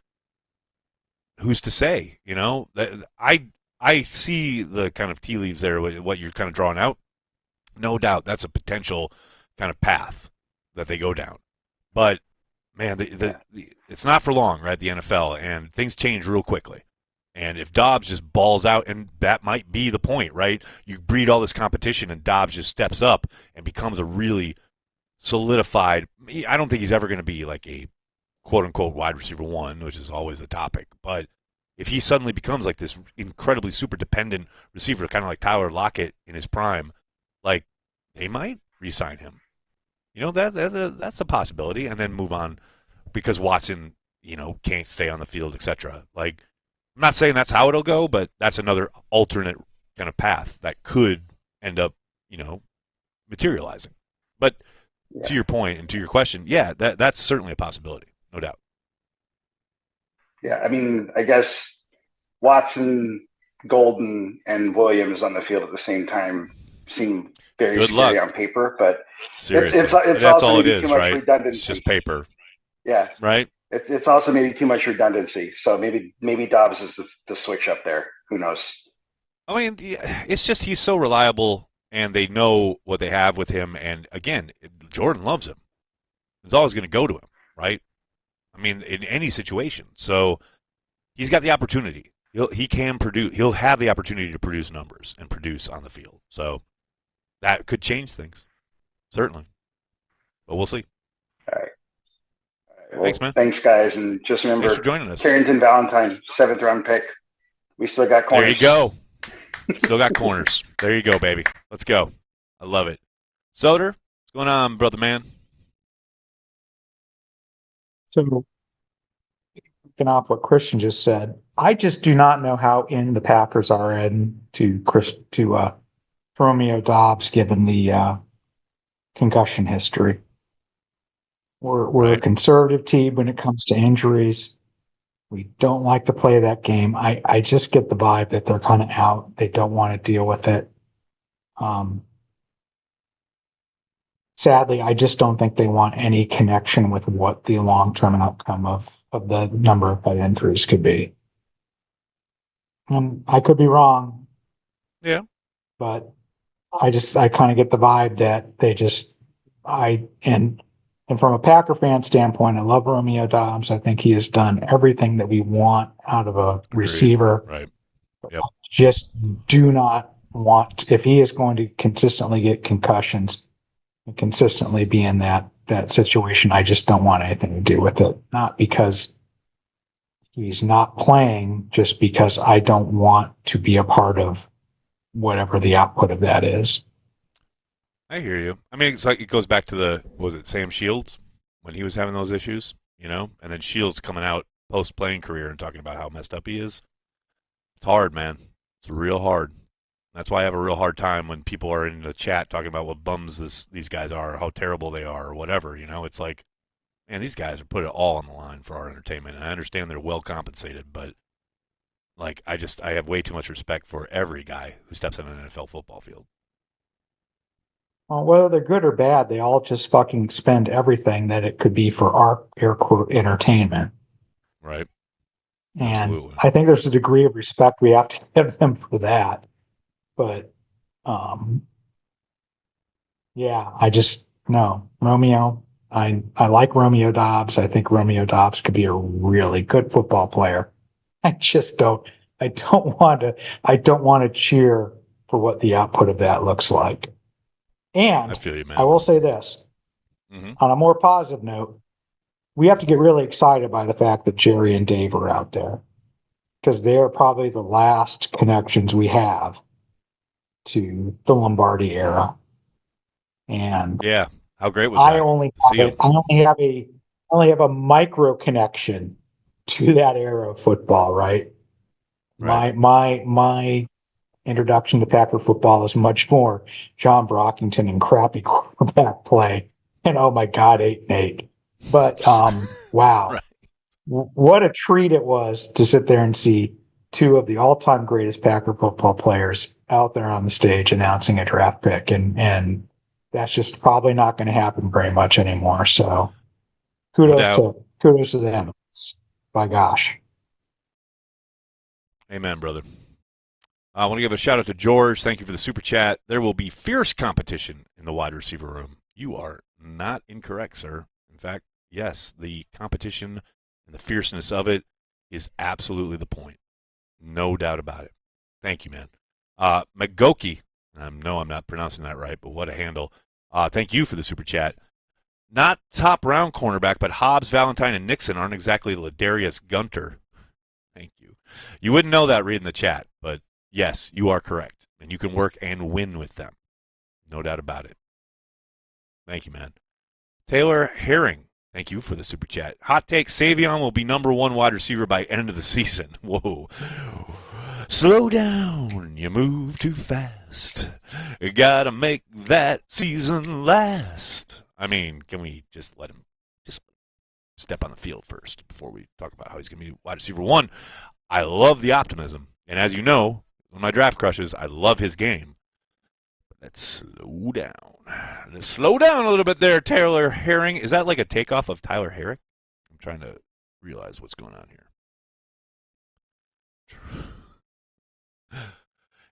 who's to say? I see the kind of tea leaves there, what you're kind of drawing out. No doubt that's a potential kind of path that they go down. But, man, it's not for long, right, the NFL, and things change real quickly. And if Dobbs just balls out, and that might be the point, right? You breed all this competition, and Dobbs just steps up and becomes a really solidified – I don't think he's ever going to be like a quote-unquote wide receiver one, which is always a topic. But if he suddenly becomes like this incredibly super dependent receiver, kind of like Tyler Lockett in his prime, like they might re-sign him. That's a possibility, and then move on because Watson, can't stay on the field, etc. Like, I'm not saying that's how it'll go, but that's another alternate kind of path that could end up, materializing. But to your point and to your question, yeah, that's certainly a possibility, no doubt. Yeah, I mean, I guess Watson, Golden, and Williams on the field at the same time seem very Good scary luck. on paper, but Seriously, it's that's also all it maybe too is, much right? redundancy. It's just paper. Yeah, right. It's also maybe too much redundancy. So maybe Dobbs is the switch up there. Who knows? I mean, it's just he's so reliable, and they know what they have with him. And again, Jordan loves him. He's always going to go to him, right? I mean, in any situation. So he's got the opportunity. He can produce. He'll have the opportunity to produce numbers and produce on the field. So that could change things, certainly. But we'll see. All right. Well, Thanks, man. Thanks, guys, and just remember, Thanks for joining us. Carrington Valentine, 7th round pick. We still got corners. There you go. Still got corners. There you go, baby. Let's go. I love it. Soder, what's going on, brother man? So, picking off what Christian just said, I just do not know how in the Packers are to Romeo Dobbs, given the concussion history. We're a conservative team when it comes to injuries. We don't like to play that game. I just get the vibe that they're kind of out. They don't want to deal with it. Sadly, I just don't think they want any connection with what the long-term outcome of the number of head injuries could be. I could be wrong. Yeah. But I kind of get the vibe that they just, and from a Packer fan standpoint, I love Romeo Dobbs. I think he has done everything that we want out of a receiver. Right. Yep. Just do not want, if he is going to consistently get concussions and consistently be in that situation, I just don't want anything to do with it. Not because he's not playing, just because I don't want to be a part of whatever the output of that is. I hear you. I mean, it's like it goes back to was it Sam Shields when he was having those issues, and then Shields coming out post-playing career and talking about how messed up he is. It's hard, man. It's real hard. That's why I have a real hard time when people are in the chat talking about what bums these guys are, or how terrible they are, or whatever. It's like, man, these guys are putting it all on the line for our entertainment. And I understand they're well compensated, but like I have way too much respect for every guy who steps on an NFL football field. Well, whether they're good or bad, they all just fucking spend everything that it could be for our air quote entertainment. Right. And Absolutely. I think there's a degree of respect we have to give them for that. But yeah, no. Romeo, I like Romeo Dobbs. I think Romeo Dobbs could be a really good football player. I don't want to cheer for what the output of that looks like. And I feel you, man. I will say this, on a more positive note, we have to get really excited by the fact that Jerry and Dave are out there, because they're probably the last connections we have to the Lombardi era. And yeah, how great was that? I only have a micro connection to that era of football, right? My introduction to Packer football is much more John Brockington and crappy quarterback play, and oh my God, 8-8. But wow, what a treat it was to sit there and see two of the all-time greatest Packer football players out there on the stage announcing a draft pick, and that's just probably not going to happen very much anymore. So kudos to them. By gosh. Amen, brother. I want to give a shout out to George. Thank you for the super chat. There will be fierce competition in the wide receiver room. You are not incorrect, sir. In fact, yes, the competition and the fierceness of it is absolutely the point. No doubt about it. Thank you, man. McGokey, I know I'm not pronouncing that right, but what a handle. Thank you for the super chat. Not top round cornerback, but Hobbs, Valentine, and Nixon aren't exactly Ladarius Gunter. Thank you. You wouldn't know that reading the chat, but yes, you are correct. And you can work and win with them. No doubt about it. Thank you, man. Taylor Herring, thank you for the super chat. Hot take, Savion will be number one wide receiver by end of the season. Whoa. Slow down. You move too fast. last. You gotta make that season last. I mean, can we just let him just step on the field first before we talk about how he's going to be wide receiver one? I love the optimism. And as you know, one of my draft crushes, I love his game. But let's slow down. Let's slow down a little bit there, Taylor Herring. Is that like a takeoff of Tyler Herrick? I'm trying to realize what's going on here.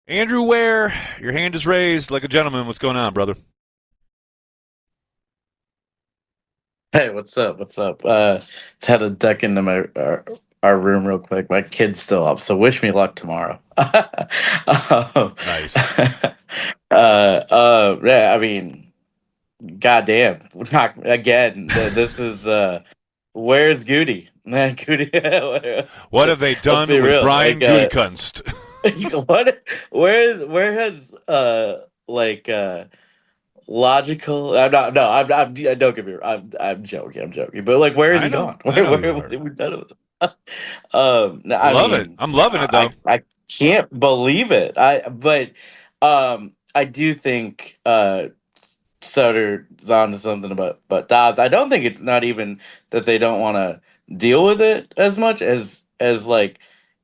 Andrew Ware, your hand is raised like a gentleman. What's going on, brother? Hey, what's up? What's up? Just had to duck into our room real quick. My kid's still up, so wish me luck tomorrow. Nice. Yeah, I mean, goddamn, not again. This is where's Goody? Man, Goody. What have they Let's done be with real. Brian Like, Gutekunst? where has logical. I'm not. No, I'm. Don't get me wrong. I'm joking. I'm joking. But like, where has I he know. gone? I know Where you have are. we done with him? No, I I love it. mean, I'm loving it, though. I can't believe it. But I do think Sutter's onto something about Dobbs. I don't think it's not even that they don't want to deal with it as much as like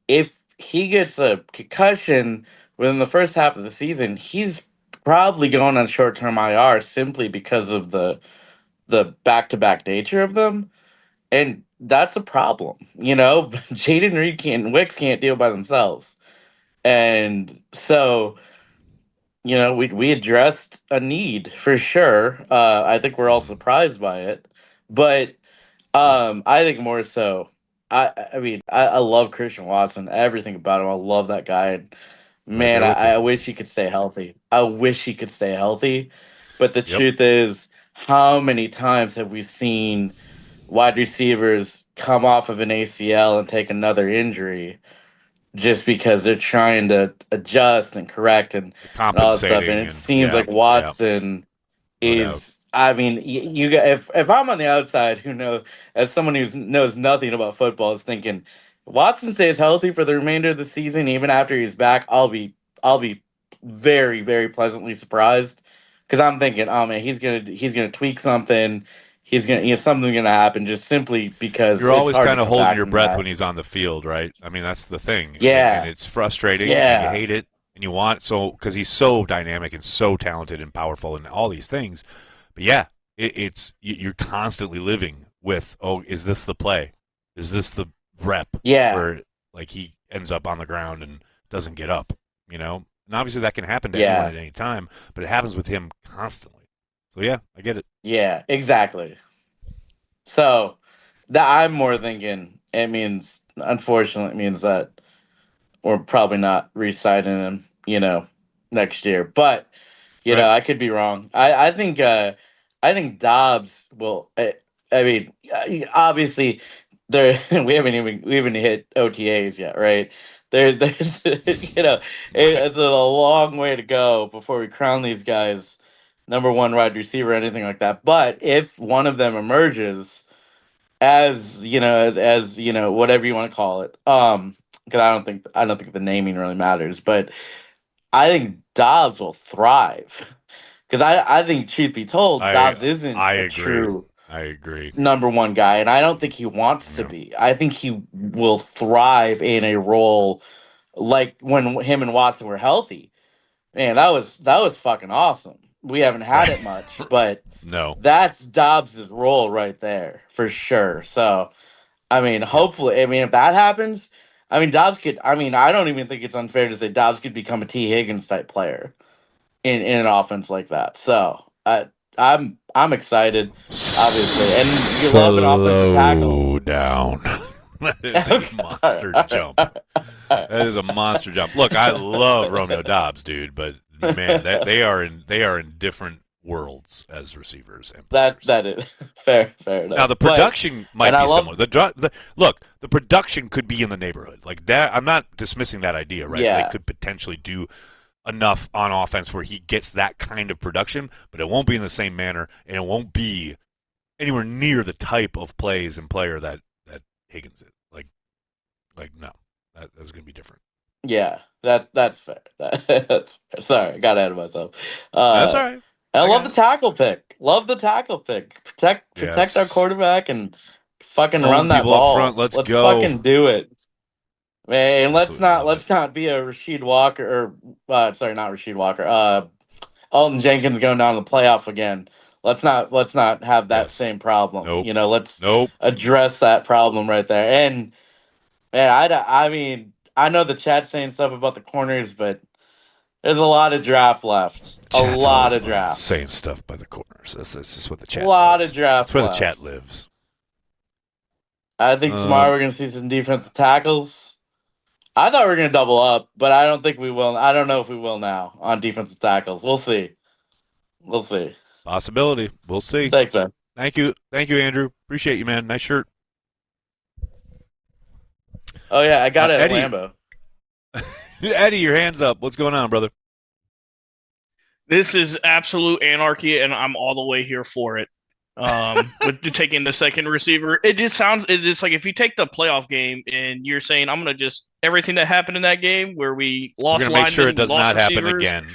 if he gets a concussion within the first half of the season, he's probably going on short-term IR simply because of the back-to-back nature of them, and that's a problem. Jaden Reed can't, Wicks can't deal by themselves, and so we addressed a need for sure. I think we're all surprised by it, but I think more so. I mean, I love Christian Watson, everything about him. I love that guy. Right Man, there with you. I wish he could stay healthy. I wish he could stay healthy. But the Yep. truth is, how many times have we seen wide receivers come off of an ACL and take another injury just because they're trying to adjust and correct and all that stuff? And Compensating it and seems like yeah, Watson no doubt. is, I mean, if I'm on the outside, who knows, as someone who knows nothing about football, is thinking Watson stays healthy for the remainder of the season, even after he's back, I'll be very, very pleasantly surprised, because I'm thinking, oh man, he's gonna tweak something, something's gonna happen just simply because You're it's always hard to kind of come holding back your from breath that. when he's on the field, right? I mean, that's the thing. And Yeah, it's frustrating, and you yeah, hate it, and you want because he's so dynamic and so talented and powerful and all these things. But yeah, you're constantly living with, oh, is this the play? Is this the rep yeah, where like he ends up on the ground and doesn't get up? And obviously that can happen to anyone yeah, at any time, but it happens with him constantly. So yeah, I get it. yeah, exactly. So that I'm more thinking it means, unfortunately, it means that we're probably not re-signing him, next year. But Right. I could be wrong. I think Dobbs will. I mean, obviously, there we haven't hit OTAs yet, right? There's it's a long way to go before we crown these guys number one wide receiver or anything like that. But if one of them emerges as whatever you want to call it, because I don't think the naming really matters, but I think Dobbs will thrive. Because I think, truth be told, I Dobbs isn't I a agree. true I agree. number one guy, and I don't think he wants to Yeah. be. I think he will thrive in a role like when him and Watson were healthy. Man, that was fucking awesome. We haven't had Right. it much, but No. that's Dobbs's role right there for sure. So, I mean, hopefully, I mean, if that happens, I mean, Dobbs could. I mean, I don't even think it's unfair to say Dobbs could become a T. Higgins type player in an offense like that. So I'm excited, obviously, and you love an offensive tackle. Slow down. That is a monster jump. That is a monster jump. Look, I love Romeo Dobbs, dude, but man, they are in different worlds as receivers and players. That is fair enough. Now the production might and I be love- similar. The production could be in the neighborhood like that. I'm not dismissing that idea, right? Yeah. They could potentially do enough on offense where he gets that kind of production, but it won't be in the same manner, and it won't be anywhere near the type of plays and player that Higgins is. Like no, that's going to be different. Yeah, that's fair. That's fair. Sorry, I got ahead of myself. That's all right. I love got the it. tackle pick. Love the tackle pick. Protect our Yes. quarterback and fucking Own run that people up ball. front. Let's Let's go. fucking do it. Man, Absolutely love let's not be a Rasheed Walker or sorry, not Rasheed Walker. Alton Jenkins going down to the playoff again. Let's not have that Yes. same problem. Nope. You know, let's Nope. address that problem right there. And man, I mean, I know the chat's saying stuff about the corners, but there's a lot of draft left. A Chat's lot always of draft. saying stuff by the corners. That's just what the A chat lot does. of draft That's where the left. chat lives. I think tomorrow we're gonna see some defensive tackles. I thought we were gonna double up, but I don't think we will. I don't know if we will now on defensive tackles. We'll see. We'll see. Possibility. We'll see. Thanks, man. Thank you, Andrew. Appreciate you, man. Nice shirt. Oh yeah, I got it at Eddie. Lambeau. Eddie, your hands up. What's going on, brother? This is absolute anarchy, and I'm all the way here for it. With taking the second receiver, it just like if you take the playoff game and you're saying I'm gonna just everything that happened in that game where we lost We're gonna make sure it does not happen receivers, again.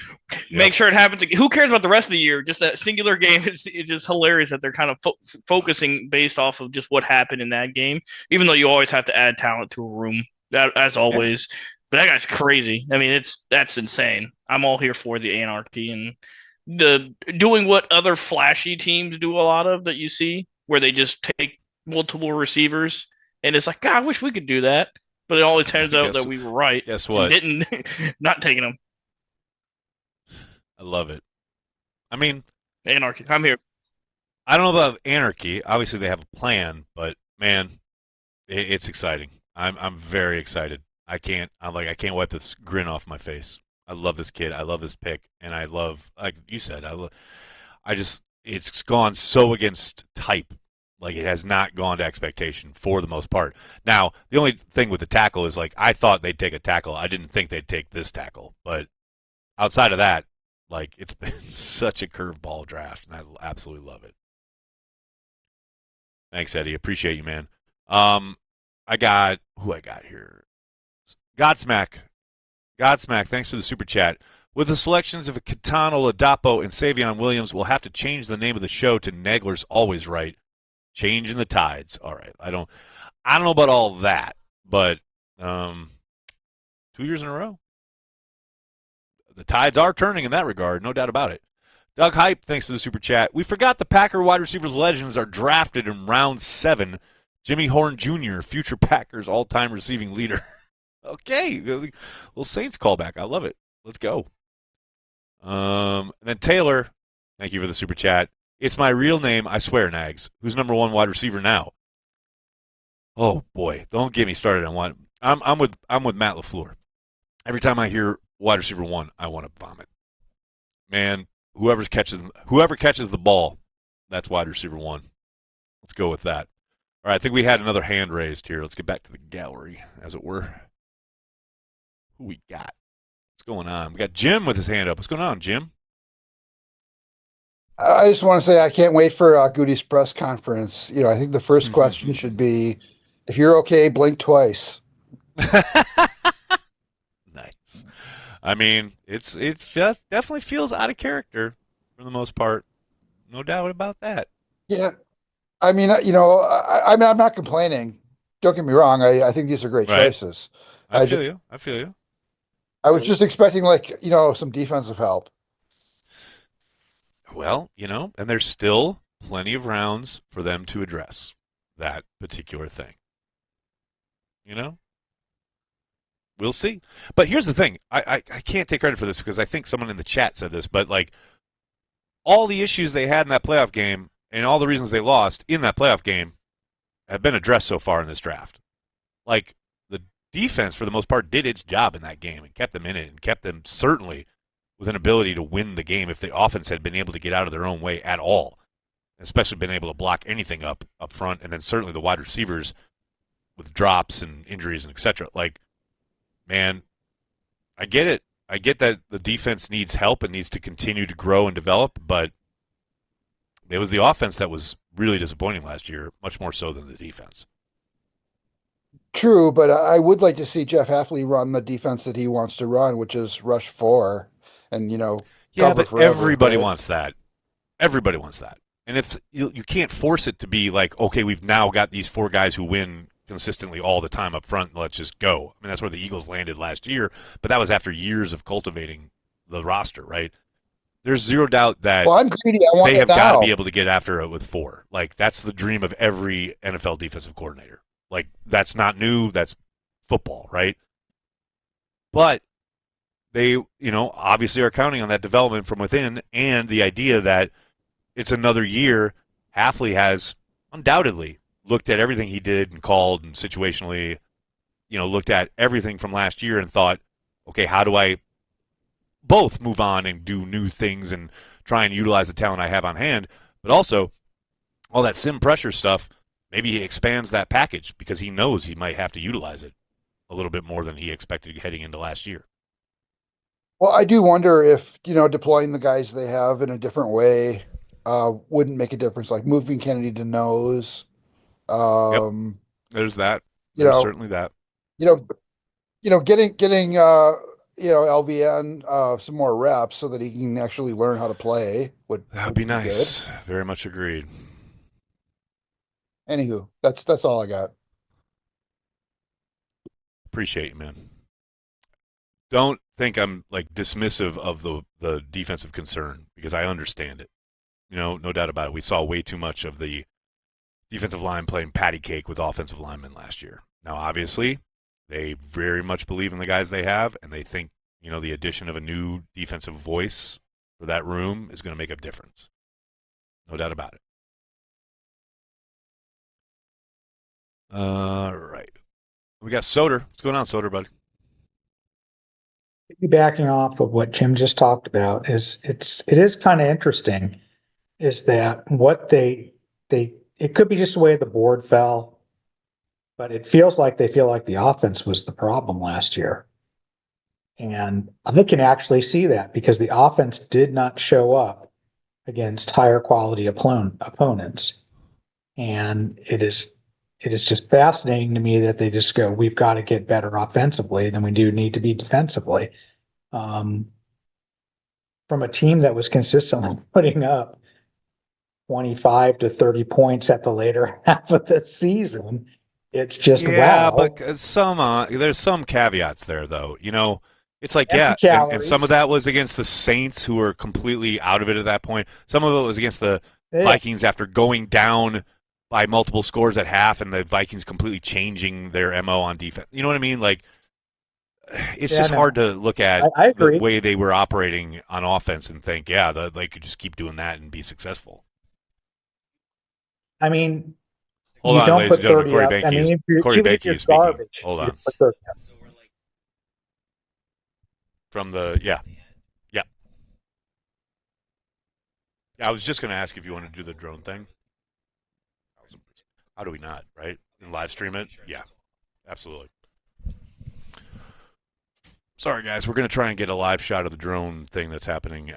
Make sure it happens again. Who cares about the rest of the year? Just that singular game. It's just hilarious that they're kind of focusing based off of just what happened in that game. Even though you always have to add talent to a room, as always. Yeah. But that guy's crazy. I mean, that's insane. I'm all here for the anarchy and the doing what other flashy teams do a lot of that you see, where they just take multiple receivers, and it's like, God, I wish we could do that. But it always turns out that we were right. Guess what? Didn't not taking them. I love it. I mean, anarchy. I'm here. I don't know about anarchy. Obviously, they have a plan, but man, it's exciting. I'm very excited. I can't wipe this grin off my face. I love this kid. I love this pick, and I love, like you said, it's gone so against type. Like, it has not gone to expectation for the most part. Now, the only thing with the tackle is, like, I thought they'd take a tackle. I didn't think they'd take this tackle. But outside of that, like, it's been such a curveball draft, and I absolutely love it. Thanks, Eddie. Appreciate you, man. I got here. Godsmack, thanks for the super chat. With the selections of Catano, Ladapo, and Savion Williams, we'll have to change the name of the show to Nagler's Always Right. Changing the tides. All right. I don't know about all that, but 2 years in a row. The tides are turning in that regard, no doubt about it. Doug Hype, thanks for the super chat. We forgot the Packer wide receivers legends are drafted in round 7. Jimmy Horn Jr., future Packers all-time receiving leader. Okay, little Saints callback. I love it. Let's go. And then Taylor, thank you for the super chat. It's my real name, I swear, Nags. Who's number 1 wide receiver now? Oh boy, don't get me started on one. I'm with Matt LaFleur. Every time I hear wide receiver 1, I want to vomit. Man, whoever catches the ball, that's wide receiver 1. Let's go with that. All right, I think we had another hand raised here. Let's get back to the gallery, as it were. Who we got? What's going on? We got Jim with his hand up. What's going on, Jim? I just want to say I can't wait for Goody's press conference. You know, I think the first question should be, if you're okay, blink twice. Nice. I mean, it definitely feels out of character for the most part. No doubt about that. Yeah. I mean, you know, I mean, I'm not complaining. Don't get me wrong. I think these are great choices. I feel you. I was just expecting, like, you know, some defensive help. Well, you know, and there's still plenty of rounds for them to address that particular thing. You know? We'll see. But here's the thing. I can't take credit for this because I think someone in the chat said this, but, like, all the issues they had in that playoff game and all the reasons they lost in that playoff game have been addressed so far in this draft. Like, the defense, for the most part, did its job in that game and kept them in it and kept them certainly with an ability to win the game if the offense had been able to get out of their own way at all, especially been able to block anything up front, and then certainly the wide receivers with drops and injuries and et cetera. Like, man, I get it. I get that the defense needs help and needs to continue to grow and develop, but it was the offense that was really disappointing last year, much more so than the defense. True, but I would like to see Jeff Hafley run the defense that he wants to run, which is rush 4 and, Yeah, cover but forever, everybody right? wants that. Everybody wants that. And if you can't force it to be like, okay, we've now got these 4 guys who win consistently all the time up front, let's just go. I mean, that's where the Eagles landed last year, but that was after years of cultivating the roster, right? There's zero doubt that Well, I'm greedy. I want they it have got to be now. able to get after it with 4. Like, that's the dream of every NFL defensive coordinator. Like, that's not new. That's football, right? But they, obviously are counting on that development from within and the idea that it's another year. Hafley has undoubtedly looked at everything he did and called and situationally, looked at everything from last year and thought, okay, how do I both move on and do new things and try and utilize the talent I have on hand, but also all that sim pressure stuff, maybe he expands that package because he knows he might have to utilize it a little bit more than he expected heading into last year. Well, I do wonder if, deploying the guys they have in a different way wouldn't make a difference, like moving Kennedy to nose. Yep. There's that. You There's know, certainly that. getting LVN some more reps so that he can actually learn how to play That would be nice. Good. Very much agreed. Anywho, that's all I got. Appreciate you, man. Don't think I'm like dismissive of the defensive concern because I understand it. No doubt about it. We saw way too much of the defensive line playing patty cake with offensive linemen last year. Now, obviously, they very much believe in the guys they have, and they think, the addition of a new defensive voice for that room is going to make a difference. No doubt about it. All right. We got Soder. What's going on, Soder, buddy? Backing off of what Tim just talked about it is kind of interesting is that what it could be just the way the board fell, but it feels like they feel like the offense was the problem last year. And I can actually see that because the offense did not show up against higher quality opponents. And it is just fascinating to me that they just go, we've got to get better offensively than we do need to be defensively. From a team that was consistently putting up 25 to 30 points at the later half of the season, it's just yeah, wow. but there's some caveats there, though. It's like, Empty and some of calories. that was against the Saints, who were completely out of it at that point. Some of it was against the Yeah. Vikings after going down by multiple scores at half, and the Vikings completely changing their MO on defense. You know what I mean? Like, it's Yeah, just no. hard to look at I the agree. way they were operating on offense and think, they could just keep doing that and be successful. I mean, Hold you on, don't ladies put and gentlemen. 30 Corey up. Behnke I mean, is, if you're, Corey even if Behnke you're is speaking. garbage, Hold you on. put 30 up. From the yeah. I was just going to ask if you want to do the drone thing. How do we not, right? And live stream it? Yeah, absolutely. Sorry, guys. We're going to try and get a live shot of the drone thing that's happening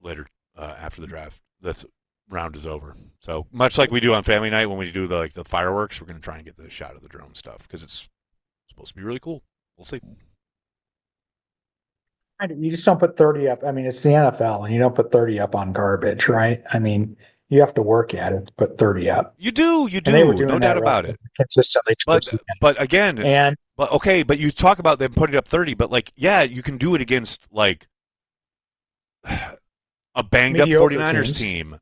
later after the draft. This round is over. So much like we do on Family Night when we do the fireworks, we're going to try and get the shot of the drone stuff because it's supposed to be really cool. We'll see. You just don't put 30 up. I mean, it's the NFL, and you don't put 30 up on garbage, right? I mean, you have to work at it to put 30 up. You do. And they were doing No that doubt about it. consistently towards the end. But again, And but you talk about them putting up 30, but you can do it against like a banged up mediocre 49ers teams. team,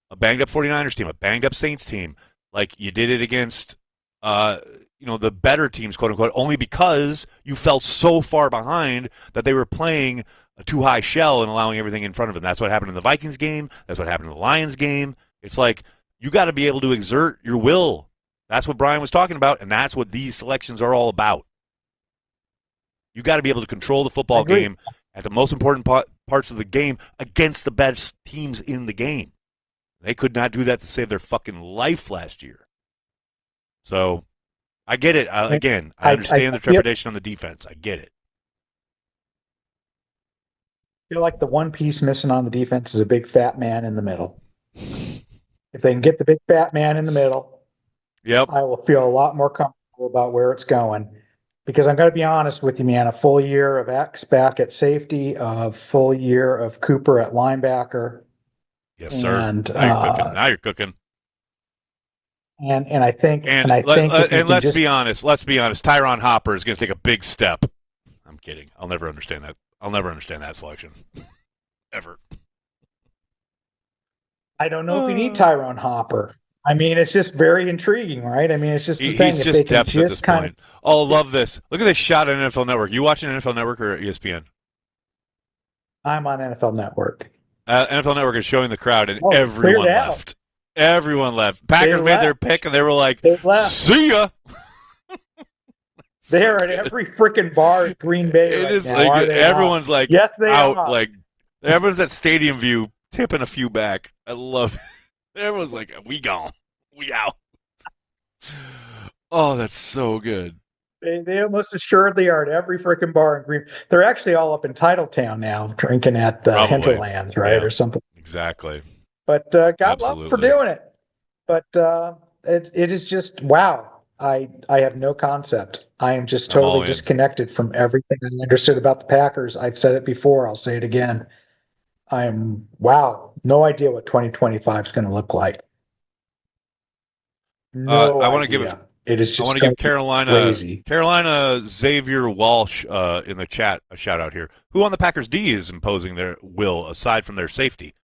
a banged up 49ers team, a banged up Saints team. Like you did it against the better teams, quote unquote, only because you fell so far behind that they were playing a too high shell and allowing everything in front of them. That's what happened in the Vikings game. That's what happened in the Lions game. It's like you got to be able to exert your will. That's what Brian was talking about, and that's what these selections are all about. You got to be able to control the football game at the most important parts of the game against the best teams in the game. They could not do that to save their fucking life last year. So I get it. Again, I understand the trepidation on the defense. I get it. I feel like the one piece missing on the defense is a big fat man in the middle. If they can get the big fat man in the middle, yep, I will feel a lot more comfortable about where it's going. Because I'm going to be honest with you, man, a full year of X back at safety, a full year of Cooper at linebacker. Yes, sir. And, now you're cooking. Now you're cooking. And I think, And, let's be honest. Let's be honest. Tyron Hopper is going to take a big step. I'm kidding. I'll never understand that. I'll never understand that selection. Ever. I don't know if you need Tyron Hopper. I mean, it's just very intriguing, right? I mean, it's just the thing. He's just depth at this point. Oh, love this. Look at this shot on NFL Network. You watching NFL Network or ESPN? I'm on NFL Network. NFL Network is showing the crowd, and everyone left. Everyone left. Packers made their pick, and they were like, "See ya." They're at every freaking bar at Green Bay. It is like everyone's like, yes, they out. are. Like everyone's at Stadium View, tipping a few back. I love it. Everyone's like, "We gone, we out." Oh, that's so good. They almost assuredly are at every freaking bar in Green. They're actually all up in Titletown now, drinking at the Hinterlands, right, or something. Exactly. But God love for doing it. But it is just wow. I have no concept. I am just totally disconnected from everything I understood about the Packers. I've said it before. I'll say it again. I'm no idea what 2025 is going to look like. I want to give it. It is just. I want to give crazy. Carolina Xavier Walsh in the chat a shout out here. Who on the Packers D is imposing their will aside from their safety?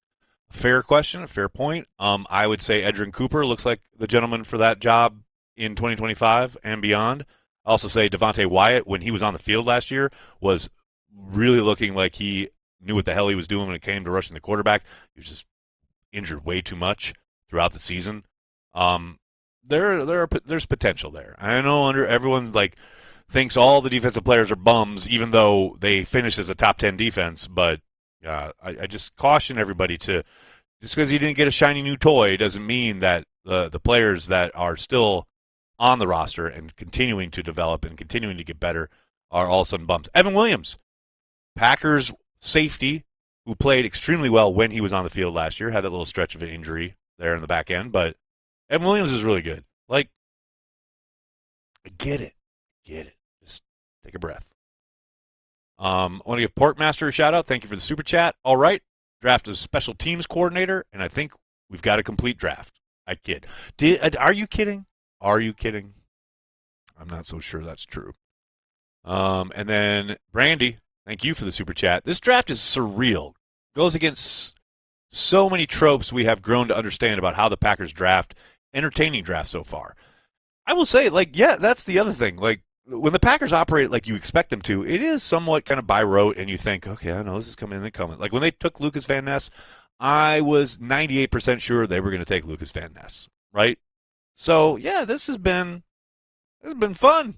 Fair question, a fair point. I would say Edrin Cooper looks like the gentleman for that job in 2025 and beyond. I also say Devontae Wyatt, when he was on the field last year, was really looking like he knew what the hell he was doing when it came to rushing the quarterback. He was just injured way too much throughout the season. There's potential there. I know everyone thinks all the defensive players are bums, even though they finished as a top 10 defense. But I just caution everybody to, just because he didn't get a shiny new toy doesn't mean that the players that are still on the roster and continuing to develop and continuing to get better are all of a sudden bums. Evan Williams, Packers safety, who played extremely well when he was on the field last year, had that little stretch of an injury there in the back end, but Evan Williams is really good. I get it. Just take a breath. I want to give Porkmaster a shout out. Thank you for the super chat. All right, draft a special teams coordinator, and I think we've got a complete draft. I kid. Are you kidding? Are you kidding? I'm not so sure that's true. And then Brandy, thank you for the super chat. This draft is surreal. Goes against so many tropes we have grown to understand about how the Packers draft. Entertaining draft so far. I will say, that's the other thing. When the Packers operate like you expect them to, it is somewhat kind of by rote, and you think, okay, I know this is coming. Like when they took Lucas Van Ness, I was 98% sure they were going to take Lucas Van Ness, right? So yeah, this has been fun.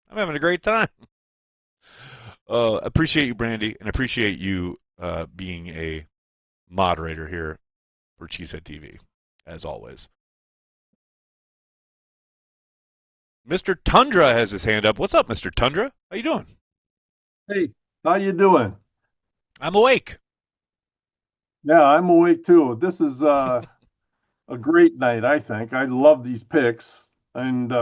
I'm having a great time. Appreciate you, Brandy, and appreciate you being a moderator here for Cheesehead TV, as always. Mr. Tundra has his hand up. What's up, Mr. Tundra? How you doing? Hey, how you doing? I'm awake. Yeah, I'm awake too. This is a great night, I think. I love these picks. And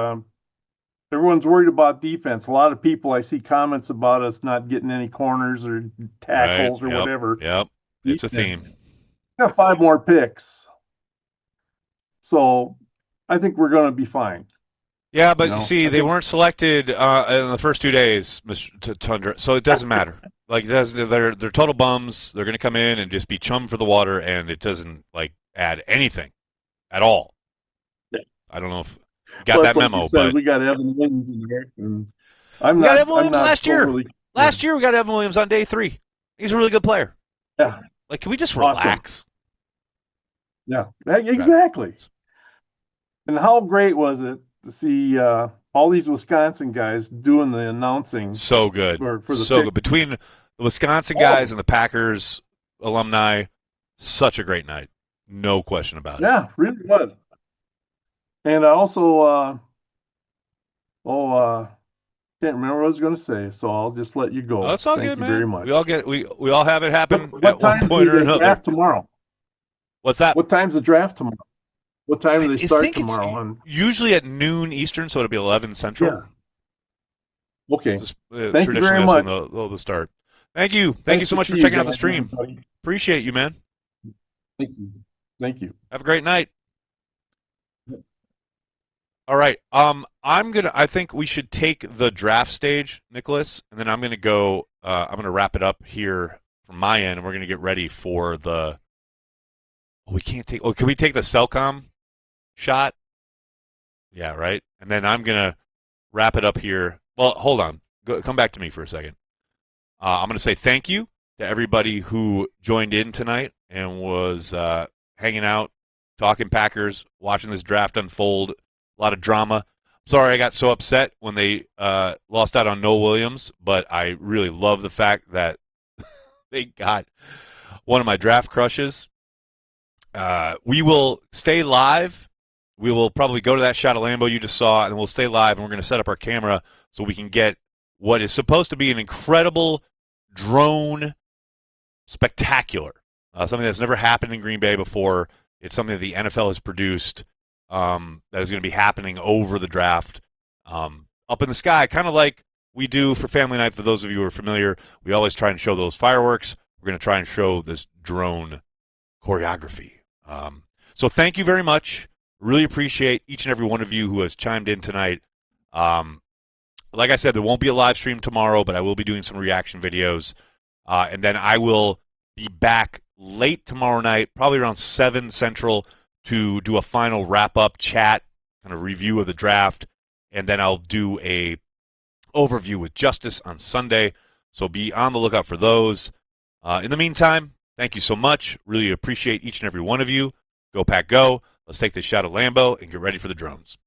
everyone's worried about defense. A lot of people, I see comments about us not getting any corners or tackles or whatever. Yep, it's a theme. We got 5 more picks. So I think we're going to be fine. Yeah, but you see, they weren't selected in the first 2 days, Mr. Tundra, so it doesn't matter. They're total bums. They're going to come in and just be chum for the water, and it doesn't add anything at all. Yeah. I don't know if you got that memo, but we got Evan Williams in there. And we got Evan Williams last year. Last year we got Evan Williams on day 3. He's a really good player. Yeah. Can we just relax? Yeah, exactly. And how great was it to see all these Wisconsin guys doing the announcing? So good. Good. Between the Wisconsin guys and the Packers alumni, such a great night. No question about it. Yeah, really was. And I also, can't remember what I was going to say, so I'll just let you go. Oh, that's all Thank good, you man. very much. We all have it happen What at one time's point or the another. draft tomorrow? What's that? What time's the draft tomorrow? What time do they start think it's tomorrow? On usually at noon Eastern, so it'll be 11 Central. Yeah. Okay. Just, Thank you traditionally, very that's much. when they'll start. Thank you. Thank you Nice so to much for see you checking out the guys, stream. everybody. Appreciate you, man. Thank you. Thank you. Have a great night. All right. I think we should take the draft stage, Nicholas, and then I'm gonna go. I'm gonna wrap it up here from my end, and we're gonna get ready for the. Oh, we can't take. Oh, can we take the Cellcom shot? Yeah, right. And then I'm gonna wrap it up here. Well, hold on. Come back to me for a second. I'm gonna say thank you to everybody who joined in tonight and was hanging out, talking Packers, watching this draft unfold. A lot of drama. Sorry I got so upset when they lost out on Noah Williams, but I really love the fact that they got one of my draft crushes. We will stay live. We will probably go to that shot of Lambeau you just saw, and we'll stay live, and we're going to set up our camera so we can get what is supposed to be an incredible drone spectacular, something that's never happened in Green Bay before. It's something that the NFL has produced that is going to be happening over the draft up in the sky, kind of like we do for Family Night. For those of you who are familiar, we always try and show those fireworks. We're going to try and show this drone choreography. So thank you very much. Really appreciate each and every one of you who has chimed in tonight. Like I said, there won't be a live stream tomorrow, but I will be doing some reaction videos. And then I will be back late tomorrow night, probably around 7 Central, to do a final wrap-up chat, kind of review of the draft. And then I'll do a overview with Justice on Sunday. So be on the lookout for those. In the meantime, thank you so much. Really appreciate each and every one of you. Go Pack Go. Let's take this shot at Lambeau and get ready for the drones.